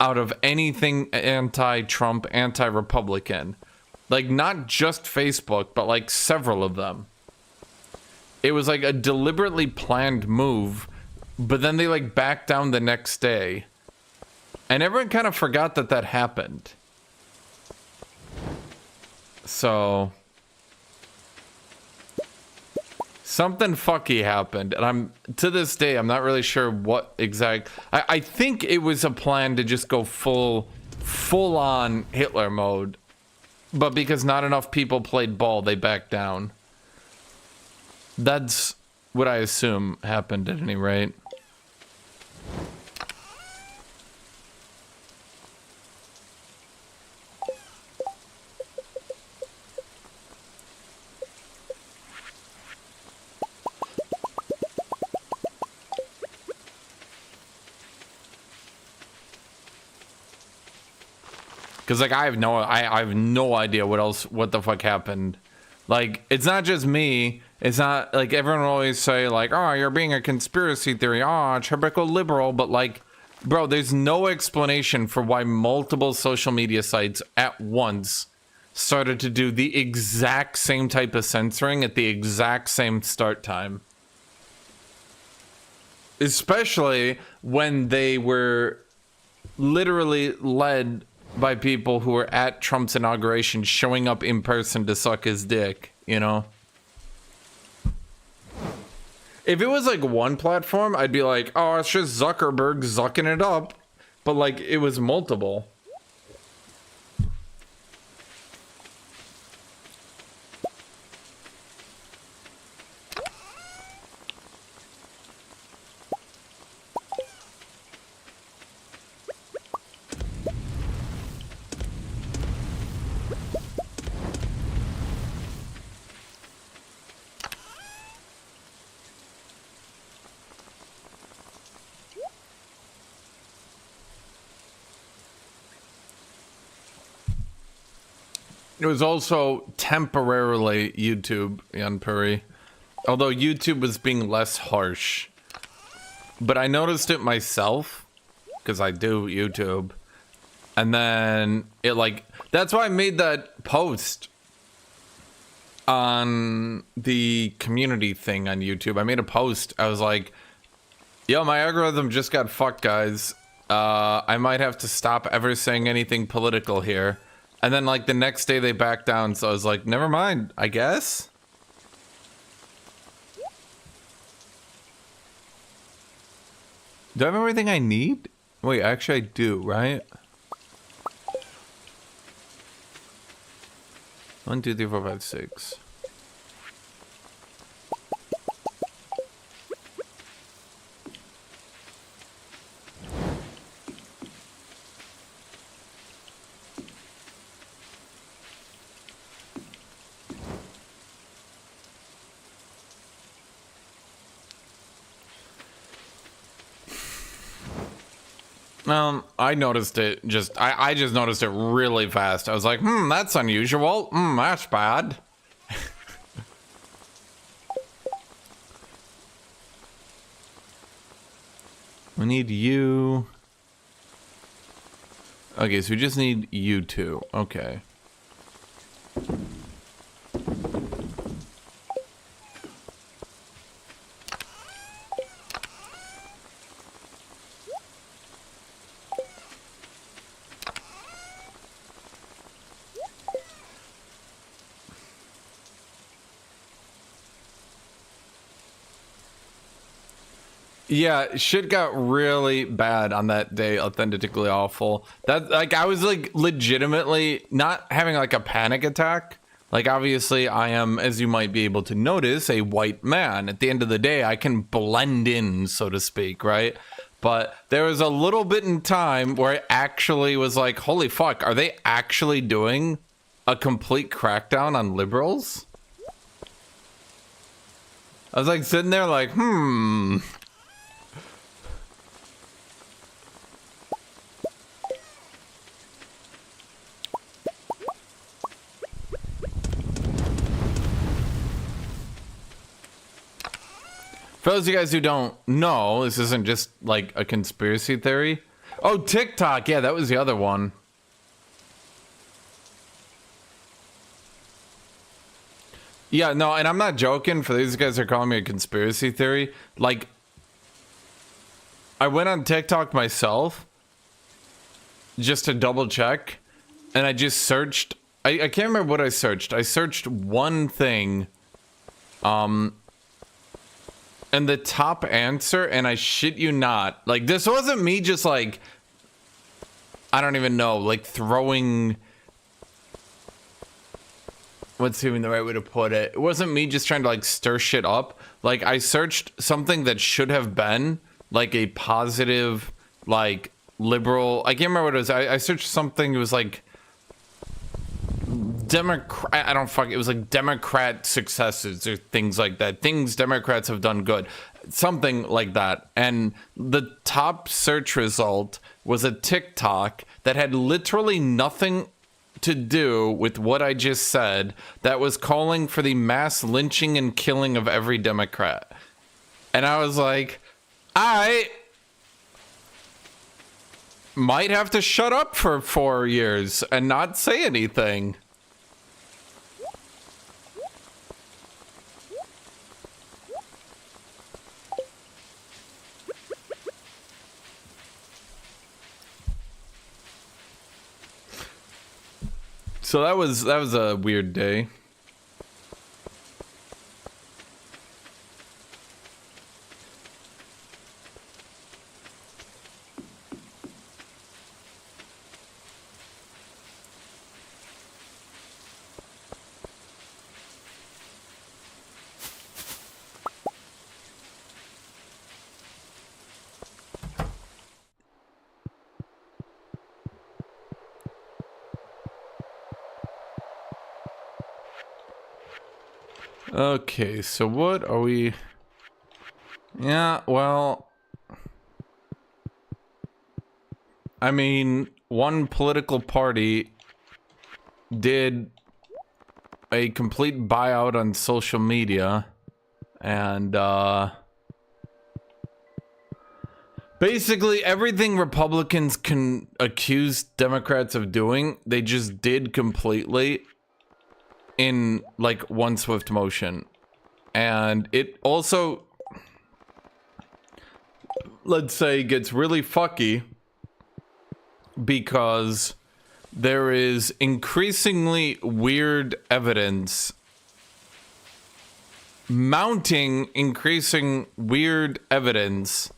out of anything anti-Trump, anti-Republican. Like, not just Facebook, but like several of them. It was like a deliberately planned move, but then they like backed down the next day. And everyone kind of forgot that that happened. So something fucky happened, and to this day I'm not really sure what exact. I think it was a plan to just go full on Hitler mode, but because not enough people played ball, they backed down. That's what I assume happened at any rate. Cause like I have no idea what the fuck happened. Like, it's not just me. It's not like everyone will always say like, oh, you're being a conspiracy theory. Oh, typical liberal. But like, bro, there's no explanation for why multiple social media sites at once started to do the exact same type of censoring at the exact same start time. Especially when they were literally led by people who were at Trump's inauguration showing up in person to suck his dick, you know? If it was like one platform, I'd be like, oh, it's just Zuckerberg zucking it up. But like, it was multiple. It was also temporarily YouTube, Yanpuri. Although YouTube was being less harsh. But I noticed it myself, because I do YouTube. And then it like, that's why I made that post on the community thing on YouTube. I made a post. I was like, yo, my algorithm just got fucked, guys. I might have to stop ever saying anything political here. And then, like, the next day they backed down, so I was like, never mind, I guess? Do I have everything I need? Wait, actually I do, right? 1, 2, 3, 4, 5, 6. I noticed it I just noticed it really fast. I was like, that's unusual. That's bad. We need you. Okay, so we just need you two. Okay. Yeah, shit got really bad on that day, authentically awful. That, like, I was, like, legitimately not having, like, a panic attack. Like, obviously, I am, as you might be able to notice, a white man. At the end of the day, I can blend in, so to speak, right? But there was a little bit in time where I actually was like, holy fuck, are they actually doing a complete crackdown on liberals? I was, like, sitting there like, For those of you guys who don't know, this isn't just like a conspiracy theory. Oh, TikTok. Yeah, that was the other one. Yeah, no, and I'm not joking. For these guys who are calling me a conspiracy theory, like, I went on TikTok myself just to double check, and I just searched. I can't remember what I searched. I searched one thing. And the top answer, and I shit you not, like, this wasn't me just, like, I don't even know, like, throwing, what's even the right way to put it? It wasn't me just trying to, like, stir shit up. Like, I searched something that should have been, like, a positive, like, liberal, I can't remember what it was. I searched something, it was, like, Democrat, it was like Democrat successes or things like that. Things Democrats have done good. Something like that. And the top search result was a TikTok that had literally nothing to do with what I just said, that was calling for the mass lynching and killing of every Democrat. And I was like, I might have to shut up for 4 years and not say anything. So that was a weird day. Okay, so what are we... Yeah, well... I mean, one political party did a complete buyout on social media, and, basically everything Republicans can accuse Democrats of doing, they just did completely in, like, one swift motion. And it also, let's say, gets really fucky because there is increasingly weird evidence mounting increasing weird evidence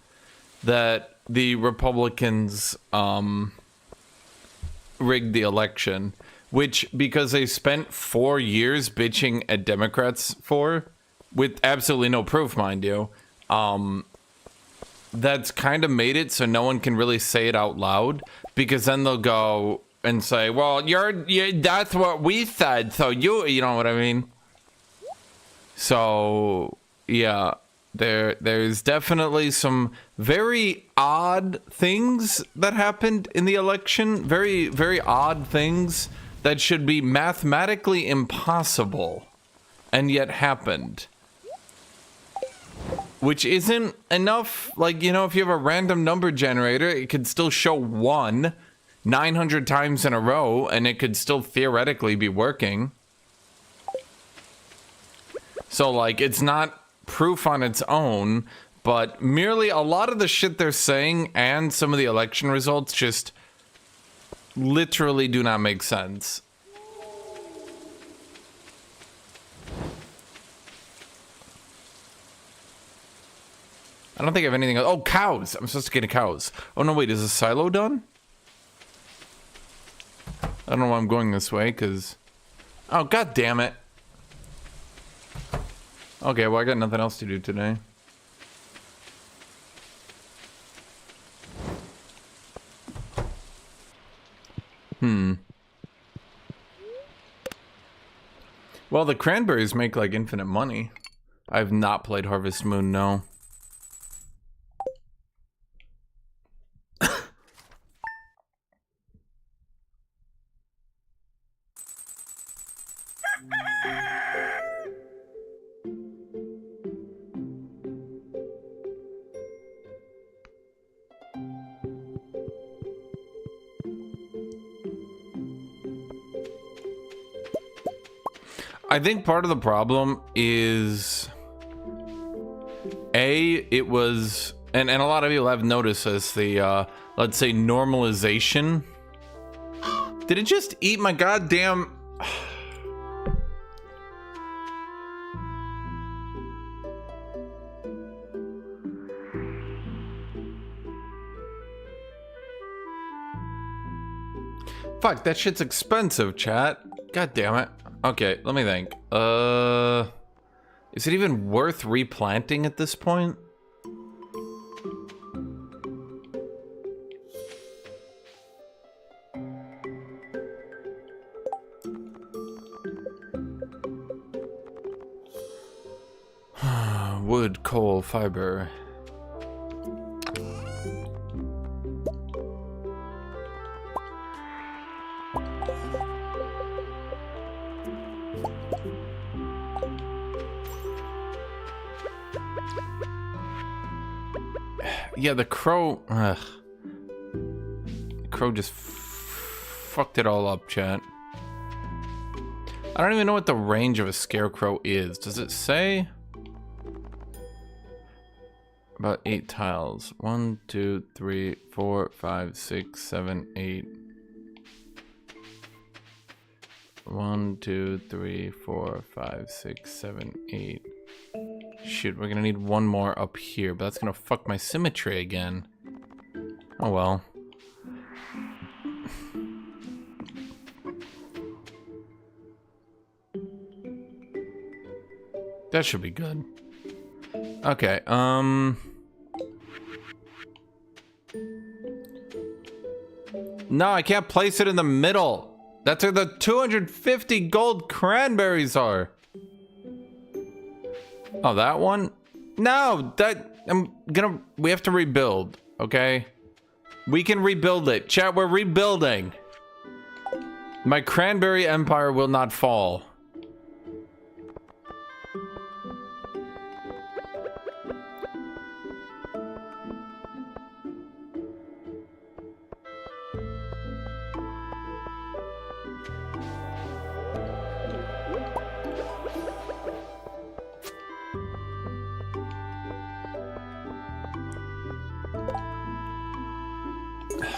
that the Republicans rigged the election. Which, because they spent 4 years bitching at Democrats for, with absolutely no proof, mind you, that's kind of made it so no one can really say it out loud, because then they'll go and say, well, that's what we said, so you know what I mean? So, yeah, There's definitely some very odd things that happened in the election. Very, very odd things that should be mathematically impossible, and yet happened. Which isn't enough. Like, you know, if you have a random number generator, it could still show 1 900 times in a row, and it could still theoretically be working. So, like, it's not proof on its own, but merely a lot of the shit they're saying and some of the election results just literally do not make sense. I don't think I have anything else. Oh, cows! I'm supposed to get cows. Oh, no, wait, is the silo done? I don't know why I'm going this way, because... Oh, god damn it. Okay, well, I got nothing else to do today. Well, the cranberries make, like, infinite money. I've not played Harvest Moon, no. I think part of the problem is it was, and a lot of people have noticed this, the let's say normalization. Did it just eat my goddamn... Fuck, that shit's expensive, chat. God damn it. Okay, let me think. Is it even worth replanting at this point? Wood, coal, fiber. Yeah, the crow... Ugh. The crow just fucked it all up, chat. I don't even know what the range of a scarecrow is. Does it say? About 8 tiles. 1, 2, 3, 4, 5, 6, 7, 8. 1, 2, 3, 4, 5, 6, 7, 8. Shoot, we're gonna need one more up here, but that's gonna fuck my symmetry again. Oh well. That should be good. Okay, no, I can't place it in the middle. That's where the 250 gold cranberries are. Oh, that one? No, we have to rebuild, okay? We can rebuild it. Chat, we're rebuilding. My cranberry empire will not fall.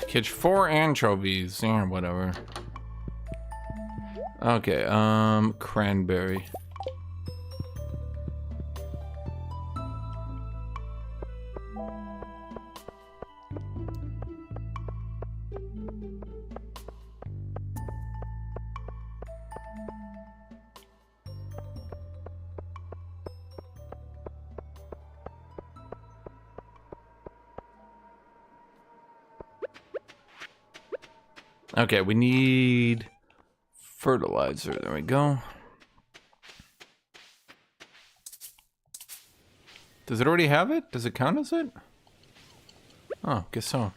Catch 4 anchovies, yeah, whatever. Okay, cranberry. Okay, we need fertilizer. There we go. Does it already have it? Does it count as it? Oh, guess so.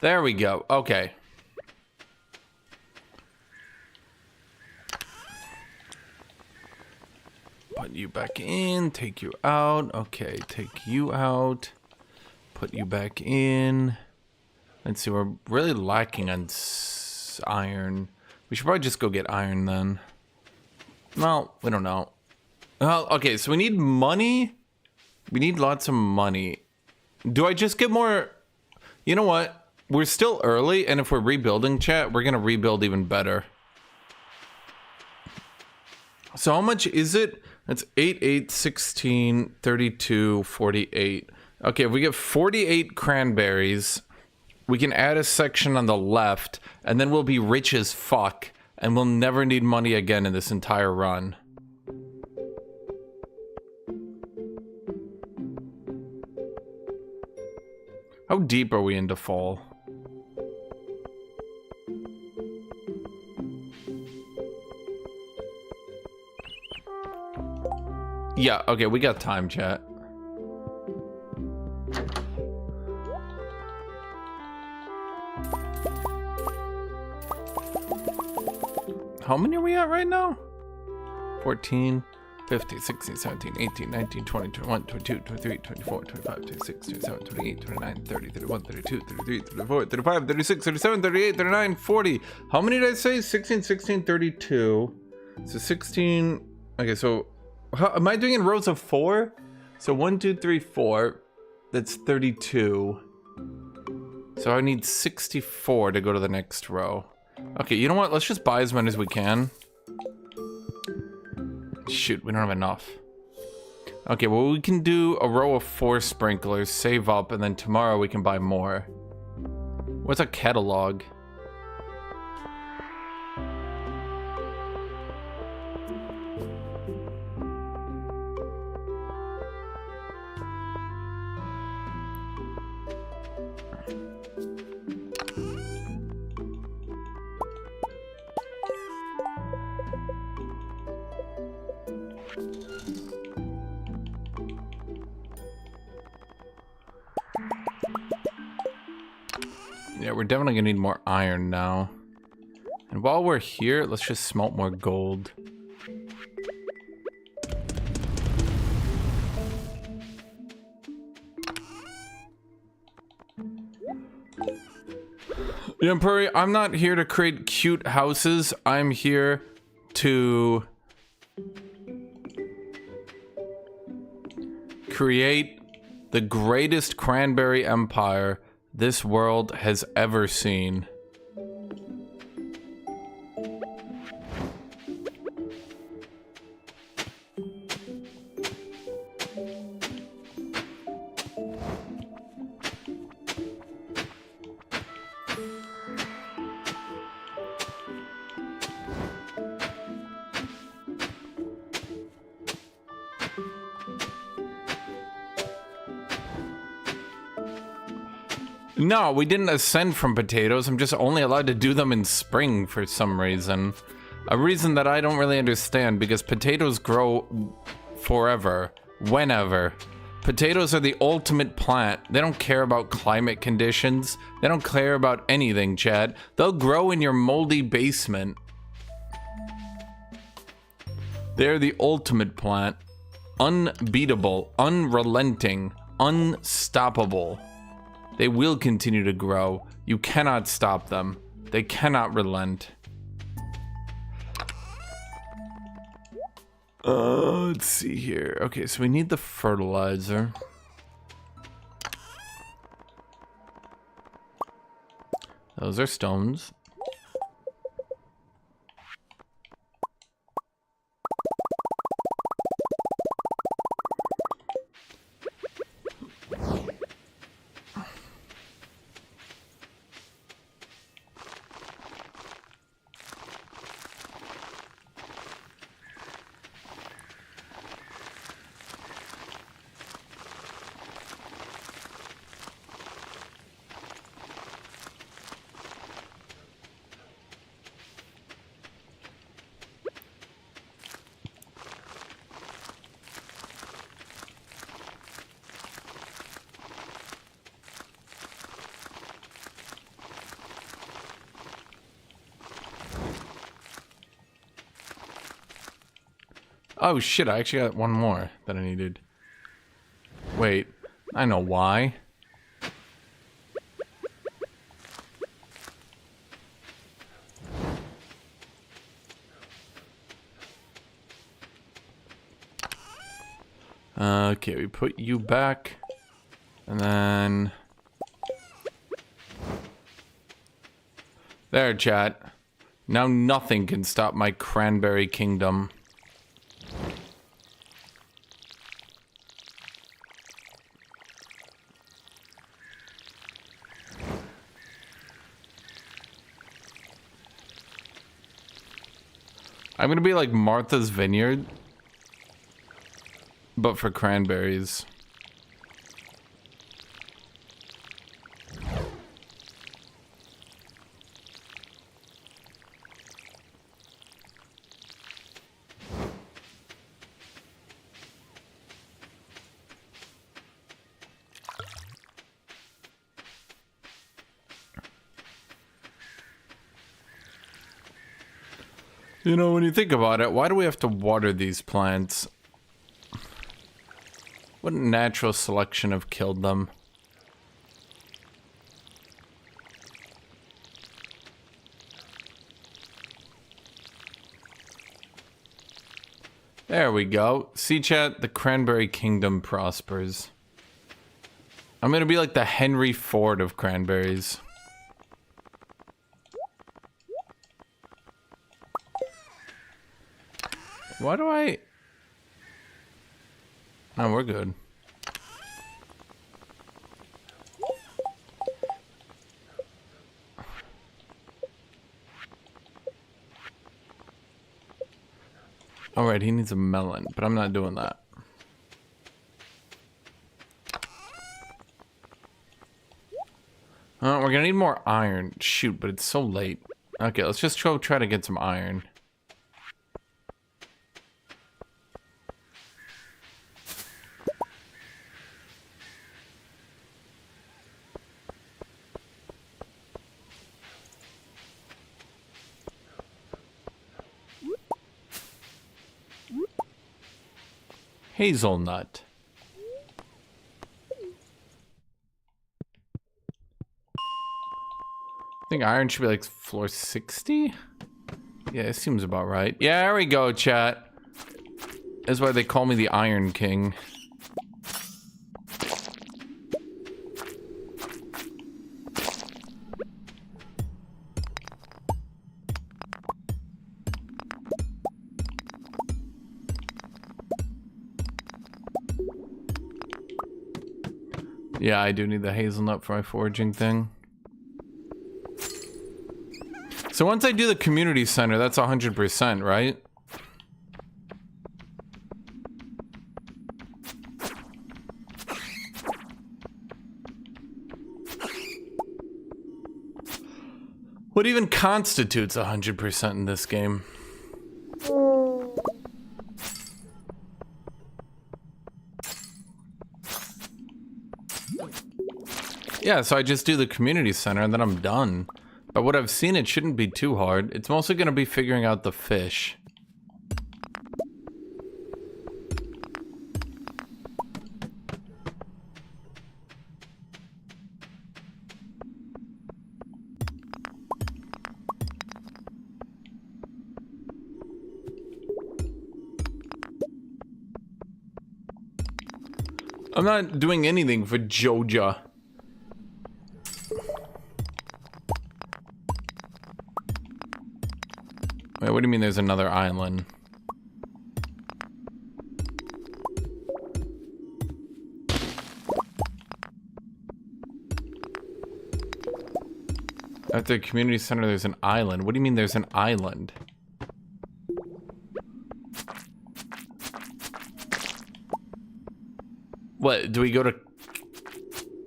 There we go. Okay. Put you back in, take you out. Okay, take you out. Put you back in. Let's see, we're really lacking on iron. We should probably just go get iron then. Well, we don't know. Well, okay, so we need money. We need lots of money. Do I just get more? You know what? We're still early, and if we're rebuilding, chat, we're gonna rebuild even better. So how much is it? That's 8, 8, 16, 32, 48. Okay, if we get 48 cranberries, we can add a section on the left, and then we'll be rich as fuck, and we'll never need money again in this entire run. How deep are we into fall? Yeah, okay, we got time, chat. How many are we at right now? 14, 15, 16, 17, 18, 19, 20, 21, 22, 23, 24, 25, 26, 27, 28, 29, 30, 31, 32, 33, 34, 35, 36, 37, 38, 39, 40. How many did I say? 16, 16, 32. So 16. Okay, so how, am I doing in rows of 4? So 1, 2, 3, 4. That's 32. So I need 64 to go to the next row. Okay, you know what? Let's just buy as many as we can. Shoot, we don't have enough. Okay, well, we can do a row of 4 sprinklers, save up, and then tomorrow we can buy more. What's a catalog? Yeah, we're definitely gonna need more iron now. And while we're here, let's just smelt more gold. Yeah, Puri, I'm not here to create cute houses. I'm here to create the greatest cranberry empire this world has ever seen. No, we didn't ascend from potatoes. I'm just only allowed to do them in spring for some reason. A reason that I don't really understand, because potatoes grow forever, whenever. Potatoes are the ultimate plant. They don't care about climate conditions. They don't care about anything, Chad. They'll grow in your moldy basement. They're the ultimate plant. Unbeatable, unrelenting, unstoppable. They will continue to grow. You cannot stop them. They cannot relent. Let's see here. Okay, so we need the fertilizer. Those are stones. Oh shit, I actually got one more that I needed. Wait, I know why. Okay, we put you back. And then... There, chat. Now nothing can stop my Cranberry Kingdom. I'm gonna be like Martha's Vineyard, but for cranberries. You know, when you think about it, why do we have to water these plants? What natural selection have killed them? There we go. See, chat, the Cranberry Kingdom prospers. I'm gonna be like the Henry Ford of cranberries. Why do I... No, we're good. Alright, he needs a melon, but I'm not doing that. We're gonna need more iron. Shoot, but it's so late. Okay, let's just go try to get some iron. Hazelnut. I think iron should be like floor 60? Yeah, it seems about right. Yeah, there we go, chat. That's why they call me the Iron King. Yeah, I do need the hazelnut for my foraging thing. So once I do the community center, that's 100%, right? What even constitutes 100% in this game? Yeah, so I just do the community center and then I'm done. But what I've seen, it shouldn't be too hard. It's mostly going to be figuring out the fish. I'm not doing anything for Joja. Wait, what do you mean there's another island? After the community center, there's an island. What do you mean there's an island? What, do we go to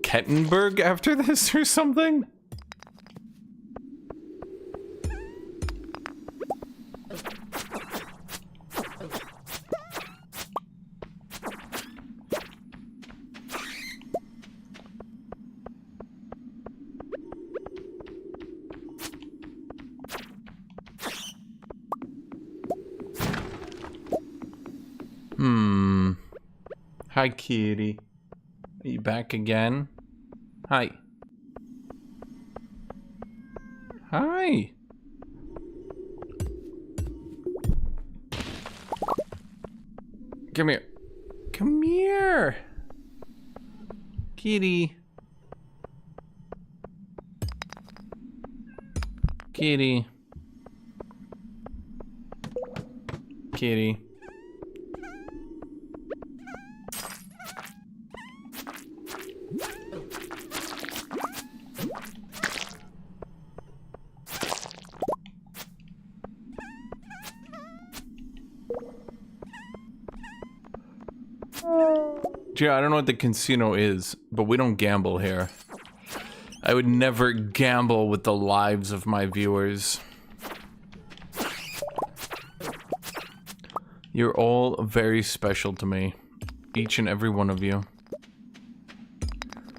Kettenberg after this or something? Hi, kitty. Are you back again? Hi. Hi. Come here. Come here. Kitty. Kitty. Kitty. Gee, I don't know what the casino is, but we don't gamble here. I would never gamble with the lives of my viewers. You're all very special to me. Each and every one of you.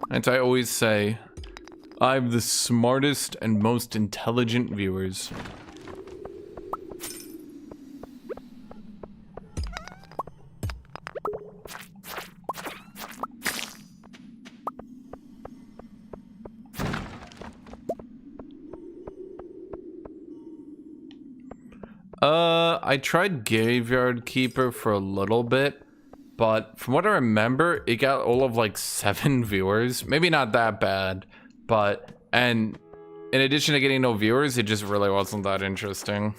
As I always say, I have the smartest and most intelligent viewers. I tried Graveyard Keeper for a little bit, but from what I remember, it got all of like 7 viewers. Maybe not that bad, but, and in addition to getting no viewers, it just really wasn't that interesting.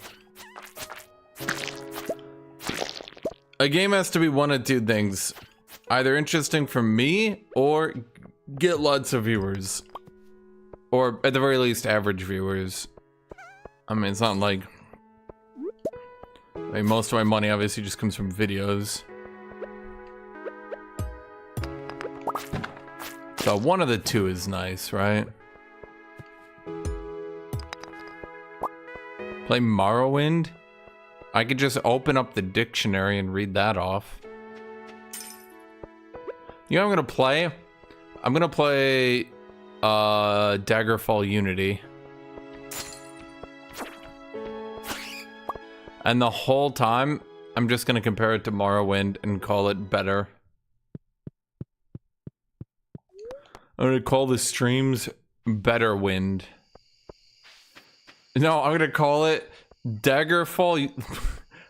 A game has to be one of two things. Either interesting for me, or get lots of viewers. Or at the very least, average viewers. I mean, it's not like... I mean, most of my money obviously just comes from videos. So one of the two is nice, right? Play Morrowind? I could just open up the dictionary and read that off. You know what I'm gonna play? I'm gonna play Daggerfall Unity. And the whole time, I'm just gonna compare it to Morrowind and call it better. I'm gonna call the streams Better Wind. No, I'm gonna call it Daggerfall.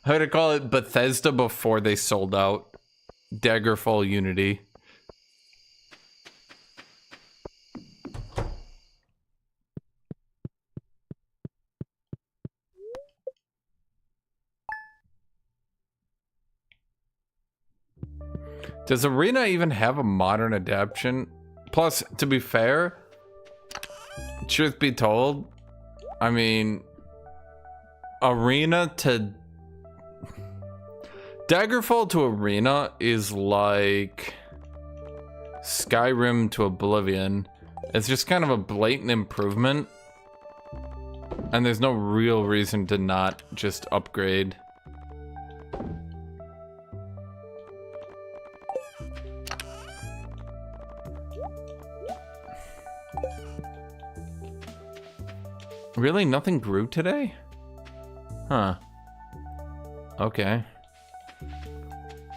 I'm gonna call it Bethesda before they sold out. Daggerfall Unity. Does Arena even have a modern adaptation? Plus, to be fair, truth be told, I mean, Arena to... Daggerfall to Arena is like Skyrim to Oblivion. It's just kind of a blatant improvement. And there's no real reason to not just upgrade. Really? Nothing grew today? Huh. Okay.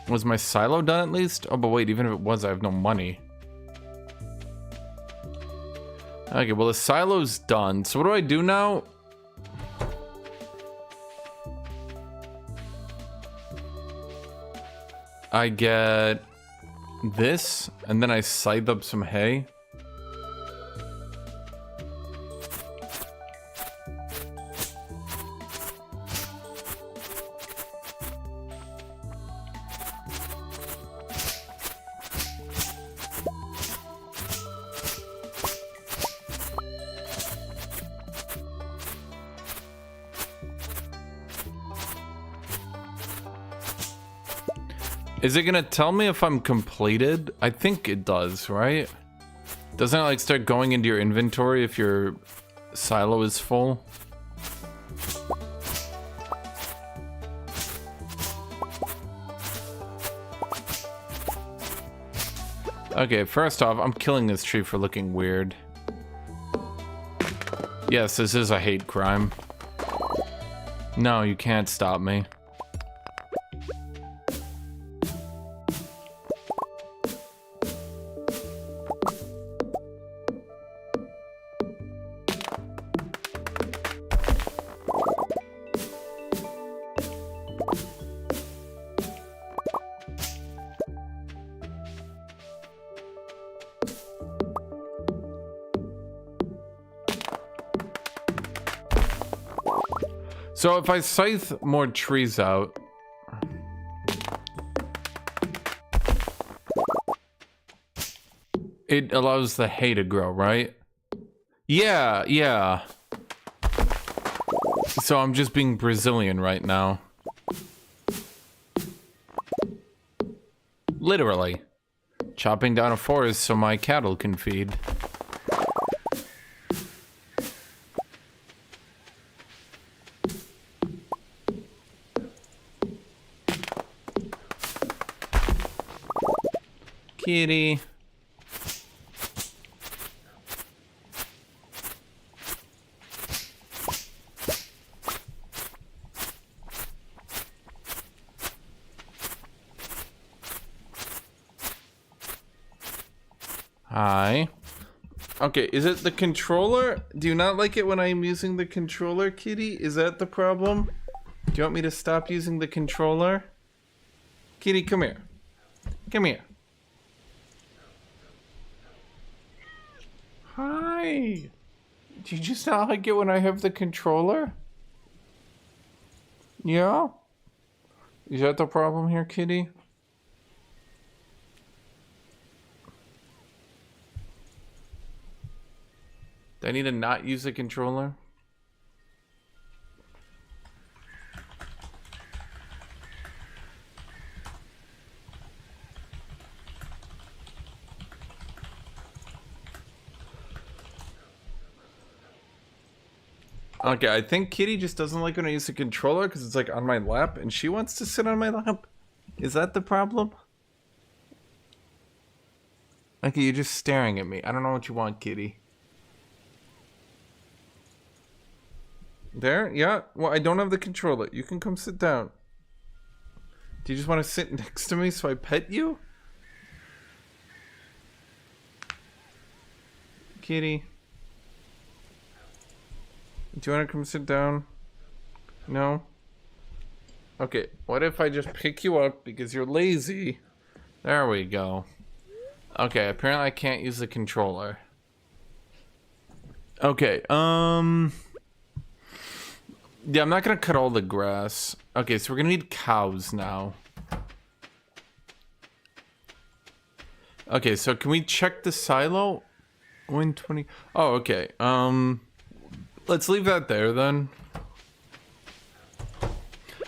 Was my silo done at least? Oh, but wait, even if it was, I have no money. Okay, well, the silo's done. So what do I do now? I get this, and then I scythe up some hay. Is it gonna tell me if I'm completed? I think it does, right? Doesn't it like start going into your inventory if your silo is full? Okay, first off, I'm killing this tree for looking weird. Yes, this is a hate crime. No, you can't stop me. So if I scythe more trees out, it allows the hay to grow, right? Yeah, yeah. So I'm just being Brazilian right now. Literally. Chopping down a forest so my cattle can feed. Kitty. Hi. Okay, is it the controller? Do you not like it when I'm using the controller, Kitty? Is that the problem? Do you want me to stop using the controller? Kitty, come here. Come here. Hi. Do you just not like it when I have the controller? Yeah? Is that the problem here, Kitty? Do I need to not use the controller? Okay, I think Kitty just doesn't like when I use the controller because it's like on my lap and she wants to sit on my lap. Is that the problem? Okay, you're just staring at me. I don't know what you want, Kitty. There? Yeah? Well, I don't have the controller. You can come sit down. Do you just want to sit next to me so I pet you? Kitty. Do you want to come sit down? No? Okay, what if I just pick you up because you're lazy? There we go. Okay, apparently I can't use the controller. Okay, yeah, I'm not gonna cut all the grass. Okay, so we're gonna need cows now. Okay, so can we check the silo? 120. Oh, okay. Let's leave that there then.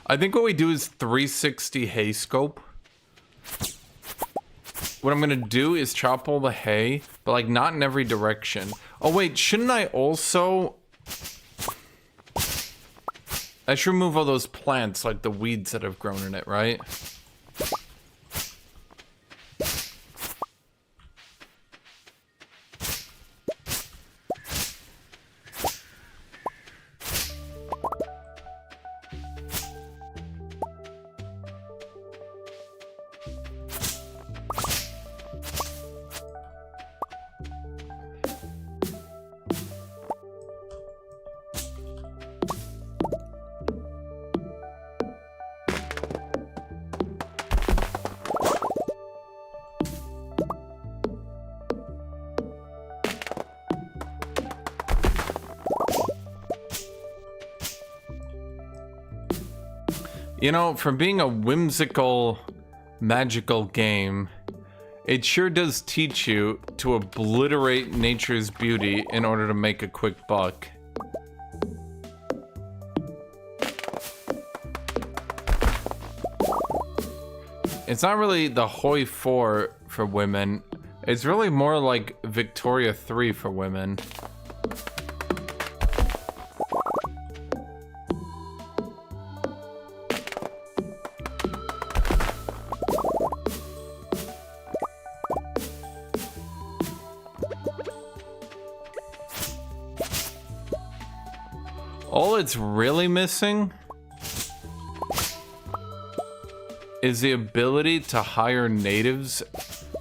I think what we do is 360 hay scope. What I'm gonna do is chop all the hay, but like not in every direction. Oh wait, shouldn't I also... I should remove all those plants, like the weeds that have grown in it, right? You know, from being a whimsical, magical game, it sure does teach you to obliterate nature's beauty in order to make a quick buck. It's not really the HOI4 for women. It's really more like Victoria 3 for women. All it's really missing is the ability to hire natives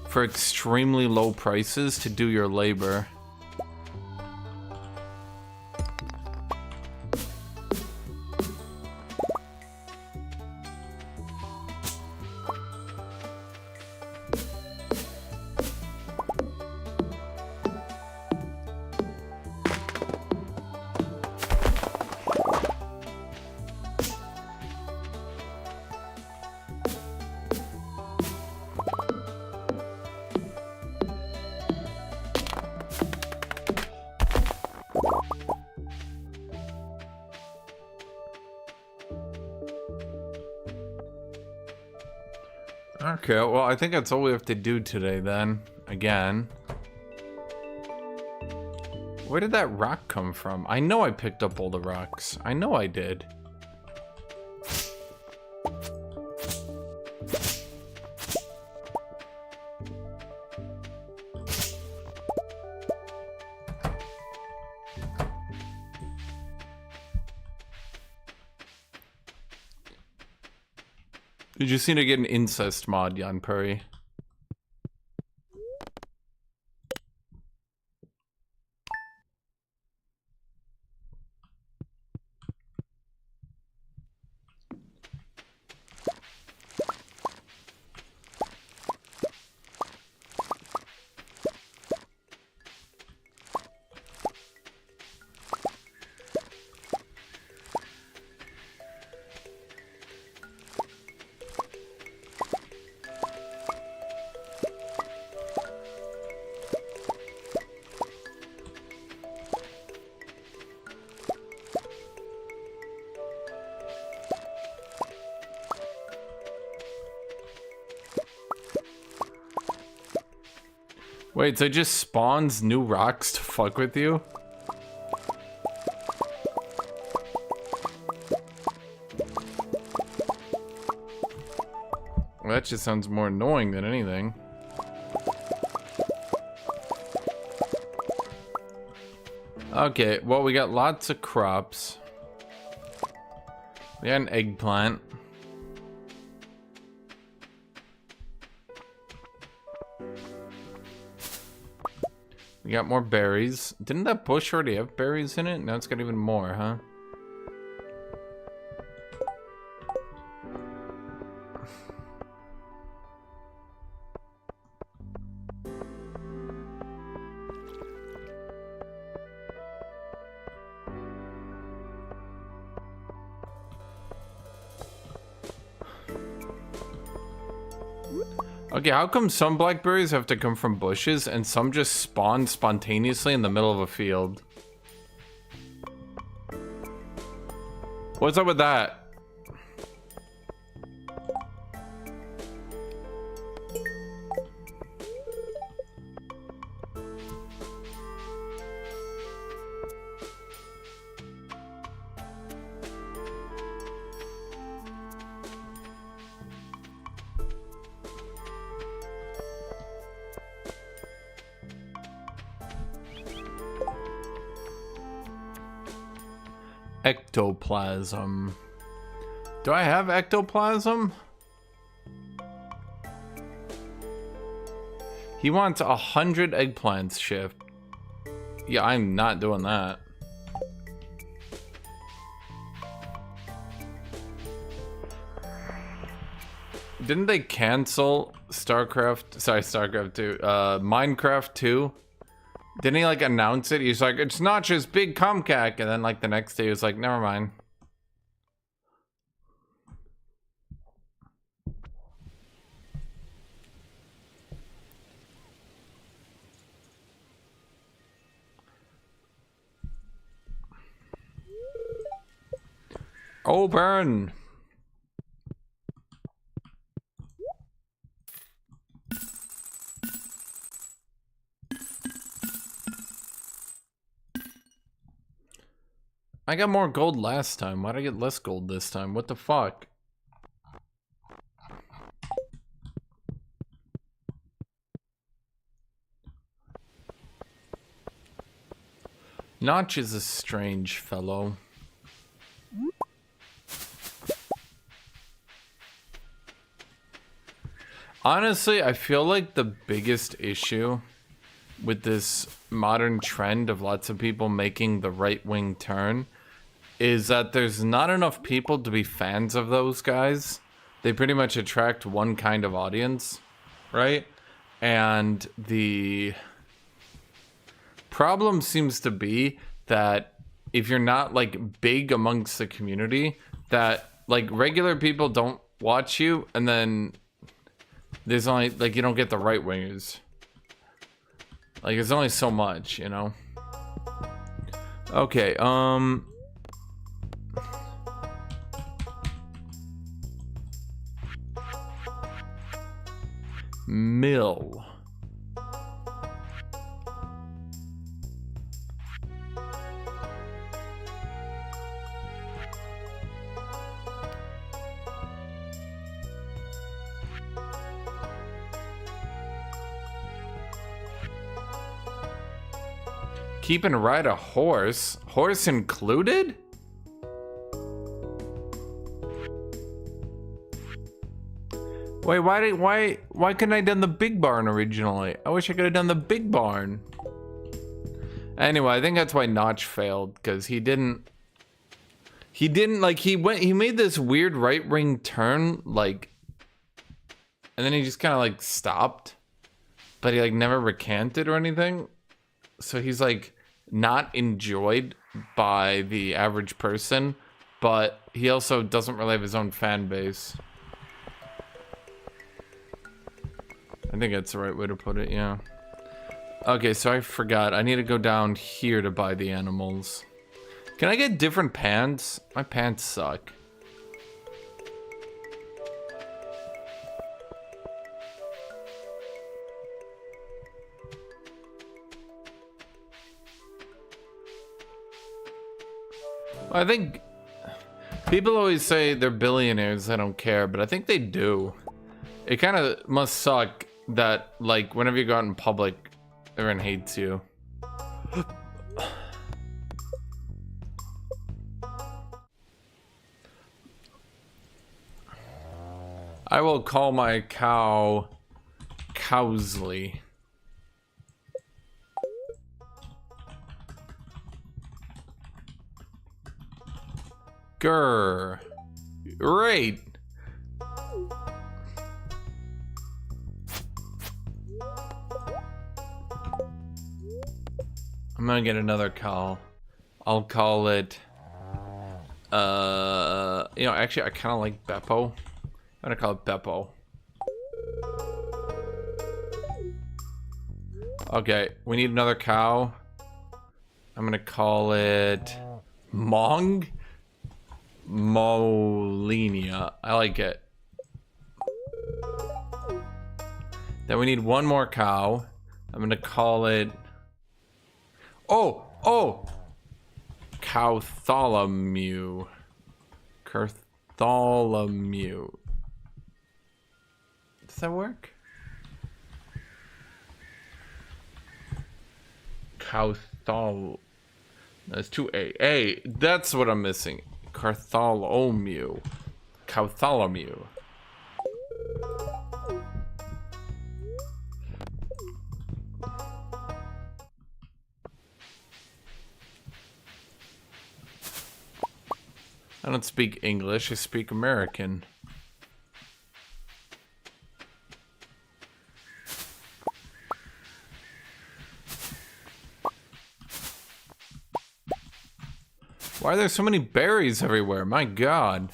for extremely low prices to do your labor. Okay, well, I think that's all we have to do today then. Again. Where did that rock come from? I know I picked up all the rocks. I know I did. You just need to get an incest mod, Jan Puri. Wait, so it just spawns new rocks to fuck with you? Well, that just sounds more annoying than anything. Okay, well, we got lots of crops. We got an eggplant. We got more berries. Didn't that bush already have berries in it? Now it's got even more, huh? Okay, how come some blackberries have to come from bushes and some just spawn spontaneously in the middle of a field? What's up with that? Ectoplasm. Do I have ectoplasm? He wants 100 eggplants shift. Yeah, I'm not doing that. Didn't they cancel Minecraft 2? Didn't he like announce it? He's like, it's not just Big Comcac, and then like the next day he was like, never mind. Oh, burn. I got more gold last time. Why'd I get less gold this time? What the fuck? Notch is a strange fellow. Honestly, I feel like the biggest issue with this modern trend of lots of people making the right-wing turn is that there's not enough people to be fans of those guys. They pretty much attract one kind of audience, right? And the problem seems to be that if you're not like big amongst the community, that like regular people don't watch you, and then there's only like you don't get the right wingers. Like there's only so much, you know. Okay, Mill. Keep and ride a horse? Horse included? Wait, why couldn't I done the big barn originally? I wish I could have done the big barn. Anyway, I think that's why Notch failed, because he didn't like, he made this weird right ring turn, like, and then he just kind of like stopped, but he like never recanted or anything. So he's like not enjoyed by the average person, but he also doesn't really have his own fan base. I think that's the right way to put it, yeah. Okay, so I forgot. I need to go down here to buy the animals. Can I get different pants? My pants suck. I think people always say they're billionaires, I don't care, but I think they do. It kind of must suck that, like, whenever you go out in public, everyone hates you. I will call my cow Cowsley. Grr. Right. I'm gonna get another cow. I'll call it, you know, actually I kind of like Beppo. I'm gonna call it Beppo. Okay, we need another cow. I'm gonna call it Mong Molinia. I like it. Then we need one more cow. I'm gonna call it, oh, Cowtholomew. Cartholomew. Does that work? Cowthol. That's 2A. A. That's what I'm missing. Cartholomew. Cowtholomew. I don't speak English, I speak American. Why are there so many berries everywhere? My God.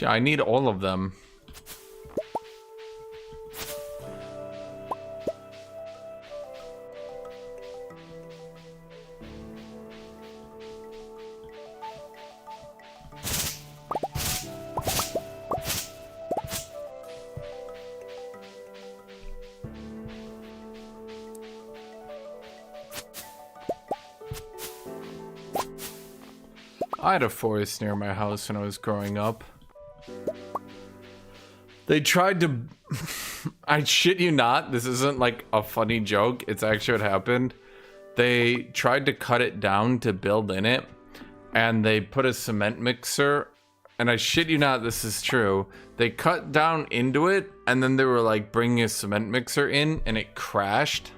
I need all of them. I had a forest near my house when I was growing up. They tried to, I shit you not, this isn't like a funny joke, it's actually what happened. They tried to cut it down to build in it, and they put a cement mixer, and I shit you not, this is true. They cut down into it, and then they were like bringing a cement mixer in, and it crashed.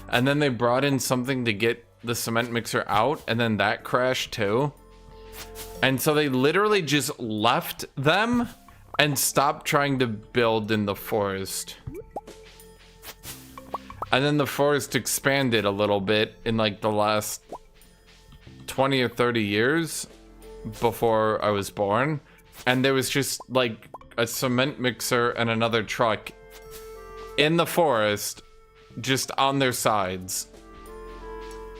And then they brought in something to get the cement mixer out, and then that crashed too. And so they literally just left them and stopped trying to build in the forest. And then the forest expanded a little bit in like the last 20 or 30 years before I was born. And there was just like a cement mixer and another truck in the forest, just on their sides,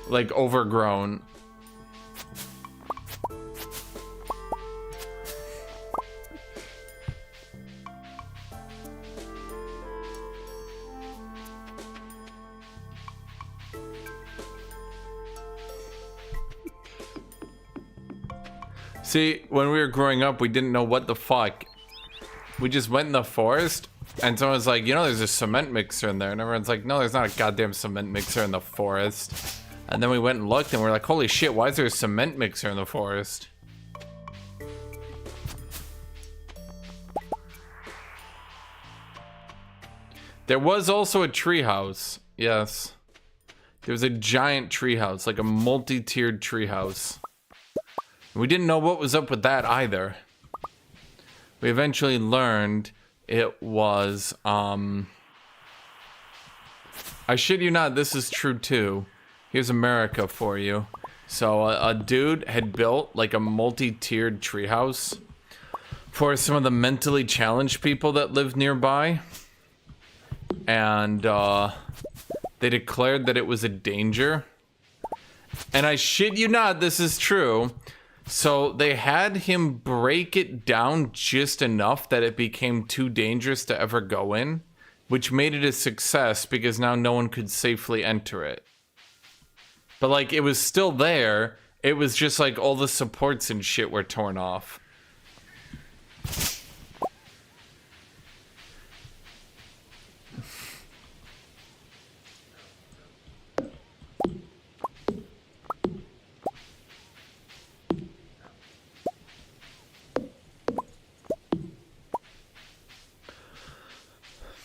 like overgrown. See, when we were growing up, we didn't know what the fuck. We just went in the forest, and someone's like, you know, there's a cement mixer in there. And everyone's like, no, there's not a goddamn cement mixer in the forest. And then we went and looked, and we're like, holy shit, why is there a cement mixer in the forest? There was also a treehouse. Yes. There was a giant treehouse, like a multi-tiered treehouse. We didn't know what was up with that either. We eventually learned it was, I shit you not, this is true too. Here's America for you. So a dude had built like a multi-tiered treehouse for some of the mentally challenged people that lived nearby. And they declared that it was a danger. And I shit you not, this is true. So they had him break it down just enough that it became too dangerous to ever go in, which made it a success because now no one could safely enter it. But like, it was still there. It was just like all the supports and shit were torn off.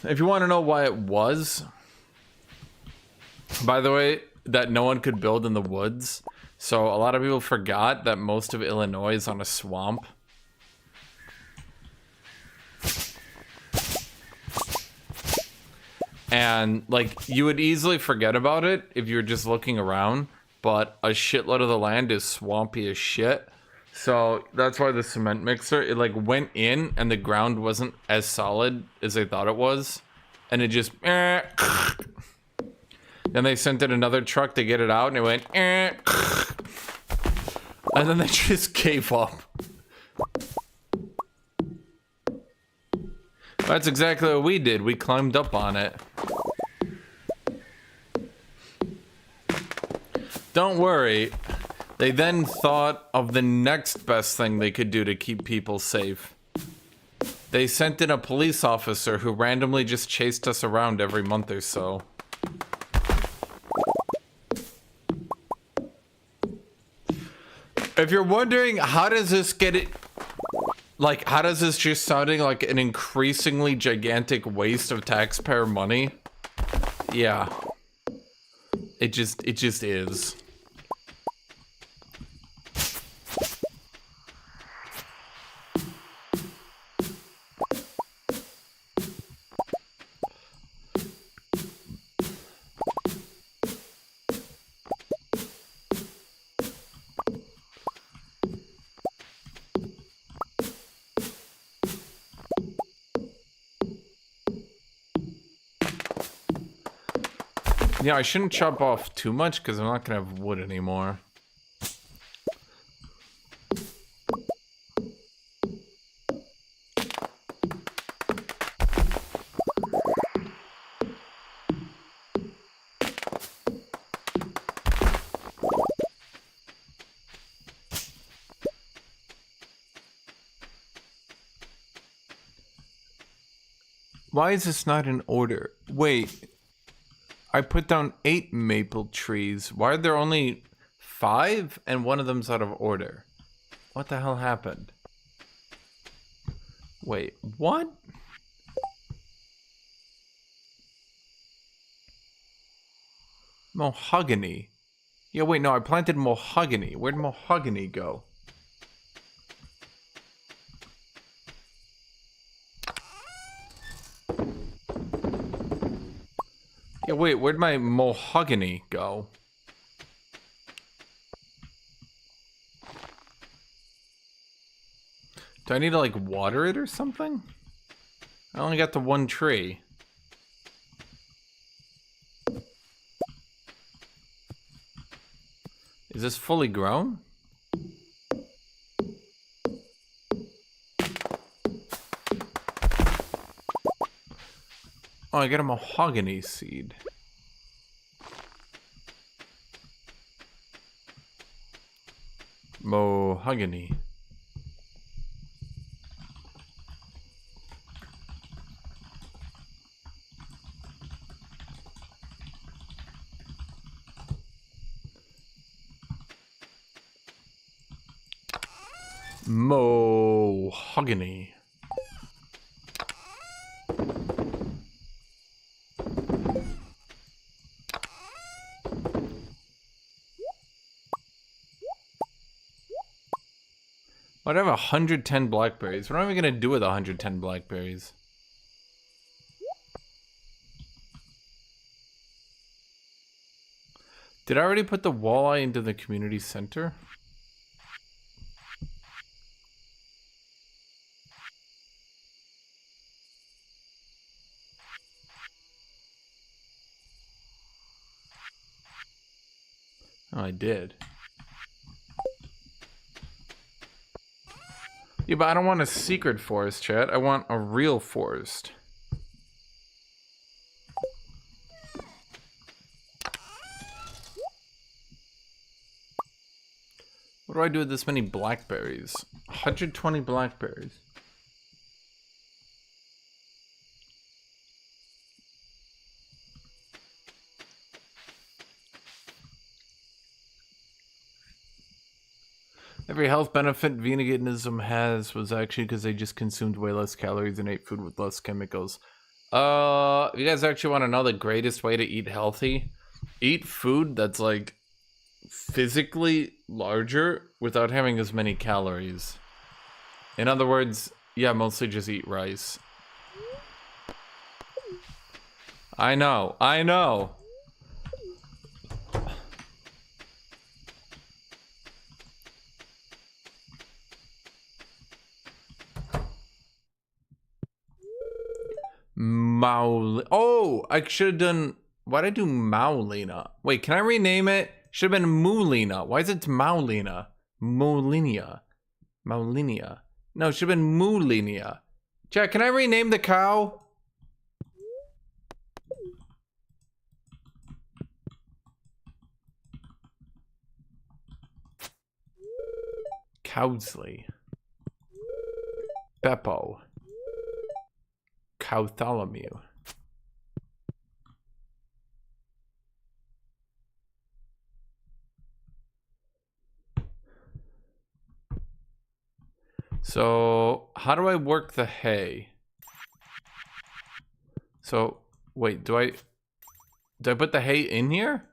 If you want to know why it was, by the way, that no one could build in the woods. So a lot of people forgot that most of Illinois is on a swamp. And like, you would easily forget about it if you were just looking around, but a shitload of the land is swampy as shit. So that's why the cement mixer, it like went in and the ground wasn't as solid as they thought it was. And it just, Then they sent in another truck to get it out and it went, And then they just gave up. That's exactly what we did. We climbed up on it. Don't worry. They then thought of the next best thing they could do to keep people safe. They sent in a police officer who randomly just chased us around every month or so. If you're wondering, how does this get it? Like, how does this just sounding like an increasingly gigantic waste of taxpayer money? Yeah. It just is. Yeah, I shouldn't chop off too much because I'm not gonna have wood anymore. Why is this not in order? Wait. I put down 8 maple trees. Why are there only 5 and one of them's out of order? What the hell happened? Wait, what? Mahogany. Yeah, wait, no, I planted mahogany. Where'd mahogany go? Yeah, wait, where'd my mahogany go? Do I need to, like, water it or something? I only got the one tree. Is this fully grown? Oh, I got a mahogany seed. Mahogany. Mahogany. What, I have 110 blackberries. What am I gonna do with 110 blackberries? Did I already put the walleye into the community center? Oh, I did. Yeah, but I don't want a secret forest, chat. I want a real forest. What do I do with this many blackberries? 120 blackberries. Every health benefit veganism has was actually because they just consumed way less calories and ate food with less chemicals. If you guys actually want to know the greatest way to eat healthy, eat food that's like physically larger without having as many calories. In other words, yeah, mostly just eat rice. I know, I know. Oh, I should have done. Why'd I do Maulina? Wait, can I rename it? Should have been Moulina. Why is it Maulina? Moulinia. Maulinia. No, it should have been Moulinia. Jack, can I rename the cow? Cowsley. Beppo. Cowtholomew. So, how do I work the hay? So, wait, do I put the hay in here?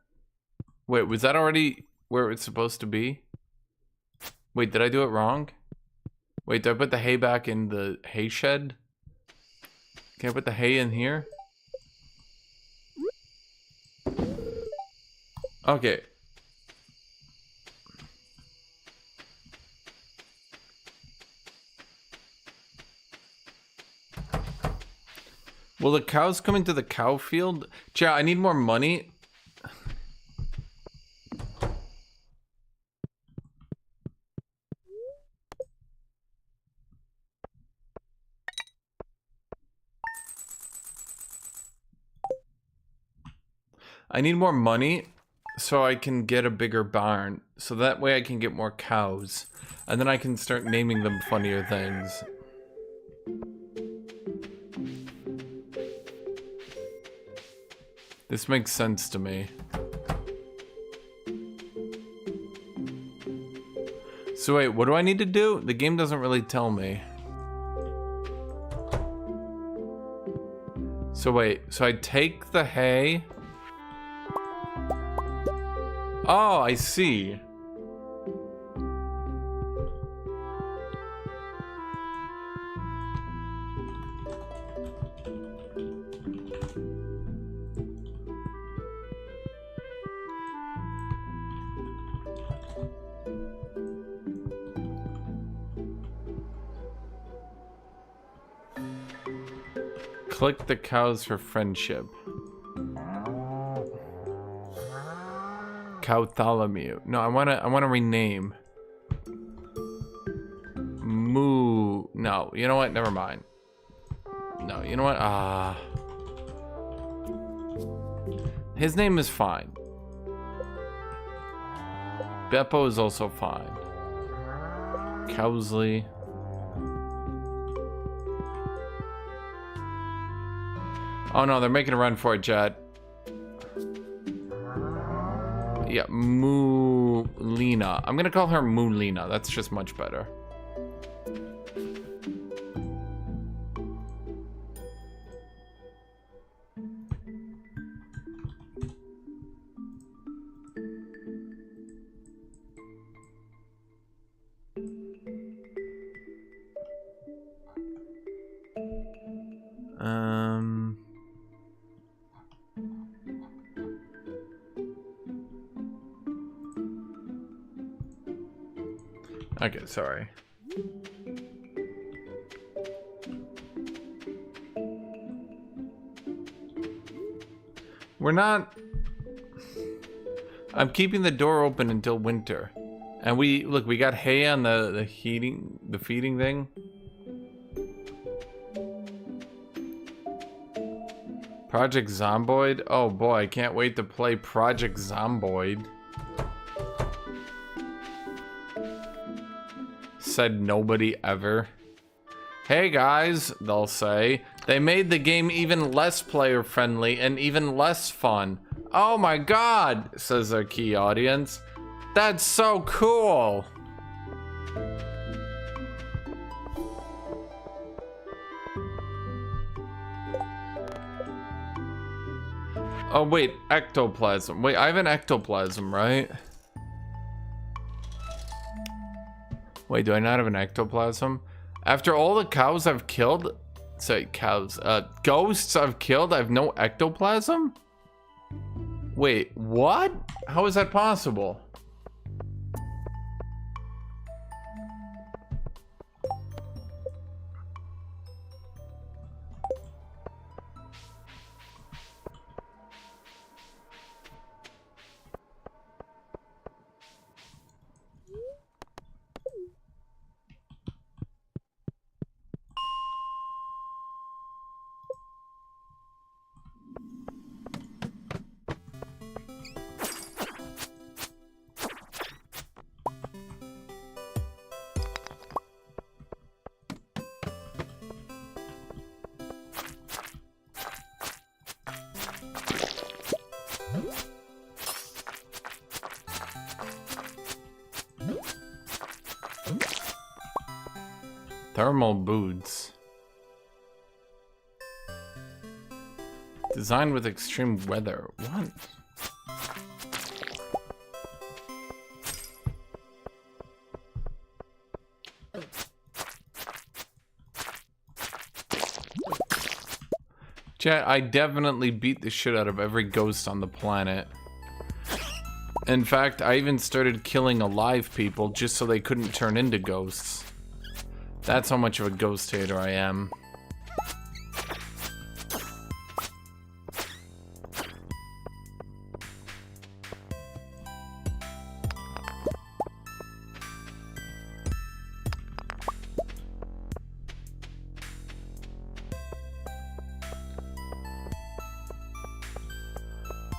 Wait, was that already where it's supposed to be? Wait, did I do it wrong? Wait, do I put the hay back in the hay shed? Can I put the hay in here? Okay. Will the cows come into the cow field? Chat, I need more money. I need more money so I can get a bigger barn. So that way I can get more cows. And then I can start naming them funnier things. This makes sense to me. So wait, what do I need to do? The game doesn't really tell me. So wait, so I take the hay. Oh, I see. Click the cows for friendship. Cowtholomew. No, I wanna rename. Moo. No, you know what? Never mind. No, you know what? His name is fine. Beppo is also fine. Cowsley. Oh no, they're making a run for it, Jet. Yeah, Moolina. I'm gonna call her Moolina. That's just much better. Okay, sorry. We're not... I'm keeping the door open until winter. And we got hay on the feeding thing. Project Zomboid? Oh boy, I can't wait to play Project Zomboid. Said nobody ever. Hey guys, they'll say. They made the game even less player friendly and even less fun. Oh my god, says our key audience. That's so cool. Oh wait, ectoplasm. Wait, I have an ectoplasm, right? Wait, do I not have an ectoplasm? After all the cows I've killed... Sorry, cows. Ghosts I've killed, I have no ectoplasm? Wait, what? How is that possible? Thermal boots. Designed with extreme weather. What? Chat, I definitely beat the shit out of every ghost on the planet. In fact, I even started killing alive people just so they couldn't turn into ghosts. That's how much of a ghost hater I am.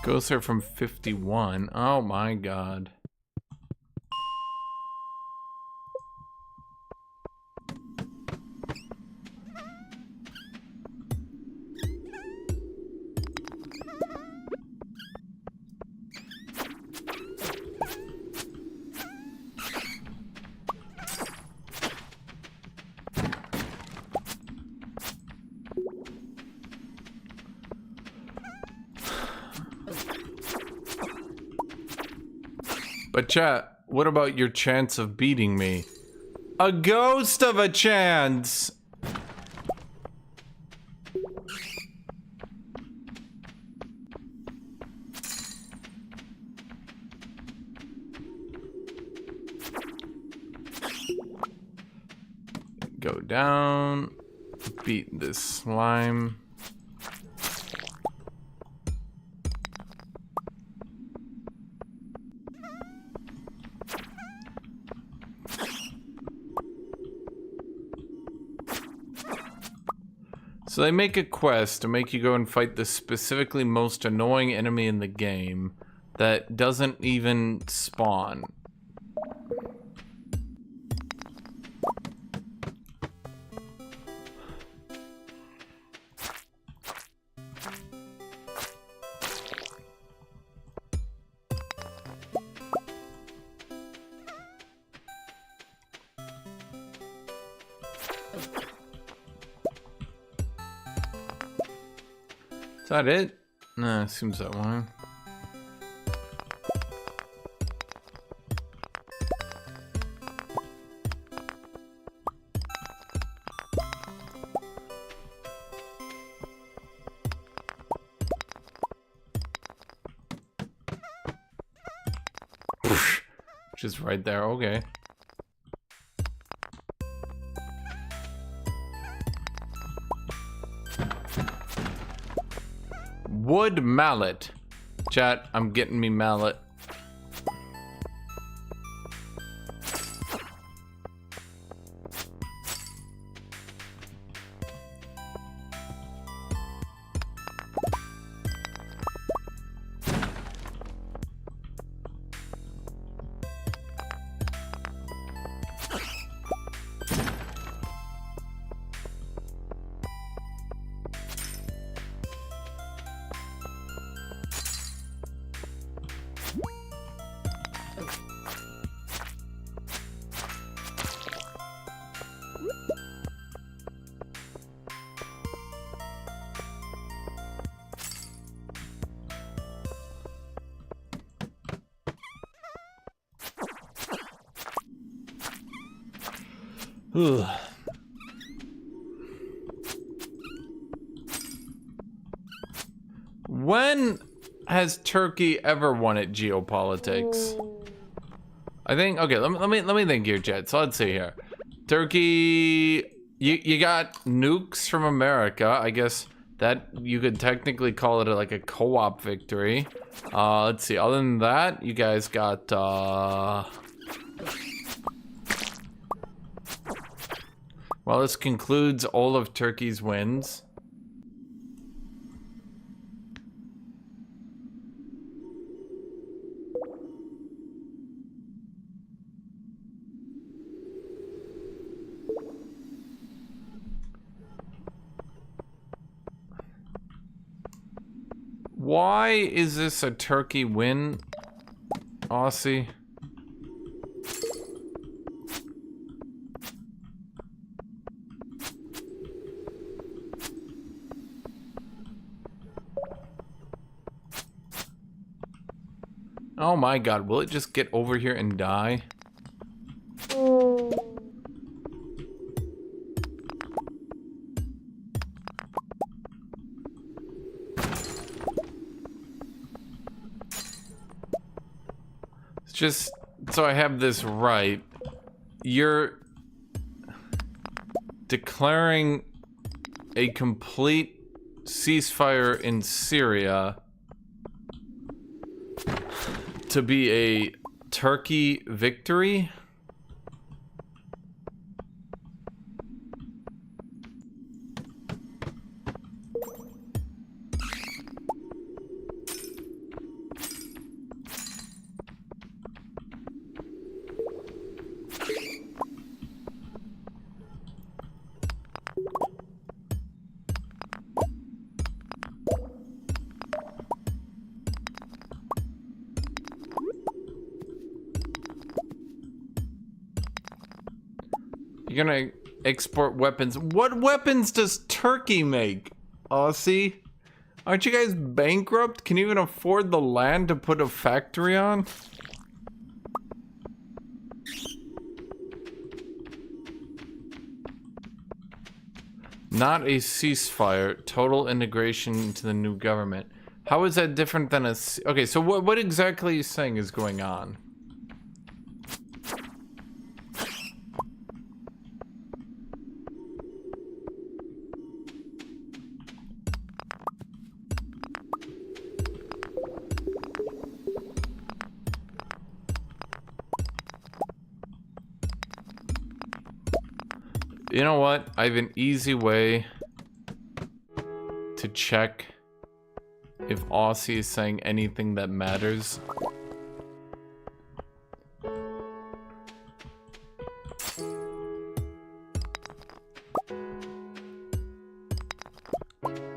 Ghosts are from 51. Oh my god. But chat, what about your chance of beating me? A ghost of a chance! Go down, beat this slime. So they make a quest to make you go and fight the specifically most annoying enemy in the game that doesn't even spawn. Is that it? Nah, it seems that way. Just right there, okay. Wood mallet. Chat, I'm getting me mallet. Ugh. When has Turkey ever won at geopolitics? I think, okay, let me think here, Jed. So let's see here. Turkey, you got nukes from America. I guess that you could technically call it like a co-op victory. Let's see, other than that, you guys got well, this concludes all of Turkey's wins. Why is this a Turkey win, Aussie? Oh my god, will it just get over here and die? It's just so I have this right. You're declaring a complete ceasefire in Syria to be a Turkey victory? You're gonna export weapons. What weapons does Turkey make? Aussie? Aren't you guys bankrupt? Can you even afford the land to put a factory on? Not a ceasefire. Total integration into the new government. How is that different than a... Okay, so what exactly are you saying is going on? You know what? I have an easy way to check if Aussie is saying anything that matters.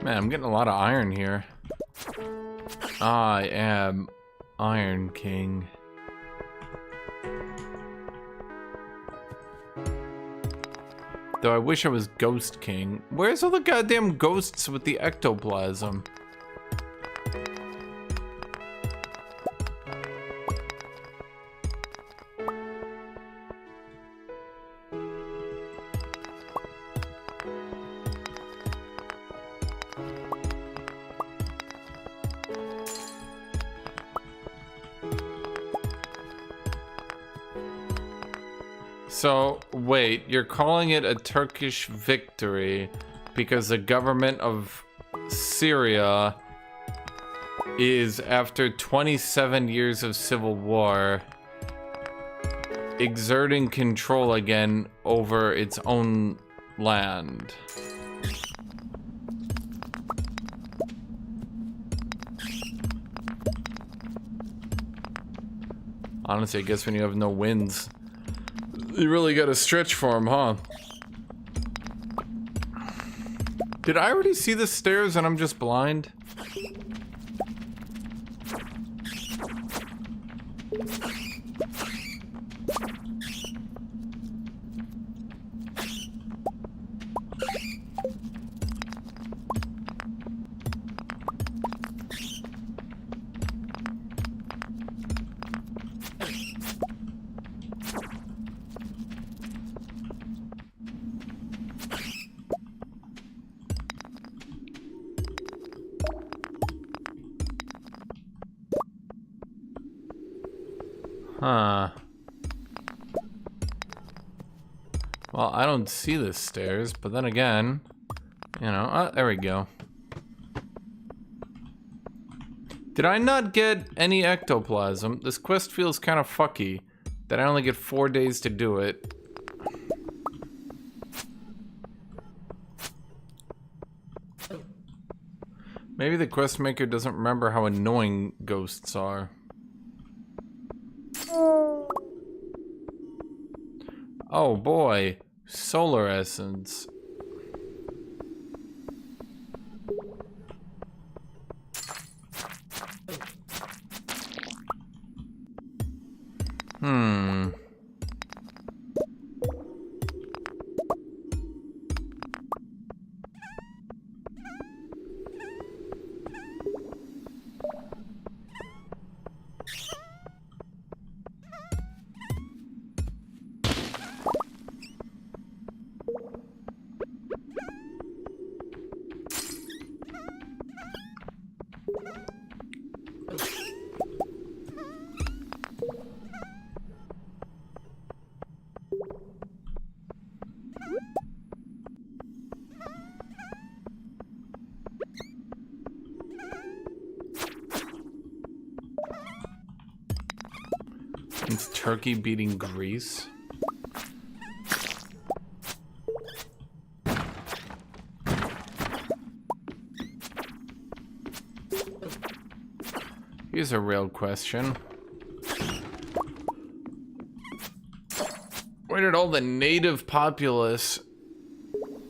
Man, I'm getting a lot of iron here. I am Iron King. Though I wish I was Ghost King. Where's all the goddamn ghosts with the ectoplasm? So, wait, you're calling it a Turkish victory because the government of Syria is, after 27 years of civil war, exerting control again over its own land. Honestly, I guess when you have no winds, you really gotta stretch for him, huh? Did I already see the stairs and I'm just blind? Huh. Well, I don't see the stairs, but then again, you know, there we go. Did I not get any ectoplasm? This quest feels kind of fucky that I only get 4 days to do it. Maybe the quest maker doesn't remember how annoying ghosts are. Oh boy, solar essence. Is Turkey beating Greece? Here's a real question. Where did all the native populace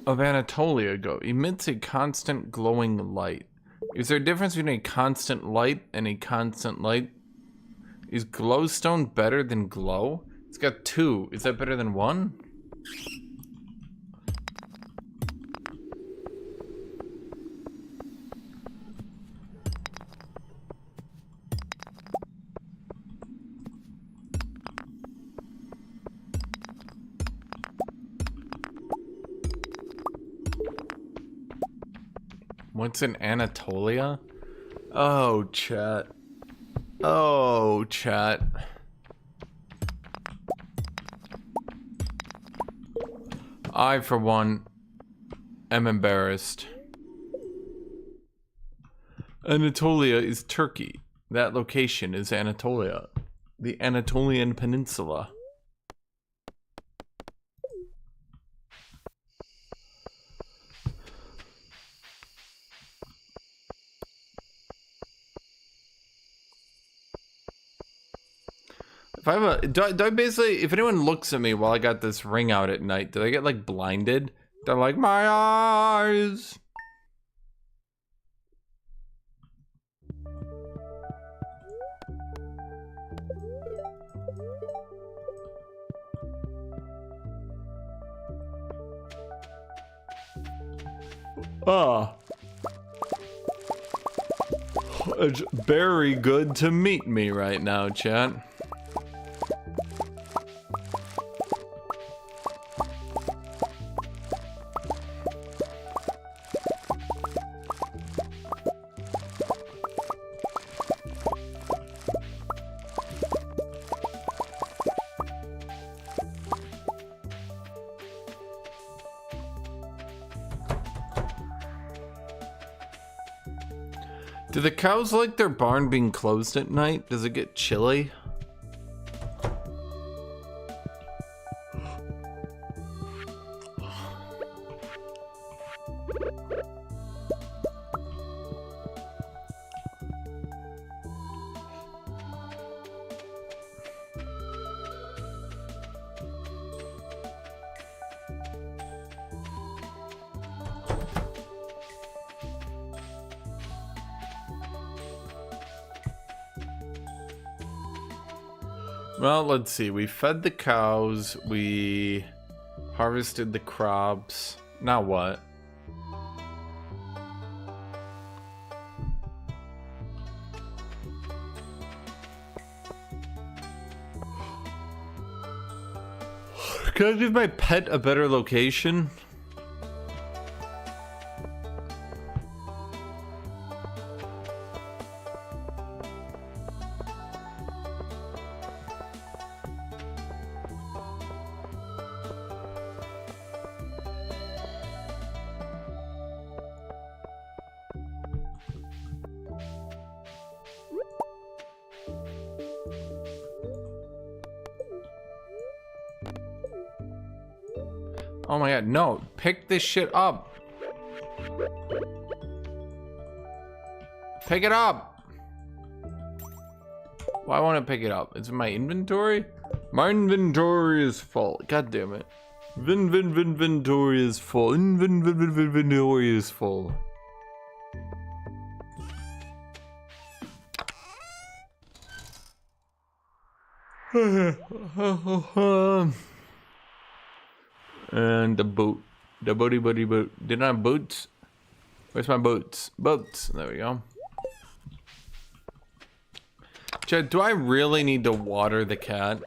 of Anatolia go? Emits a constant glowing light. Is there a difference between a constant light and a constant light? Is glowstone better than glow? It's got 2. Is that better than 1? What's in Anatolia? Oh, chat. Oh, chat. I, for one, am embarrassed. Anatolia is Turkey. That location is Anatolia. The Anatolian Peninsula. If I have a, do I basically, if anyone looks at me while I got this ring out at night, do they get like blinded? They're like, my eyes. Ah. It's very good to meet me right now, chat. Do the cows like their barn being closed at night? Does it get chilly? Well, let's see. We fed the cows. We harvested the crops. Now what? Can I give my pet a better location? Oh my god, no. Pick this shit up. Pick it up. Why won't it pick it up? It's in my inventory? My inventory is full. God damn it. Inventory is full. Inventory is full. And the boot. The booty boot. Didn't I have boots? Where's my boots? Boots. There we go. Chad, do I really need to water the cat?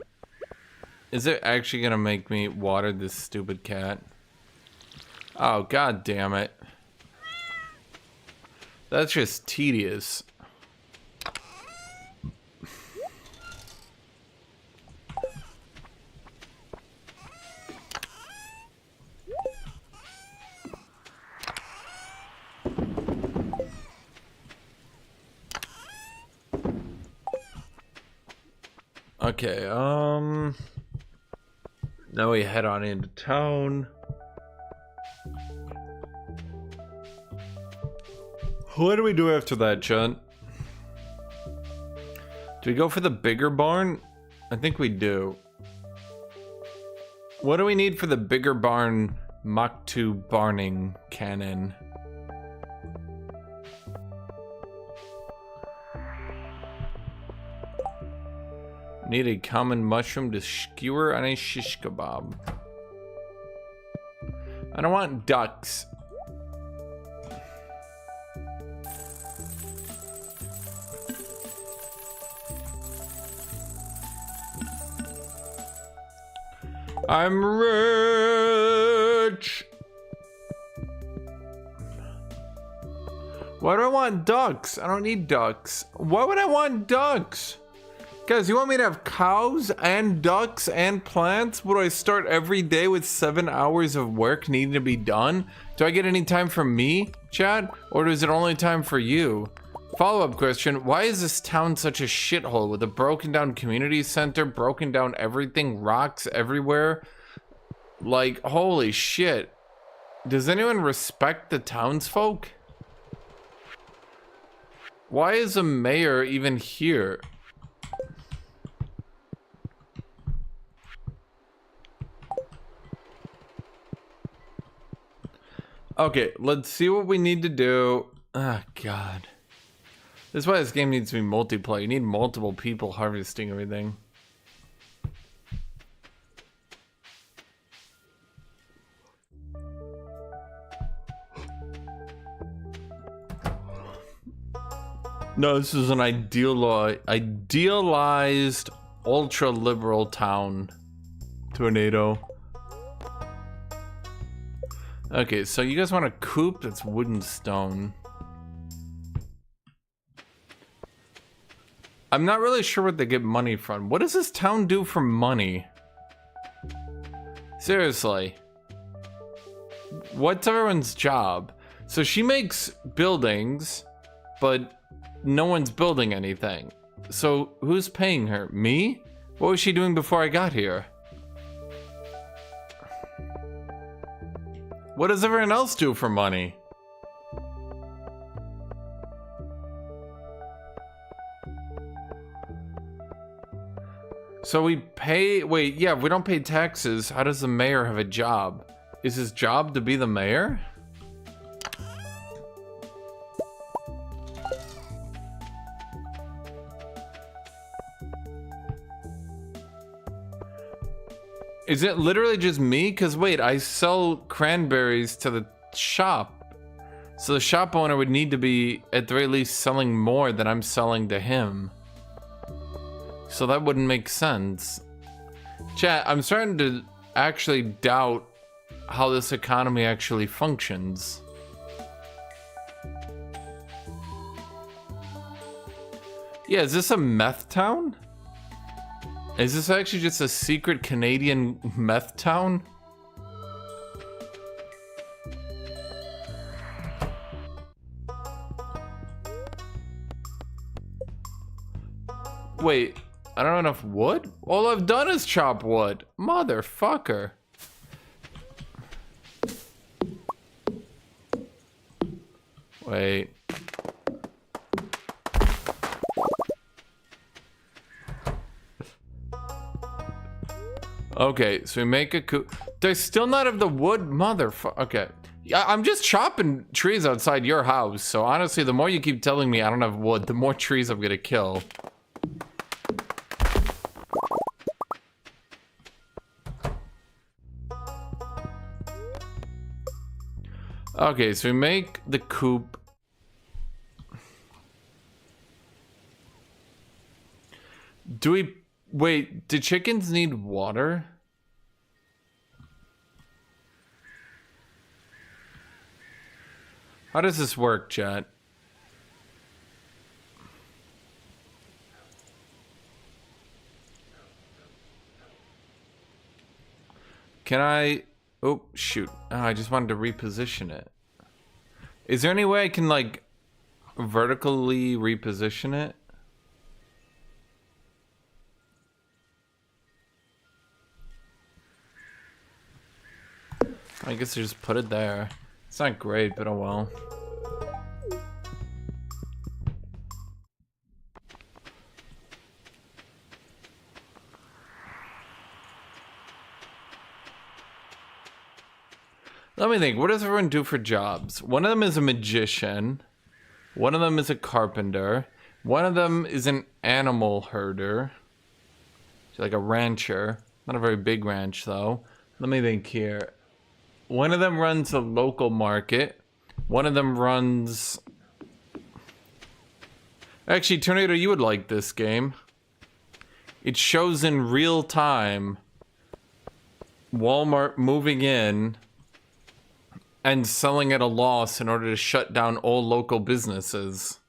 Is it actually gonna make me water this stupid cat? Oh, god damn it. That's just tedious. Okay, now we head on into town. What do we do after that, Chunt? Do we go for the bigger barn? I think we do. What do we need for the bigger barn Mach 2 barning cannon? Need a common mushroom to skewer on a shish kebab. I don't want ducks. I'm rich. Why do I want ducks? I don't need ducks. Why would I want ducks? Guys, you want me to have cows and ducks and plants? Would I start every day with 7 hours of work needing to be done? Do I get any time for me, Chad? Or is it only time for you? Follow-up question, why is this town such a shithole with a broken down community center, broken down everything, rocks everywhere? Like, holy shit. Does anyone respect the townsfolk? Why is a mayor even here? Okay, let's see what we need to do. Ah, God. This is why this game needs to be multiplayer. You need multiple people harvesting everything. No, this is an idealized ultra-liberal town. Tornado. Okay, so you guys want a coop that's wooden stone. I'm not really sure what they get money from. What does this town do for money? Seriously. What's everyone's job? So she makes buildings, but no one's building anything. So who's paying her? Me? What was she doing before I got here? What does everyone else do for money? So we pay, wait, yeah, if we don't pay taxes, how does the mayor have a job? Is his job to be the mayor? Is it literally just me? Because wait, I sell cranberries to the shop. So the shop owner would need to be at the very least selling more than I'm selling to him. So that wouldn't make sense. Chat, I'm starting to actually doubt how this economy actually functions. Yeah, is this a meth town? Is this actually just a secret Canadian meth town? Wait, I don't have enough wood? All I've done is chop wood. Motherfucker. Wait. Okay, so we make a coop. Do I still not have the wood? Motherfucker. Okay. Yeah, I'm just chopping trees outside your house. So honestly, the more you keep telling me I don't have wood, the more trees I'm gonna kill. Okay, so we make the coop. Do we... Wait, do chickens need water? How does this work, chat? Can I... Oh, shoot. Oh, I just wanted to reposition it. Is there any way I can, like, vertically reposition it? I guess I just put it there. It's not great, but oh well. Let me think. What does everyone do for jobs? One of them is a magician. One of them is a carpenter. One of them is an animal herder. Like a rancher. Not a very big ranch, though. Let me think here. One of them runs a local market. One of them runs... Actually, Tornado, you would like this game. It shows in real time Walmart moving in and selling at a loss in order to shut down all local businesses.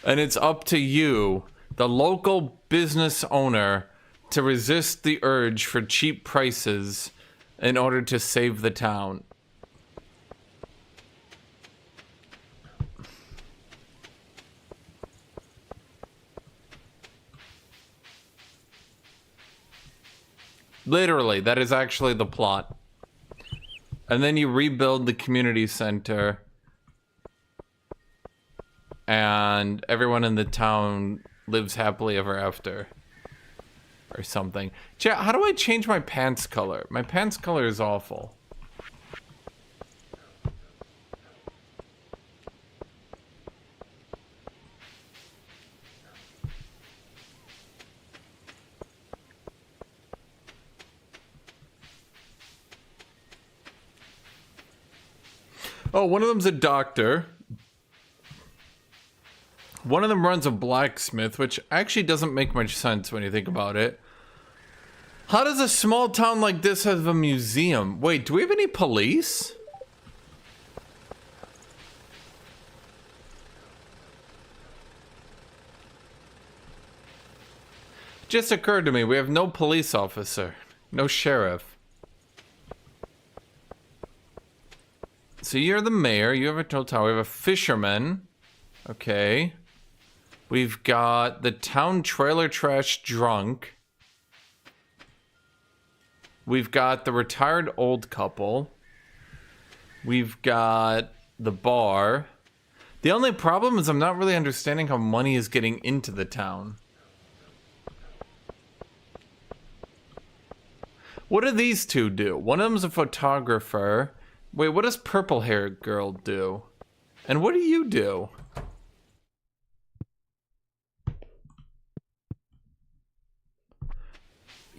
And it's up to you, the local business owner, to resist the urge for cheap prices in order to save the town. Literally, that is actually the plot. And then you rebuild the community center, and everyone in the town lives happily ever after. or something. Chat, how do I change my pants color? My pants color is awful. Oh, one of them's a doctor. One of them runs a blacksmith, which actually doesn't make much sense when you think about it. How does a small town like this have a museum? Wait, do we have any police? Just occurred to me, we have no police officer. No sheriff. So you're the mayor, you have a total, we have a fisherman. Okay. We've got the town trailer trash drunk. We've got the retired old couple. We've got the bar. The only problem is I'm not really understanding how money is getting into the town. What do these two do? One of them's a photographer. Wait, what does purple hair girl do? And what do you do?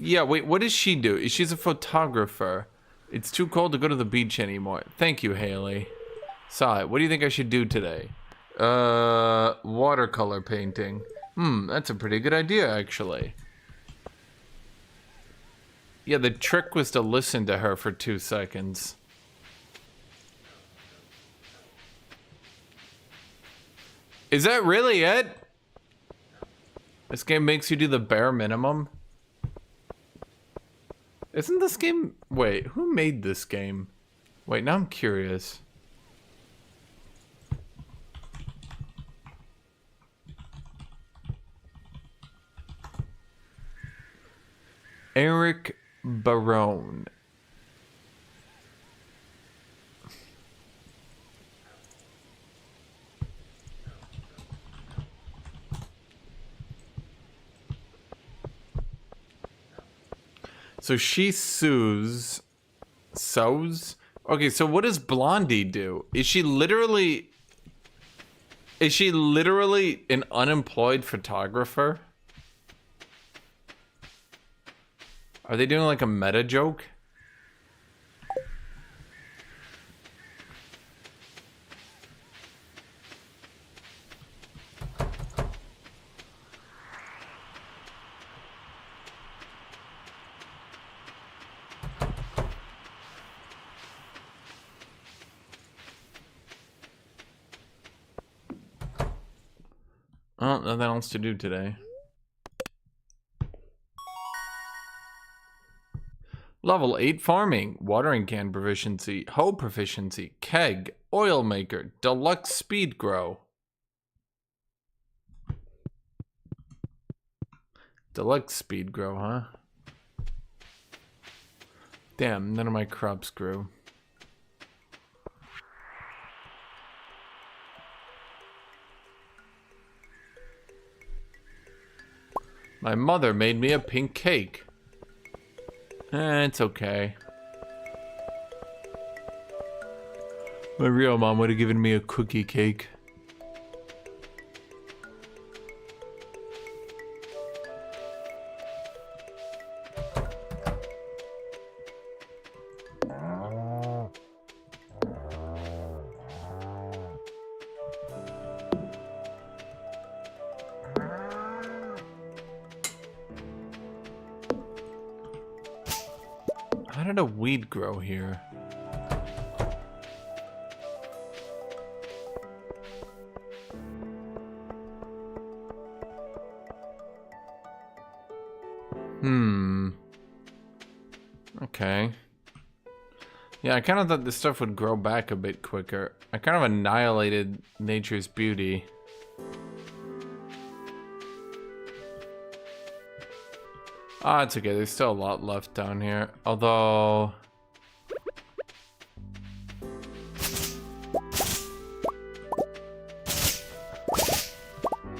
Yeah, wait, what does she do? She's a photographer. It's too cold to go to the beach anymore. Thank you, Haley. Saw it. What do you think I should do today? Watercolor painting. That's a pretty good idea, actually. Yeah, the trick was to listen to her for 2 seconds. Is that really it? This game makes you do the bare minimum? Isn't this game... Wait, who made this game? Wait, now I'm curious. Eric Barone. So she sews. Okay, so what does Blondie do? Is she literally an unemployed photographer? Are they doing like a meta joke? Oh, nothing else to do today. Level 8 farming, watering can proficiency, hoe proficiency, keg, oil maker, deluxe speed grow. Deluxe speed grow, huh? Damn, none of my crops grew. My mother made me a pink cake. It's okay. My real mom would have given me a cookie cake. How did a weed grow here? Okay. Yeah, I kind of thought this stuff would grow back a bit quicker. I kind of annihilated nature's beauty. Ah, it's okay. There's still a lot left down here. Although...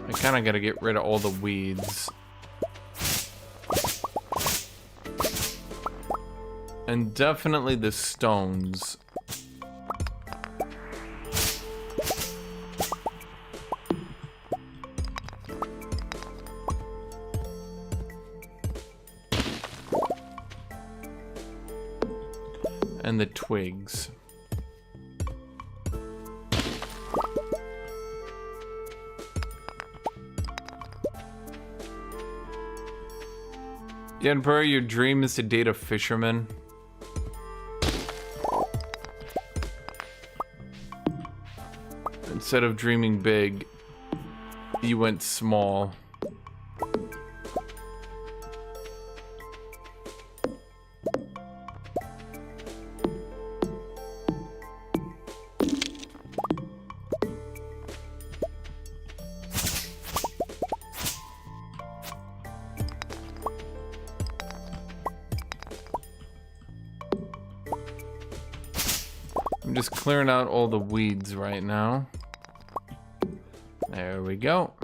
I kind of got to get rid of all the weeds. And definitely the stones. And the twigs. Yeah, Emperor, your dream is to date a fisherman. Instead of dreaming big, you went small. I'm just clearing out all the weeds right now. There we go.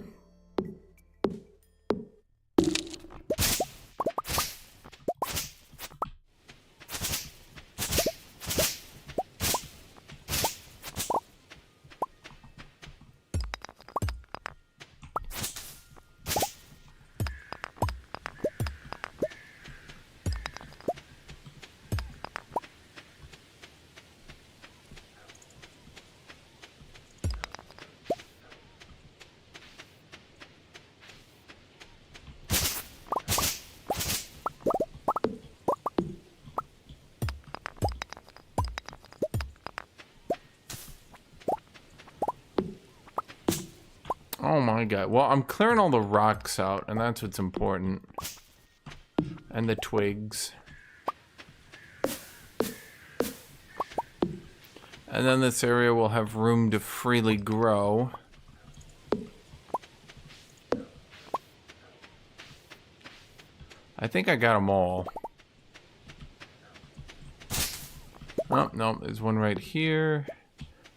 Oh my god. Well, I'm clearing all the rocks out, and that's what's important. And the twigs. And then this area will have room to freely grow. I think I got them all. Oh, no, there's one right here.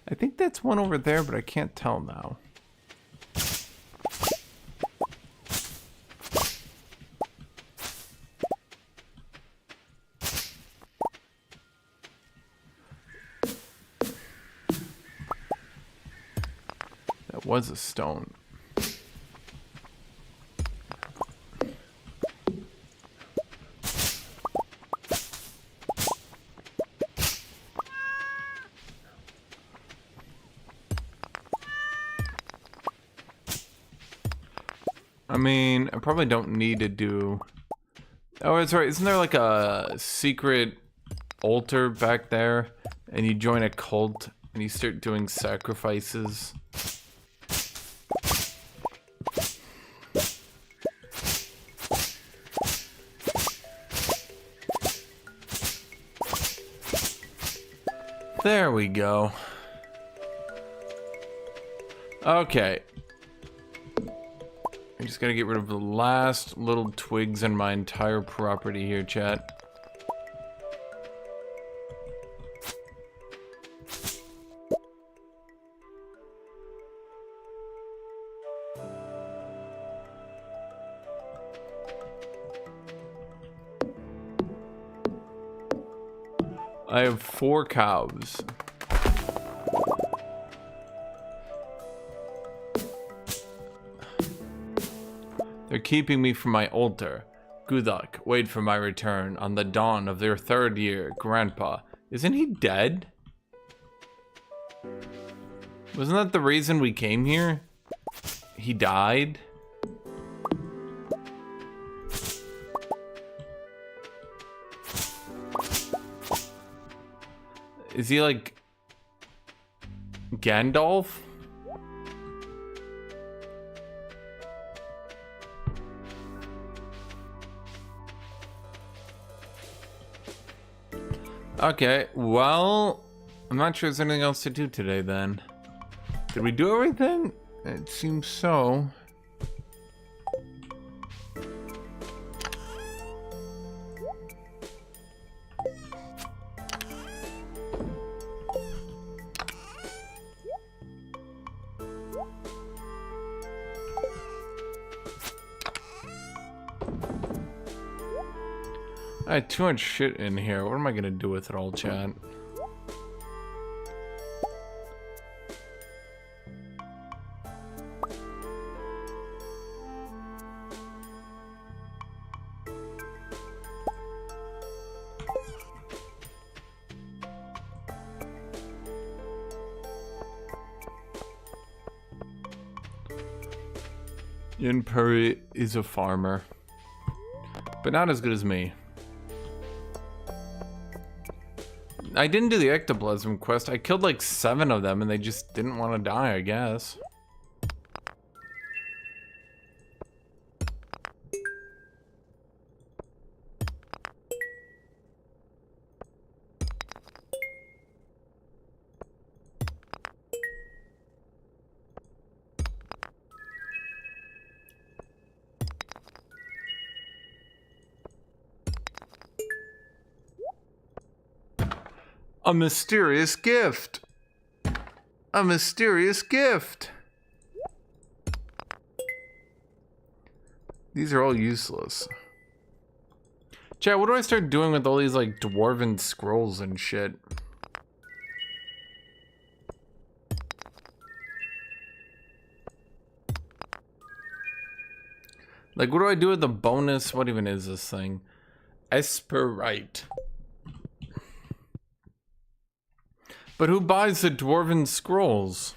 I think that's one over there, but I can't tell now. That was a stone. I mean, I probably don't need to do... Oh, that's right. Isn't there like a secret altar back there? And you join a cult and you start doing sacrifices. There we go. Okay. I just gotta get rid of the last little twigs in my entire property here, chat. I have 4 cows. They're keeping me from my altar. Guthuk, wait for my return on the dawn of their 3rd year. Grandpa, isn't he dead? Wasn't that the reason we came here? He died? Is he like Gandalf? Okay, well, I'm not sure there's anything else to do today then. Did we do everything? It seems so. I had too much shit in here. What am I gonna do with it all, chat? Yin Puri is a farmer, but not as good as me. I didn't do the ectoplasm quest. I killed like 7 of them and they just didn't want to die, I guess. A mysterious gift. A mysterious gift. These are all useless. Chat, what do I start doing with all these like dwarven scrolls and shit? Like, what do I do with the bonus? What even is this thing? Esperite. But who buys the dwarven scrolls?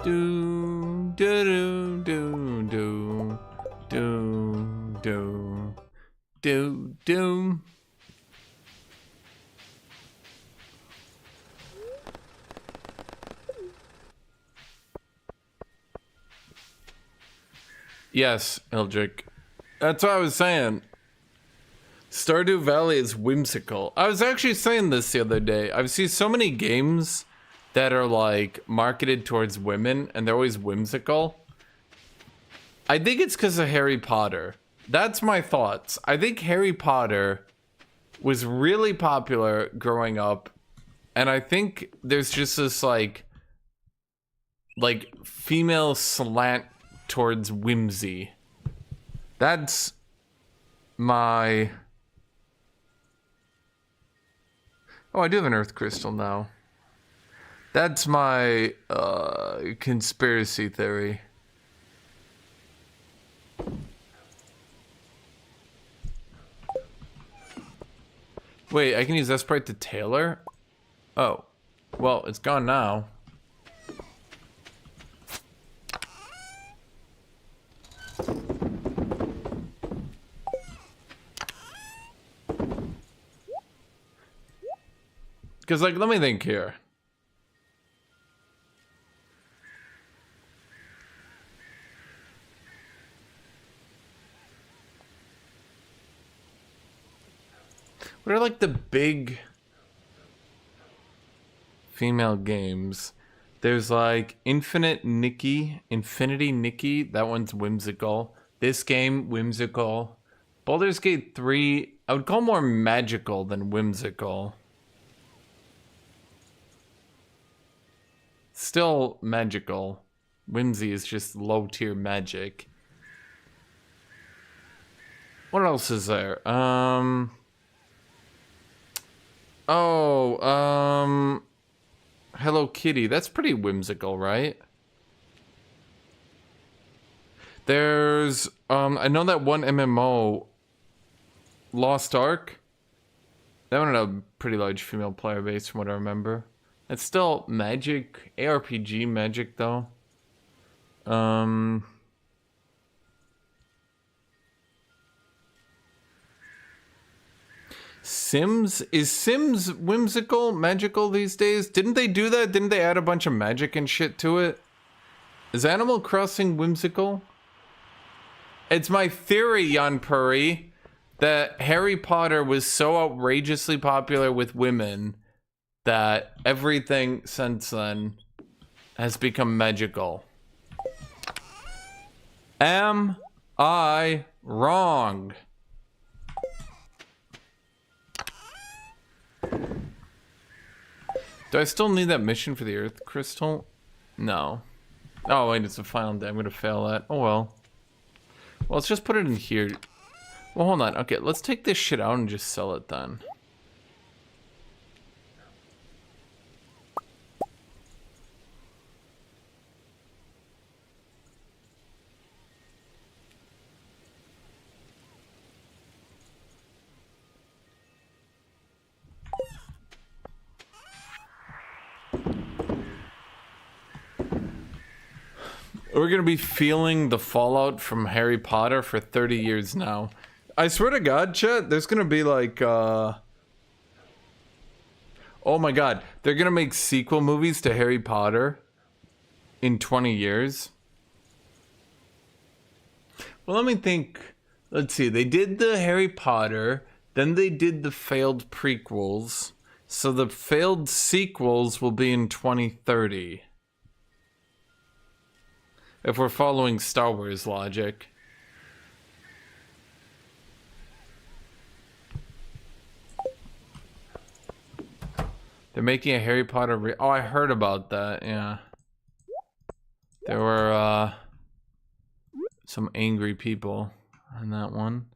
Do do do do do do do do. Yes, Eldrick. That's what I was saying. Stardew Valley is whimsical. I was actually saying this the other day. I've seen so many games that are like marketed towards women and they're always whimsical. I think it's because of Harry Potter. That's my thoughts. I think Harry Potter was really popular growing up. And I think there's just this like female slant towards whimsy. That's my... Oh, I do have an earth crystal now. That's my conspiracy theory. Wait, I can use Esperite to tailor? Oh. Well, it's gone now. Because, like, let me think here. What are, like, the big female games? There's, like, Infinity Nikki. That one's whimsical. This game, whimsical. Baldur's Gate 3, I would call more magical than whimsical. Still magical. Whimsy is just low tier magic. What else is there? Hello Kitty. That's pretty whimsical, right? There's I know that one MMO, Lost Ark. That one had a pretty large female player base from what I remember. It's still magic, ARPG magic though. Sims? Is Sims whimsical, magical these days? Didn't they do that? Didn't they add a bunch of magic and shit to it? Is Animal Crossing whimsical? It's my theory, Jan Puri, that Harry Potter was so outrageously popular with women that everything since then has become magical. Am I wrong? Do I still need that mission for the Earth Crystal? No. Oh, wait, it's the final day. I'm gonna fail that. Oh, well. Well, let's just put it in here. Well, hold on. Okay, let's take this shit out and just sell it then. We're gonna be feeling the fallout from Harry Potter for 30 years now. I swear to God, chat, there's gonna be like, oh my God, they're gonna make sequel movies to Harry Potter in 20 years. Well, let me think. Let's see, they did the Harry Potter, then they did the failed prequels. So the failed sequels will be in 2030. If we're following Star Wars logic. They're making a Harry Potter oh, I heard about that, yeah. There were, some angry people on that one.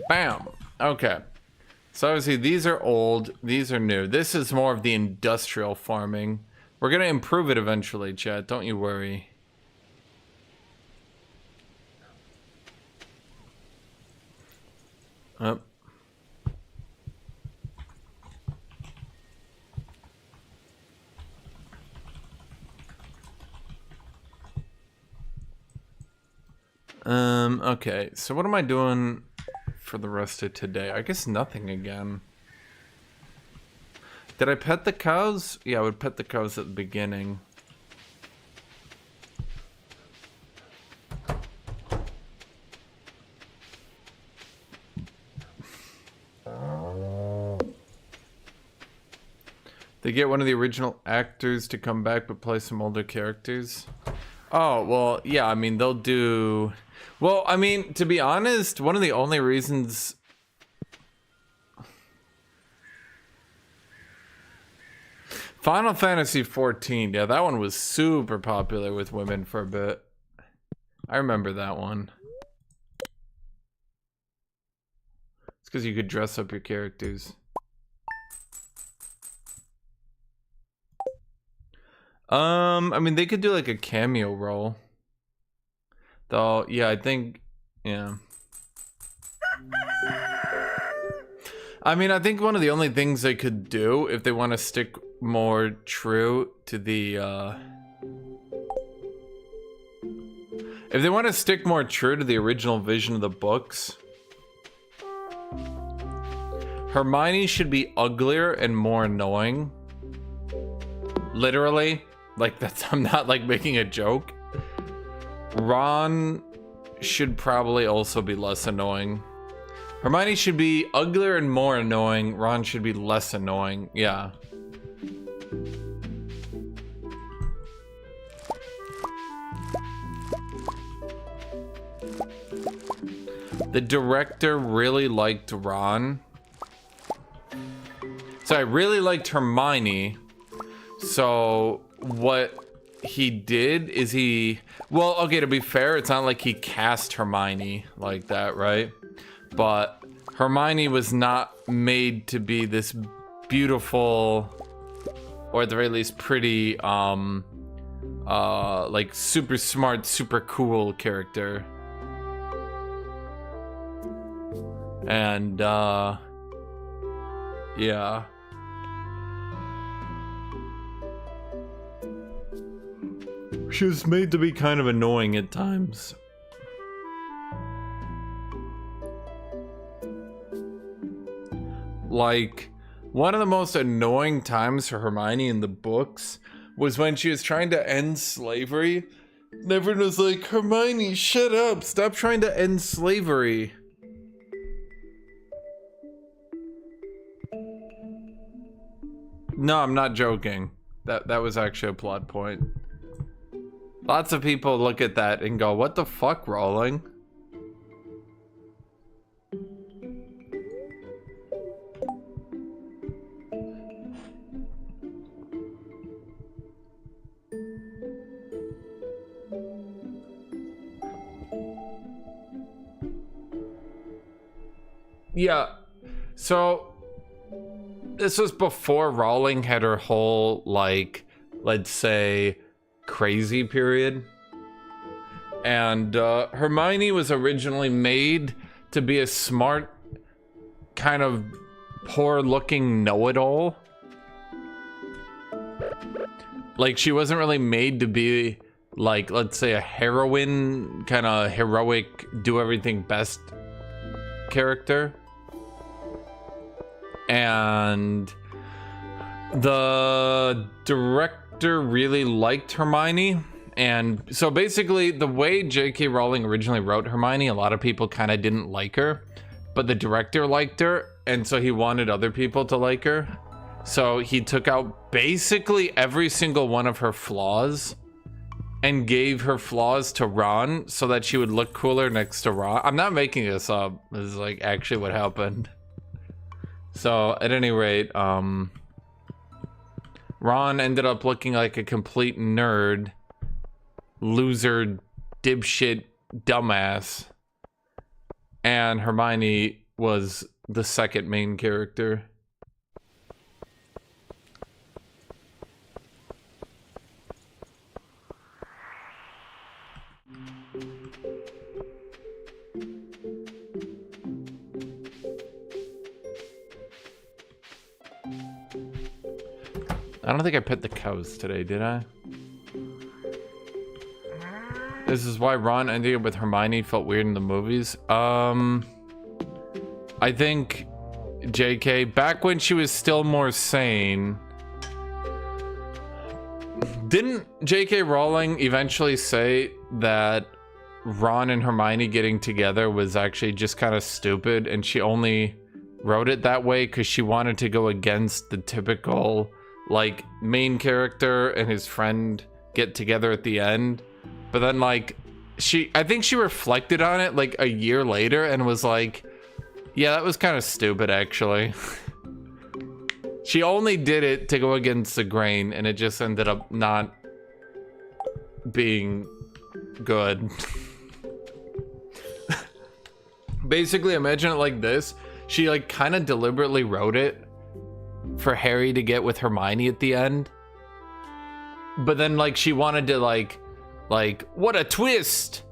Bam. Okay. So obviously these are old, these are new. This is more of the industrial farming. We're gonna improve it eventually, chat. Don't you worry. Up. Okay. So what am I doing for the rest of today? I guess nothing again. Did I pet the cows? Yeah, I would pet the cows at the beginning. They get one of the original actors to come back but play some older characters. Oh, well, yeah, I mean, they'll do... Well, I mean, to be honest, one of the only reasons... Final Fantasy XIV, yeah, that one was super popular with women for a bit. I remember that one. It's because you could dress up your characters. I mean, they could do like a cameo role. Though, yeah, I think, yeah. I mean, I think one of the only things they could do if they want to stick more true to the, if they want to stick more true to the original vision of the books, Hermione should be uglier and more annoying. Literally. Like, that's, I'm not like making a joke. Ron should probably also be less annoying. Hermione should be uglier and more annoying. Ron should be less annoying. Yeah. The director really liked Ron. So I really liked Hermione. So what he did is he... Well, okay, to be fair, it's not like he cast Hermione like that, right? But Hermione was not made to be this beautiful, or at the very least pretty, like super smart, super cool character. And, yeah. She was made to be kind of annoying at times. Like, one of the most annoying times for Hermione in the books was when she was trying to end slavery. And everyone was like, Hermione, shut up, stop trying to end slavery. No, I'm not joking. That was actually a plot point. Lots of people look at that and go, what the fuck, Rowling? Yeah, so this was before Rowling had her whole, like, let's say, crazy period. And Hermione was originally made to be a smart, kind of poor-looking know-it-all. Like, she wasn't really made to be, like, let's say, a heroine, kind of heroic, do-everything-best character. And the director really liked Hermione. And so basically the way J.K. Rowling originally wrote Hermione, a lot of people kind of didn't like her, but the director liked her, and so he wanted other people to like her. So he took out basically every single one of her flaws and gave her flaws to Ron so that she would look cooler next to Ron. I'm not making this up. This is like actually what happened. So at any rate, Ron ended up looking like a complete nerd, loser, dipshit, dumbass. And Hermione was the second main character. I don't think I pet the cows today, did I? This is why Ron ending up with Hermione felt weird in the movies. I think JK, back when she was still more sane, didn't JK Rowling eventually say that Ron and Hermione getting together was actually just kind of stupid, and she only wrote it that way because she wanted to go against the typical, like, main character and his friend get together at the end? But then, like, I think she reflected on it like a year later and was like, yeah, that was kind of stupid, actually. She only did it to go against the grain, and it just ended up not being good. Basically, imagine it like this. She, like, kind of deliberately wrote it for Harry to get with Hermione at the end. But then, like, she wanted to, like, what a twist!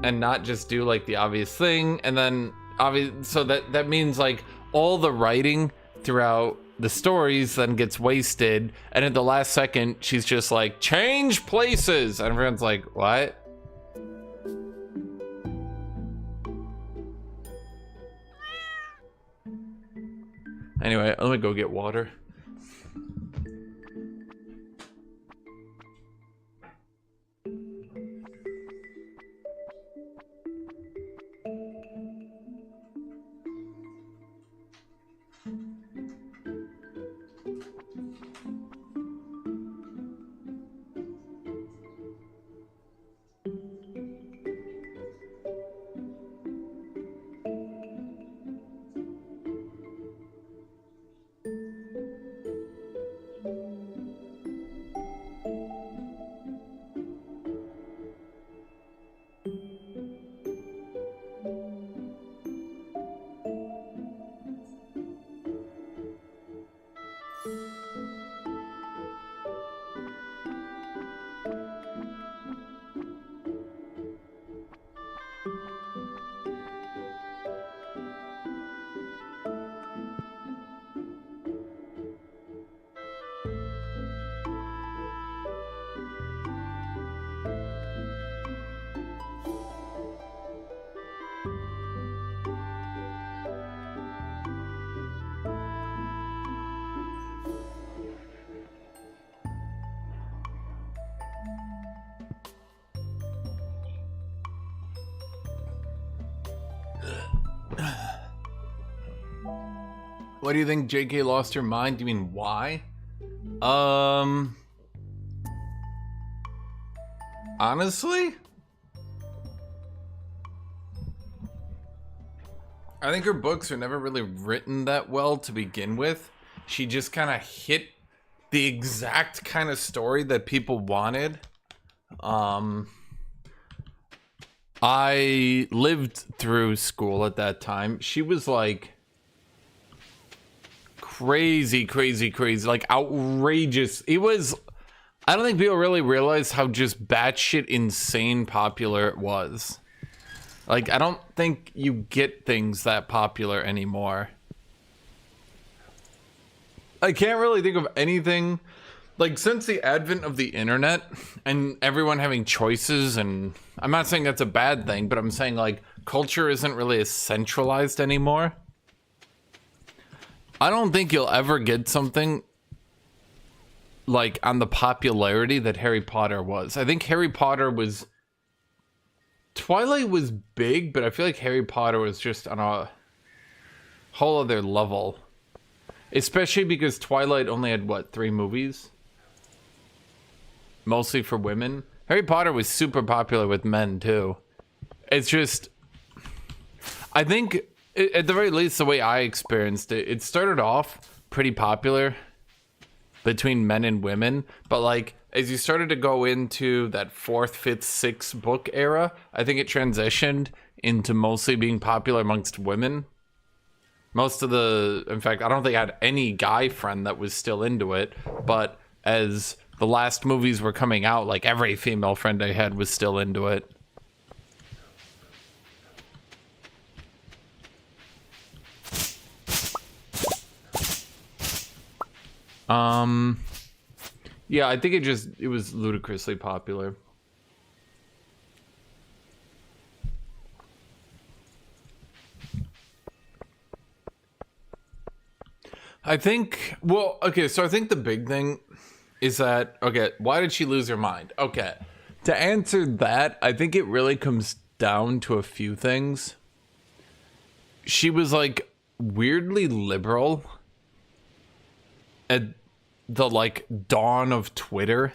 And not just do, like, the obvious thing. And then, so that means, like, all the writing throughout the stories then gets wasted. And at the last second, she's just like, change places! And everyone's like, what? Anyway, let me go get water. Why do you think JK lost her mind? Do you mean why? Honestly, I think her books are never really written that well to begin with. She just kind of hit the exact kind of story that people wanted. I lived through school at that time. She was like crazy, like outrageous. It was, I don't think people really realize how just batshit insane popular it was. Like, I don't think you get things that popular anymore. I can't really think of anything, like, since the advent of the internet and everyone having choices, and I'm not saying that's a bad thing, but I'm saying, like, culture isn't really as centralized anymore. I don't think you'll ever get something like on the popularity that Harry Potter was. I think Harry Potter was... Twilight was big, but I feel like Harry Potter was just on a whole other level. Especially because Twilight only had, what, 3 movies? Mostly for women. Harry Potter was super popular with men, too. It's just... I think, at the very least, the way I experienced it, it started off pretty popular between men and women, but, like, as you started to go into that 4th, 5th, 6th book era, I think it transitioned into mostly being popular amongst women. Most of the, in fact, I don't think I had any guy friend that was still into it, but as the last movies were coming out, like every female friend I had was still into it. Yeah, I think it was ludicrously popular. I think, well, okay, so I think the big thing is that, okay, why did she lose her mind? Okay, to answer that, I think it really comes down to a few things. She was, like, weirdly liberal at the, like, dawn of Twitter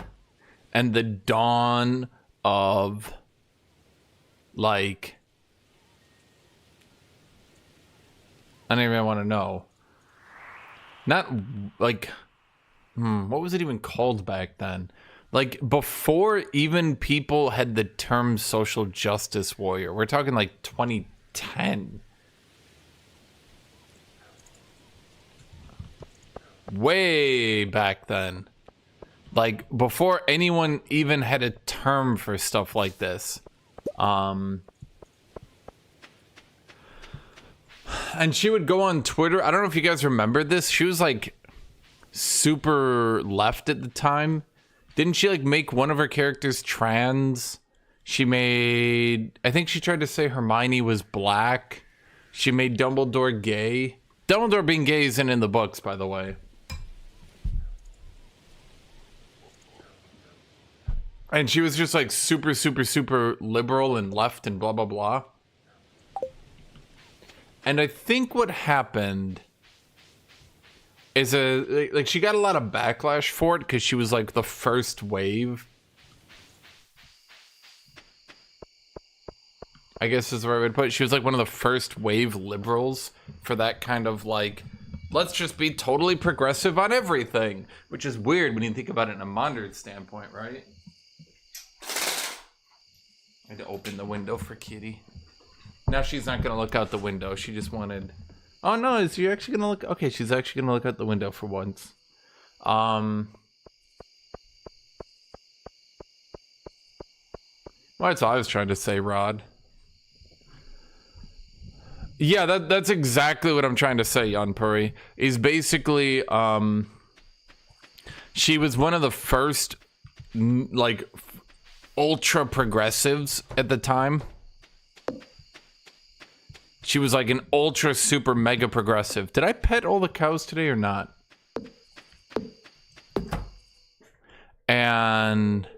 and the dawn of, like, I don't even want to know. Not like, what was it even called back then? Like, before even people had the term social justice warrior. We're talking like 2010. Way back then. Like, before anyone even had a term for stuff like this. And she would go on Twitter. I don't know if you guys remember this. She was like super left at the time. Didn't she like make one of her characters trans? She made, I think she tried to say Hermione was black. She made Dumbledore gay. Dumbledore being gay isn't in the books, by the way. And she was just like super liberal and left and blah, blah, blah. And I think what happened is like she got a lot of backlash for it because she was like the first wave. I guess is the right way to put it. She was like one of the first wave liberals for that kind of like, let's just be totally progressive on everything, which is weird when you think about it in a modern standpoint, right? I had to open the window for Kitty. Now she's not going to look out the window. She just wanted... Oh, no, is she actually going to look... Okay, she's actually going to look out the window for once. Well, that's all I was trying to say, Rod. Yeah, that's exactly what I'm trying to say, Jan Puri. Is basically, she was one of the first, like, ultra progressives at the time. She was like an ultra super mega progressive. Did I pet all the cows today or not? And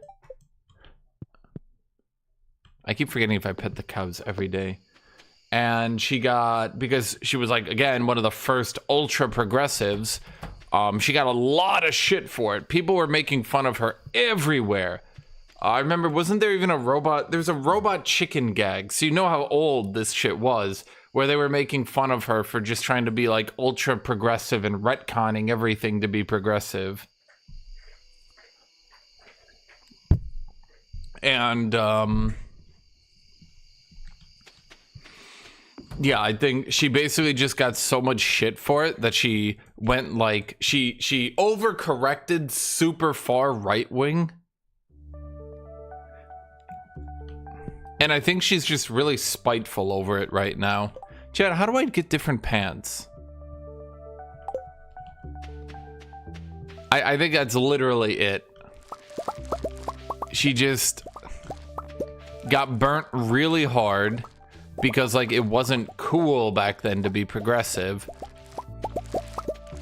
I keep forgetting if I pet the cows every day. and she got, because she was like, again, one of the first ultra progressives, she got a lot of shit for it. People were making fun of her everywhere. I remember, wasn't there even a robot? There's a robot chicken gag. So you know how old this shit was, where they were making fun of her for just trying to be like ultra progressive and retconning everything to be progressive. And, yeah, I think she basically just got so much shit for it that she went like, she overcorrected super far right wing. And I think she's just really spiteful over it right now. Chad, how do I get different pants? I think that's literally it. She just got burnt really hard because like it wasn't cool back then to be progressive.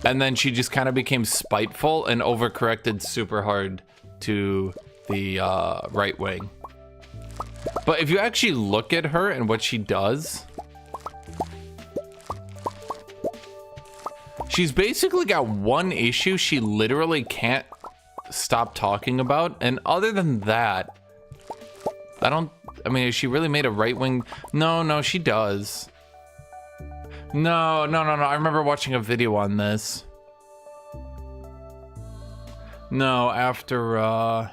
And then she just kind of became spiteful and overcorrected super hard to the right wing. But if you actually look at her and what she does, she's basically got one issue she literally can't stop talking about. And other than that, I mean, has she really made a right wing? No, she does. No. I remember watching a video on this. No, after,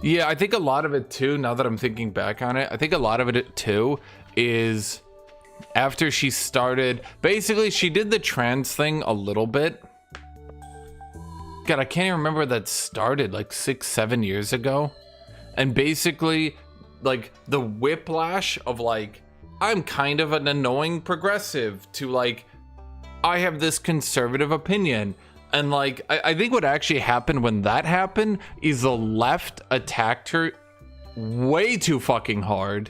yeah, I think a lot of it too, now that I'm thinking back on it, I think a lot of it too is after she started, basically she did the trans thing a little bit. God, I can't even remember where that started, like 6-7 years ago. And basically, like the whiplash of like, I'm kind of an annoying progressive to like, I have this conservative opinion. And like, I think what actually happened when that happened is the left attacked her way too fucking hard.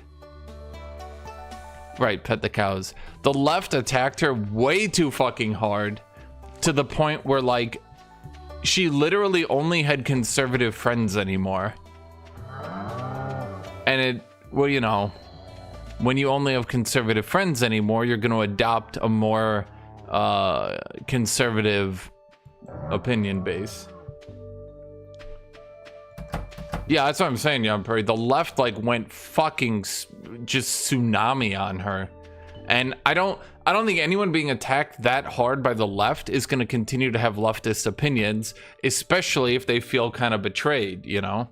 Right, pet the cows. The left attacked her way too fucking hard to the point where like, she literally only had conservative friends anymore. And it, well, you know, when you only have conservative friends anymore, you're going to adopt a more conservative opinion base. Yeah, that's what I'm saying, Young Perry. The left like went fucking just tsunami on her. And I don't think anyone being attacked that hard by the left is going to continue to have leftist opinions, especially if they feel kind of betrayed, you know?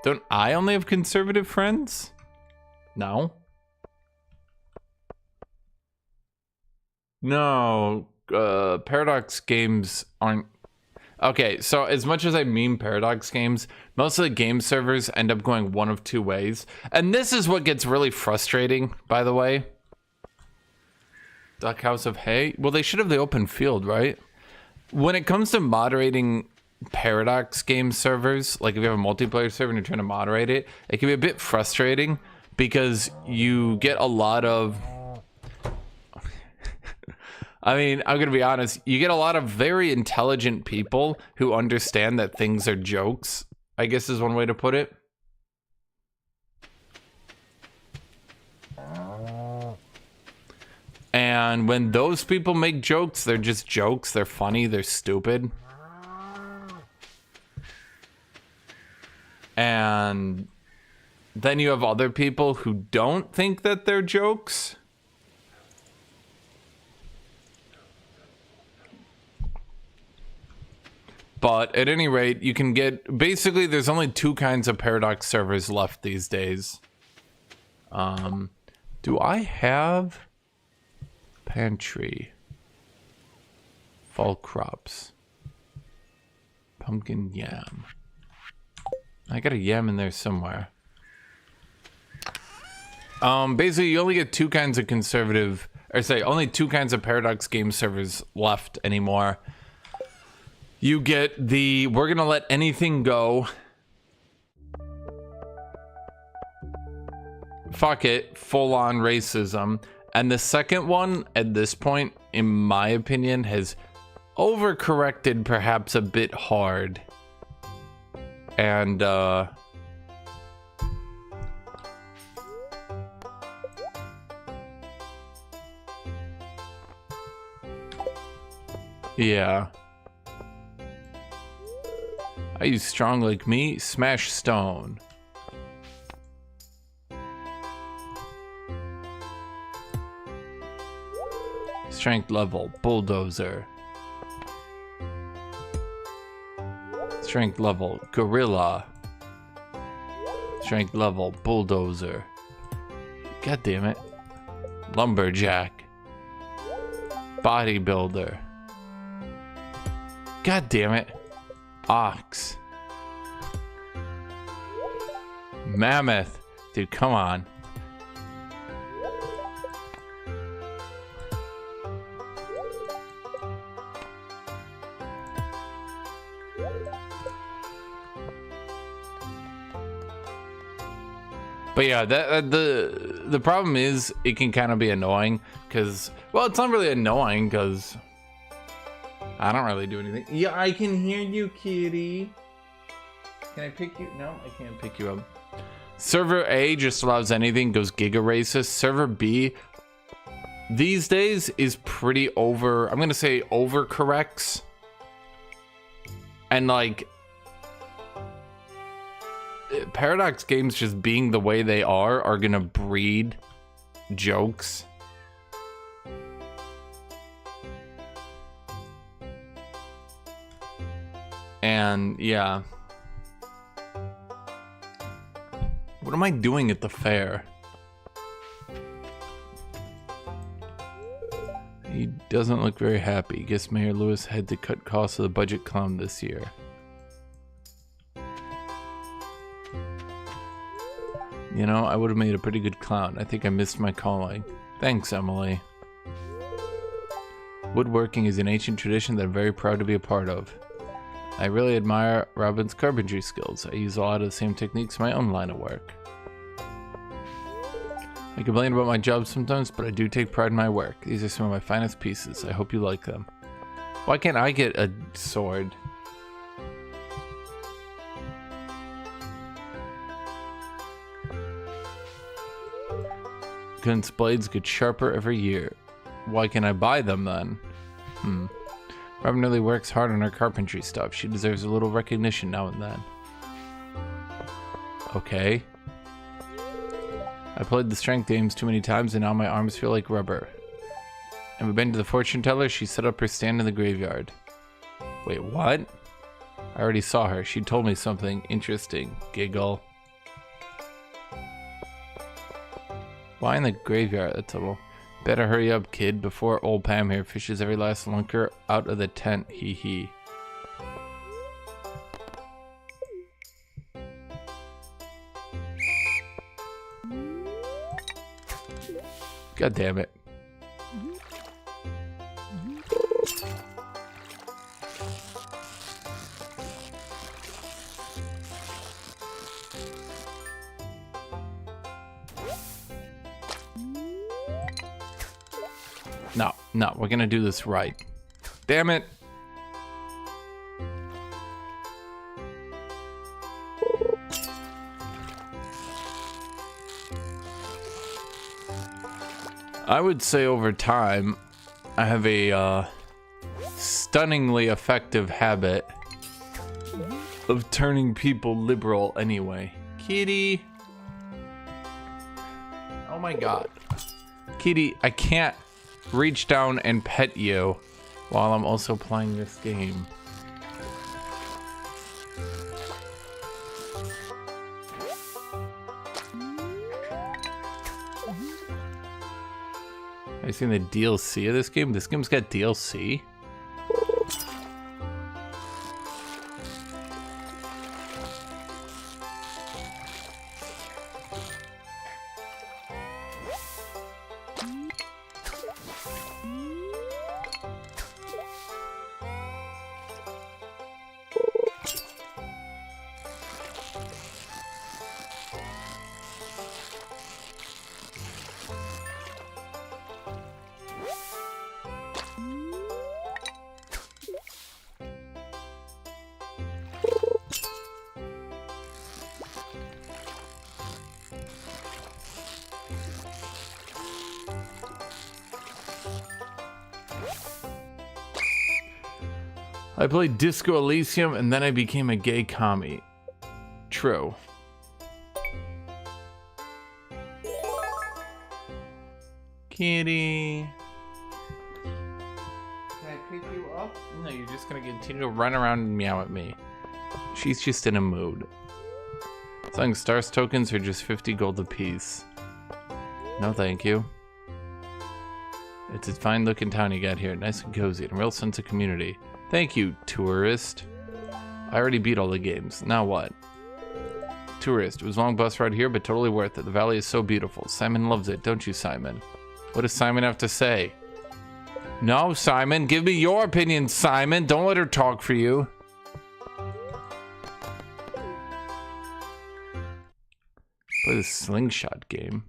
Don't I only have conservative friends? No. No, Paradox games aren't... Okay, so as much as I meme Paradox games, most of the game servers end up going one of two ways. And this is what gets really frustrating, by the way. Duck House of Hay? Well, they should have the open field, right? When it comes to moderating Paradox game servers, like if you have a multiplayer server and you're trying to moderate it, it can be a bit frustrating because you get a lot of... I mean, I'm going to be honest, you get a lot of very intelligent people who understand that things are jokes, I guess is one way to put it. And when those people make jokes, they're just jokes, they're funny, they're stupid. And then you have other people who don't think that they're jokes. But at any rate, you can get... Basically, there's only two kinds of Paradox servers left these days. Do I have... Pantry. Fall crops. Pumpkin yam. I got a yam in there somewhere. Basically, you only get two kinds of conservative... Or say, only two kinds of Paradox game servers left anymore. You get the, we're gonna let anything go. Fuck it, full-on racism. And the second one, at this point, in my opinion, has overcorrected perhaps a bit hard. And, yeah. I use strong like me, smash stone. Strength level, bulldozer. Strength level, gorilla. Strength level, bulldozer. God damn it. Lumberjack. Bodybuilder. God damn it. Ox. Mammoth. Dude, come on. But yeah, the problem is it can kind of be annoying because, well, it's not really annoying because I don't really do anything. Yeah, I can hear you, kitty. Can I pick you? No, I can't pick you up. Server A just allows anything, goes giga racist. Server B these days is pretty over, I'm gonna say overcorrects. And like, Paradox games just being the way they are gonna breed jokes. And yeah. What am I doing at the fair? He doesn't look very happy. Guess Mayor Lewis had to cut costs of the budget clown this year. You know, I would have made a pretty good clown. I think I missed my calling. Thanks, Emily. Woodworking is an ancient tradition that I'm very proud to be a part of. I really admire Robin's carpentry skills. I use a lot of the same techniques in my own line of work. I complain about my job sometimes, but I do take pride in my work. These are some of my finest pieces. I hope you like them. Why can't I get a sword? Gun's blades get sharper every year. Why can't I buy them then? Robin really works hard on her carpentry stuff. She deserves a little recognition now and then. Okay. I played the strength games too many times and now my arms feel like rubber. And we've been to the fortune teller. She set up her stand in the graveyard. Wait, what? I already saw her. She told me something interesting. Giggle. Why in the graveyard? That's a little... Better hurry up, kid, before old Pam here fishes every last lunker out of the tent. Hee hee. God damn it. No, we're gonna do this right. Damn it. I would say over time, I have a stunningly effective habit of turning people liberal anyway. Kitty. Oh my god. Kitty, I can't reach down and pet you while I'm also playing this game. Have you seen the DLC of this game? This game's got DLC? I played Disco Elysium and then I became a gay commie. True. Kitty. Can I pick you up? No, you're just gonna continue to run around and meow at me. She's just in a mood. Selling stars tokens are just 50 gold apiece. No, thank you. It's a fine looking town you got here. Nice and cozy and a real sense of community. Thank you, tourist. I already beat all the games. Now what? Tourist. It was a long bus ride here, but totally worth it. The valley is so beautiful. Simon loves it, don't you, Simon? What does Simon have to say? No, Simon. Give me your opinion, Simon. Don't let her talk for you. Play the slingshot game.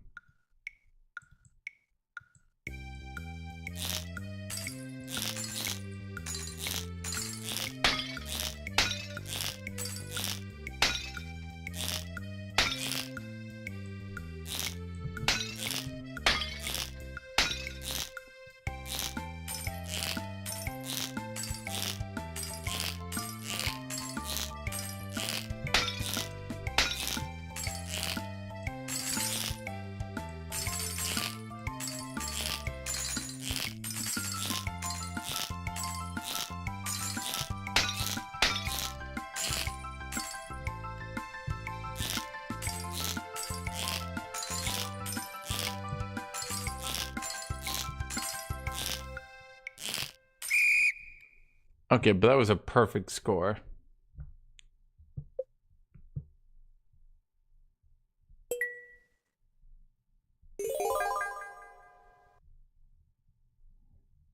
Okay, but that was a perfect score.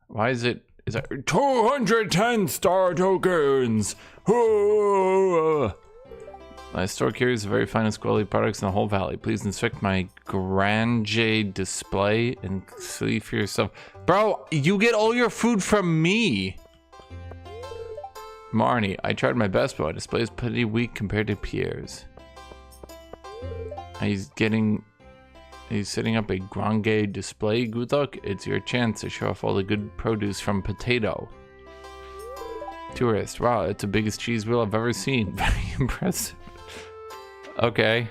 Why is that 210 star tokens? My store carries the very finest quality products in the whole valley. Please inspect my Grande display and see for yourself. Bro, you get all your food from me. Marnie, I tried my best, but my display is pretty weak compared to Pierre's. He's setting up a Grande display, Guthuk. It's your chance to show off all the good produce from Potato. Tourist, wow, it's the biggest cheese wheel I've ever seen. Very impressive. Okay.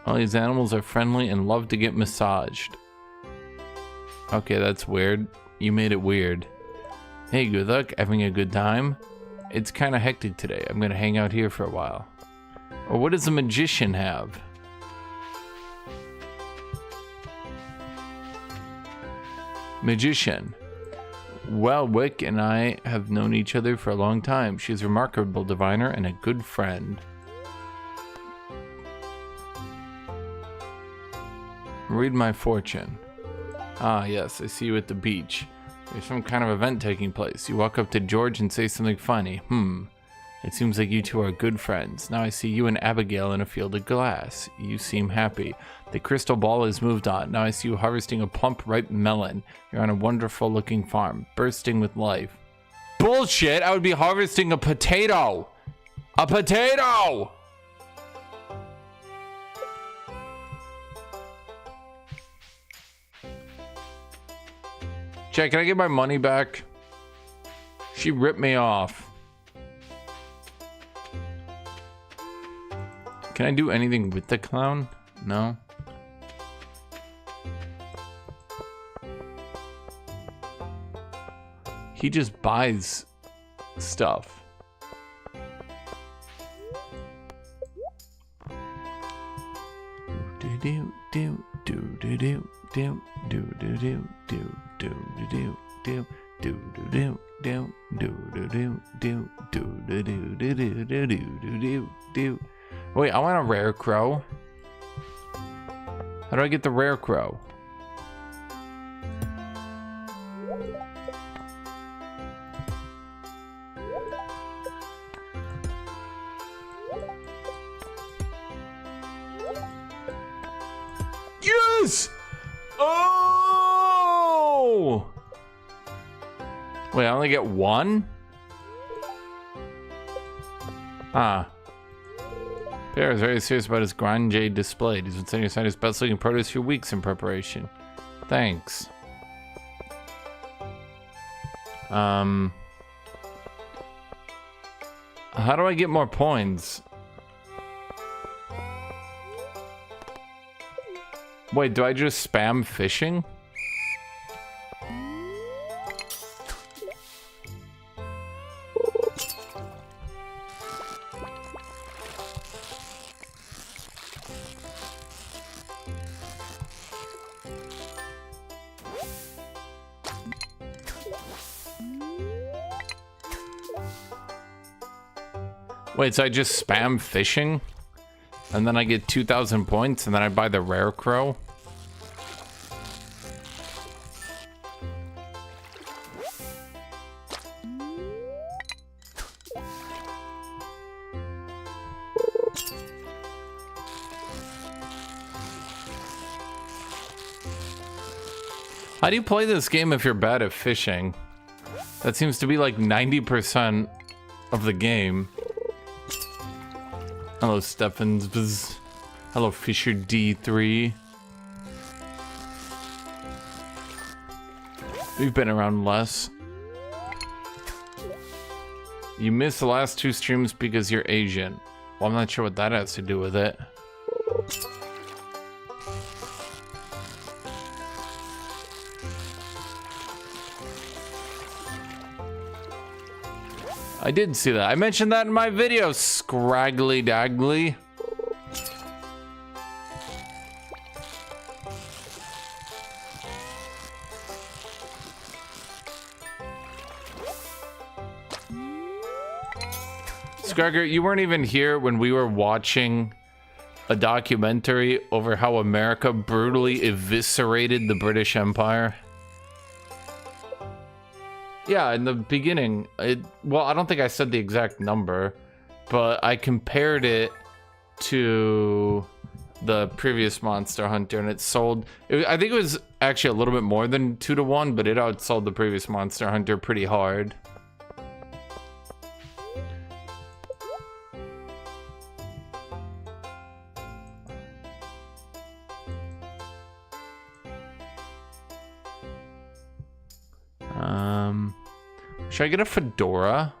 All these animals are friendly and love to get massaged. Okay, that's weird. You made it weird. Hey Guthuk, having a good time? It's kind of hectic today. I'm gonna hang out here for a while. Or what does the magician have? Magician. Well, Wick and I have known each other for a long time. She's a remarkable diviner and a good friend. Read my fortune. Ah, yes, I see you at the beach. There's some kind of event taking place. You walk up to George and say something funny. It seems like you two are good friends. Now I see you and Abigail in a field of glass. You seem happy. The crystal ball has moved on. Now I see you harvesting a plump, ripe melon. You're on a wonderful looking farm, bursting with life. Bullshit! I would be harvesting a potato! A potato! Jack, can I get my money back? She ripped me off. Can I do anything with the clown? No. He just buys stuff. Wait, I want a rare crow. How do I get the rare crow? Yes! Oh! Wait, I only get one? Ah. Pierre is very serious about his Grande display. He's been setting aside his best looking produce for weeks in preparation. Thanks. How do I get more points? Wait, do I just spam fishing? Wait, so I just spam fishing? And then I get 2,000 points, and then I buy the rare crow? How do you play this game if you're bad at fishing? That seems to be like 90% of the game. Hello, Stephens. Hello, Fisher D3. We've been around less. You missed the last 2 streams because you're Asian. Well, I'm not sure what that has to do with it. I did see that. I mentioned that in my video, scraggly daggly. Scragger, you weren't even here when we were watching a documentary over how America brutally eviscerated the British Empire. Yeah, in the beginning, well, I don't think I said the exact number, but I compared it to the previous Monster Hunter, and it sold, I think it was actually a little bit more than 2 to 1, but it outsold the previous Monster Hunter pretty hard. Should I get a fedora?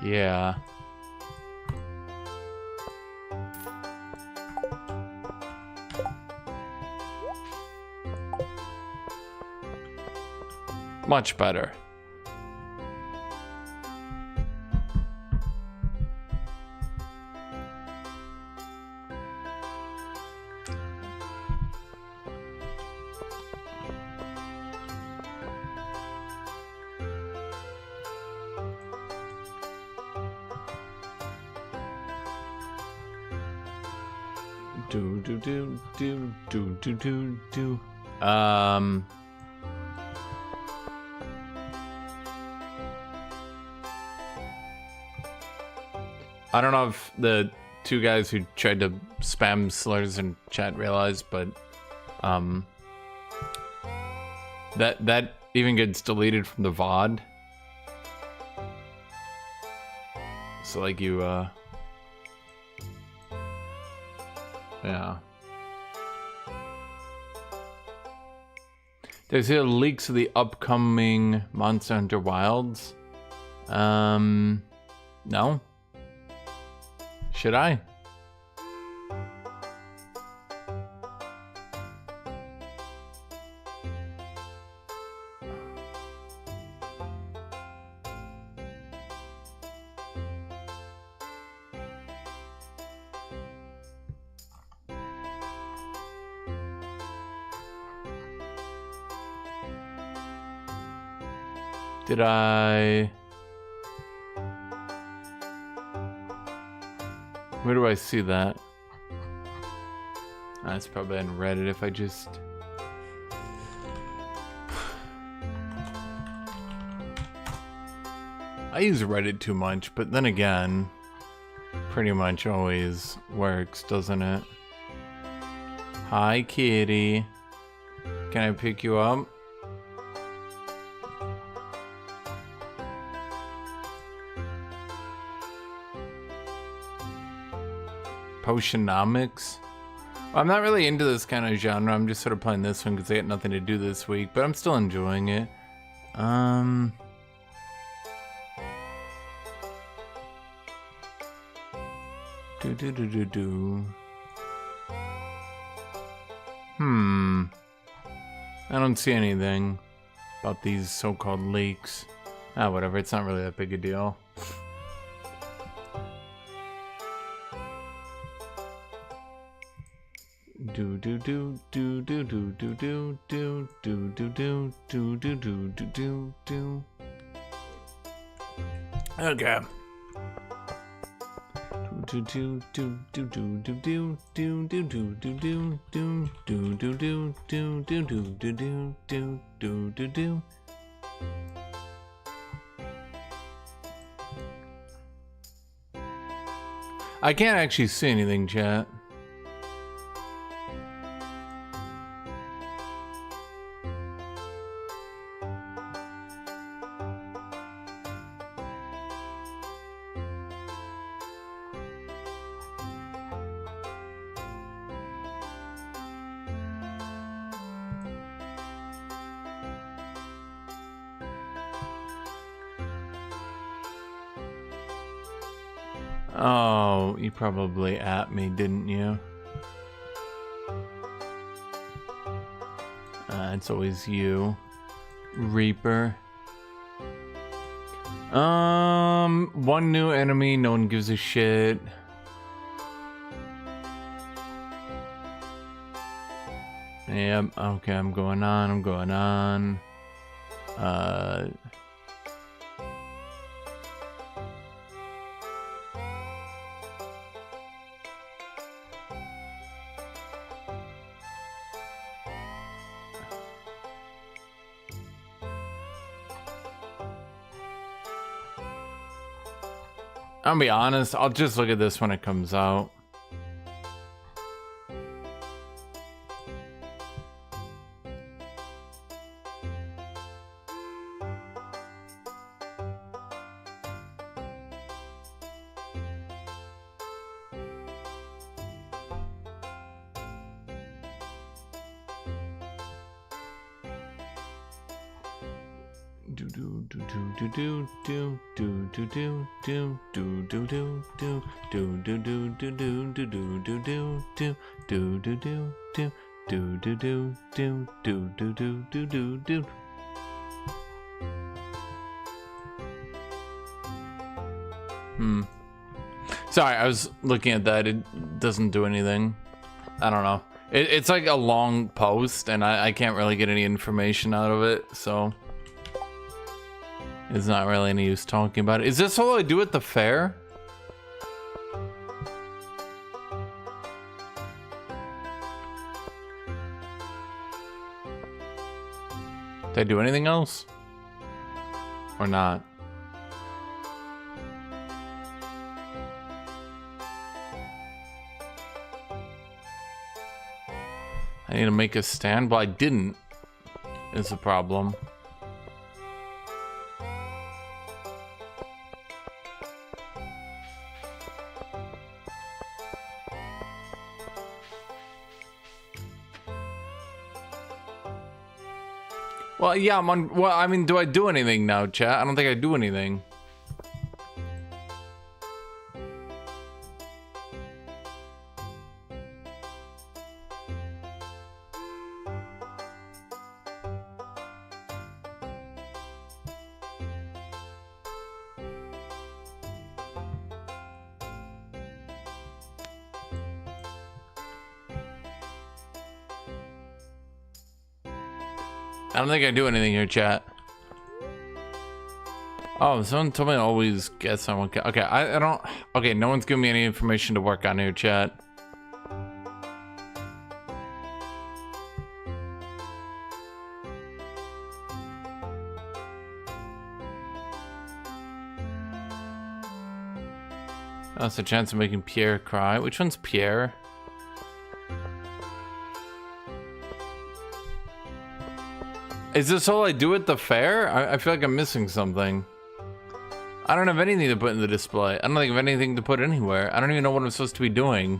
Yeah. Much better. I don't know if the 2 guys who tried to spam slurs in chat realized, but that even gets deleted from the VOD. So like you yeah. There's here leaks of the upcoming Monster Hunter Wilds. No. Should I? Did I? Where do I see that? That's probably on Reddit if I just... I use Reddit too much, but then again, pretty much always works, doesn't it? Hi, kitty. Can I pick you up? Potionomics? I'm not really into this kind of genre. I'm just sort of playing this one because I got nothing to do this week, but I'm still enjoying it. I don't see anything about these so-called leaks. Ah, whatever. It's not really that big a deal. Okay. I can't actually see anything, chat. Oh, you probably at me, didn't you? It's always you, Reaper. One new enemy, no one gives a shit. Yep, okay, I'm going on. I'll be honest, I'll just look at this when it comes out. Sorry, I was looking at that. It doesn't do anything. I don't know. It's like a long post, and I can't really get any information out of it, so it's not really any use talking about it. Is this all I do at the fair? Did I do anything else? Or not? I need to make a stand, but I didn't. Is the problem. Well, yeah, I'm on. Well, I mean, do I do anything now, chat? I don't think I do anything. I don't think I do anything here, chat. Oh, someone told me to always get someone. Okay, I don't. Okay, no one's giving me any information to work on here, chat. That's a chance of making Pierre cry. Which one's Pierre? Is this all I do at the fair? I feel like I'm missing something. I don't have anything to put in the display. I don't think I have anything to put anywhere. I don't even know what I'm supposed to be doing.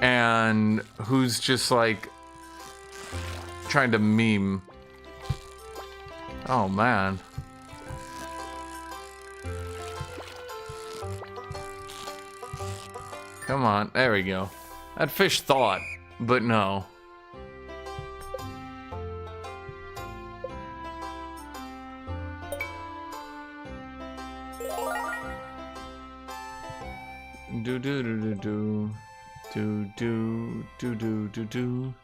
and who's just like trying to meme. Oh man. Come on, there we go. That fish thought, but no. Do do do do do do do do do do do.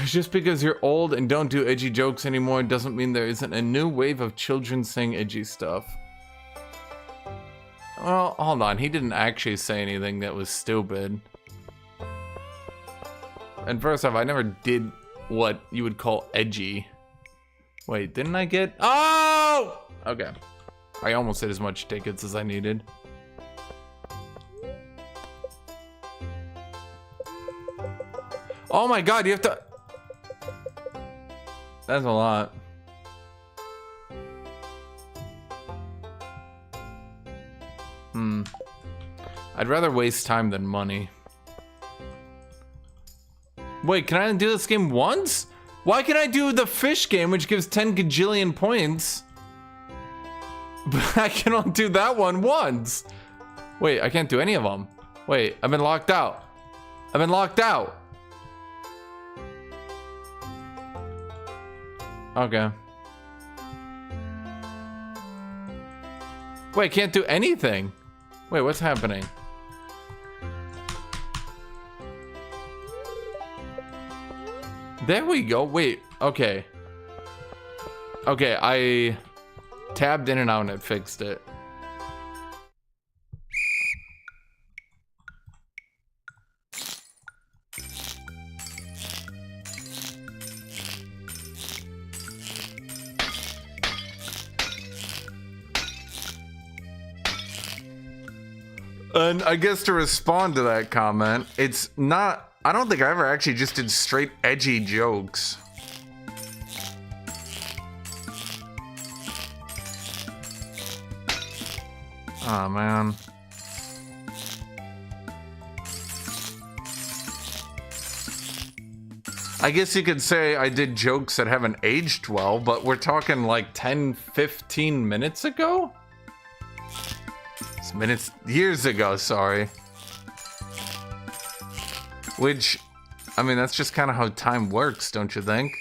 Just because you're old and don't do edgy jokes anymore doesn't mean there isn't a new wave of children saying edgy stuff. Well, hold on, he didn't actually say anything that was stupid. And first off, I never did what you would call edgy. Wait, didn't I get... Oh! Okay. I almost hit as much tickets as I needed. Oh my god, you have to... That's a lot. I'd rather waste time than money. Wait, can I do this game once? Why can I do the fish game, which gives 10 gajillion points? But I can only do that one once. Wait, I can't do any of them. Wait, I've been locked out. I've been locked out. Okay. Wait, I can't do anything. Wait, what's happening? There we go. Wait, okay. Okay, I tabbed in and out and it fixed it. And I guess to respond to that comment, it's not... I don't think I ever actually just did straight edgy jokes. Oh, man. I guess you could say I did jokes that haven't aged well, but we're talking like 10, 15 minutes ago? Minutes, years ago, sorry. Which, I mean, that's just kind of how time works, don't you think?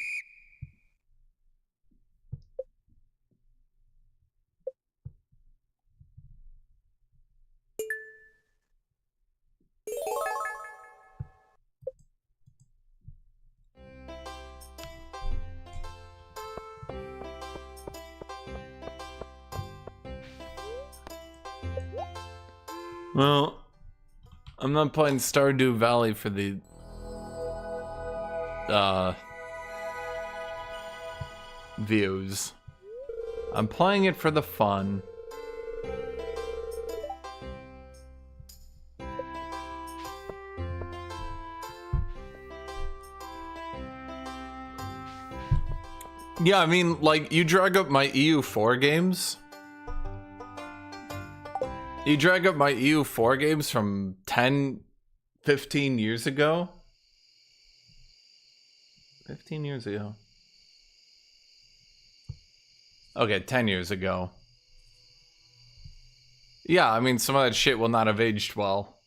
Well, I'm not playing Stardew Valley for the views. I'm playing it for the fun. Yeah, I mean, like, you drag up my EU4 games. You drag up my EU4 games from 10, 15 years ago? 15 years ago. Okay, 10 years ago. Yeah, I mean, some of that shit will not have aged well.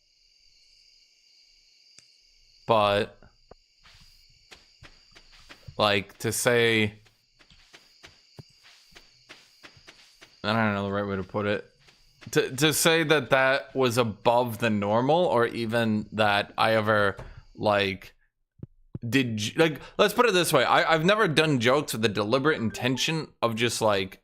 But... like, to say... I don't know the right way to put it. To say that that was above the normal, or even that I ever, like, did, like, let's put it this way. I've never done jokes with the deliberate intention of just, like,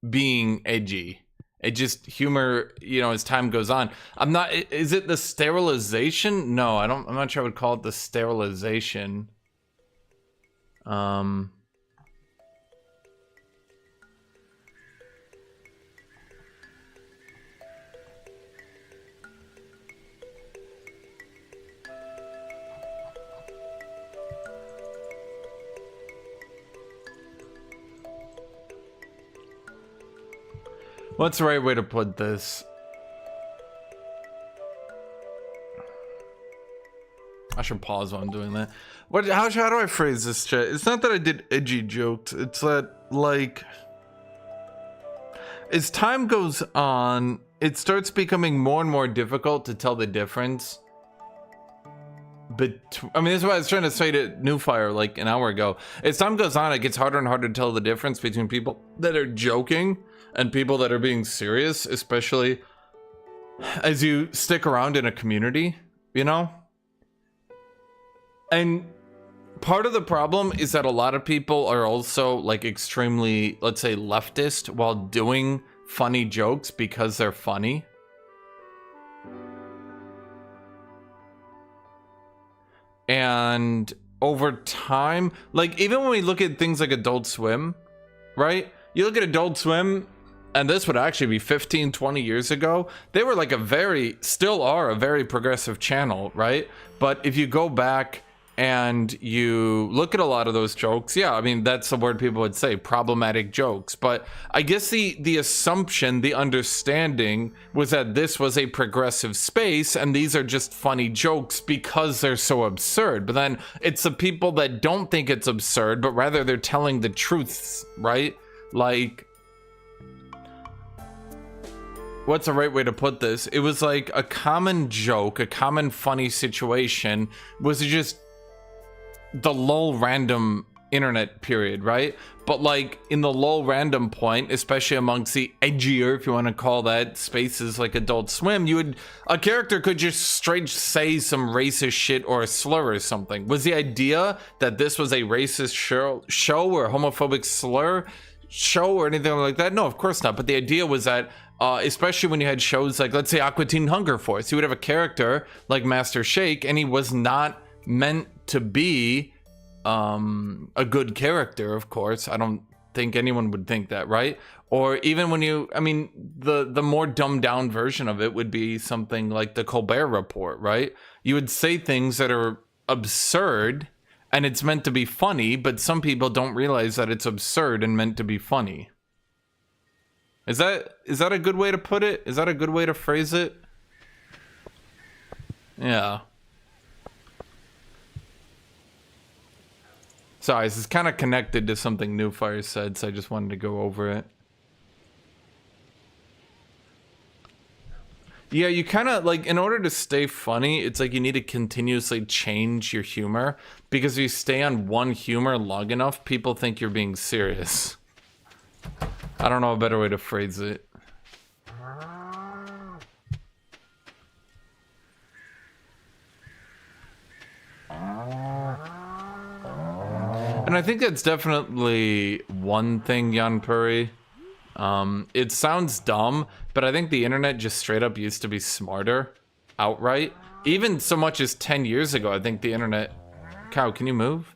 being edgy. It just, humor, you know, as time goes on. I'm not, is it the sterilization? No, I'm not sure I would call it the sterilization. What's the right way to put this? I should pause while I'm doing that. How do I phrase this, chat? It's not that I did edgy jokes. It's that, like, as time goes on, it starts becoming more and more difficult to tell the difference. But I mean, that's what I was trying to say to Newfire like an hour ago. As time goes on, it gets harder and harder to tell the difference between people that are joking and people that are being serious, especially as you stick around in a community, you know? And part of the problem is that a lot of people are also like extremely, let's say, leftist while doing funny jokes because they're funny. And over time, like even when we look at things like Adult Swim, right? You look at Adult Swim, and this would actually be 15, 20 years ago. They were like still are a very progressive channel, right? But if you go back and you look at a lot of those jokes, yeah, I mean, that's the word people would say, problematic jokes. But I guess the assumption, the understanding was that this was a progressive space and these are just funny jokes because they're so absurd. But then it's the people that don't think it's absurd, but rather they're telling the truths, right? Like, what's the right way to put this? It was like a common joke, a common funny situation was just the lull random internet period, right? But like in the lull random point, especially amongst the edgier, if you want to call that, spaces like Adult Swim, a character could just straight say some racist shit or a slur or something. Was the idea that this was a racist show or a homophobic slur show or anything like that? No, of course not. But the idea was that especially when you had shows like, let's say, Aqua Teen Hunger Force, you would have a character like Master Shake, and he was not meant to be a good character, of course. I don't think anyone would think that, right? Or even when the more dumbed down version of it would be something like the Colbert Report, right? You would say things that are absurd and it's meant to be funny, but some people don't realize that it's absurd and meant to be funny. Is that a good way to put it? Is that a good way to phrase it? Yeah. Sorry, this is kind of connected to something Newfire said, so I just wanted to go over it. Yeah, you kind of, like, in order to stay funny, it's like you need to continuously change your humor, because if you stay on one humor long enough, people think you're being serious. I don't know a better way to phrase it. And I think that's definitely one thing, Jan Puri. It sounds dumb, but I think the internet just straight up used to be smarter outright. Even so much as 10 years ago, I think the internet... Cow, can you move?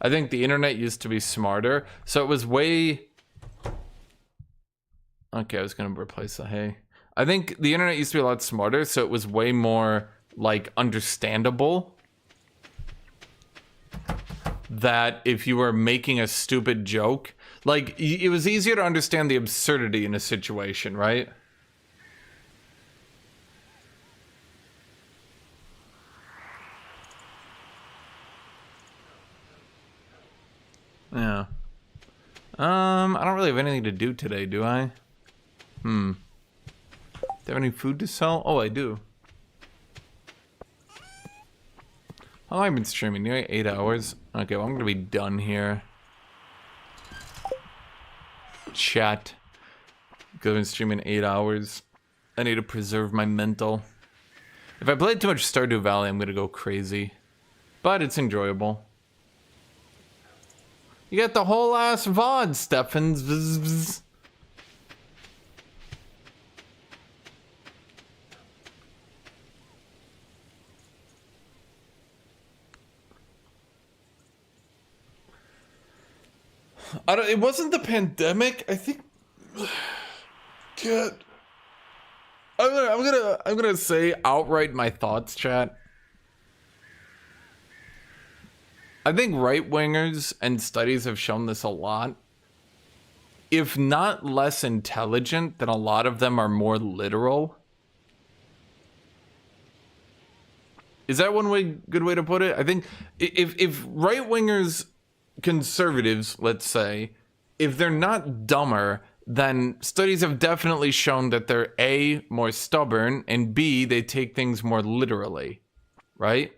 I think the internet used to be smarter. So it was way... Okay, I was gonna replace the hay. I think the internet used to be a lot smarter, so it was way more, like, understandable that if you were making a stupid joke, like, it was easier to understand the absurdity in a situation, right? Yeah. I don't really have anything to do today, do I? Do I have any food to sell? Oh, I do. How long have I been streaming? Nearly 8 hours? Okay, well, I'm gonna be done here. Chat. Because I've been streaming 8 hours. I need to preserve my mental. If I play too much Stardew Valley, I'm gonna go crazy. But it's enjoyable. You got the whole ass VOD, Steffens. Vzz, vzz. It wasn't the pandemic. I think. God. I'm gonna say outright my thoughts, chat. I think right-wingers and studies have shown this a lot. If not less intelligent, then a lot of them are more literal. Is that good way to put it? I think if right-wingers, conservatives, let's say, if they're not dumber, then studies have definitely shown that they're A, more stubborn, and B, they take things more literally, right?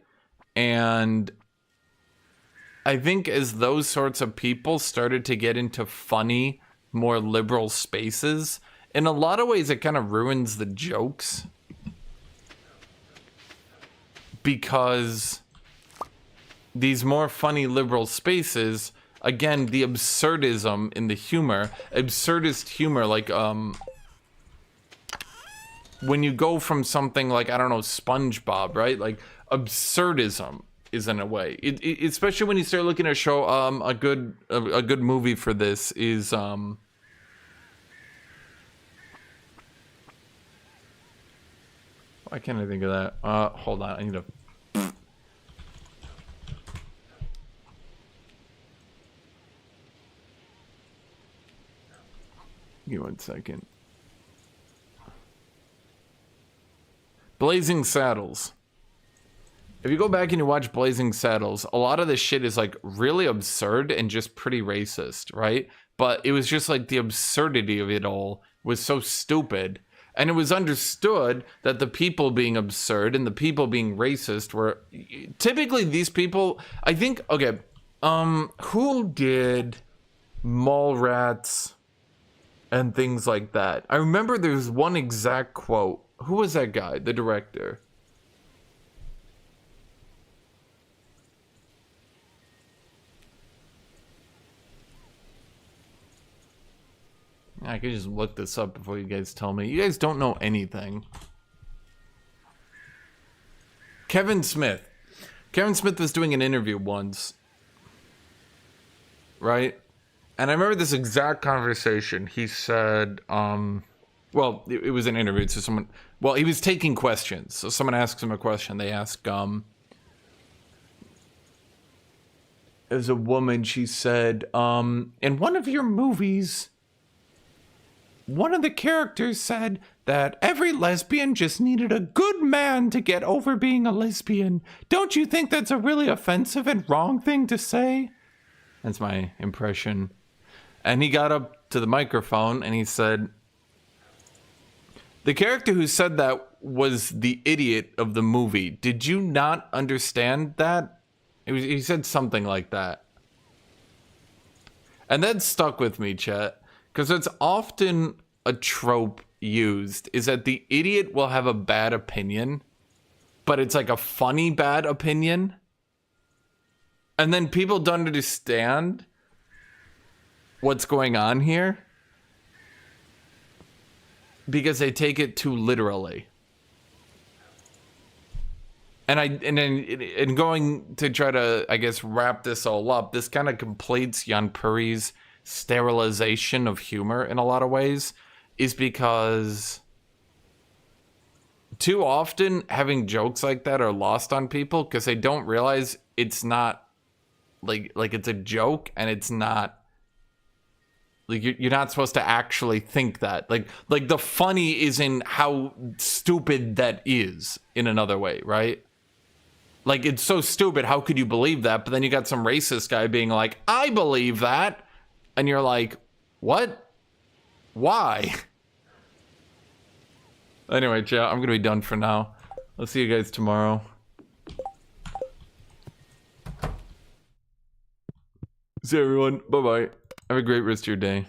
And I think as those sorts of people started to get into funny, more liberal spaces, in a lot of ways it kind of ruins the jokes. Because these more funny liberal spaces, again, the absurdism in the humor, absurdist humor, like when you go from something like, I don't know, SpongeBob, right? Like absurdism is in a way, especially when you start looking at a show. A good movie for this is why can't I think of that? Hold on, I need to. Give me 1 second. Blazing Saddles. If you go back and you watch Blazing Saddles, a lot of this shit is like really absurd and just pretty racist, right? But it was just like the absurdity of it all was so stupid. And it was understood that the people being absurd and the people being racist were typically these people. I think, okay, who did Mallrats and things like that? I remember there's one exact quote. Who was that guy, the director? I could just look this up before you guys tell me. You guys don't know anything. Kevin Smith. Kevin Smith was doing an interview once. Right? And I remember this exact conversation. He said, well, it was an interview. So someone, well, he was taking questions. So someone asks him a question. They ask, as a woman, she said, in one of your movies, one of the characters said that every lesbian just needed a good man to get over being a lesbian. Don't you think that's a really offensive and wrong thing to say? That's my impression. And he got up to the microphone and he said, the character who said that was the idiot of the movie. Did you not understand that? He said something like that. And that stuck with me, chat. Because it's often a trope used, is that the idiot will have a bad opinion, but it's like a funny bad opinion. And then people don't understand what's going on here because they take it too literally. And going to try to, I guess, wrap this all up, this kind of completes Jan Puri's sterilization of humor in a lot of ways, is because too often having jokes like that are lost on people because they don't realize it's not like it's a joke, and it's not like you're not supposed to actually think that. Like the funny is in how stupid that is in another way, right? Like, it's so stupid, how could you believe that? But then you got some racist guy being like, I believe that. And you're like, what? Why? Anyway, chat, I'm going to be done for now. I'll see you guys tomorrow. See everyone. Bye-bye. Have a great rest of your day.